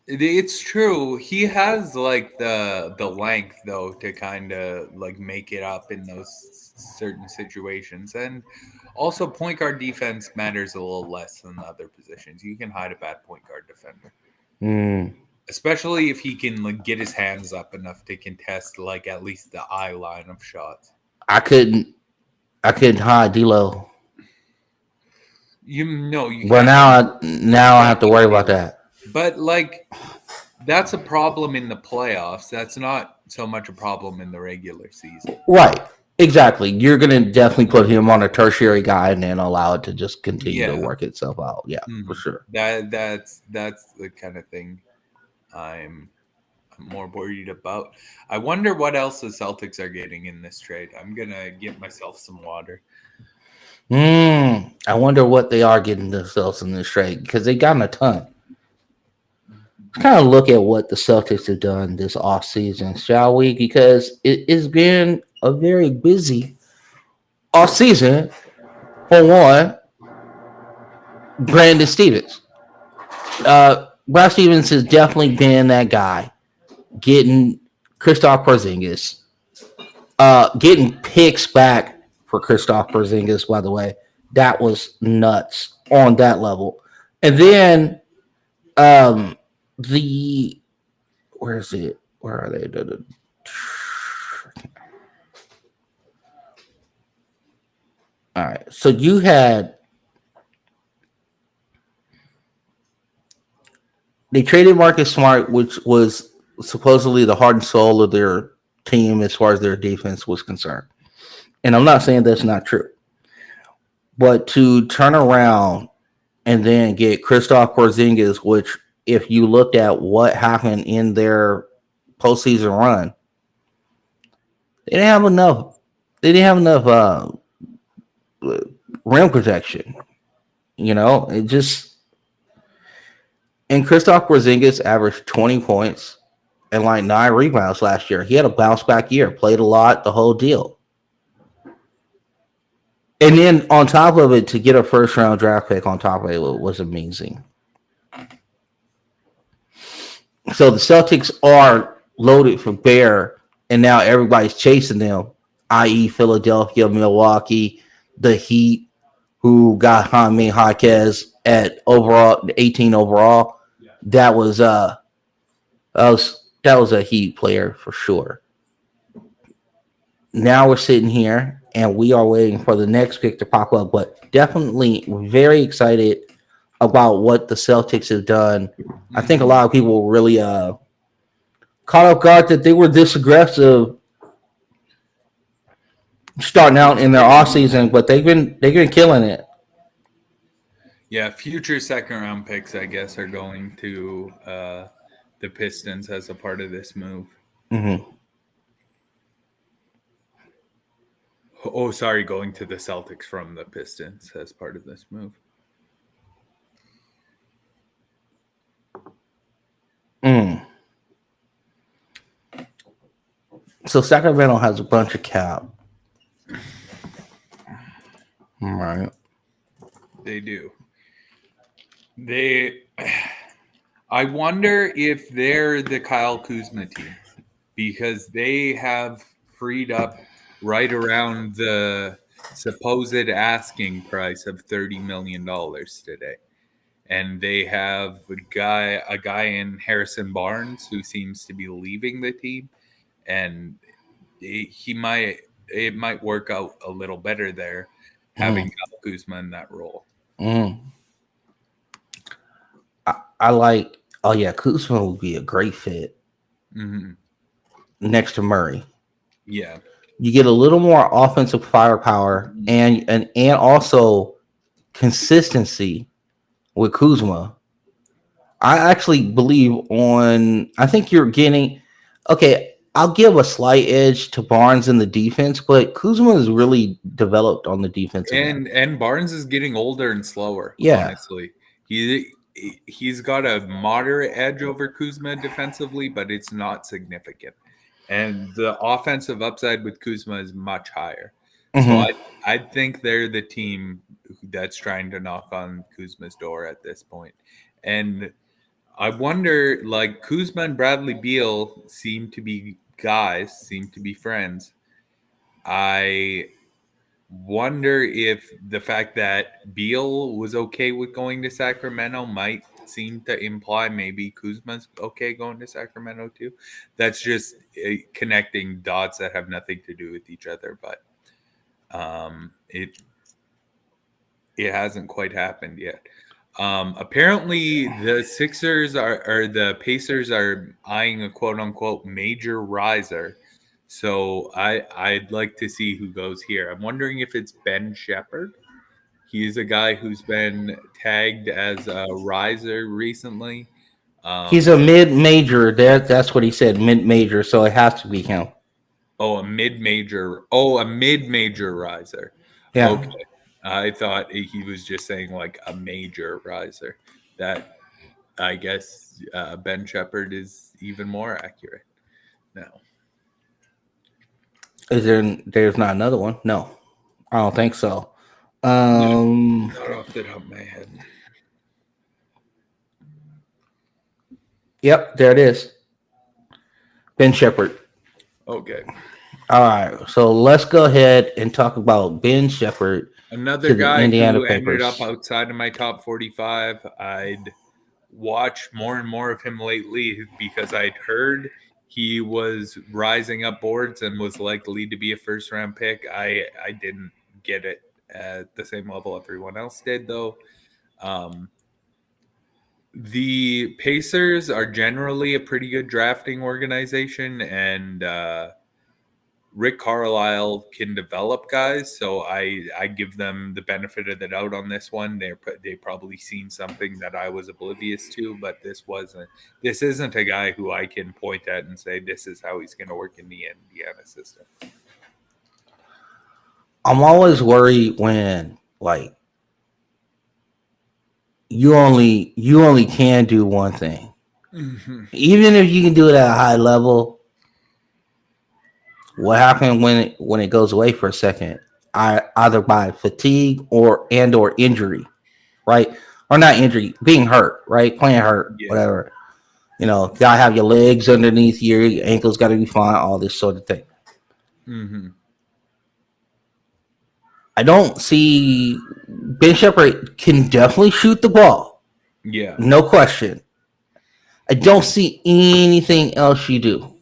it's true. He has like the length though to kind of like make it up in those certain situations. And Also, point guard defense matters a little less than the other positions. You can hide a bad point guard defender, especially if he can get his hands up enough to contest at least the eye line of shots. I couldn't hide D'Lo. You Well, can't. now I have to worry about that. But that's a problem in the playoffs. That's not so much a problem in the regular season. Right. Exactly. You're going to definitely put him on a tertiary guy and then allow it to just continue to work itself out. Yeah, for sure. That's the kind of thing I'm more worried about. I wonder what else the Celtics are getting in this trade. I'm going to get myself some water. I wonder what they are getting themselves in this trade because they gotten a ton. Let's kind of look at what the Celtics have done this offseason, shall we? Because it's been a very busy offseason. For one, Brandon Stevens. Brad Stevens has definitely been that guy getting Kristaps Porzingis, getting picks back for Kristaps Porzingis, by the way. That was nuts on that level. And then where is it? Where are they? All right. So you had they traded Marcus Smart, which was supposedly the heart and soul of their team as far as their defense was concerned. And I'm not saying that's not true. But to turn around and then get Kristaps Porzingis, which if you looked at what happened in their postseason run, they didn't have enough. They didn't have enough rim protection. It just. And Kristaps Porzingis averaged 20 points and 9 rebounds last year. He had a bounce back year, played a lot, the whole deal. And then on top of it, to get a first round draft pick on top of it was amazing. So the Celtics are loaded for bear, and now everybody's chasing them, i.e. Philadelphia, Milwaukee, the Heat, who got Jaime Jaquez at 18 overall. That was a Heat player for sure. Now we're sitting here and we are waiting for the next pick to pop up, but definitely very excited about what the Celtics have done. I think a lot of people were really caught off guard that they were this aggressive starting out in their offseason, but they've been killing it. Yeah, future second round picks, I guess, are going to the Pistons as a part of this move. Mm-hmm. Oh, sorry, going to the Celtics from the Pistons as part of this move. So Sacramento has a bunch of cap. All right. They do. I wonder if they're the Kyle Kuzma team because they have freed up right around the supposed asking price of $30 million today. And they have a guy in Harrison Barnes who seems to be leaving the team. And it might work out a little better there having Kyle Kuzma in that role. I like, Kuzma would be a great fit next to Murray. Yeah. You get a little more offensive firepower and also consistency with Kuzma. I actually believe I think you're getting, I'll give a slight edge to Barnes in the defense, but Kuzma is really developed on the defense. And Barnes is getting older and slower. Yeah. Honestly. He's got a moderate edge over Kuzma defensively, but it's not significant. And the offensive upside with Kuzma is much higher. So I think they're the team that's trying to knock on Kuzma's door at this point. And I wonder, Kuzma and Bradley Beal seem to be friends. I wonder if the fact that Beal was okay with going to Sacramento might seem to imply maybe Kuzma's okay going to Sacramento too. That's just connecting dots that have nothing to do with each other, but it hasn't quite happened yet. Apparently, the the Pacers are eyeing a quote unquote major riser. So I'd like to see who goes here. I'm wondering if it's Ben Shepherd. He's a guy who's been tagged as a riser recently. He's a mid-major. That's what he said, mid-major. So it has to be him. Oh, a mid-major. Oh, a mid-major riser. Yeah. Okay. I thought he was just saying like a major riser. That I guess Ben Shepherd is even more accurate now. Is there's not another one? No, I don't think so. Not off the top of my head. Yep, there it is. Ben Shepherd. Okay. All right, so let's go ahead and talk about Ben Shepherd. Another to the guy Indiana who ended Papers. up outside of my top 45. I'd watched more and more of him lately because I'd heard he was rising up boards and was likely to be a first round pick. I didn't get it at the same level everyone else did, though. The Pacers are generally a pretty good drafting organization, and Rick Carlisle can develop guys, so I give them the benefit of the doubt on this one. They probably seen something that I was oblivious to, but this isn't a guy who I can point at and say this is how he's going to work in the Indiana system. I'm always worried when like you only can do one thing, even if you can do it at a high level. What happened when it goes away for a second? Either by fatigue or injury, right? Or not injury, being hurt, right? Playing hurt, whatever. You know, gotta have your legs underneath your ankles, gotta be fine, all this sort of thing. Mm-hmm. I don't see Ben Shepherd can definitely shoot the ball. Yeah. No question. I don't see anything else you do.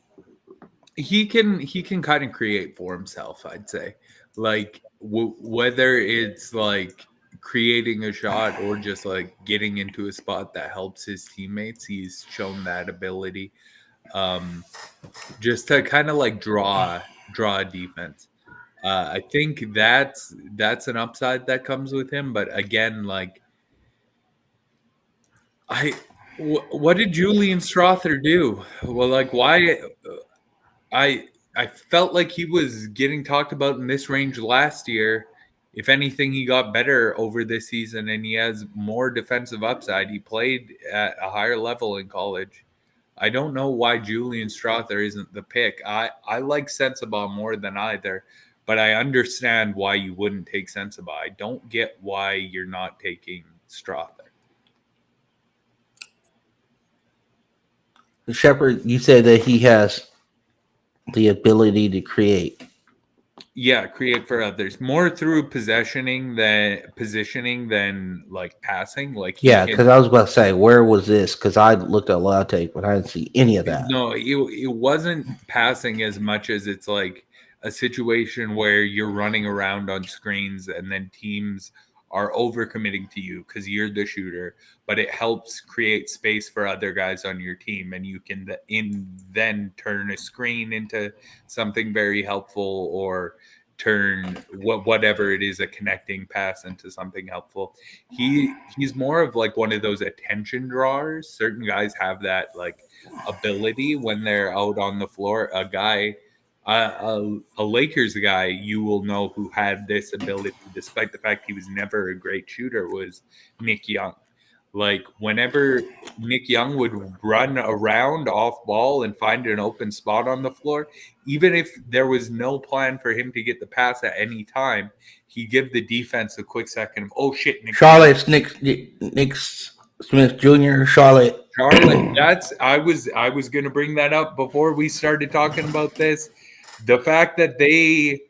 He can kind of create for himself, I'd say. Like whether it's like creating a shot or just like getting into a spot that helps his teammates, he's shown that ability. Just to kind of like draw a defense. I think that's an upside that comes with him. But again, like what did Julian Strother do? Well, like why? I felt like he was getting talked about in this range last year. If anything, he got better over this season, and he has more defensive upside. He played at a higher level in college. I don't know why Julian Strother isn't the pick. I like Sensabaugh more than either, but I understand why you wouldn't take Sensabaugh. I don't get why you're not taking Strother. Shepherd, you said that he has the ability to create. Yeah, create for others more through positioning than like passing. Like because I was about to say, where was this? Because I looked at a lot of tape, but I didn't see any of that. No, it wasn't passing as much as it's like a situation where you're running around on screens and then teams are overcommitting to you because you're the shooter, but it helps create space for other guys on your team, and you can then turn a screen into something very helpful, or turn whatever it is, a connecting pass, into something helpful. He's more of like one of those attention drawers. Certain guys have that like ability when they're out on the floor. A Lakers guy you will know who had this ability, despite the fact he was never a great shooter, was Nick Young. Like whenever Nick Young would run around off ball and find an open spot on the floor, even if there was no plan for him to get the pass at any time, he'd give the defense a quick second of, oh shit, Nick Charlotte's Nick Smith Jr. Charlotte. That's I was going to bring that up before we started talking about this. The fact that they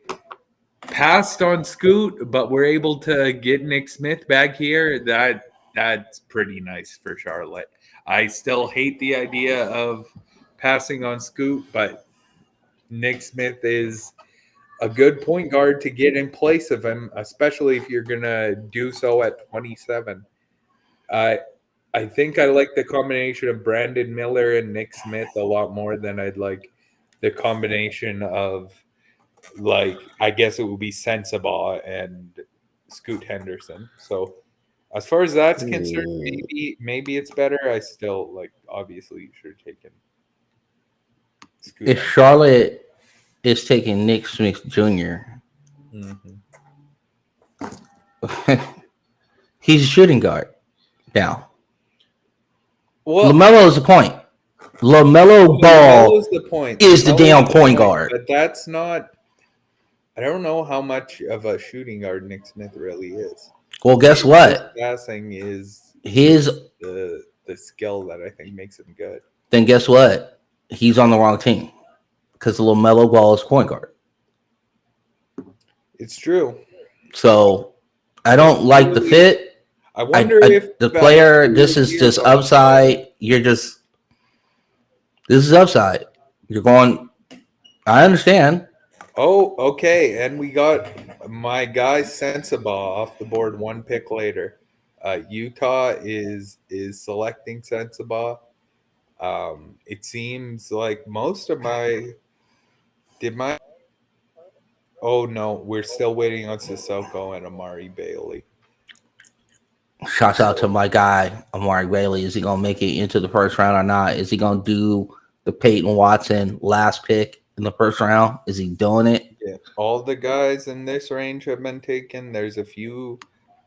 passed on Scoot, but we're able to get Nick Smith back here. That's pretty nice for Charlotte. I still hate the idea of passing on Scoot, but Nick Smith is a good point guard to get in place of him, especially if you're gonna do so at 27. I think I like the combination of Brandon Miller and Nick Smith a lot more than I'd like the combination of, like, I guess it would be Sensabaugh and Scoot Henderson. So as far as that's concerned, maybe it's better. I still like, obviously you should have taken Scoot. If Charlotte is taking Nick Smith junior he's a shooting guard now. Well, LaMelo is the point. LaMelo Ball is the point. is the LaMelo damn is the point guard. But that's not. I don't know how much of a shooting guard Nick Smith really is. Well, guess what? Passing is the skill that I think makes him good. Then guess what? He's on the wrong team because LaMelo Ball is point guard. It's true. So I don't like the fit. I wonder if the player. This is just upside. This is upside. You're going. I understand. Oh, okay. And we got my guy Sensabaugh off the board 1 pick later. Utah is selecting Sensabaugh. It seems like most of oh no, we're still waiting on Sissoko and Amari Bailey. Shouts out to my guy Amari Bailey. Is he gonna make it into the first round or not? Is he gonna do the Peyton Watson last pick in the first round? Is he doing it? Yeah, all the guys in this range have been taken. There's a few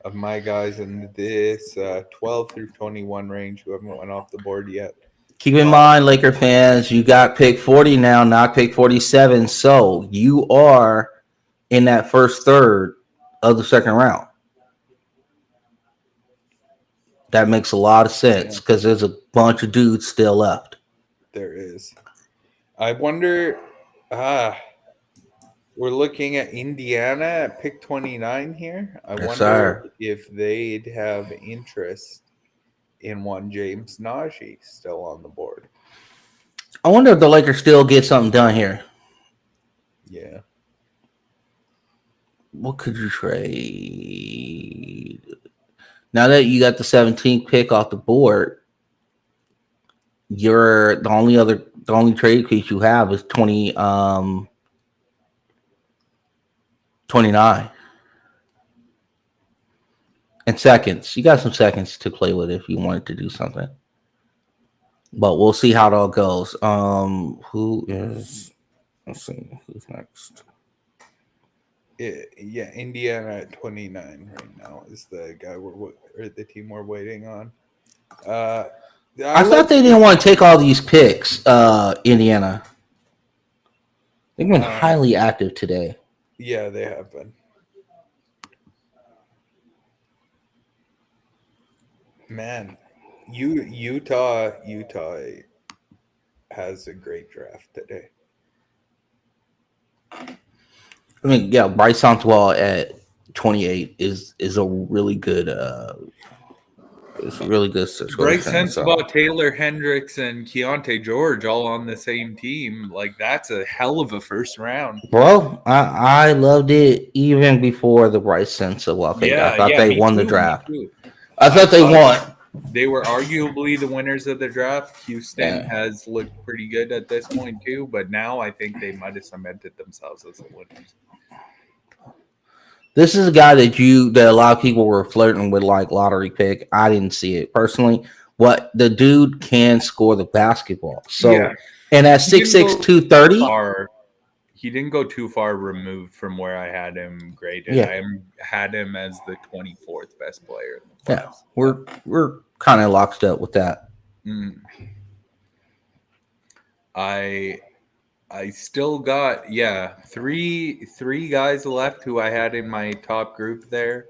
of my guys in this 12 through 21 range who haven't went off the board yet. Keep in mind, Laker fans, you got pick 40 now, not pick 47. So you are in that first third of the second round. That makes a lot of sense because there's a bunch of dudes still left. There is. I wonder, we're looking at Indiana at pick 29 here. I wonder if they'd have interest in one James Najee still on the board. I wonder if the Lakers still get something done here. Yeah. What could you trade? Now that you got the 17th pick off the board, the only trade piece you have is 29. And seconds. You got some seconds to play with if you wanted to do something. But we'll see how it all goes. Let's see, who's next? Yeah, Indiana at 29 right now is the guy or the team we're waiting on. I thought they didn't want to take all these picks, Indiana. They've been highly active today. Yeah, they have been. Man, Utah has a great draft today. I mean, yeah, Bryce Santual at 28 is a really good it's a really good Bryce Sensabaugh, Taylor Hendricks, and Keontae George all on the same team. Like, that's a hell of a first round. Bro, I loved it even before the Bryce Sensabaugh pick. I thought they won the draft. I thought they won. They were arguably the winners of the draft. Houston has looked pretty good at this point too, but now I think they might have cemented themselves as the winners. This is a guy that a lot of people were flirting with, like lottery pick. I didn't see it personally. What the dude can score the basketball. So and at 6'6", 230. He didn't go too far removed from where I had him graded. Yeah. I had him as the 24th best player. Yeah, we're kind of locked up with that. I still got three guys left who I had in my top group there,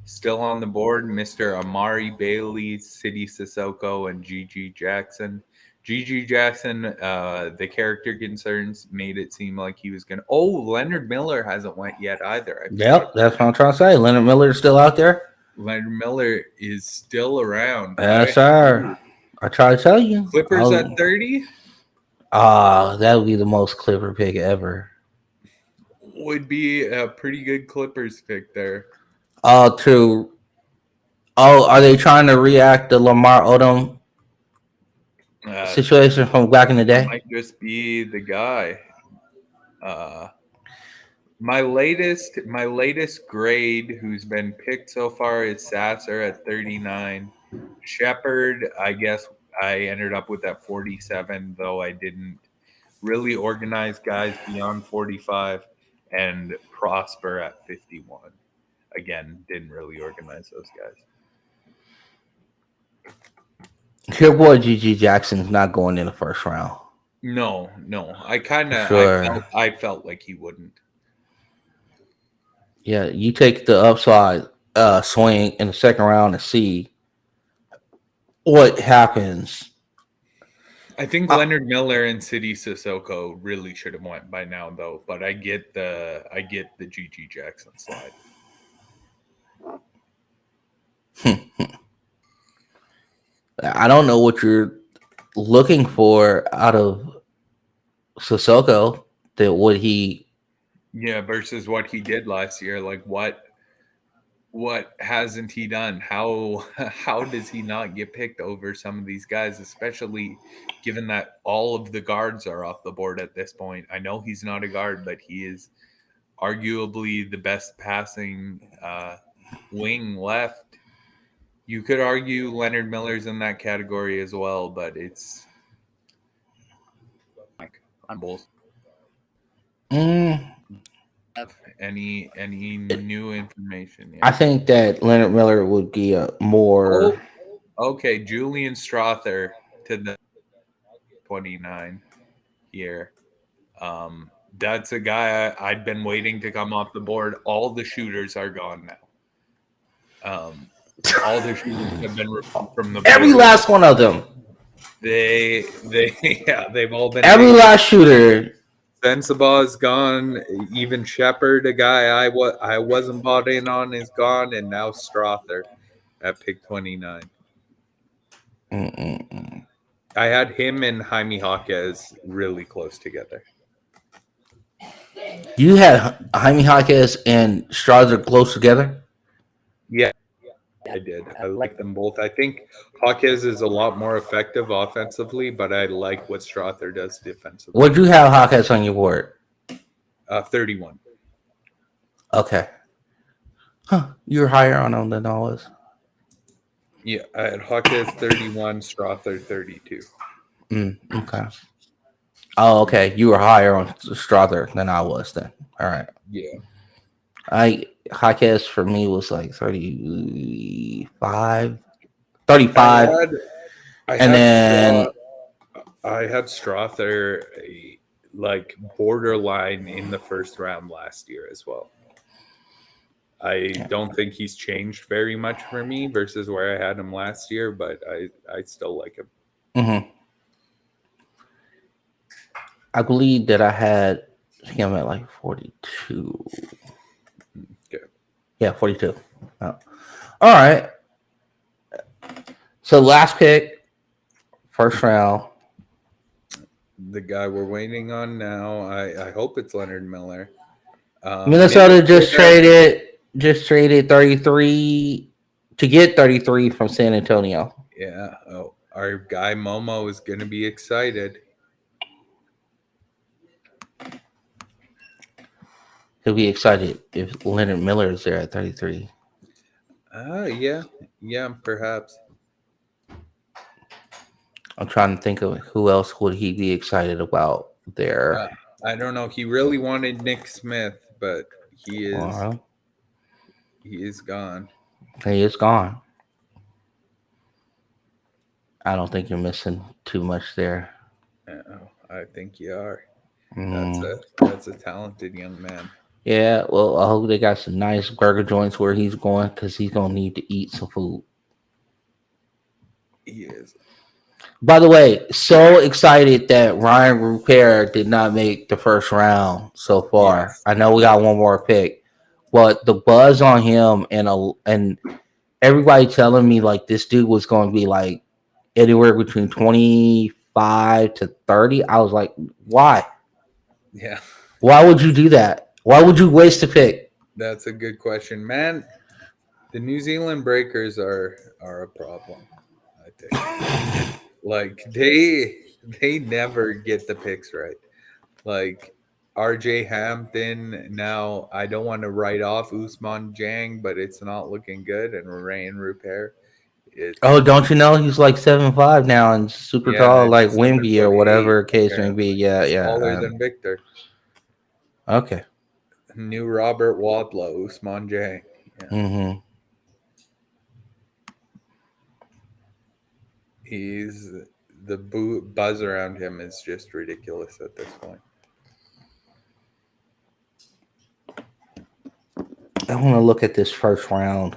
still on the board. Mr. Amari Bailey, City Sissoko, and Gigi Jackson. GG Jackson, the character concerns made it seem like he was gonna. Oh, Leonard Miller hasn't went yet either. Yep, that's what I'm trying to say. Leonard Miller's still out there. Leonard Miller is still around. Yes, sir. I try to tell you. Clippers at 30 that would be the most Clipper pick ever. would be a pretty good Clippers pick there. Are they trying to react to Lamar Odom situation from back in the day? Might just be the guy. My latest grade who's been picked so far is Sasser at 39. Shepard, I guess I ended up with that 47, though I didn't really organize guys beyond 45, and Prosper at 51. Again, didn't really organize those guys. Your boy GG Jackson's not going in the first round. No. I kind of I felt like he wouldn't. Yeah, you take the upside swing in the second round to see what happens. I think Leonard Miller and City Sissoko really should have went by now, though. But I get the GG Jackson slide. I don't know what you're looking for out of Sissoko. That would he? Yeah, versus what he did last year. Like what hasn't he done? How does he not get picked over some of these guys, especially given that all of the guards are off the board at this point? I know he's not a guard, but he is arguably the best passing wing left. You could argue Leonard Miller's in that category as well, but it's like on both. Any new information? Yeah. I think that Leonard Miller would be a more. Okay, Julian Strother to the 29 here. That's a guy I'd been waiting to come off the board. All the shooters are gone now. All the shooters have been removed from the board. Every last one of them. They've all been. Every last shooter. Sensabaugh is gone. Even Shepard, a guy I wasn't bought in on, is gone, and now Strother at pick 29. I had him and Jaime Jaquez really close together. You had Jaime Jaquez and Strother close together? Yeah, I did. I like them both. I think Jaquez is a lot more effective offensively, but I like what Strother does defensively. Would you have Jaquez on your board? 31. Okay. Huh. You're higher on him than I was. Yeah, I had Jaquez 31, Strother 32. Okay. Oh, okay. You were higher on Strother than I was then. All right. Yeah. Jaquez for me was like 35. I had Strother like borderline in the first round last year as well. I don't think he's changed very much for me versus where I had him last year, but I still like him. Mm-hmm. I believe that I had him at like 42. Okay. Yeah, 42. Oh. All right. So last pick, first round. The guy we're waiting on now, I hope it's Leonard Miller. Minnesota just traded 33 to get 33 from San Antonio. Yeah. Oh, our guy Momo is going to be excited. He'll be excited if Leonard Miller is there at 33. Yeah, perhaps. I'm trying to think of who else would he be excited about there. I don't know. He really wanted Nick Smith, but he is gone. He is gone. I don't think you're missing too much there. I think you are. That's a talented young man. Yeah, well, I hope they got some nice burger joints where he's going because he's going to need to eat some food. He is. By the way, so excited that Ryan Rupert did not make the first round so far. Yes. I know we got one more pick, but the buzz on him and everybody telling me like this dude was going to be like anywhere between 25 to 30. I was like, why? Yeah, Why would you do that? Why would you waste a pick? that's a good question, man. The New Zealand Breakers are a problem, I think. Like they never get the picks right. Like RJ Hampton, now I don't want to write off Usman Jang, but it's not looking good. And Ryan Rupert, it's Oh, don't you know he's like 7'5" now and super yeah, tall, like he's under Wimby or 28 whatever case may be. apparently. Yeah, Smaller yeah. than Victor. Okay. New Robert Wadlow, Usman Jang. Yeah. Mm-hmm. He's the buzz around him is just ridiculous at this point. I want to look at this first round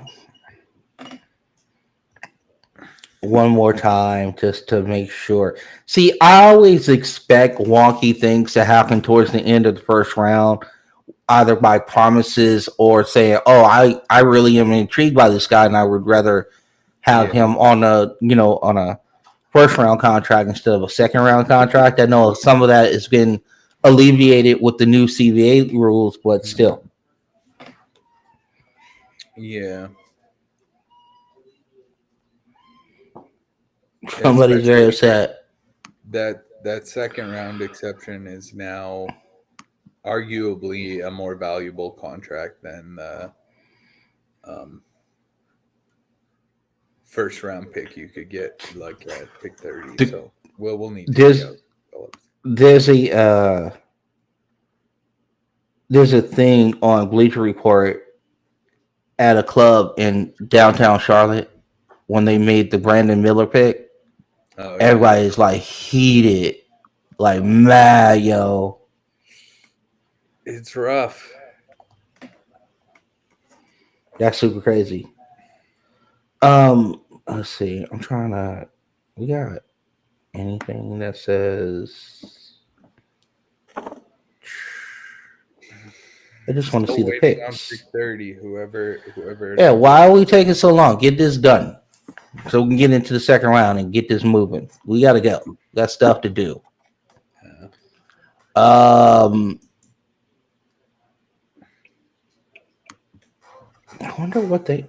one more time just to make sure. See, I always expect wonky things to happen towards the end of the first round, either by promises or saying, "Oh, I really am intrigued by this guy, and I would rather have Yeah. him on a first round contract instead of a second round contract." I know some of that has been alleviated with the new CBA rules, but still. Yeah. Somebody's very upset. That second round exception is now arguably a more valuable contract than the first round pick you could get like at pick 30. So we'll need to see how it develops. There's a thing on Bleacher Report at a club in downtown Charlotte when they made the Brandon Miller pick. Oh, yeah. Everybody's like heated, like mad, yo. It's rough. That's super crazy. Let's see. I'm trying to. We got anything that says? I just want to see the waiting on picks. pick 30. Whoever. Yeah, why are we taking so long? Get this done so we can get into the second round and get this moving. We gotta go. Got stuff to do. I wonder what they.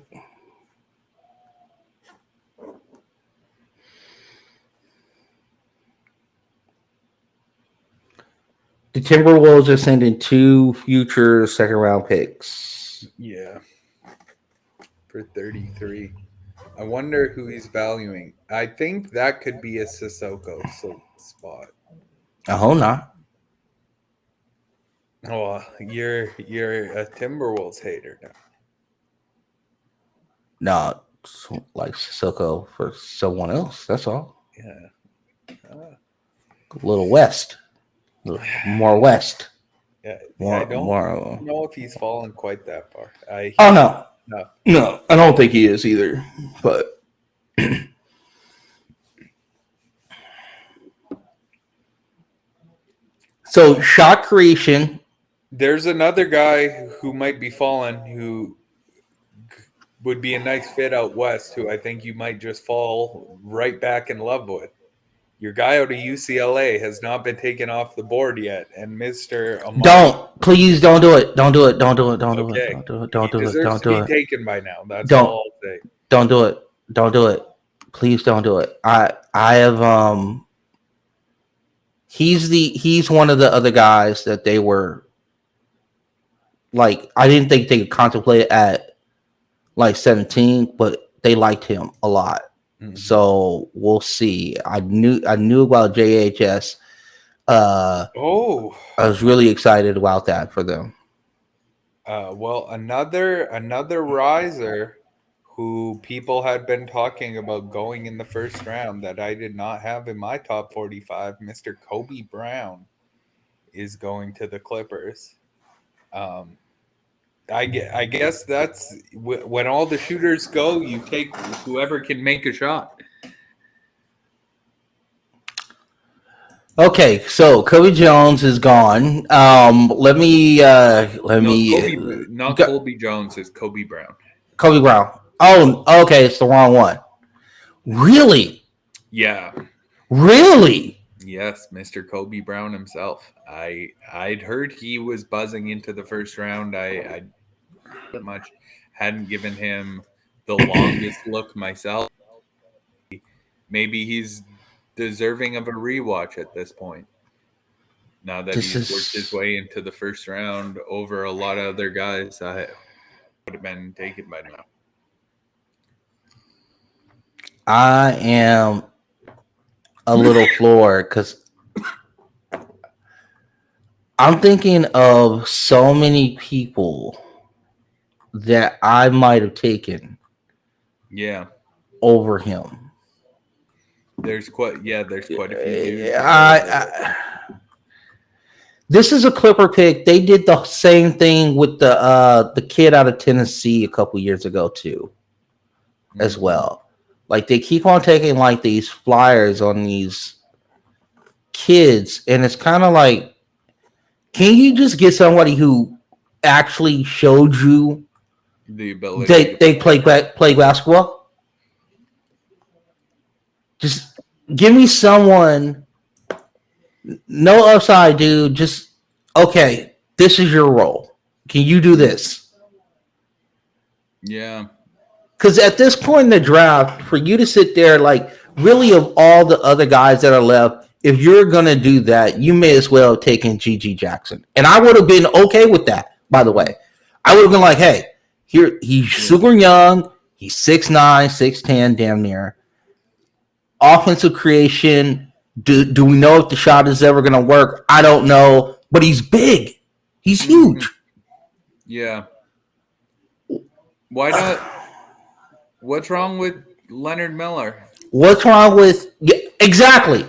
The Timberwolves are sending 2 future second round picks. Yeah. For 33. I wonder who he's valuing. I think that could be a Sissoko spot. I hope not. Oh, you're a Timberwolves hater now. No, like Sissoko for someone else. That's all. Yeah. A little west. A little more west. Yeah. More, I don't know if he's fallen quite that far. No. No. No, I don't think he is either. But so shot creation. There's another guy who might be fallen who would be a nice fit out west who I think you might just fall right back in love with. Your guy out of UCLA has not been taken off the board yet, and Mr. Amari, Please don't do it. Don't do it. Don't do it. Don't do okay. it. Don't do it. Don't He do it. deserves Don't to do be it. taken by now. That's Don't. all I'll say. Don't do it. Don't do it. Please don't do it. I have he's one of the other guys that they were like, I didn't think they could contemplate at like 17, but they liked him a lot. Mm-hmm. So we'll see. I knew about JHS. I was really excited about that for them. Well, another riser who people had been talking about going in the first round that I did not have in my top 45, Mr. Kobe Brown, is going to the Clippers. I guess that's when all the shooters go, you take whoever can make a shot. Okay, so Kobe Jones is gone. Let me Not go- Colby Jones. It's Kobe Brown. Kobe Brown. Oh, okay, it's the wrong one. Really? Yeah. Really? Yes, Mr. Kobe Brown himself. I'd heard he was buzzing into the first round. I much hadn't given him the longest look myself. Maybe he's deserving of a rewatch at this point. Now that This he's worked his is way into the first round over a lot of other guys, I would have been taken by now. I am a little floored because I'm thinking of so many people that I might have taken Yeah, over him. there's quite a few dudes. This is a Clipper pick. They did the same thing with the kid out of Tennessee a couple years ago too, as well. Like they keep on taking like these flyers on these kids, and it's kind of like, can you just get somebody who actually showed you The ability they play basketball? Just give me someone. No upside, dude. Just okay. This is your role. Can you do this? Yeah. Because at this point in the draft, for you to sit there, like, really, of all the other guys that are left, if you're going to do that, you may as well have taken G.G. Jackson. And I would have been okay with that, by the way. I would have been like, hey, here, he's super young. He's 6'9", 6'10", damn near. Offensive creation. Do we know if the shot is ever going to work? I don't know. But he's big. He's huge. Yeah. Why not? What's wrong with Leonard Miller? What's wrong with exactly?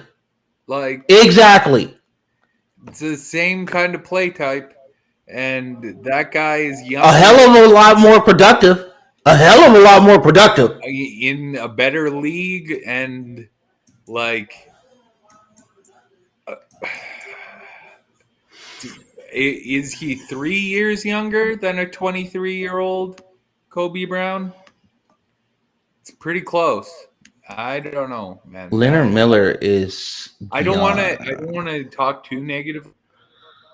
Like Exactly. it's the same kind of play type, and that guy is young. A hell of a lot more productive. In a better league, and like, is he 3 years younger than a 23-year-old Kobe Brown? It's pretty close. I don't know, man. Leonard Miller is. I don't want to talk too negative,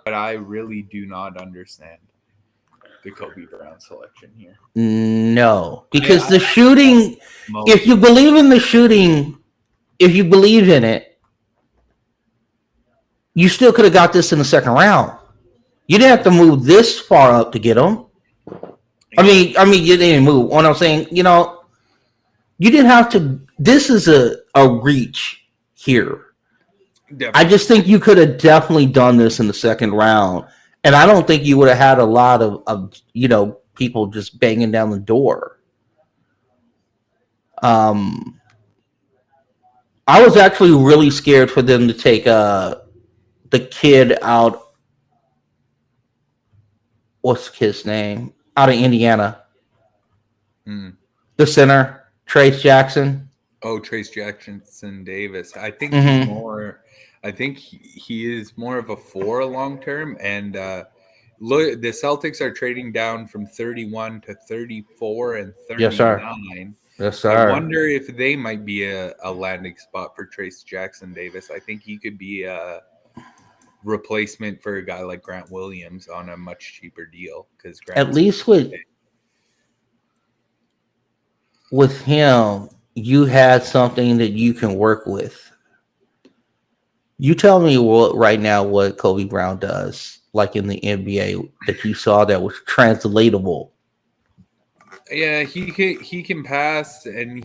but I really do not understand the Kobe Brown selection here. No, because the shooting. If you believe in the shooting, if you believe in it, you still could have got this in the second round. You didn't have to move this far up to get him. I mean, you didn't move. What I'm saying, you didn't have to. This is a reach here. Definitely. I just think you could have definitely done this in the second round, and I don't think you would have had a lot of people just banging down the door. I was actually really scared for them to take the kid out. What's the kid's name? Out of Indiana. The center, Trace Jackson. Oh, Trace Jackson Davis. I think Mhm. he's more. I think he is more of a 4 long term, and look, the Celtics are trading down from 31 to 34 and 39. Yes, sir. Yes, sir. I wonder if they might be a landing spot for Trace Jackson Davis. I think he could be a replacement for a guy like Grant Williams on a much cheaper deal. Because At least with him, you had something that you can work with. You tell me what Kobe Brown does, like in the NBA, that you saw that was translatable. Yeah, he can pass and he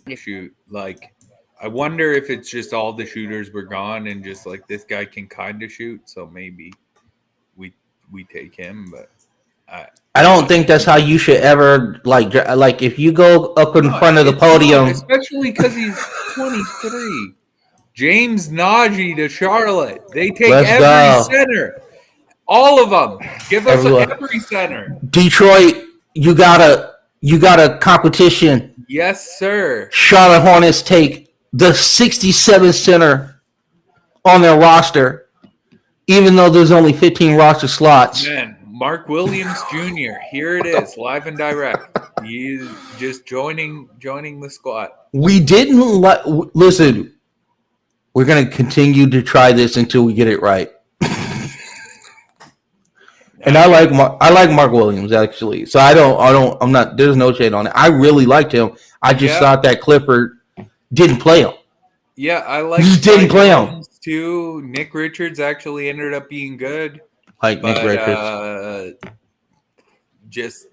can shoot. Like, I wonder if it's just all the shooters were gone and just like this guy can kind of shoot, so maybe we take him. But I don't think that's how you should ever like if you go up in front of the podium, especially because he's 23. James Najee to Charlotte. They take Let's every go. center. All of them. Give us every center. Detroit, you got a competition. Yes, sir. Charlotte Hornets take the 67 center on their roster, even though there's only 15 roster slots. Man, Mark Williams Jr. Here it is, live and direct. He's just joining the squad. We didn't listen. We're going to continue to try this until we get it right. And I like Mark Williams actually. So I'm not. There's no shade on it. I really liked him. I just thought that Clifford didn't play him. Yeah, I like. Just didn't play him too. Nick Richards actually ended up being good. Nick Richards. Just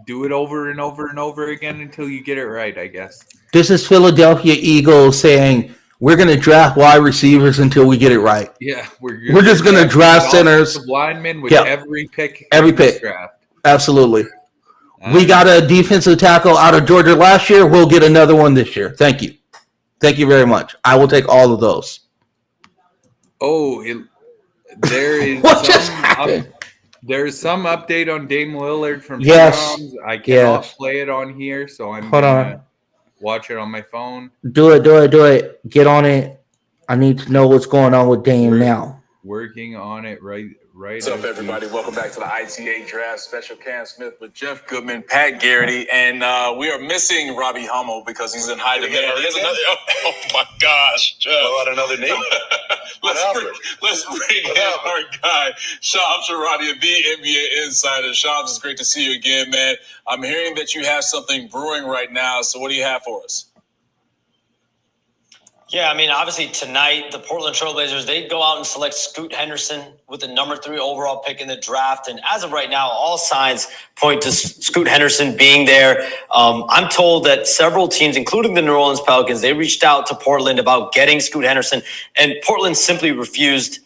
do it over and over and over again until you get it right, I guess. This is Philadelphia Eagles saying we're going to draft wide receivers until we get it right. Yeah, we're just going to draft centers, linemen with every pick. Draft. Absolutely. We got a defensive tackle out of Georgia last year. We'll get another one this year. Thank you. Thank you very much. I will take all of those. Oh, there is what just happened? There's some update on Dame Lillard from Shams. I cannot play it on here, so I'm gonna watch it on my phone. Do it. Get on it. I need to know what's going on with Dame now. Working on it right. What's up, everybody? Welcome back to the ITA Draft Special. Cam Smith with Jeff Goodman, Pat Garrity, and we are missing Robbie Hummel because he's in high demand. There's another. Oh my gosh, Jeff! What about another name? let's bring in our guy, Shams Charania, the NBA insider. Shams, it's great to see you again, man. I'm hearing that you have something brewing right now. So, what do you have for us? Yeah, I mean, obviously tonight, the Portland Trailblazers, they go out and select Scoot Henderson with the number 3 overall pick in the draft. And as of right now, all signs point to Scoot Henderson being there. I'm told that several teams, including the New Orleans Pelicans, they reached out to Portland about getting Scoot Henderson, and Portland simply refused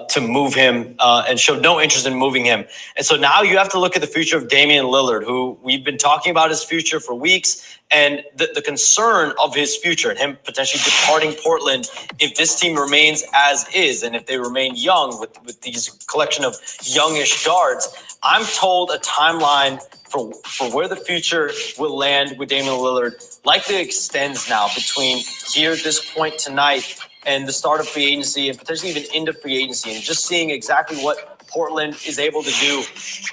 to move him and showed no interest in moving him. And so now you have to look at the future of Damian Lillard, who we've been talking about his future for weeks, and the concern of his future and him potentially departing Portland if this team remains as is and if they remain young with these collection of youngish guards. I'm told a timeline for where the future will land with Damian Lillard likely extends now between here at this point tonight and the start of free agency and potentially even into free agency, and just seeing exactly what Portland is able to do.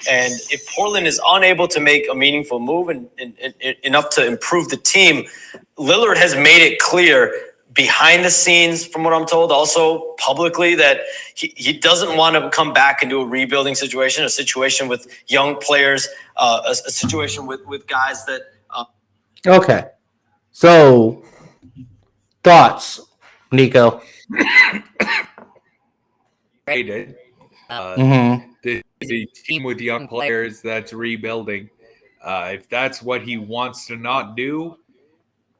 And if Portland is unable to make a meaningful move and enough to improve the team, Lillard has made it clear behind the scenes, from what I'm told, also publicly, that he doesn't want to come back into a rebuilding situation, a situation with young players, a situation with guys that... Okay. So, thoughts, Nico? The team with young players that's rebuilding. If that's what he wants to not do,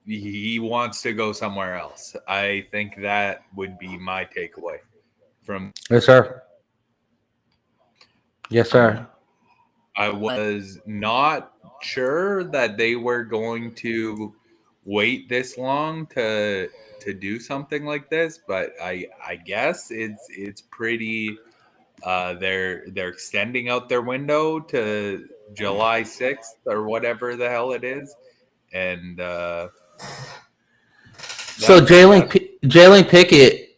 he wants to go somewhere else. I think that would be my takeaway from. Yes, sir. Yes, sir. I was not sure that they were going to wait this long to do something like this, but I guess it's pretty. They're extending out their window to July 6th or whatever the hell it is, and so Jalen Pickett,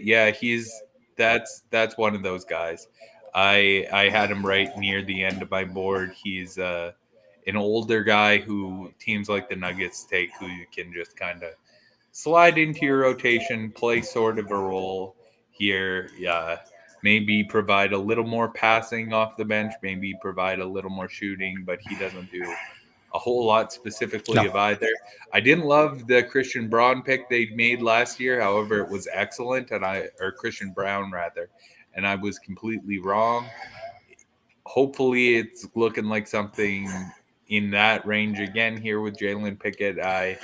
yeah, that's one of those guys. I had him right near the end of my board. He's an older guy who teams like the Nuggets take, who you can just kind of slide into your rotation, play sort of a role here. Maybe provide a little more passing off the bench, maybe provide a little more shooting, but he doesn't do a whole lot specifically of either. I didn't love the Christian Braun pick they made last year. However, it was excellent, or Christian Brown rather, and I was completely wrong. Hopefully it's looking like something in that range again here with Jalen Pickett. I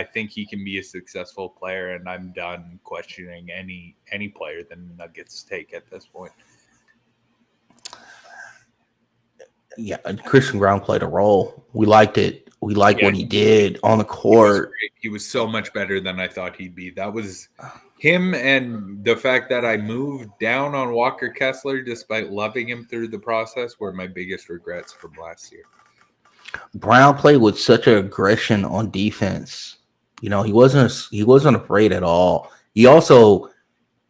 think he can be a successful player, and I'm done questioning any player the Nuggets take at this point. Yeah, Christian Brown played a role. We liked it. We liked what he did on the court. He was so much better than I thought he'd be. That was him, and the fact that I moved down on Walker Kessler despite loving him through the process were my biggest regrets from last year. Brown played with such an aggression on defense. You know, he wasn't afraid at all.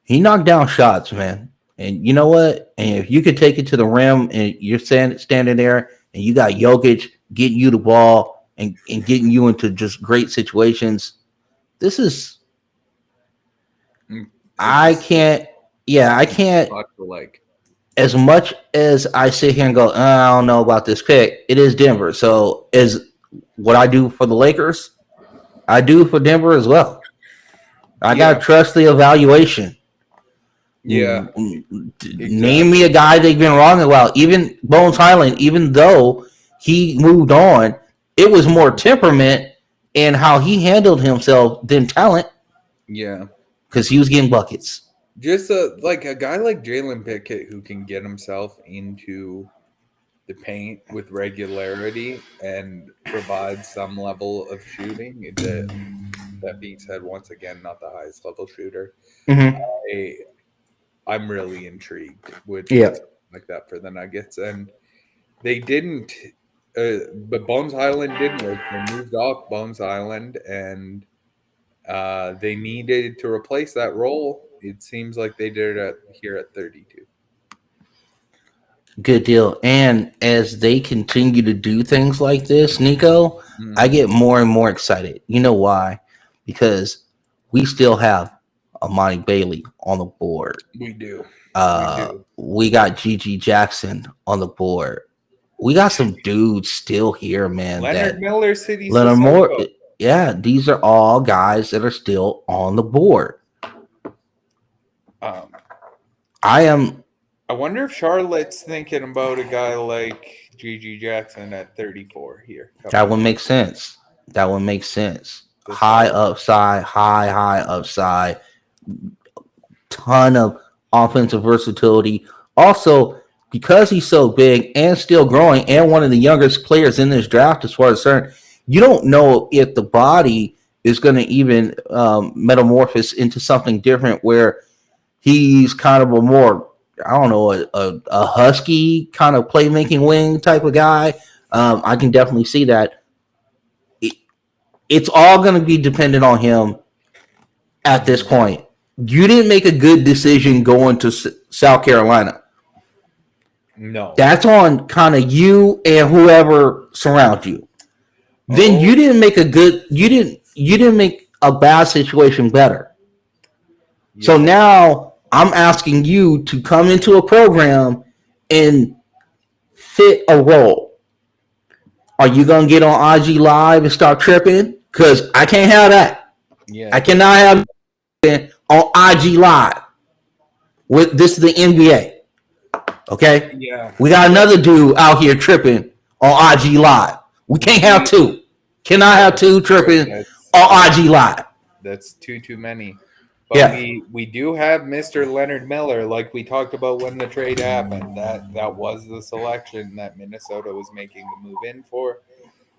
he knocked down shots, man. And you know what? And if you could take it to the rim and you're standing there and you got Jokic getting you the ball and getting you into just great situations, this is I can't Like, as much as I sit here and go, I don't know about this pick, it is Denver. So is what I do for the Lakers, I do for Denver as well. I gotta trust the evaluation. yeah, Name me a guy they've been wrong about. Even Bones Highland, even though he moved on, it was more temperament and how he handled himself than talent yeah. because he was getting buckets. Just like a guy like Jalen Pickett who can get himself into the paint with regularity and provide some level of shooting. That being said, once again, not the highest level shooter. I'm really intrigued with something like that for the Nuggets, and they didn't. But Bones Highland didn't work. They moved off Bones Highland, and they needed to replace that role. It seems like they did it here at 32. Good deal. And as they continue to do things like this, Nico, I get more and more excited. You know why? Because we still have Amani Bailey on the board. We do. We got Gigi Jackson on the board. We got some dudes still here, man. Leonard Miller, City. Leonard Moore. Yeah, these are all guys that are still on the board. I wonder if Charlotte's thinking about a guy like Gigi Jackson at 34 here. That would make sense. High upside, high upside. Ton of offensive versatility. Also, because he's so big and still growing and one of the youngest players in this draft as far as certain, you don't know if the body is going to even metamorphose into something different where he's kind of a more, I don't know, a husky kind of playmaking wing type of guy. I can definitely see that. It's all going to be dependent on him at this point. You didn't make a good decision going to South Carolina. No. That's on kind of you and whoever surrounds you. Then you didn't make you didn't make a bad situation better. Yeah. So now I'm asking you to come into a program and fit a role. Are you going to get on IG Live and start tripping? Because I can't have that. Yeah. I cannot have on IG Live. This is the NBA. Okay? Yeah. We got another dude out here tripping on IG Live. We can't have two. Cannot have two tripping on IG Live. That's too many. But we do have Mr. Leonard Miller, like we talked about when the trade happened. That was the selection that Minnesota was making the move in for.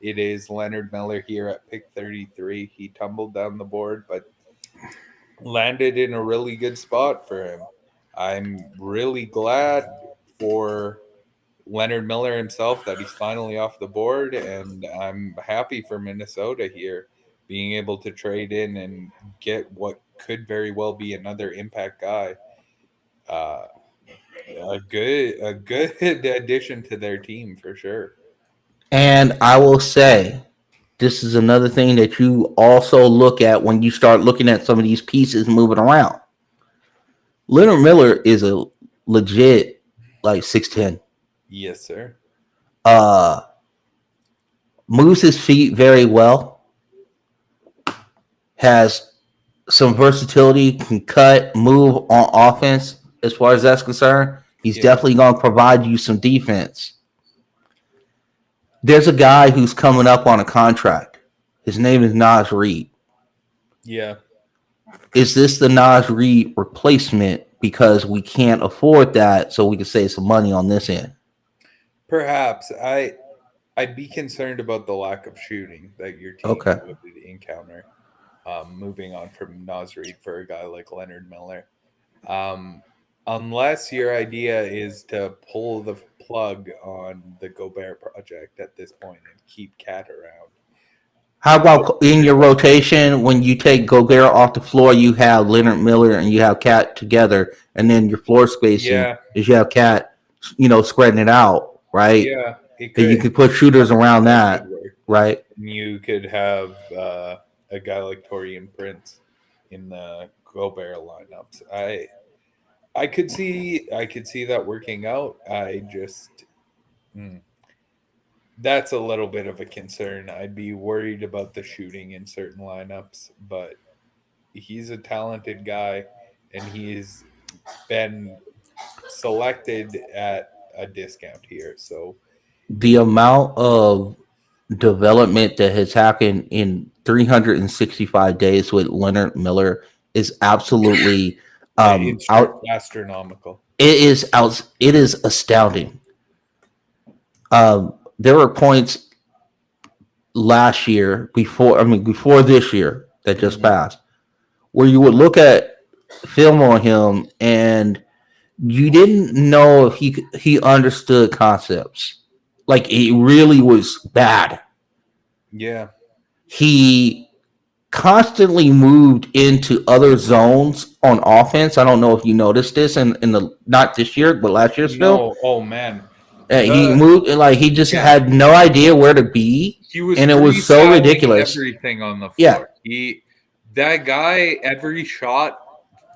It is Leonard Miller here at pick 33. He tumbled down the board, but landed in a really good spot for him. I'm really glad for Leonard Miller himself that he's finally off the board, and I'm happy for Minnesota here being able to trade in and get what could very well be another impact guy. A good addition to their team for sure. And I will say, this is another thing that you also look at when you start looking at some of these pieces moving around. Leonard Miller is a legit like 6'10". Yes, sir. Moves his feet very well. Has some versatility, can cut, move on offense as far as that's concerned. He's definitely going to provide you some defense. There's a guy who's coming up on a contract. His name is Naz Reid. Yeah. Is this the Naz Reid replacement because we can't afford that so we can save some money on this end? Perhaps. I'd be concerned about the lack of shooting that your team would encounter. Moving on from Naz Reid for a guy like Leonard Miller. Unless your idea is to pull the plug on the Gobert project at this point and keep Cat around. How about in your rotation when you take Gobert off the floor, you have Leonard Miller and you have Cat together, and then your floor spacing Yeah, is you have Cat, spreading it out, right? yeah, it And you could. can put shooters around That could that, work. right? You could have a guy like Torian Prince in the Gobert lineups. I could see that working out. I just that's a little bit of a concern. I'd be worried about the shooting in certain lineups, but he's a talented guy and he's been selected at a discount here. So The amount of development that has happened in 365 days with Leonard Miller is absolutely it's out. astronomical. It is astounding. There were points last year before this year that just passed where you would look at film on him and you didn't know if he understood concepts. Like it really was bad. Yeah. He constantly moved into other zones on offense. I don't know if you noticed this in the not this year but last year's film. No, oh man. He moved and like he just had no idea where to be, He was and it was so freestyling ridiculous. everything on the floor. Yeah. That guy, every shot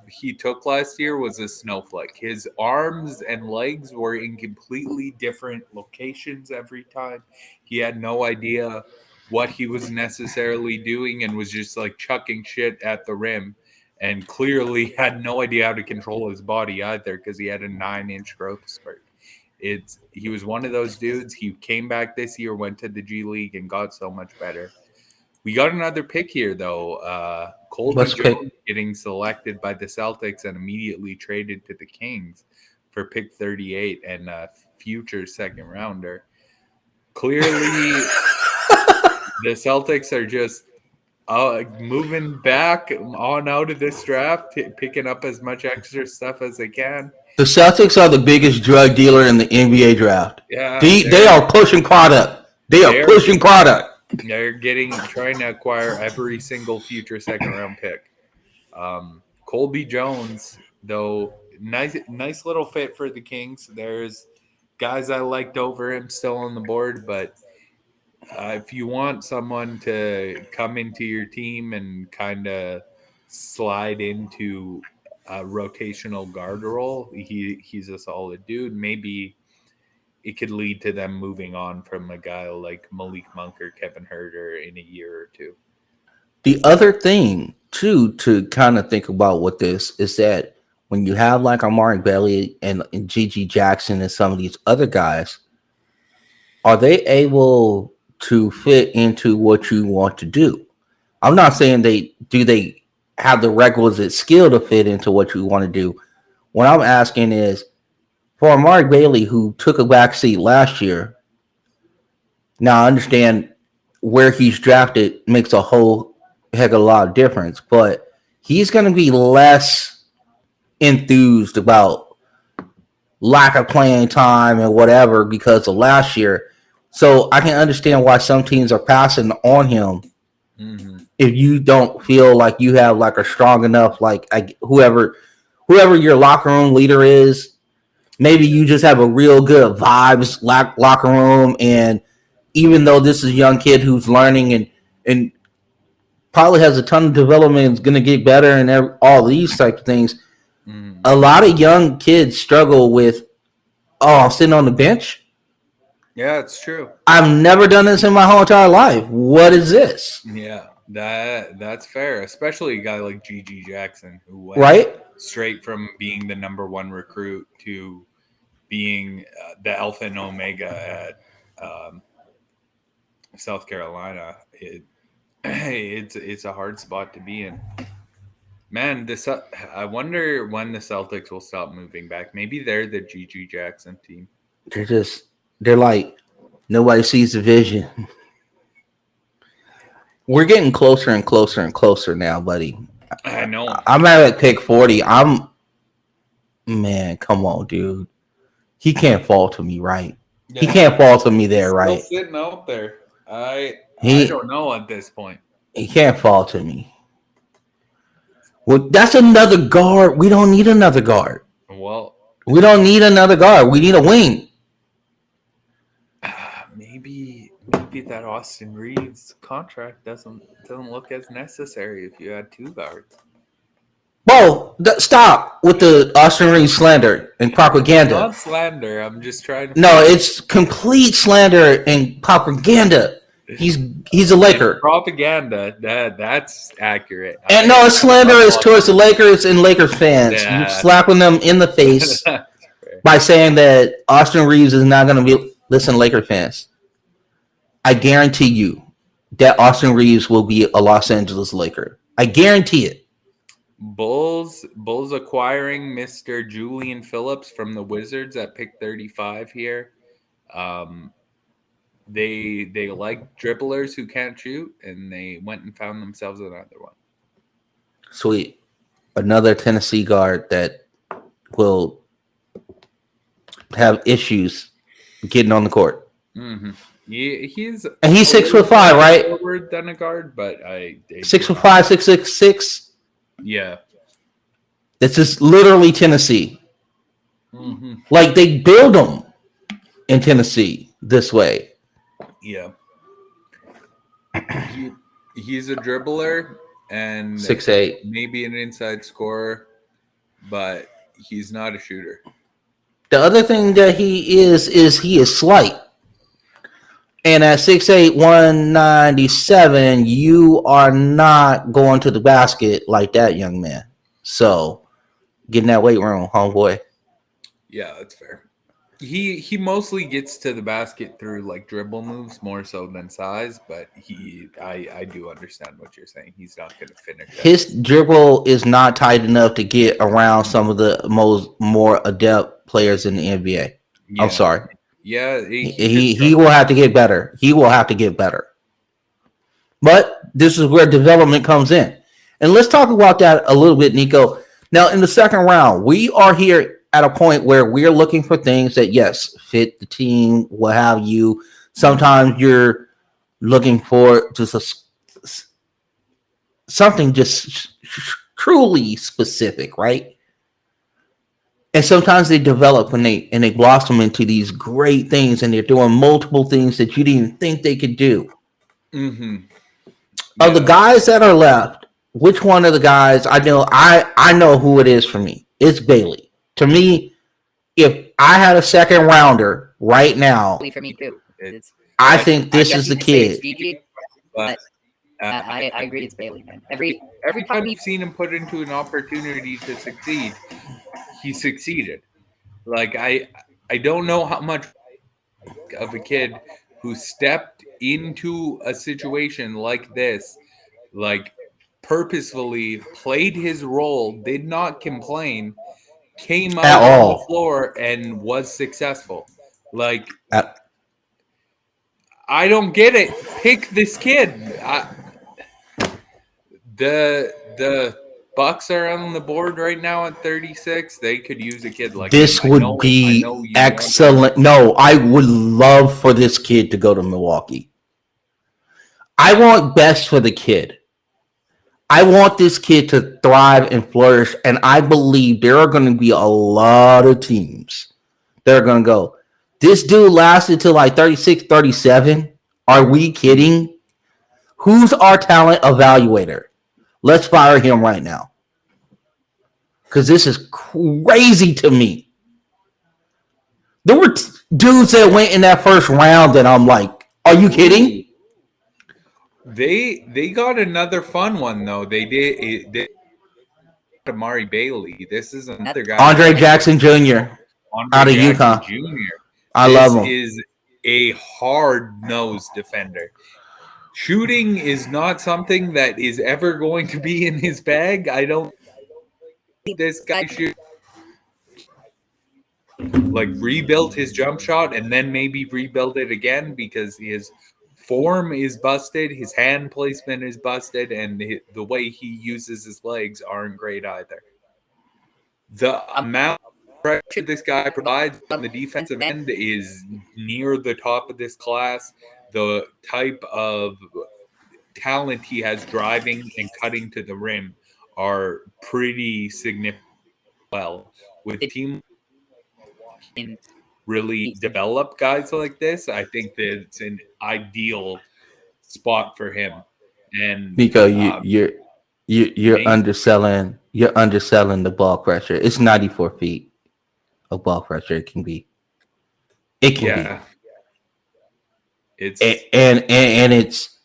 he took last year was a snowflake. His arms and legs were in completely different locations every time. He had no idea what he was necessarily doing and was just like chucking shit at the rim, and clearly had no idea how to control his body either because he had a 9-inch growth spurt. He was one of those dudes. He came back this year, went to the G League, and got so much better. We got another pick here, though. Colby Jones getting selected by the Celtics and immediately traded to the Kings for pick 38 and a future second rounder. Clearly, the Celtics are just moving back on out of this draft, picking up as much extra stuff as they can. The Celtics are the biggest drug dealer in the NBA draft. Yeah, they are pushing product. They're pushing product. They're trying to acquire every single future second round pick. Colby Jones, though, nice little fit for the Kings. There's guys I liked over him still on the board, but if you want someone to come into your team and kind of slide into a rotational guard role, he's a solid dude. Maybe it could lead to them moving on from a guy like Malik Monk or Kevin Huerter in a year or two. The other thing, too, to kind of think about with this is that when you have like Amari Bailey and Gigi Jackson and some of these other guys, are they able to fit into what you want to do? I'm not saying they have the requisite skill to fit into what you want to do. What I'm asking is, for Amari Bailey, who took a backseat last year, now I understand where he's drafted makes a whole heck of a lot of difference, but he's going to be less enthused about lack of playing time and whatever because of last year. So I can understand why some teams are passing on him if you don't feel like you have like a strong enough, like whoever your locker room leader is. Maybe you just have a real good vibes locker room, and even though this is a young kid who's learning and probably has a ton of development, is going to get better, and all these types of things, a lot of young kids struggle with, I'm sitting on the bench. Yeah, it's true. I've never done this in my whole entire life. What is this? Yeah, that's fair, especially a guy like Gigi Jackson, who went straight from being the number one recruit to being the alpha and omega at South Carolina. It's a hard spot to be in. Man, I wonder when the Celtics will stop moving back. Maybe they're the Gigi Jackson team. They're like, nobody sees the vision. We're getting closer and closer and closer now, buddy. I know. I'm at pick 40. Man, come on, dude. He can't fall to me, right? Yeah. He can't fall to me there, right? Still sitting out there. I don't know at this point. He can't fall to me. Well, that's another guard. We don't need another guard. Well, we don't need another guard. We need a wing. Maybe that Austin Reeves contract doesn't look as necessary if you had two guards. Bro, stop with the Austin Reeves slander and propaganda. Not slander. I'm just trying to. No, it's complete slander and propaganda. He's a Laker. Propaganda. That's accurate. And no, it's slanderous towards the Lakers and Lakers fans. Yeah. You're slapping them in the face by saying that Austin Reeves is not going to be. Listen, Laker fans, I guarantee you that Austin Reeves will be a Los Angeles Laker. I guarantee it. Bulls acquiring Mr. Julian Phillips from the Wizards at pick 35 here. They like dribblers who can't shoot, and they went and found themselves another one. Sweet. Another Tennessee guard that will have issues getting on the court. Mm-hmm. He's 6'5", right? Forward than a guard, but 6'5", 6'6". Yeah. This is literally Tennessee. Mm-hmm. Like, they build them in Tennessee this way. Yeah. He's a dribbler and 6'8". maybe an inside scorer, but he's not a shooter. The other thing that he is he is slight. And at 6'8", 197, you are not going to the basket like that, young man. So, get in that weight room, homeboy. Yeah, that's fair. He mostly gets to the basket through like dribble moves more so than size, but I do understand what you're saying. He's not going to finish. His dribble is not tight enough to get around some of the more adept players in the NBA. Yeah. I'm sorry. Yeah, he will have to get better. He will have to get better. But this is where development comes in. And let's talk about that a little bit, Nico. Now, in the second round, we are here at a point where we're looking for things that, yes, fit the team, what have you. Sometimes you're looking for just something just truly specific, right? And sometimes they develop and they blossom into these great things, and they're doing multiple things that you didn't even think they could do. Mm-hmm. Yeah. Of the guys that are left, which one of the guys I know who it is for me? It's Bailey. To me, if I had a second rounder right now, For me too. I think this is the kid. But I agree, it's Bailey. Man. Every time you've seen him put into an opportunity to succeed, he succeeded. Like I don't know how much of a kid who stepped into a situation like this, like purposefully played his role, did not complain, came out on the floor and was successful. Like I don't get it. Pick this kid. The Bucks are on the board right now at 36. They could use a kid like this. Him. Would be excellent. No, I would love for this kid to go to Milwaukee. I want best for the kid. I want this kid to thrive and flourish, and I believe there are going to be a lot of teams that are going to go, this dude lasted till like 36, 37. Are we kidding? Who's our talent evaluator? Let's fire him right now. Because this is crazy to me. There were dudes that went in that first round that I'm like, are you kidding? They got another fun one, though. They did Amari Bailey. This is another guy. Andre Jackson Jr. out of UConn. I love him. This is a hard-nosed defender. Shooting is not something that is ever going to be in his bag. I don't think this guy should rebuild his jump shot and then maybe rebuild it again, because his form is busted, his hand placement is busted, and the way he uses his legs aren't great either. The amount of pressure this guy provides on the defensive end is near the top of this class. the type of talent he has driving and cutting to the rim are pretty significant. Well, with team really develop guys like this, I think that it's an ideal spot for him. And Nico, you're underselling. You're underselling the ball pressure. It's 94 feet of ball pressure. It can be. It can be. It's and it's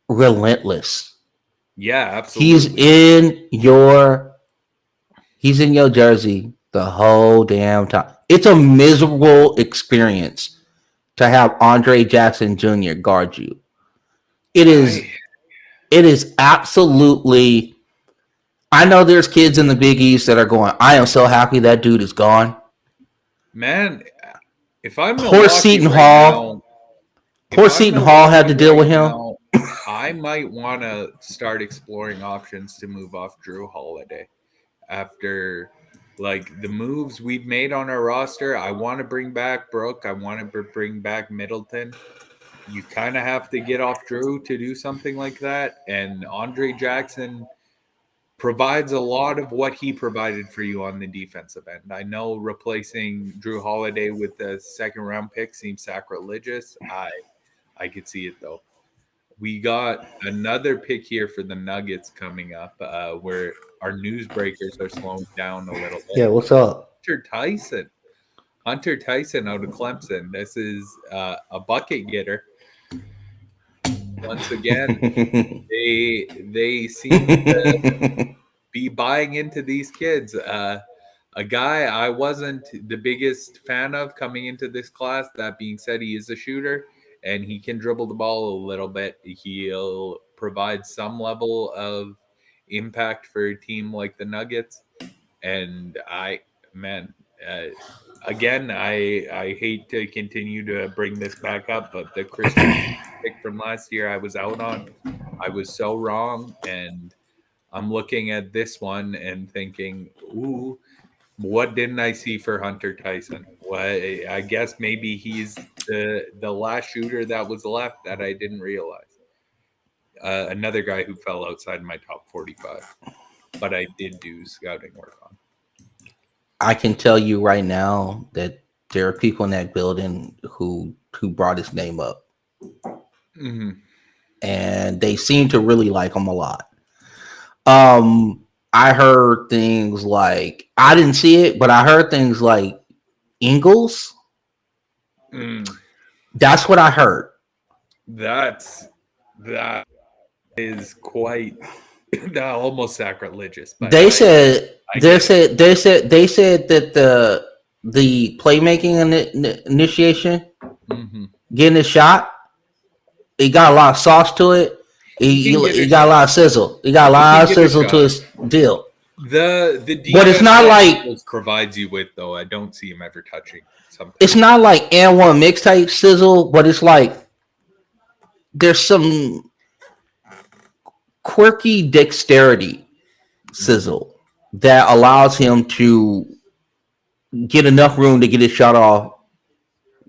relentless. Yeah, absolutely. He's in your jersey the whole damn time. It's a miserable experience to have Andre Jackson Jr. guard you. It is absolutely. I know there's kids in the Big East that are going, I am so happy that dude is gone. Man, if I'm poor Seton Hall. Poor Seton Hall had to deal with him. Now, I might want to start exploring options to move off Drew Holiday after like the moves we've made on our roster. I want to bring back Brooke. I want to bring back Middleton. You kind of have to get off Drew to do something like that. And Andre Jackson provides a lot of what he provided for you on the defensive end. I know replacing Drew Holiday with the second round pick seems sacrilegious. I could see it though. We got another pick here for the Nuggets coming up, where our newsbreakers are slowing down a little bit. Yeah, what's up? Hunter Tyson out of Clemson. This is a bucket getter. Once again, they seem to be buying into these kids. A guy I wasn't the biggest fan of coming into this class. That being said, he is a shooter and he can dribble the ball a little bit. He'll provide some level of impact for a team like the Nuggets. And again, I hate to continue to bring this back up, but the Christian pick from last year I was out on. I was so wrong, and I'm looking at this one and thinking, ooh, what didn't I see for Hunter Tyson? Well, I guess maybe he's the last shooter that was left that I didn't realize. Another guy who fell outside my top 45, but I did do scouting work on. I can tell you right now that there are people in that building who brought his name up. Mm-hmm. And they seem to really like him a lot. I heard things like, I didn't see it, but I heard things like Ingles. That's what I heard. That is quite almost sacrilegious. But They said that the playmaking initiation, getting a shot, it got a lot of sauce to it. He got a lot of sizzle. He got a lot of sizzle to his deal. The but it's not like provides you with though. I don't see him ever touching something. It's not like and one mixtape sizzle, but it's like there's some quirky dexterity sizzle that allows him to get enough room to get his shot off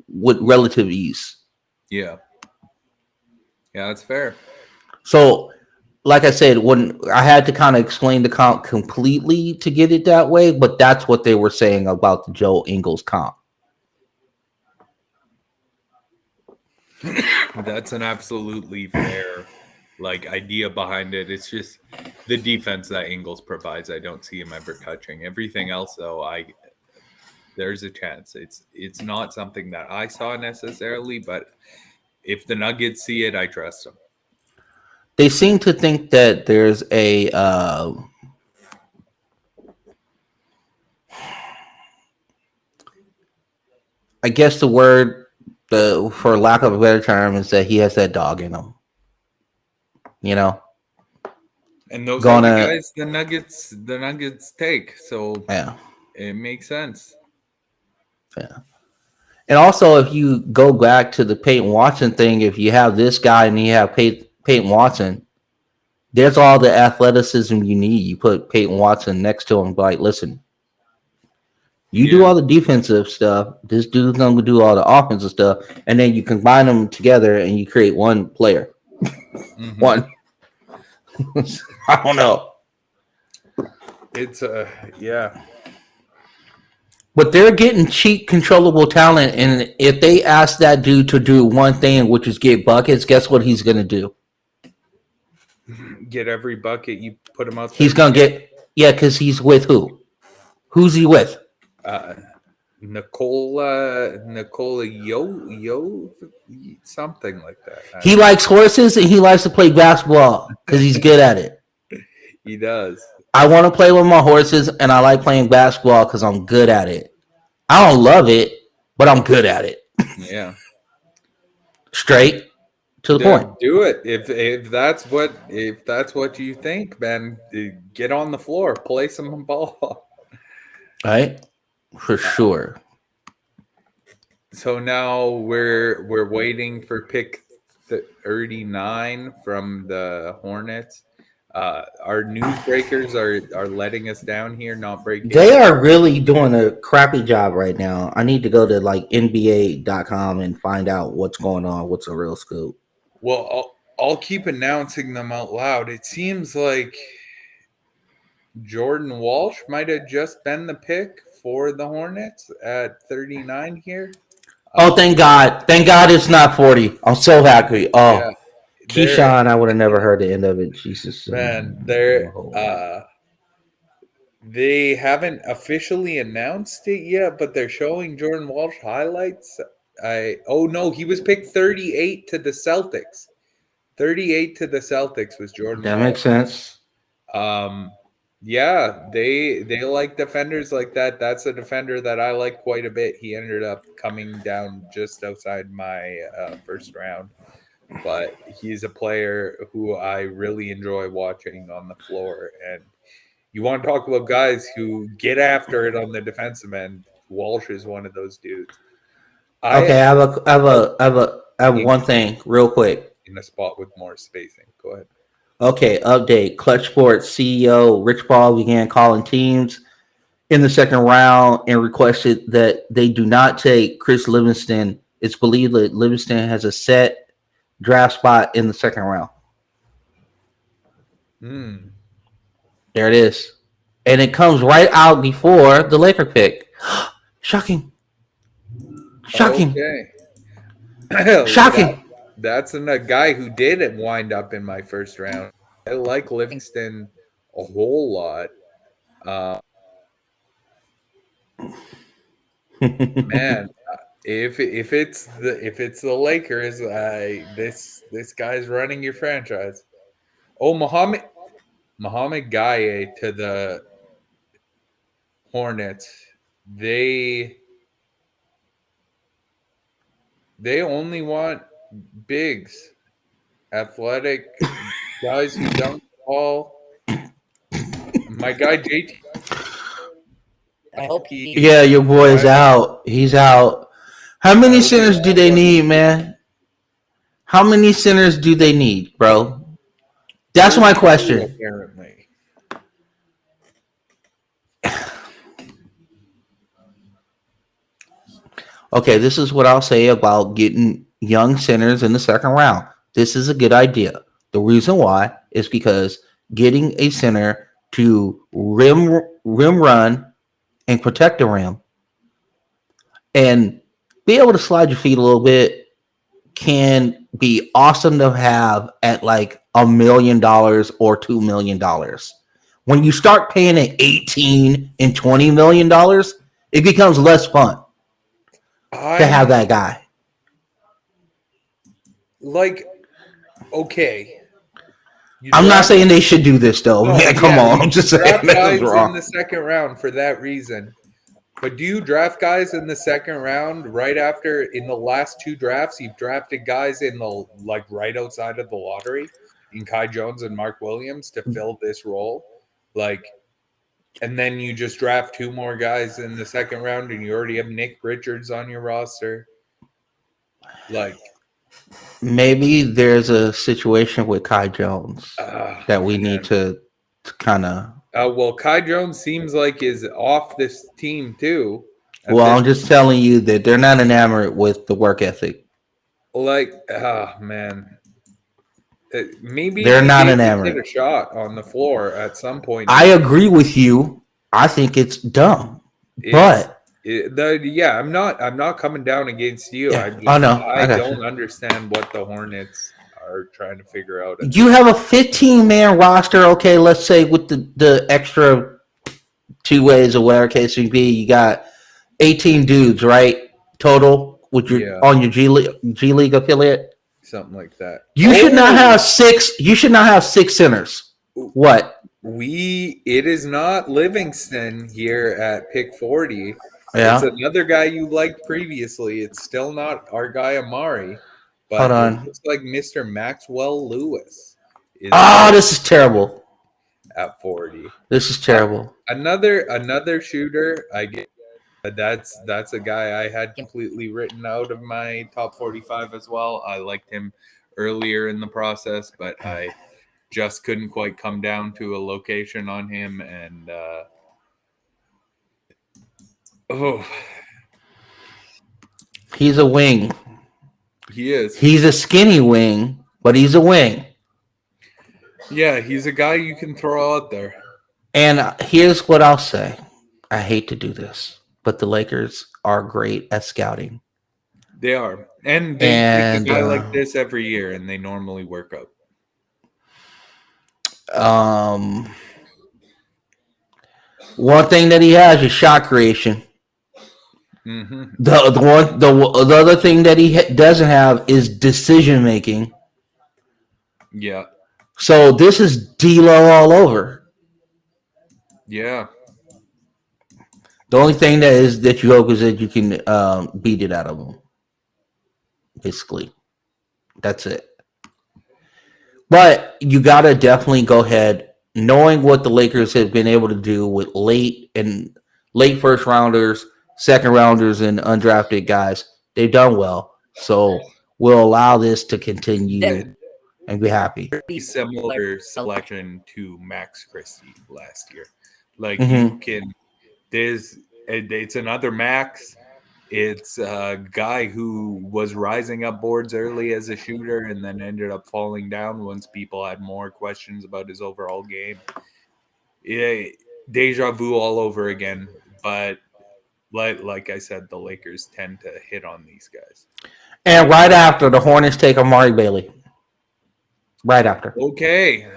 with relative ease. Yeah, that's fair. So, like I said, when I had to kind of explain the comp completely to get it that way, but that's what they were saying about the Joe Ingles comp. That's an absolutely fair idea behind it. It's just the defense that Ingles provides. I don't see him ever touching. Everything else, though, there's a chance. It's not something that I saw necessarily, but if the Nuggets see it, I trust them. They seem to think that there's a I guess the word, for lack of a better term, is that he has that dog in him. You know? And those are the guys the Nuggets take. So yeah, it makes sense. Yeah. And also, if you go back to the Peyton Watson thing, if you have this guy and you have Peyton Watson, there's all the athleticism you need. You put Peyton Watson next to him, like, listen, You do all the defensive stuff. This dude's gonna do all the offensive stuff, and then you combine them together and you create one player. Mhm. One. I don't know. It's yeah. But they're getting cheap, controllable talent, and if they ask that dude to do one thing, which is get buckets, guess what he's gonna do? Get every bucket you put him out there. He's gonna get because he's with who? Who's he with? Nicola Yo something like that. He likes horses and he likes to play basketball because he's good at it. He does. I want to play with my horses and I like playing basketball because I'm good at it. I don't love it, but I'm good at it. Yeah. Straight to the point. Do it if that's what you think, man. Get on the floor, play some ball. Right? For sure. So now we're waiting for pick 39 from the Hornets. Our newsbreakers are letting us down here, not breaking. They are really doing a crappy job right now. I need to go to like NBA.com and find out what's going on. What's a real scoop? Well, I'll keep announcing them out loud. It seems like Jordan Walsh might have just been the pick for the Hornets at 39 here. Oh, thank God. Thank God it's not 40. I'm so happy. Oh, yeah. Keyshawn, I would have never heard the end of it. Jesus. Man, they haven't officially announced it yet, but they're showing Jordan Walsh highlights. He was picked 38 to the Celtics. 38 to the Celtics was Jordan That Walsh. Makes sense. Yeah, they like defenders like that. That's a defender that I like quite a bit. He ended up coming down just outside my first round. But he's a player who I really enjoy watching on the floor. And you want to talk about guys who get after it on the defensive end. Walsh is one of those dudes. I have one thing real quick. In a spot with more spacing. Go ahead. Okay, update. Clutch Sports CEO Rich Paul began calling teams in the second round and requested that they do not take Chris Livingston. It's believed that Livingston has a set draft spot in the second round. There it is. And it comes right out before the Laker pick. Shocking. Okay. Shocking. That's a guy who did wind up in my first round. I like Livingston a whole lot. Man, if it's the Lakers, this guy's running your franchise. Oh, Mohamed Gaye to the Hornets. They only want bigs, athletic guys who dunk the ball. My guy JT. I hope Yeah, your boy is out. He's out. How many centers do they need, man? How many centers do they need, bro? That's my question. Apparently. Okay, this is what I'll say about getting young centers in the second round. This is a good idea. The reason why is because getting a center to rim run and protect the rim and be able to slide your feet a little bit can be awesome to have at like $1 million or $2 million. When you start paying at $18 and $20 million, it becomes less fun to have that guy. Like, okay. I'm not saying they should do this though. No, Come on. I'm just saying draft guys that's wrong. in the second round for that reason. But do you draft guys in the second round right after in the last two drafts? You've drafted guys in the right outside of the lottery in Kai Jones and Mark Williams to fill this role. And then you just draft two more guys in the second round and you already have Nick Richards on your roster. Maybe there's a situation with Kai Jones that we need to kind of Well, Kai Jones seems like is off this team too. Well, I'm just telling you that they're not enamored with the work ethic. Like, man, maybe They're not they enamored. get a shot on the floor at some point. I agree with you. I think it's dumb, but I'm not coming down against you. Yeah, I got don't you. understand what the Hornets are trying to figure out. You have a 15-man roster. Okay, let's say with the extra 2 ways or whatever case may be, you got 18 dudes, right? Total with your on your G League affiliate. Something like that. You should not have 6. You should not have 6 centers. What? It is not Livingston here at pick 40. Yeah. It's another guy you liked previously. It's still not our guy Amari, but Hold on. it looks like Mr. Maxwell Lewis. This is terrible. At 40. This is terrible. Another shooter. I get that's a guy I had completely written out of my top 45 as well. I liked him earlier in the process, but I just couldn't quite come down to a location on him. And he's a wing. He is. He's a skinny wing, but he's a wing. Yeah, he's a guy you can throw out there. And here's what I'll say. I hate to do this, but the Lakers are great at scouting. They are. And they pick a guy like this every year, and they normally work out. One thing that he has is shot creation. Mm-hmm. The other thing that he doesn't have is decision making. Yeah. So this is D-Lo all over. Yeah. The only thing that you hope is that you can beat it out of them. Basically, that's it. But you got to definitely go ahead, knowing what the Lakers have been able to do with late first rounders, second rounders, and undrafted guys. They've done well, so we'll allow this to continue and be happy. Pretty similar selection to Max Christie last year. Like it's another Max. It's a guy who was rising up boards early as a shooter and then ended up falling down once people had more questions about his overall game. Deja vu all over again. But like I said, the Lakers tend to hit on these guys. And right after, the Hornets take Amari Bailey. Right after. Okay,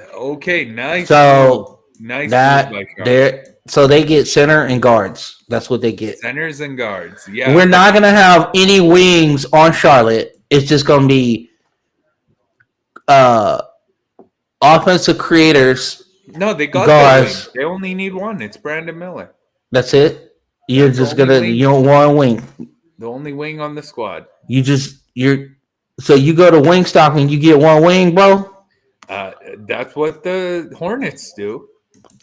nice. So nice. So they get center and guards. That's what they get. Centers and guards. Yeah. We're not going to have any wings on Charlotte. It's just going to be offensive creators. No, they got guards. They only need one. It's Brandon Miller. That's it? You don't want a wing. The only wing on the squad. So you go to Wingstop and you get one wing, bro? That's what the Hornets do.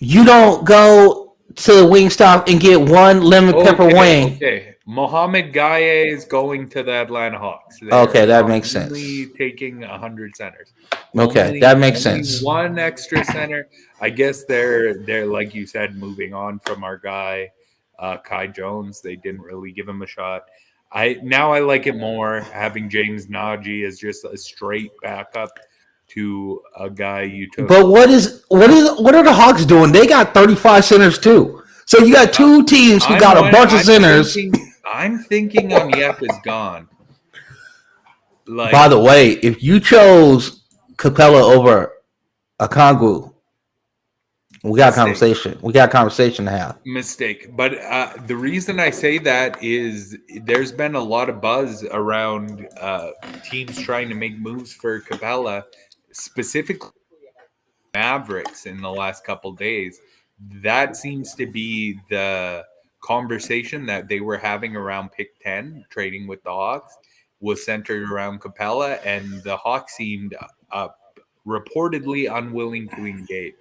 You don't go to Wingstop and get one lemon pepper wing. Okay. Mohamed Gaye is going to the Atlanta Hawks. Okay, that makes sense. Taking 100 centers. Okay, that makes sense. One extra center. I guess they're like you said, moving on from our guy Kai Jones. They didn't really give him a shot. I like it more having James Nagy as just a straight backup to a guy you took. But what are the Hawks doing? They got 35 centers too. So you got two teams who got a bunch of centers. I'm thinking Onyeka's gone. By the way, if you chose Capella over Okongwu, we got a conversation. We got a conversation to have. Mistake. But the reason I say that is there's been a lot of buzz around teams trying to make moves for Capella, specifically Mavericks in the last couple days. That seems to be the conversation that they were having around pick 10, trading with the Hawks, was centered around Capella, and the Hawks seemed reportedly unwilling to engage.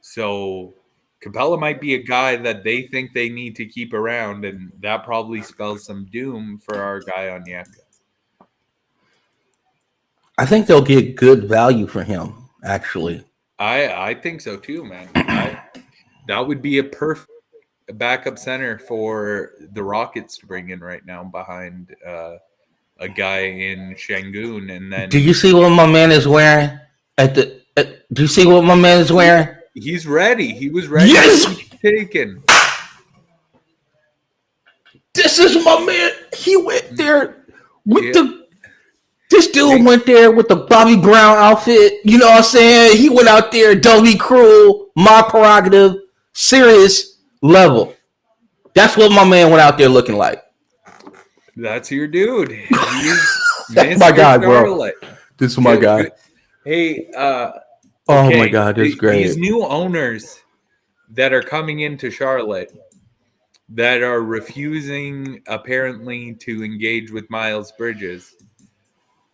So Capella might be a guy that they think they need to keep around, and that probably spells some doom for our guy Onyeka. I think they'll get good value for him, actually. I think so too, man. That would be a perfect backup center for the Rockets to bring in right now behind a guy in Shangoon. And then Do you see what my man is wearing do you see what my man is wearing? he's ready. He was ready Yes! to be taken. This is my man. He went there with Yeah. this dude went there with the Bobby Brown outfit. You know what I'm saying? He went out there, don't be cruel, my prerogative, serious level. That's what my man went out there looking like. That's your dude. He's That's my Mr. guy, bro. Charlotte. This is my guy. Hey, Oh okay, my God, that's great. These new owners that are coming into Charlotte that are refusing apparently to engage with Miles Bridges.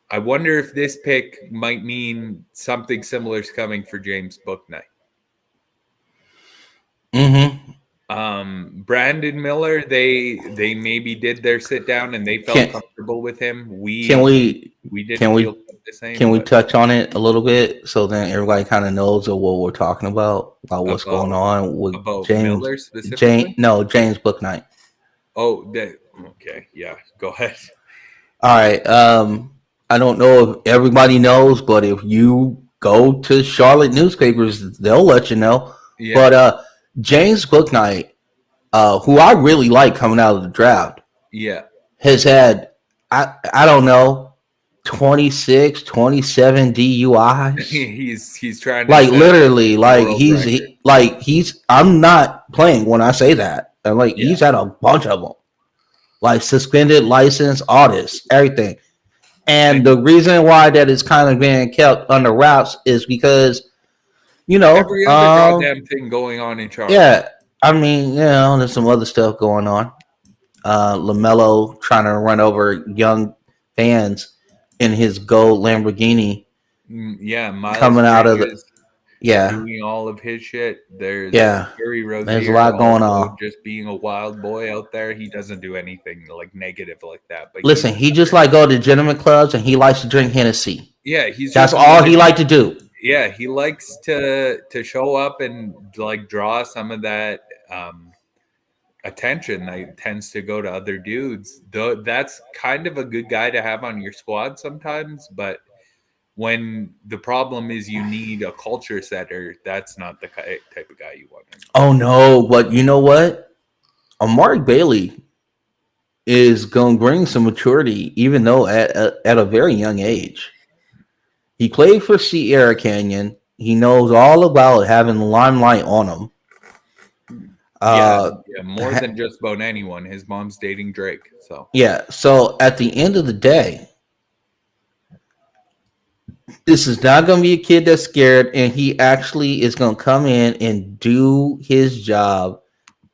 I wonder if this pick might mean something similar is coming for James Bouknight. Brandon Miller, they maybe did their sit down and they felt comfortable with him. We didn't feel the same. Can we touch on it a little bit so then everybody kind of knows of what we're talking about what's going on with James Miller specifically? James Bouknight. Oh, okay, yeah. Go ahead. All right. I don't know if everybody knows, but if you go to Charlotte newspapers, they'll let you know. Yeah. But James Bouknight, who I really like coming out of the draft, has had I don't know 26, 27 DUIs. he's trying to like literally he's I'm not playing when I say that. And he's had a bunch of them. Like suspended license, all this, everything. And the reason why that is kind of being kept under wraps is because, every other goddamn thing going on in Charlotte. Yeah, I mean, there's some other stuff going on. LaMelo trying to run over young fans in his gold Lamborghini. Yeah, Miles coming out of the doing all of his shit. There's a lot going on. Just being a wild boy out there, he doesn't do anything like negative like that. But listen, he just go to gentleman clubs and he likes to drink Hennessy. Yeah, that's all he liked to do. Yeah, he likes to show up and draw some of that attention that tends to go to other dudes. Though that's kind of a good guy to have on your squad sometimes, but when the problem is you need a culture setter, that's not the type of guy you want. Oh no, but you know what? Amari Bailey is going to bring some maturity, even though at a very young age. He played for Sierra Canyon. He knows all about having the limelight on him. More than just about anyone. His mom's dating Drake. So at the end of the day, this is not going to be a kid that's scared, and he actually is going to come in and do his job,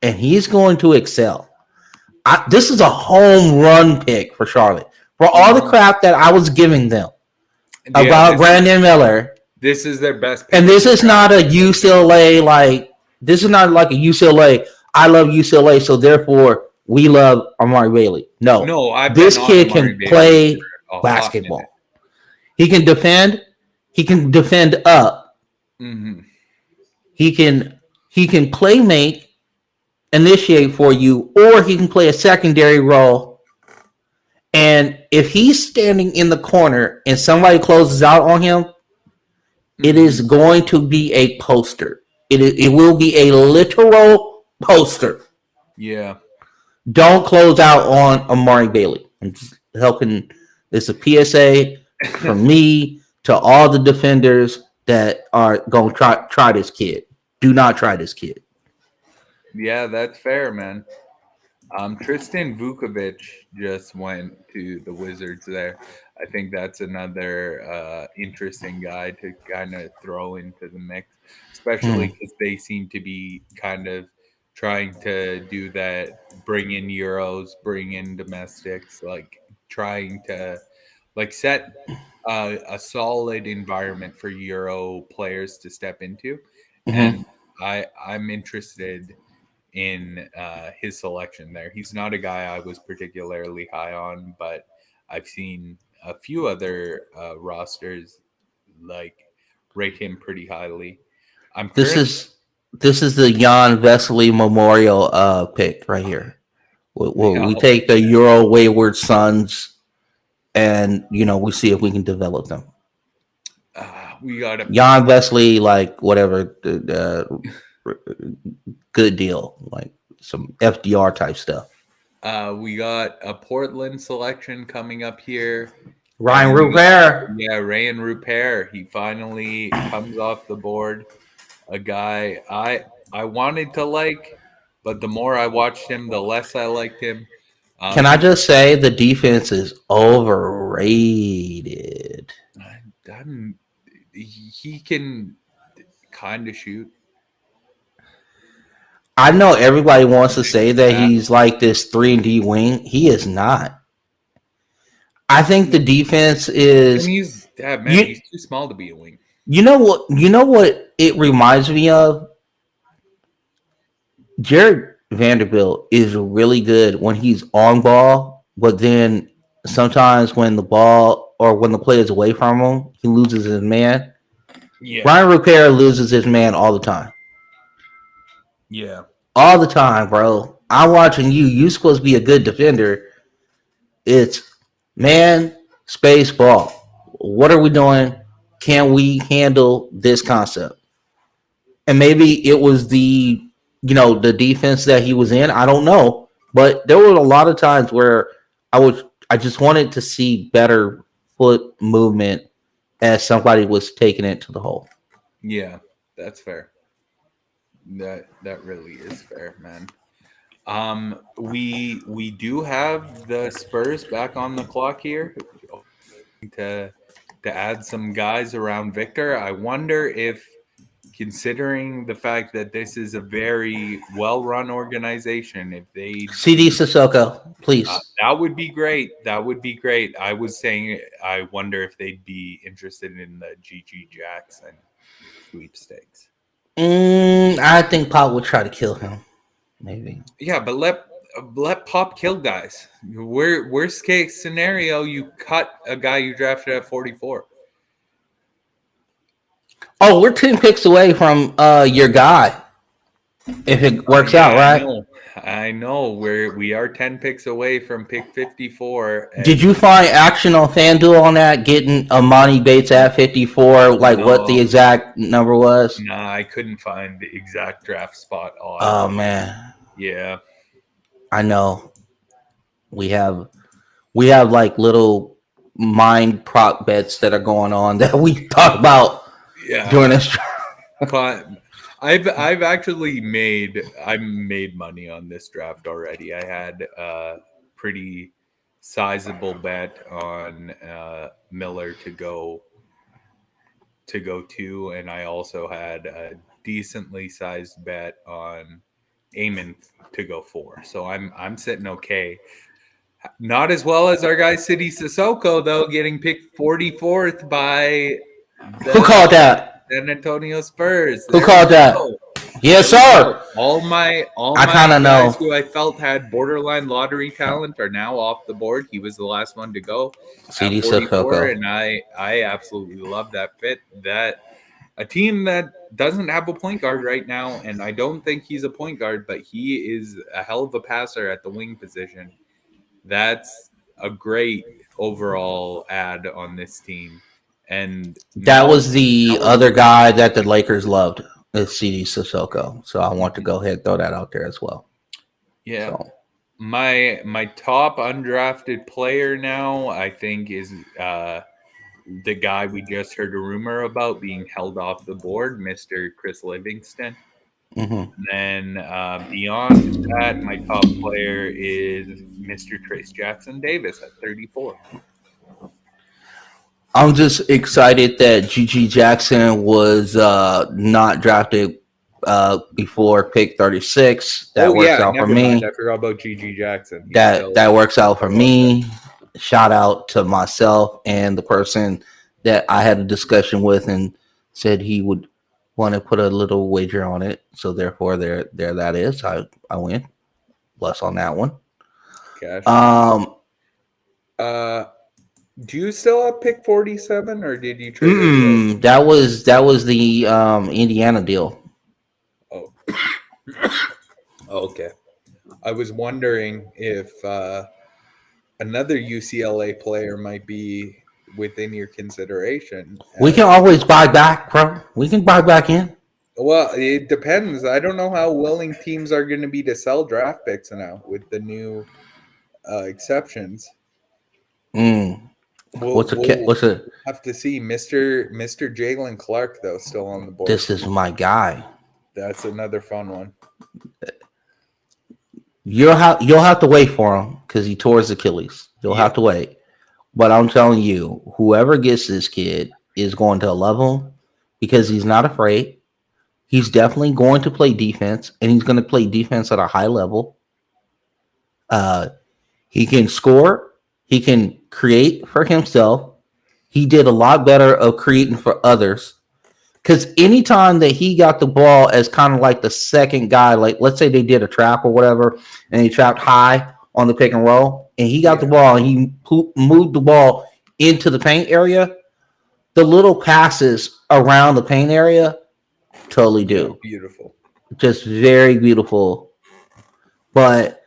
and he's going to excel. This is a home run pick for Charlotte. For all the crap that I was giving them about Brandon Miller. This is their best pick. And this is not a UCLA, this is not like a UCLA, I love UCLA, so therefore we love Amari Bailey. No, this kid can play basketball. He can defend. He can defend up. Mm-hmm. He can play make, initiate for you, or he can play a secondary role. And if he's standing in the corner and somebody closes out on him, it is going to be a poster. It will be a literal poster. Yeah. Don't close out on Amari Bailey. I'm just helping. It's a PSA from me to all the defenders that are going to try this kid. Do not try this kid. Yeah, that's fair, man. Tristan Vukovic just went to the Wizards there. I think that's another interesting guy to kind of throw into the mix, especially because they seem to be kind of trying to do that, bring in Euros, bring in domestics, trying to set a solid environment for Euro players to step into. And I'm interested in his selection there. He's not a guy I was particularly high on, but I've seen a few other rosters rate him pretty highly. This is the Jan Vesely Memorial pick right here. We take the Euro Wayward Sons, and we see if we can develop them. We got a Jan Vesely, like whatever, good deal, like some FDR type stuff. we got a Portland selection coming up here. Ryan Rupert. Yeah, Ryan Rupert. He finally comes off the board. A guy I wanted to like, but the more I watched him, the less I liked him. Can I just say the defense is overrated? He can kind of shoot. I know everybody wants to say that he's like this 3-and-D wing. He is not. I think the defense is. And he's too small to be a wing. You know what it reminds me of? Jared Vanderbilt is really good when he's on ball, but then sometimes when the ball or when the play is away from him, he loses his man. Yeah. Ryan Rupert loses his man all the time. Yeah. All the time, bro. I'm watching you. You're supposed to be a good defender. It's man, space, ball. What are we doing? Can we handle this concept? And maybe it was the defense that he was in. I don't know. But there were a lot of times where I just wanted to see better foot movement as somebody was taking it to the hole. Yeah, that's fair. That really is fair, man. We do have the Spurs back on the clock here to add some guys around Victor. I wonder if, considering the fact that this is a very well-run organization, if they CD Sissoko, please. That would be great. That would be great. I was saying I wonder if they'd be interested in the GG Jackson sweepstakes. I think Pop would try to kill him. Maybe. Yeah, but let Pop kill guys. Worst case scenario, you cut a guy you drafted at 44. Oh, we're 10 picks away from your guy. If it works out, right? I know. We are 10 picks away from pick 54. Did you find action on FanDuel on that, getting Amani Bates at 54, what the exact number was? Nah, I couldn't find the exact draft spot on. Oh, man. Yeah. I know. We have like little mind prop bets that are going on that we talk about during this. I've actually made money on this draft already. I had a pretty sizable bet on Miller to go 2, and I also had a decently sized bet on Eamon to go 4. So I'm sitting okay. Not as well as our guy City Sissoko, though, getting picked 44th by Who called that? San Antonio Spurs. Who called that? Yes, sir. All my guys who I felt had borderline lottery talent are now off the board. He was the last one to go CD at 44, Sissoko. and I absolutely love that fit. That a team that doesn't have a point guard right now, and I don't think he's a point guard, but he is a hell of a passer at the wing position. That's a great overall ad on this team. And that was the other guy that the Lakers loved, is CD Sissoko. So I want to go ahead and throw that out there as well. Yeah. So. My top undrafted player now, I think, is the guy we just heard a rumor about being held off the board, Mr. Chris Livingston. Mm-hmm. And then beyond that, my top player is Mr. Trace Jackson Davis at 34. I'm just excited that GG Jackson was not drafted before pick 36. That works out for me. I forgot about GG Jackson. That works out for me. Shout out to myself and the person that I had a discussion with and said he would want to put a little wager on it. So therefore, there that is. I win. Bless on that one. Cash. Do you still have pick 47, or did you trade it? That was the Indiana deal. Oh, Okay. I was wondering if another UCLA player might be within your consideration. We can always buy back, bro. We can buy back in. Well, it depends. I don't know how willing teams are going to be to sell draft picks now with the new exceptions. Mm. What's a? Have to see. Mr. Jalen Clark, though, still on the board. This is my guy. That's another fun one. You'll have to wait for him because he tore his Achilles. You'll have to wait. But I'm telling you, whoever gets this kid is going to love him because he's not afraid. He's definitely going to play defense, and he's going to play defense at a high level. He can score. He can create for himself. He did a lot better of creating for others. Because anytime that he got the ball as kind of like the second guy, like let's say they did a trap or whatever, and he trapped high on the pick and roll, and he got the ball and he moved the ball into the paint area, the little passes around the paint area totally do. Beautiful. Just very beautiful. But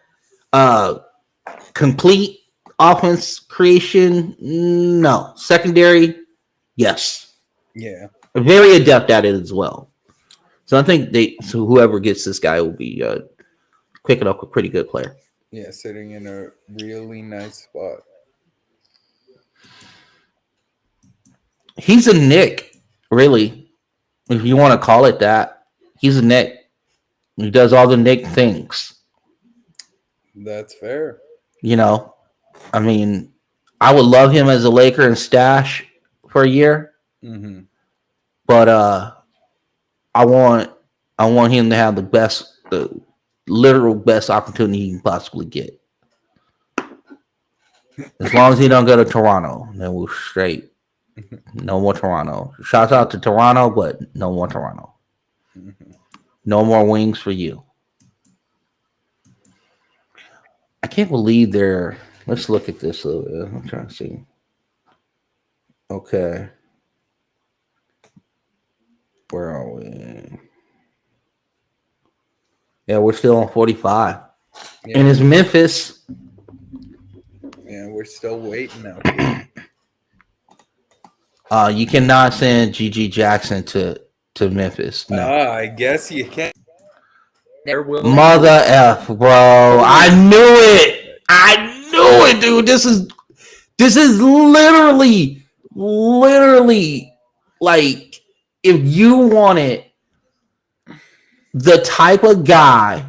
complete offense creation, no. Secondary, yes. Yeah. Very adept at it as well. So I think whoever gets this guy will be picking up a pretty good player. Yeah, sitting in a really nice spot. He's a Nick, really, if you want to call it that. He's a Nick. He does all the Nick things. That's fair. You know, I mean, I would love him as a Laker and stash for a year. Mm-hmm. But I want him to have the literal best opportunity he can possibly get. As long as he don't go to Toronto, then we're straight. No more Toronto. Shouts out to Toronto, but no more Toronto. No more wings for you. I can't believe they're. Let's look at this a little bit. I'm trying to see. Okay. Where are we? Yeah, we're still on 45. Yeah. And it's Memphis. Yeah, we're still waiting now. You cannot send GG Jackson to Memphis. No. I guess you can. Mother F, bro. I knew it, dude. This is literally like if you wanted the type of guy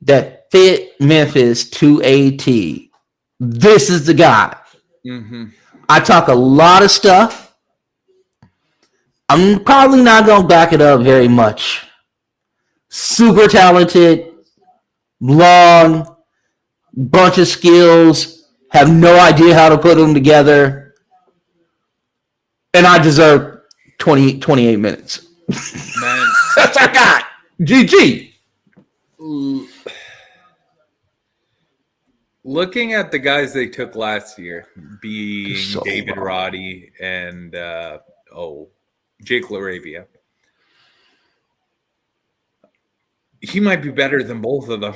that fit Memphis to a T, this is the guy. Mm-hmm. I talk a lot of stuff. I'm probably not going to back it up very much. Super talented, long, bunch of skills, have no idea how to put them together. And I deserve 28 minutes. Man. That's what I got. GG. Looking at the guys they took last year, being So David wrong. Roddy and Jake LaRavia, he might be better than both of them.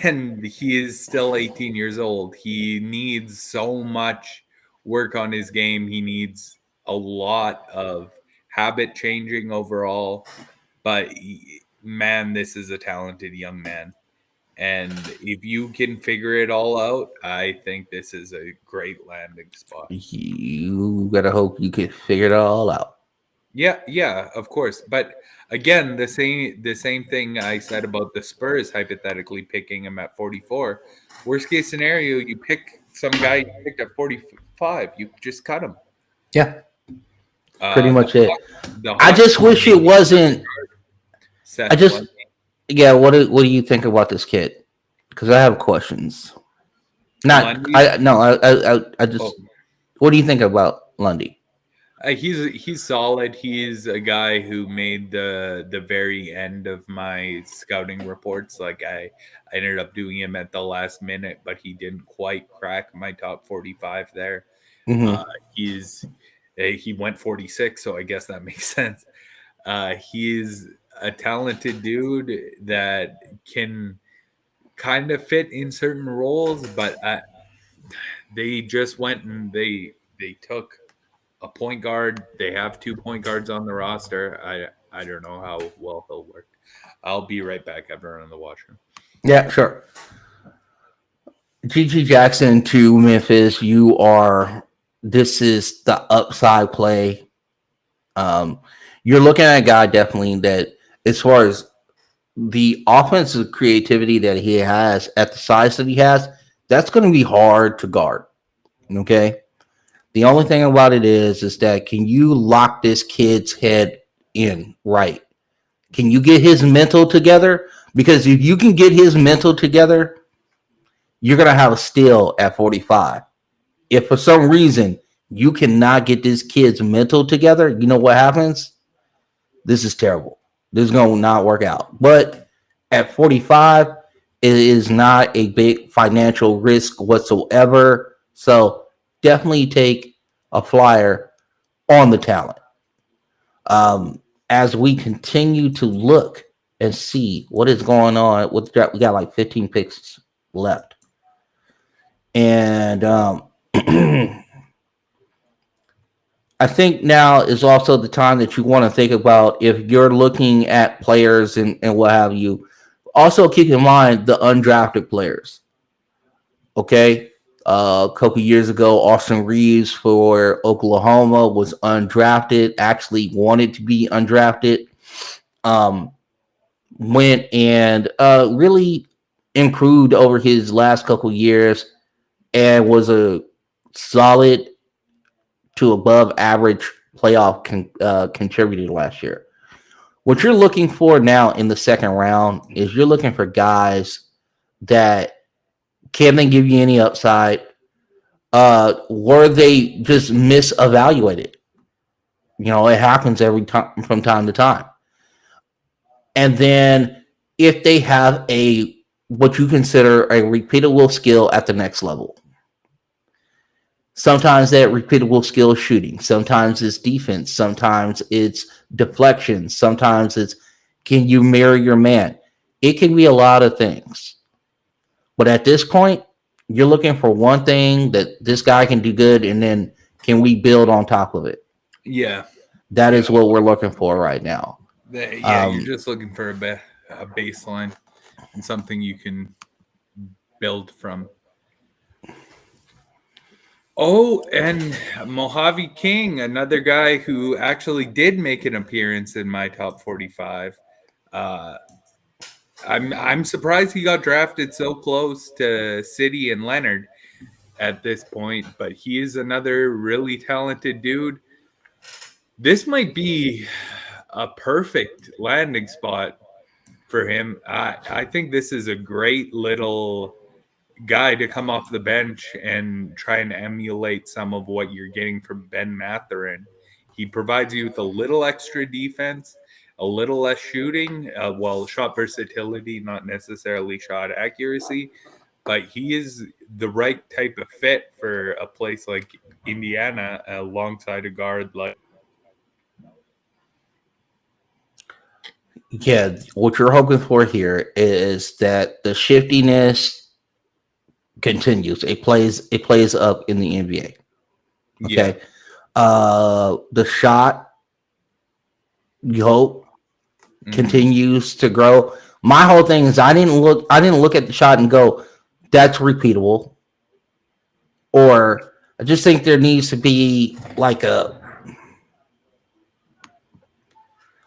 And he is still 18 years old. He needs so much work on his game. He needs a lot of habit changing overall. But man, this is a talented young man. And if you can figure it all out, I think this is a great landing spot. You gotta hope you can figure it all out. Yeah, of course. But again, the same thing I said about the Spurs hypothetically picking him at 44. Worst case scenario, you pick some guy you picked at 45. You just cut him. Yeah. Pretty much it. The I just wish it wasn't. Seth I just. Lundy. Yeah, what do you think about this kid? Because I have questions. I just. Oh. What do you think about Lundy? He's solid. He's a guy who made the very end of my scouting reports. Like I ended up doing him at the last minute, but he didn't quite crack my top 45 there. Mm-hmm. He went 46, so I guess that makes sense. He's a talented dude that can kind of fit in certain roles, but they just went and they took a point guard. They have 2 point guards on the roster. I don't know how well he'll work. I'll be right back. Everyone in the washroom. Yeah, sure. GG Jackson to Memphis. This is the upside play. You're looking at a guy definitely that, as far as the offensive creativity that he has at the size that he has, that's going to be hard to guard. Okay. The only thing about it is that can you lock this kid's head in right? Can you get his mental together? Because if you can get his mental together, you're going to have a steal at 45. If for some reason you cannot get this kid's mental together, you know what happens? This is terrible. This is going to not work out. But at 45, it is not a big financial risk whatsoever. So definitely take a flyer on the talent. As we continue to look and see what is going on with the draft, we got like 15 picks left. And I think now is also the time that you want to think about, if you're looking at players and what have you, also keep in mind the undrafted players. Okay. A couple years ago, Austin Reeves for Oklahoma was undrafted, actually wanted to be undrafted. Went and really improved over his last couple years and was a solid to above average playoff contributor last year. What you're looking for now in the second round is you're looking for guys that can they give you any upside? Were they just misevaluated? You know, it happens every time from time to time. And then if they have what you consider a repeatable skill at the next level. Sometimes that repeatable skill is shooting. Sometimes it's defense. Sometimes it's deflection. Sometimes it's, can you marry your man? It can be a lot of things. But at this point, you're looking for one thing that this guy can do good, and then can we build on top of it? Yeah. That is what we're looking for right now. You're just looking for a baseline and something you can build from. Oh, and Mojave King, another guy who actually did make an appearance in my top 45. I'm surprised he got drafted so close to City and Leonard at this point, but he is another really talented dude. This might be a perfect landing spot for him. I think this is a great little guy to come off the bench and try and emulate some of what you're getting from Ben Mathurin. He provides you with a little extra defense, a little less shooting, shot versatility, not necessarily shot accuracy, but he is the right type of fit for a place like Indiana alongside a guard like. Yeah, what you're hoping for here is that the shiftiness continues. It plays up in the NBA. Okay. Yeah. The shot, you hope, continues to grow. My whole thing is I didn't look at the shot and go, that's repeatable. Or I just think there needs to be like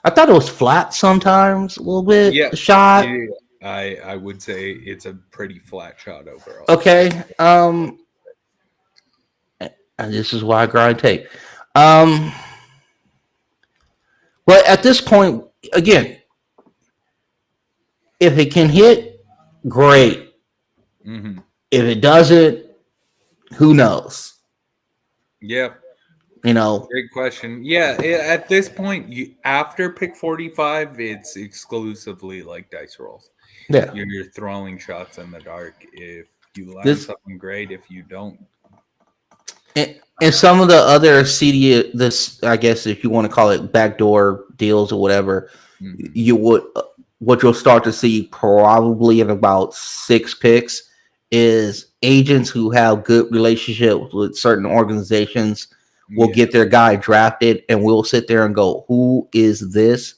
I thought it was flat sometimes, a little bit. Yeah, the shot. Yeah. I would say it's a pretty flat shot overall. Okay. And this is why I grind tape. But at this point, again, if it can hit, great. Mm-hmm. If it doesn't, who knows? Yeah. You know, great question. Yeah, at this point, after pick 45, it's exclusively like dice rolls. Yeah, you're throwing shots in the dark. If you land something great, if you don't, And some of the other CD, this I guess if you want to call it backdoor deals or whatever, Mhm. you would what you'll start to see probably in about 6 picks is agents who have good relationships with certain organizations will Yeah. get their guy drafted, and we'll sit there and go, "Who is this?"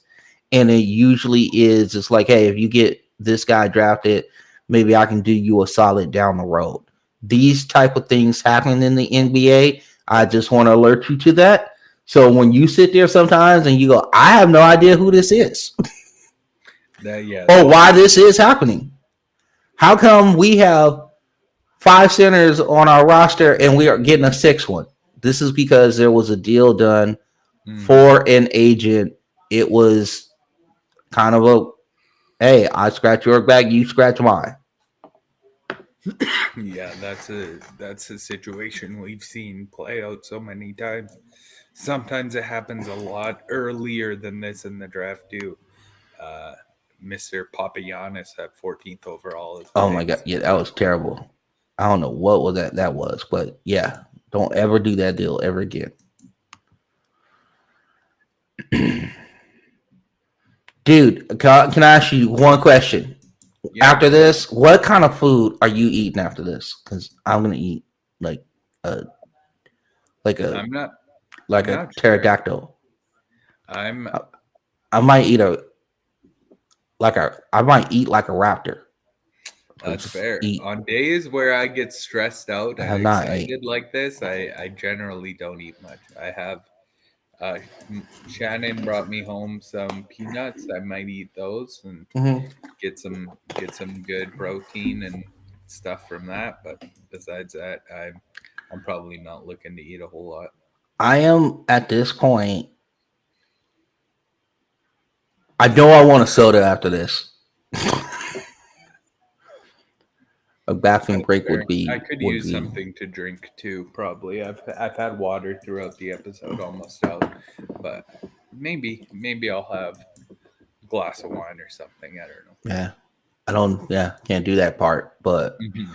And it usually is just like, "Hey, if you get this guy drafted, maybe I can do you a solid down the road." These type of things happen in the NBA. I just want to alert you to that. So when you sit there sometimes and you go, "I have no idea who this is," or why this is happening. How come we have 5 centers on our roster and we are getting a 6th one? This is because there was a deal done for an agent. It was kind of a, hey, I scratch your back, you scratch mine. Yeah, that's a situation we've seen play out so many times. Sometimes it happens a lot earlier than this in the draft too. Mr. Papagiannis at 14th overall is Oh my god, yeah, that was terrible. I don't know what was that was, but yeah, don't ever do that deal ever again. Dude, can I ask you one question? Yeah. After this, what kind of food are you eating after this? Because I'm gonna eat like a like a I'm not like I'm a not sure. pterodactyl. I'm I might eat I might eat like a raptor. That's Just fair. eat. On days where I get stressed out I and have not ate. excited like this, I generally don't eat much. I have Shannon brought me home some peanuts. I might eat those and Mhm. get some good protein and stuff from that. But besides that, I'm probably not looking to eat a whole lot. I am at this point. I know I want a soda after this. A bathroom That's break fair. would I be could would use be. something to drink too. Probably. I've had water throughout the episode almost out, but maybe I'll have a glass of wine or something. I don't know. Yeah, I don't. Yeah, can't do that part. But Mhm.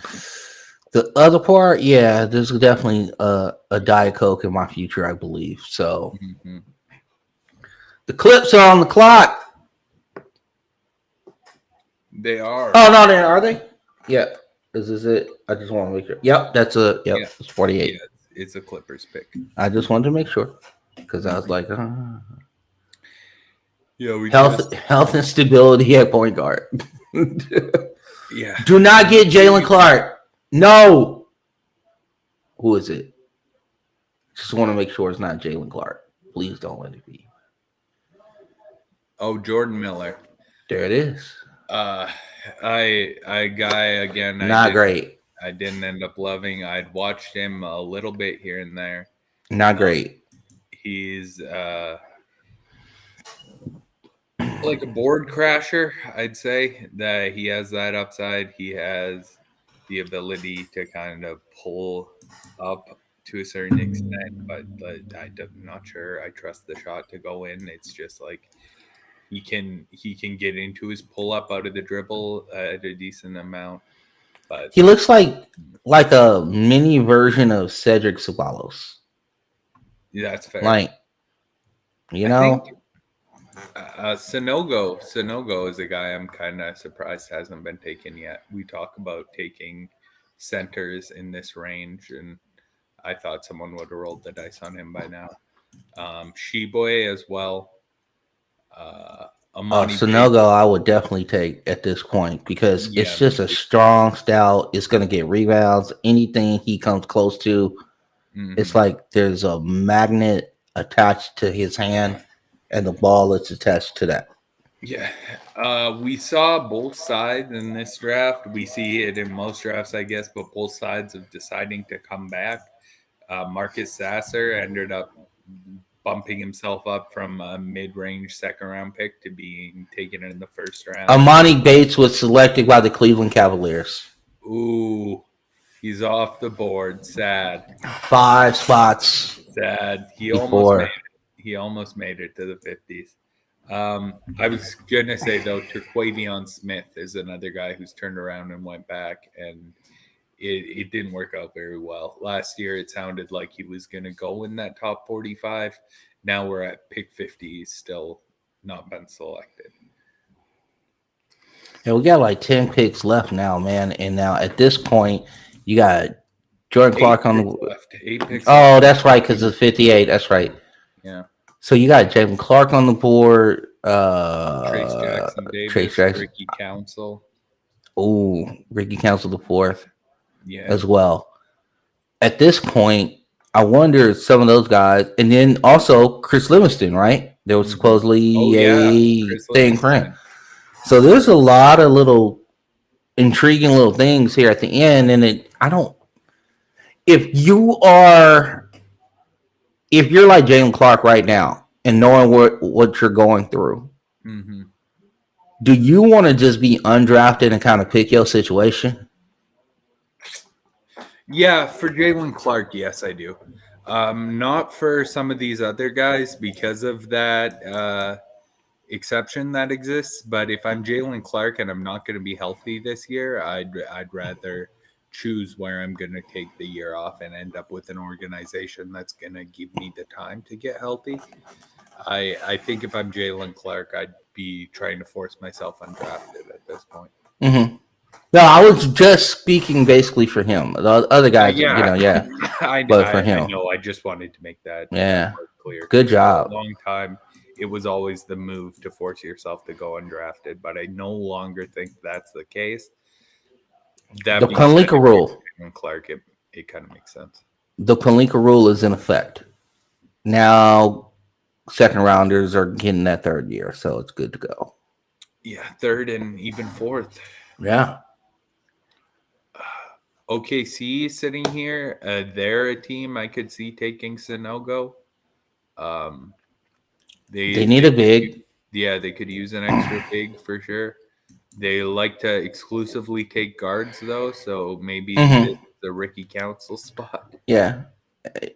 the other part, yeah, there's definitely a Diet Coke in my future, I believe. So Mhm. the clips are on the clock. They are. Oh no, they are they? Yeah. Is this it? I just want to make sure. Yep, that's a yep. Yeah. It's 48. Yeah. It's a Clippers pick. I just wanted to make sure because I was Mhm. like, Yeah, we just health and stability at point guard. yeah. Do not get Jalen Clark. No. Who is it? Just want to make sure it's not Jalen Clark. Please don't let it be. Oh, Jordan Miller. There it is. I guy again. Not great. I didn't end up loving. I'd watched him a little bit here and there. Not great. He's like a board crasher. I'd say that he has that upside. He has the ability to kind of pull up to a certain extent, but I'm not sure I trust the shot to go in. It's just like he can get into his pull up out of the dribble at a decent amount. But He looks like a mini version of Cedric Ceballos. yeah, that's fair. Like, you I know, think Sonogo is a guy I'm kind of surprised hasn't been taken yet. We talk about taking centers in this range, and I thought someone would have rolled the dice on him by now. Sheboy as well. Amani Sonogo, I would definitely take at this point because Yeah, it's just a strong style. It's going to get rebounds. Anything he comes close to, it's like there's a magnet attached to his hand, and the ball is attached to that. Yeah. We saw both sides in this draft. We see it in most drafts, I guess, but both sides of deciding to come back. Marcus Sasser ended up bumping himself up from a mid-range second-round pick to being taken in the first round. Amani Bates was selected by the Cleveland Cavaliers. Ooh, he's off the board. Sad. 5 spots. Sad. He before. almost made it to the 50s. I was gonna say though, Terquavion Smith is another guy who's turned around and went back, and it didn't work out very well. Last year, it sounded like he was going to go in that top 45. Now we're at pick 50. He's still not been selected. Yeah, we got like 10 picks left now, man. And now at this point, you got Jordan Clark on the. Left. 8 picks. Oh, left. that's right, because it's 58. That's right. Yeah. So you got Jalen Clark on the board. Trace Jackson Davis, Trace Jackson. Ricky Council. Oh, Ricky Council the fourth Yeah. as well. At this point, I wonder if some of those guys, and then also Chris Livingston, right? There was supposedly Chris thing for him. Livingston. So there's a lot of little intriguing little things here at the end, and if you're like Jalen Clark right now and knowing what you're going through, Mm-hmm. do you want to just be undrafted and kind of pick your situation? Yeah, for Jalen Clark, yes, I do. Not for some of these other guys because of that exception that exists. But if I'm Jalen Clark and I'm not going to be healthy this year, I'd rather choose where I'm going to take the year off and end up with an organization that's going to give me the time to get healthy. I think if I'm Jalen Clark, I'd be trying to force myself undrafted at this point. Mm-hmm. No, I was just speaking basically for him. The other guys, but for him. I know. I just wanted to make that clear. Good job. For a long time, it was always the move to force yourself to go undrafted, but I no longer think that's the case. That the Palinka rule. Clark, it kind of makes sense. The Palinka rule is in effect. Now, second rounders are getting that third year, so it's good to go. Yeah, third and even fourth. Yeah. OKC sitting here. They're a team I could see taking Sanogo. They need a big. They could use an extra big for sure. They like to exclusively take guards though, so maybe the Ricky Council spot. Yeah,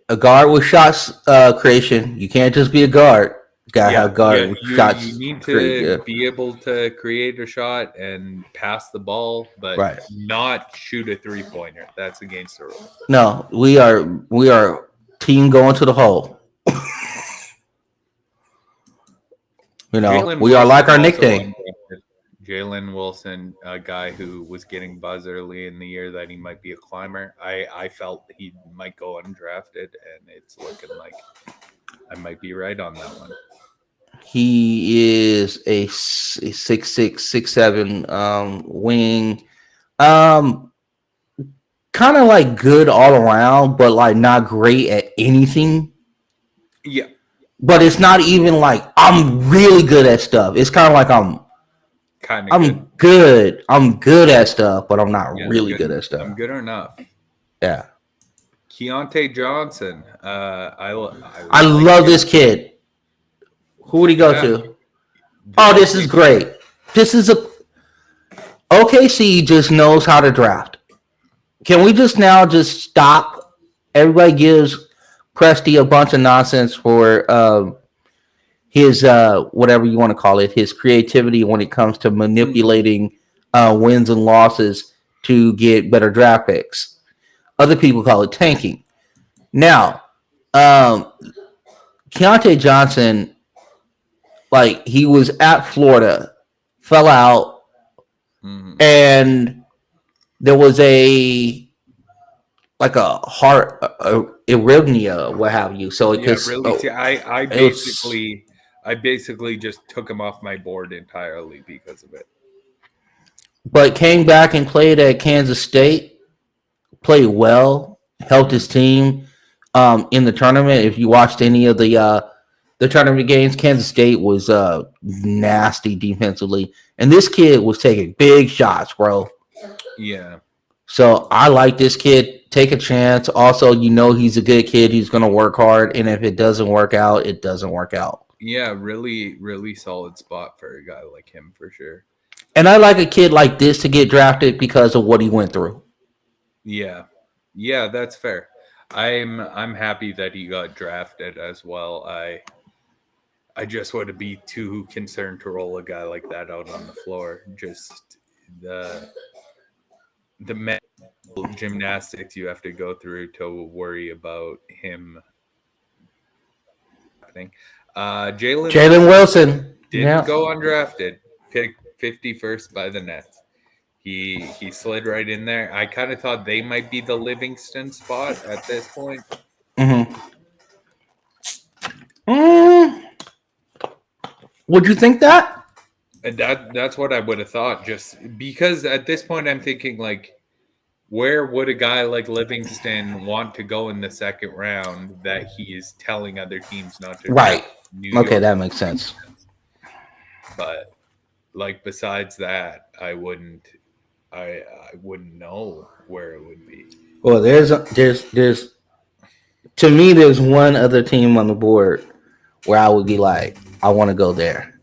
a guard with shots creation. You can't just be a guard. You gotta have guard with shots. You need to be able to create a shot and pass the ball, but not shoot a 3-pointer. That's against the rules. No, we are team going to the hole. You know, Jalen we are Wilson like our also nickname. Jalen Wilson, a guy who was getting buzz early in the year that he might be a climber. I felt he might go undrafted, and it's looking like I might be right on that one. He is a 6'6", 6'7" wing. Kind of like good all around, but like not great at anything. Yeah. But it's not even like I'm really good at stuff. It's kind of like I'm good. I'm good at stuff, but I'm not really good at stuff. I'm good enough. Yeah. Keontae Johnson. I love this kid. Who would he go to? Oh, this is great. This is OKC just knows how to draft. Can we just stop? Everybody gives Presti a bunch of nonsense for his whatever you want to call it, his creativity when it comes to manipulating wins and losses to get better draft picks. Other people call it tanking. Now, Keontae Johnson, like he was at Florida, fell out, and there was a heart arrhythmia, what have you. So it could. Really, I basically just took him off my board entirely because of it. But came back and played at Kansas State, played well, helped his team in the tournament. If you watched any of the tournament games, Kansas State was nasty defensively, and this kid was taking big shots, bro. Yeah. So I like this kid. Take a chance. Also, he's a good kid. He's going to work hard, and if it doesn't work out, it doesn't work out. Yeah, really, really solid spot for a guy like him for sure. And I like a kid like this to get drafted because of what he went through. Yeah, that's fair. I'm happy that he got drafted as well. I just wouldn't be too concerned to roll a guy like that out on the floor. Just the mental gymnastics you have to go through to worry about him happening. Jalen Wilson didn't go undrafted, picked 51st by the Nets. He slid right in there. I kind of thought they might be the Livingston spot at this point. Would you think that? And that's what I would have thought, just because at this point I'm thinking, like, where would a guy like Livingston want to go in the second round that he is telling other teams not to? Right. New Okay, York. that makes sense. But like besides that, I wouldn't know where it would be. Well, there's to me there's one other team on the board where I would be like, I want to go there,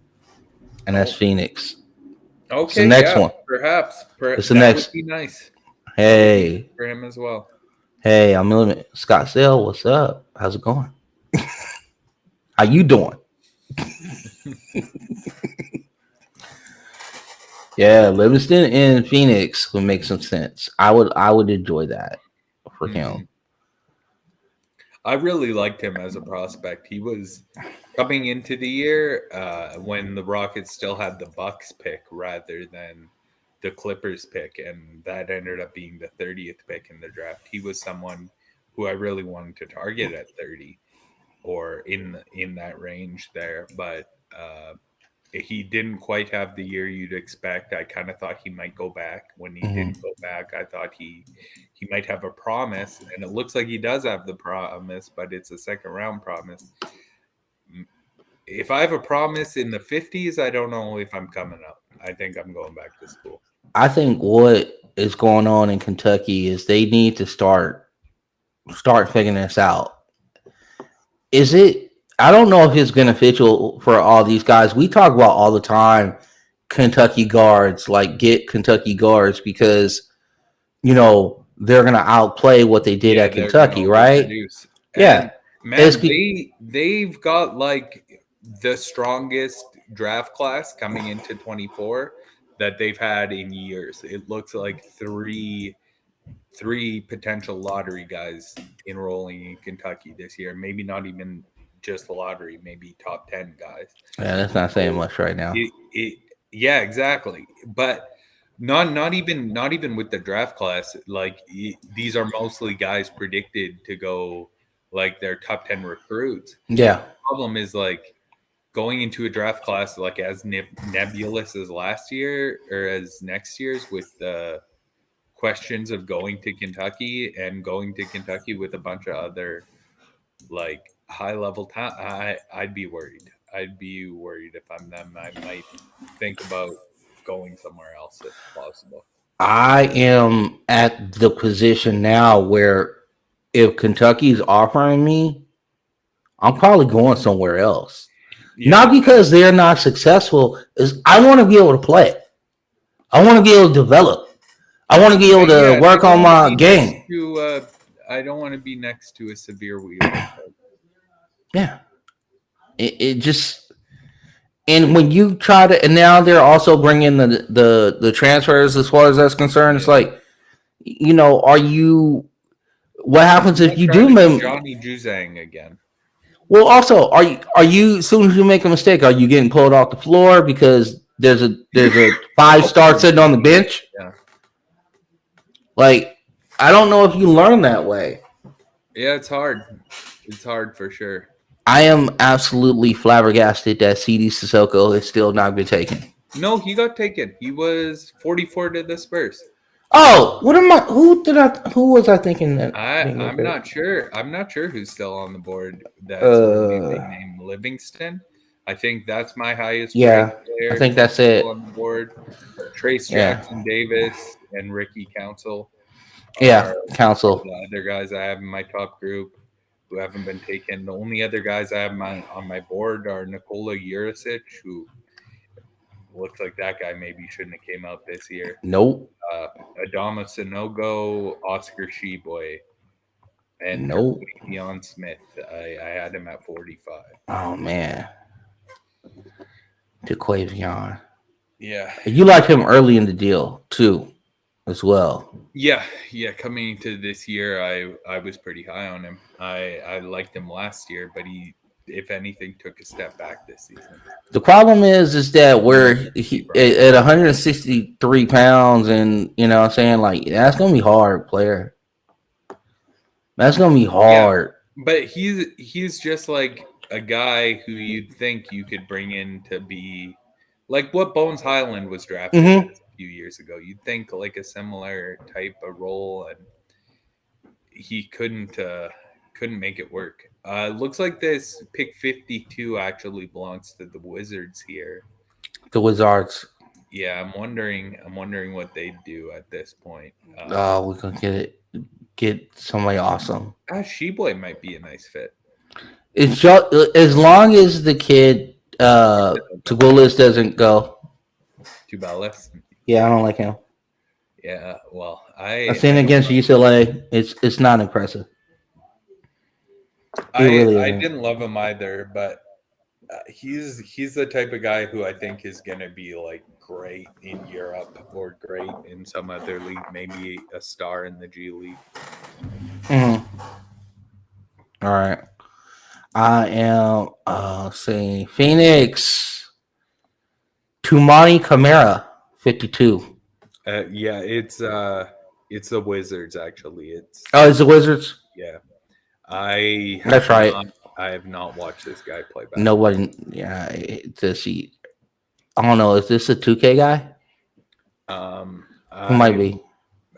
and that's Phoenix. Okay, it's the next one. Perhaps it's the next. Would be nice. Hey, for him as well. Hey, I'm Scottsdale. What's up? How's it going? How you doing? Yeah, Livingston and Phoenix would make some sense. I would enjoy that for him. I really liked him as a prospect. He was coming into the year when the Rockets still had the Bucks pick rather than the Clippers pick, and that ended up being the 30th pick in the draft. He was someone who I really wanted to target at 30 or in that range there, but he didn't quite have the year you'd expect. I kind of thought he might go back. When he didn't go back, I thought he might have a promise, and it looks like he does have the promise, but it's a second round promise. If I have a promise in the 50s, I don't know if I'm coming up. I think I'm going back to school. I think what is going on in Kentucky is they need to start figuring this out. Is it? I don't know if it's beneficial for all these guys. We talk about all the time Kentucky guards, like get Kentucky guards because, they're going to outplay what they did at Kentucky, right? Yeah. Man, they've got like the strongest draft class coming into 24 that they've had in years. It looks like three potential lottery guys enrolling in Kentucky this year. Maybe not even just the lottery, maybe top 10 guys. Yeah, that's not saying much right now. Yeah, exactly. But not even with the draft class. Like these are mostly guys predicted to go like their top 10 recruits. Yeah. The problem is like going into a draft class like as nebulous as last year or as next year's with the questions of going to Kentucky and going to Kentucky with a bunch of other like high level talent. I'd be worried. I'd be worried if I'm them. I might think about going somewhere else if possible. I am at the position now where if Kentucky's offering me, I'm probably going somewhere else. Yeah. Not because they're not successful, is I want to be able to play. I want to be able to develop. I want to be able to work on my game. I don't want to be next to a severe wheel. Yeah. It just, and when you try to, and now they're also bringing the transfers as far as that's concerned. It's like, are you, what happens if you do make Johnny Juzang again? Well, also, are you as soon as you make a mistake, are you getting pulled off the floor because there's a 5-star sitting on the bench? Yeah. Like, I don't know if you learn that way. Yeah, it's hard. It's hard for sure. I am absolutely flabbergasted that CD Sissoko has still not been taken. No, he got taken. He was 44 to the Spurs. Oh, who was I thinking that? I'm not sure. I'm not sure who's still on the board. That's named Livingston. I think that's my highest. Yeah, I think that's it. On the board, Trace Jackson Davis and Ricky Council. Yeah, Council. The other guys I have in my top group who haven't been taken. The only other guys I have on my board are Nikola Jurisic, who looks like that guy maybe shouldn't have came out this year. Nope. Adama Sanogo, Oscar Sheboy, and Deion Smith. I had him at 45. Oh man, DeQuavion. Yeah, you liked him early in the deal too. as well. Yeah. Coming into this year, I was pretty high on him. I liked him last year, but he, if anything, took a step back this season. The problem is that we're at 163 pounds, and you know what I'm saying, like that's gonna be hard, player. That's gonna be hard. Yeah, but he's just like a guy who you'd think you could bring in to be like what Bones Highland was drafted as a few years ago. You'd think like a similar type of role, and he couldn't make it work. Looks like this pick 52 actually belongs to the Wizards here. The Wizards. Yeah, I'm wondering what they do at this point. We're gonna get somebody awesome. Sheboy might be a nice fit. It's just as long as the kid Tugulis doesn't go. Tubelis. Yeah, I don't like him. Yeah, well, I've seen against UCLA. It's not impressive. I didn't love him either, but he's the type of guy who I think is going to be like great in Europe or great in some other league, maybe a star in the G League. All right. I am saying Phoenix. Tumani Camara, 52. Yeah, it's the Wizards actually. It's the Wizards. Yeah, That's right. I have not watched this guy play basketball. Nobody. Yeah, does he? I don't know. Is this a 2K guy? Who might be?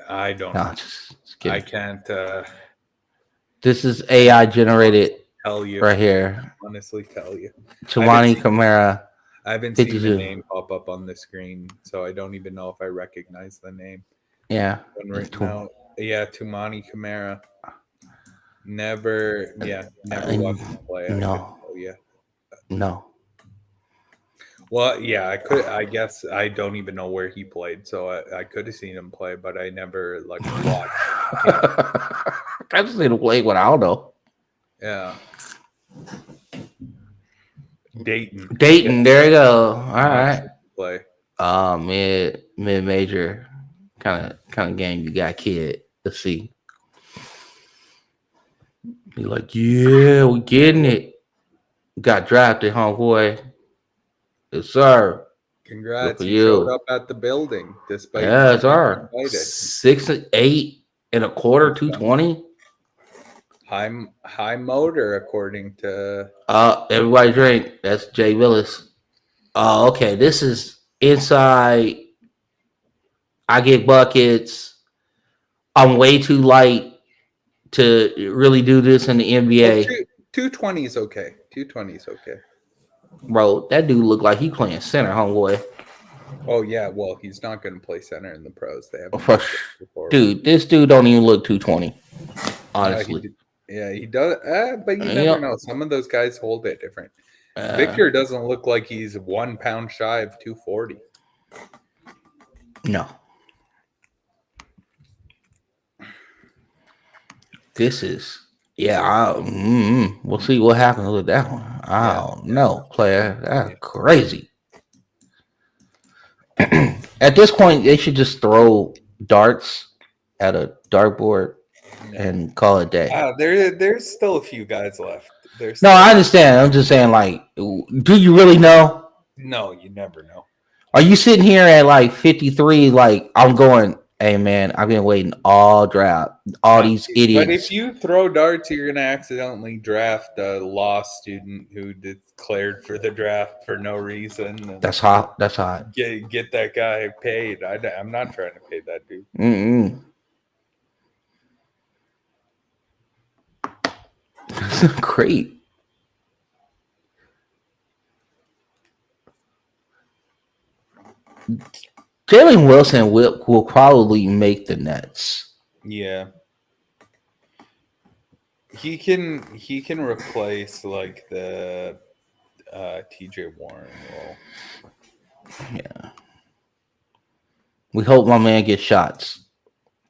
I don't No, know. just kidding. I can't This is AI generated tell you right here. Honestly, tell you. Tumani Camara. I haven't 52. seen the name pop up on the screen, so I don't even know if I recognize the name. Yeah. Yeah, Tumani Camara. Never watched him play. No. No. Well, yeah, I guess I don't even know where he played, so I could have seen him play, but I never like watched. I just need to play what I don't know. Yeah. Dayton, there you go. All right. Play. Mid major kind of game you got, kid. Let's see. Be like, yeah, we getting it. Got drafted, homeboy. Yes, sir. Congrats! You You showed up at the building despite. Yeah, sir. Invited. 6'8" and a quarter, 220. High motor, according to. Everybody drink. That's Jay Willis. Oh, okay. This is inside. I get buckets. I'm way too light to really do this in the NBA. 220 is okay. 220 is okay. Bro, that dude look like he playing center, homeboy. Oh yeah, well he's not going to play center in the pros. They have. Dude, this dude don't even look 220. Honestly. He does. But you never know. Some of those guys hold it different. Victor doesn't look like he's 1 pound shy of 240. No. This is, we'll see what happens with that one. I don't know, player. That's crazy. At this point, they should just throw darts at a dartboard and call it a day. There's still a few guys left. I understand. I'm just saying, like, do you really know? No, you never know. Are you sitting here at like 53? Like, I'm going, hey man, I've been waiting all draft, all these idiots. But if you throw darts, you're gonna accidentally draft a law student who declared for the draft for no reason. That's hot. That's hot. Get that guy paid. I'm not trying to pay that dude. That's great. Jalen Wilson will probably make the Nets. Yeah. He can replace like the TJ Warren role. Yeah. We hope my man gets shots.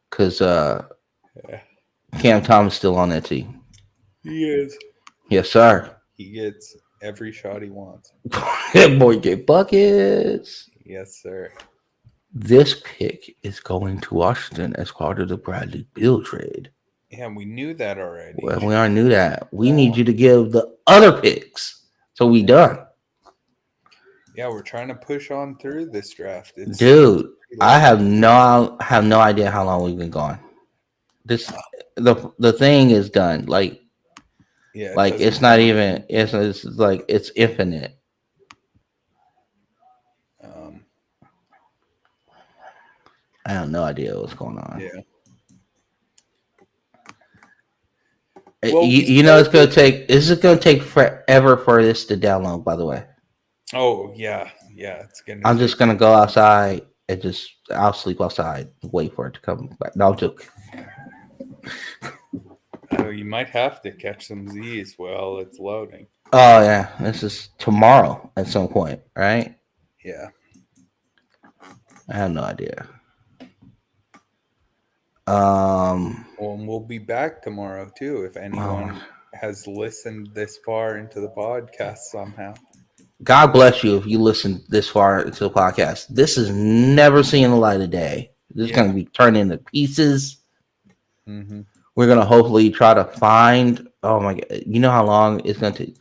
Cause Cam Thomas still on that team. He is. Yes, sir. He gets every shot he wants. That boy get buckets. Yes, sir. This pick is going to Washington as part of the Bradley Beal trade. Yeah, we knew that already. Well, we already knew that. We need you to give the other picks. So we done. Yeah, we're trying to push on through this draft. Dude, I have no idea how long we've been gone. The thing is done. Like it's not even. It's like it's infinite. I have no idea what's going on. Yeah. Well, you know, it's gonna take. This is gonna take forever for this to download. By the way. Oh yeah, it's gonna. I'm just gonna go outside and I'll sleep outside. Wait for it to come back. No, I'm joking. Oh, you might have to catch some Z's while it's loading. Oh yeah, this is tomorrow at some point, right? Yeah. I have no idea. Well, we'll be back tomorrow too. If anyone has listened this far into the podcast somehow, God bless you if you listen this far into the podcast. This is never seeing the light of day. This is going to be turned into pieces. Mm-hmm. We're going to hopefully try to find. Oh my God! You know how long it's going to take.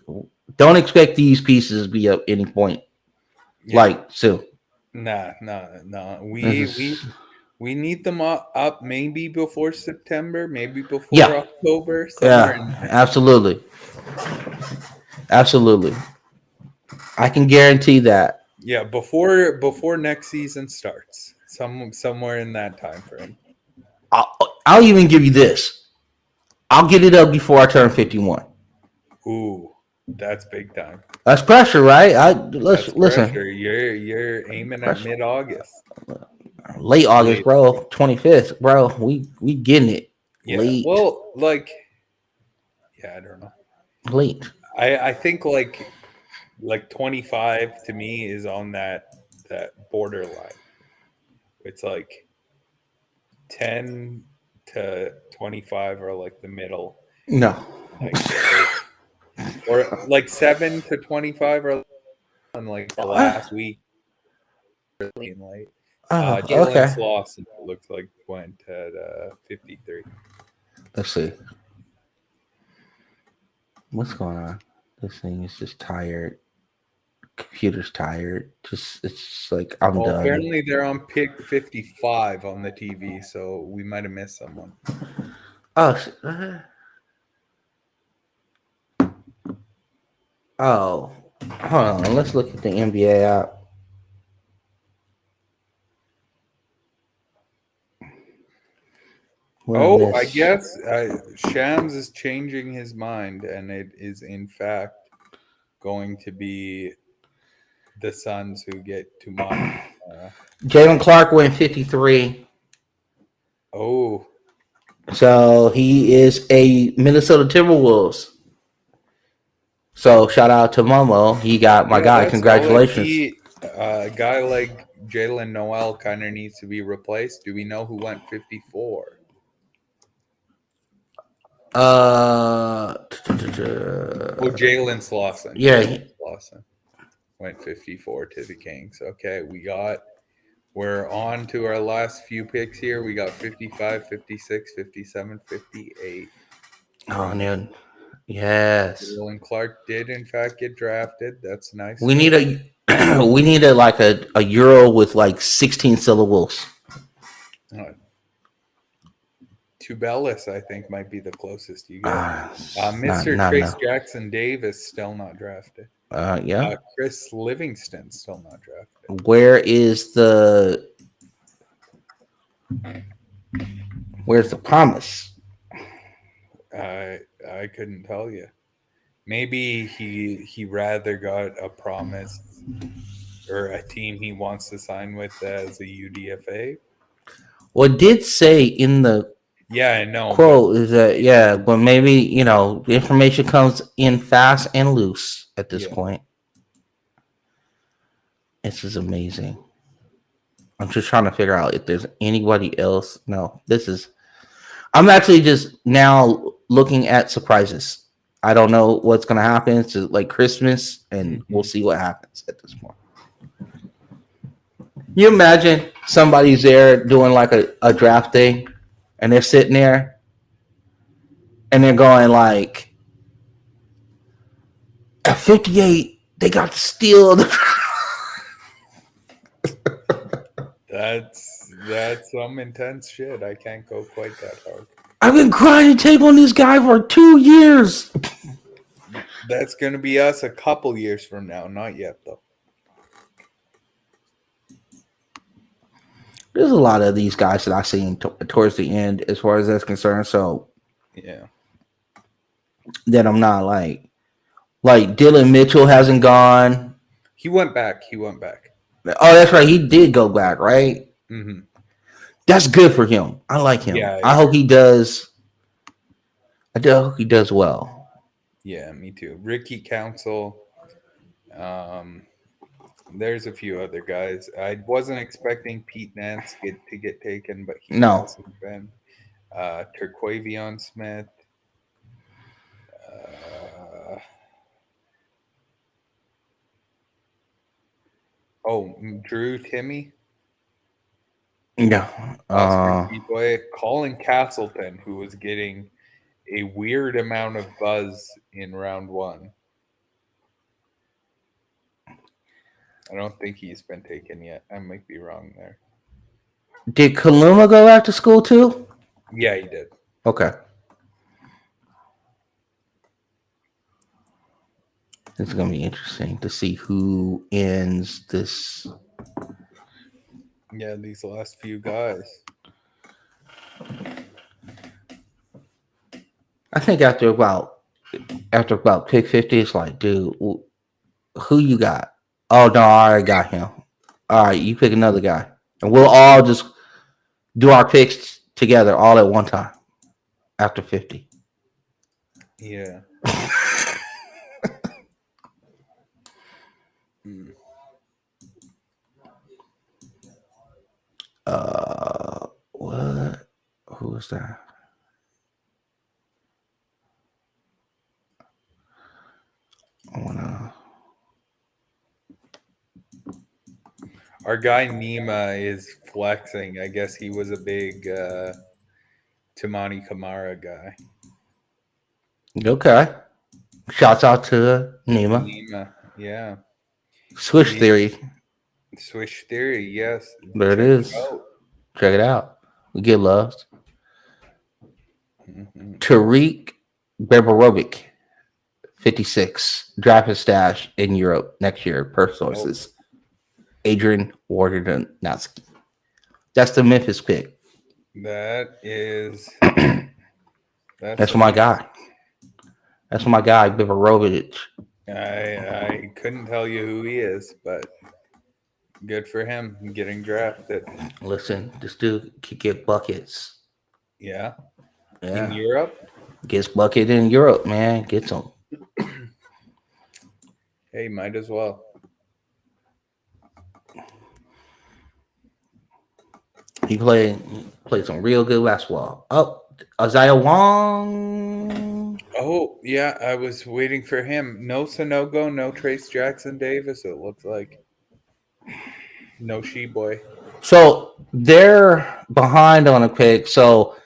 Don't expect these pieces to be up any point. Like soon. Nah. We need them up maybe before September, maybe before October. Absolutely. I can guarantee that. Yeah, before next season starts, somewhere in that time frame. I'll even give you this. I'll get it up before I turn 51. Ooh, that's big time. That's pressure, right? Listen. Pressure. You're aiming at mid-August. Late August, bro. 25th, bro. We getting it. Yeah. Late. Well, I don't know. Late. I think like 25 to me is on that borderline. It's like 10 to 25 are like the middle. No. Or like 7 to 25 are on like the last week. Really late. Jalen's loss looks like went at 53. Let's see. What's going on? This thing is just tired. Computer's tired. It's like I'm done. Apparently they're on pick 55 on the TV, so we might have missed someone. Hold on. Let's look at the NBA app. I guess Shams is changing his mind, and it is in fact going to be the Suns who get to mine. Jalen Clark went 53. Oh. So he is a Minnesota Timberwolves. So shout out to Momo. He got my guy. Congratulations. A guy like Jalen Noel kind of needs to be replaced. Do we know who went 54? Jalen Slauson. Yeah. Slauson went 54 to the Kings. Okay, we're on to our last few picks here. We got 55, 56, 57, 58. Oh, man. Yes. Jalen Clark did in fact get drafted. That's nice. We need a Euro with like 16 syllables. Tubelis, I think, might be the closest you get. Mr. Trace Jackson Davis still not drafted. Yeah. Chris Livingston still not drafted. Where's the promise? I couldn't tell you. Maybe he rather got a promise or a team he wants to sign with as a UDFA. Well, it did say in the quote is that but maybe the information comes in fast and loose at this point. This is amazing. I'm just trying to figure out if there's anybody else. No, I'm actually just now looking at surprises. I don't know what's going to happen. It's like Christmas, and we'll see what happens at this point. You imagine somebody's there doing like a draft thing, and they're sitting there, and they're going like, at 58, they got to steal the. That's some intense shit. I can't go quite that hard. I've been grinding tape on this guy for 2 years. That's going to be us a couple years from now. Not yet, though. There's a lot of these guys that I've seen towards the end, as far as that's concerned. So, yeah, that I'm not like Dylan Mitchell hasn't gone. He went back. Oh, that's right. He did go back, right? Mm-hmm. That's good for him. I like him. Yeah, I hope he does. I hope he does well. Yeah, me too. Ricky Council. There's a few other guys. I wasn't expecting Pete Nance to get taken, but he hasn't been. Terquavion Smith. Drew Timmy. Yeah. Colin Castleton, who was getting a weird amount of buzz in round 1. I don't think he's been taken yet. I might be wrong there. Did Kaluma go back to school too? Yeah, he did. Okay. It's going to be interesting to see who ends this. Yeah, these last few guys. I think after about pick 50, it's like, dude, who you got? Oh, no, I already got him. All right, you pick another guy. And we'll all just do our picks together all at one time after 50. Yeah. What? Who was that? I wanna. Our guy Nima is flexing. I guess he was a big Tamani Kamara guy. Okay. Shouts out to Nima. Nima, yeah. Swish Theory. Swish Theory, yes. There it is. Check it out. We get loves. Mm-hmm. Tariq Beberovic, 56. Draft his stash in Europe next year, per sources. Adrian Wojnarowski. That's the Memphis pick. That is. That's my guy. That's my guy, Beberovic. I couldn't tell you who he is, but good for him getting drafted. Listen, this dude can get buckets. Yeah. Yeah. In Europe? Gets bucket in Europe, man. Gets them. Hey, might as well. He played some real good basketball. Oh, Isaiah Wong. Oh, yeah, I was waiting for him. No Sonogo, no Trace Jackson Davis, it looks like. No She-Boy. So they're behind on a pick. So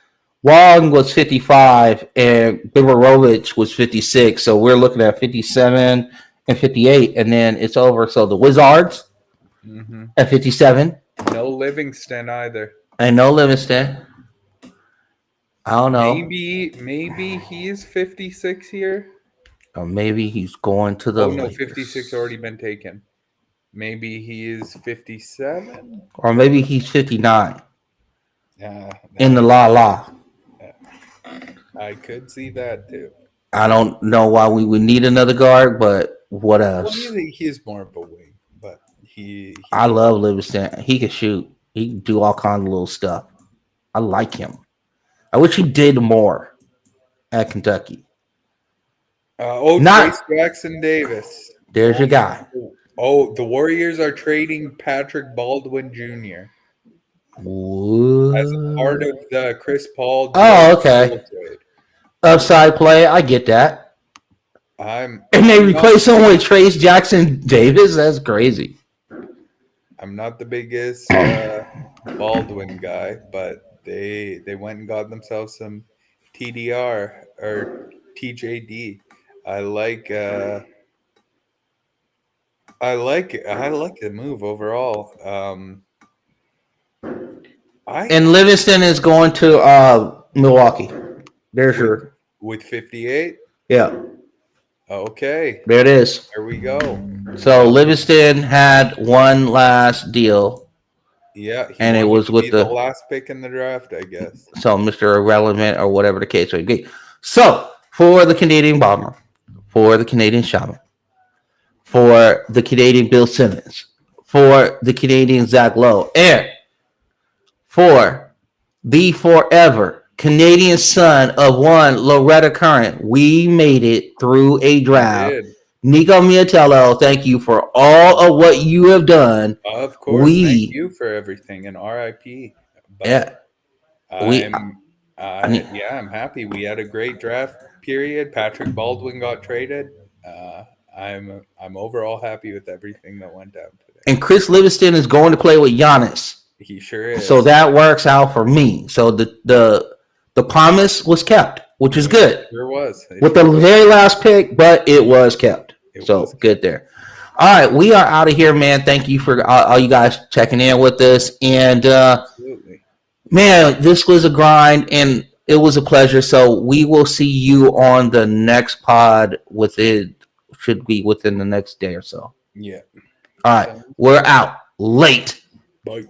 Wong was 55 and Beberovic was 56. So we're looking at 57 and 58, and then it's over. So the Wizards at 57. No Livingston either. And no Livingston. I don't know. Maybe he is 56 here. Or maybe he's going to the no, Lakers. 56 already been taken. Maybe he is 57. Or maybe he's 59. In the La. I could see that too. I don't know why we would need another guard, but what else? Well, he's more of a wing, but I love Livingston. He can shoot. He can do all kinds of little stuff. I like him. I wish he did more at Kentucky. Trace Jackson Davis. There's your guy. Oh, the Warriors are trading Patrick Baldwin Jr. What? As a part of the Chris Paul. Oh, okay. Upside play. I get that. And they replace him with Trace Jackson Davis? That's crazy. I'm not the biggest Baldwin guy, but they went and got themselves some TDR or TJD. I like the move overall. And Livingston is going to Milwaukee. There's your with 58. yeah. Okay, There it is. there we go. So Livingston had one last deal. Yeah, he and it wanted was to with be the last pick in the draft, I guess. So Mr. Irrelevant or whatever the case may be. So for the Canadian Bomber, for the Canadian Shaman, for the Canadian Bill Simmons, for the Canadian Zach Lowe, and for the forever Canadian son of one Loretta Current, we made it through a draft. Nico Miatello, thank you for all of what you have done. Of course, thank you for everything, and RIP. But I'm happy. We had a great draft period. Patrick Baldwin got traded. I'm overall happy with everything that went down today. And Chris Livingston is going to play with Giannis. He sure is. So that works out for me. So the promise was kept, which is good. It sure was. With the very last pick, but it was kept. Good there. All right, we are out of here, man. Thank you for all you guys checking in with us. And man, this was a grind and it was a pleasure. So we will see you on the next pod should be within the next day or so. Yeah. All right, we're out. Late. Bye.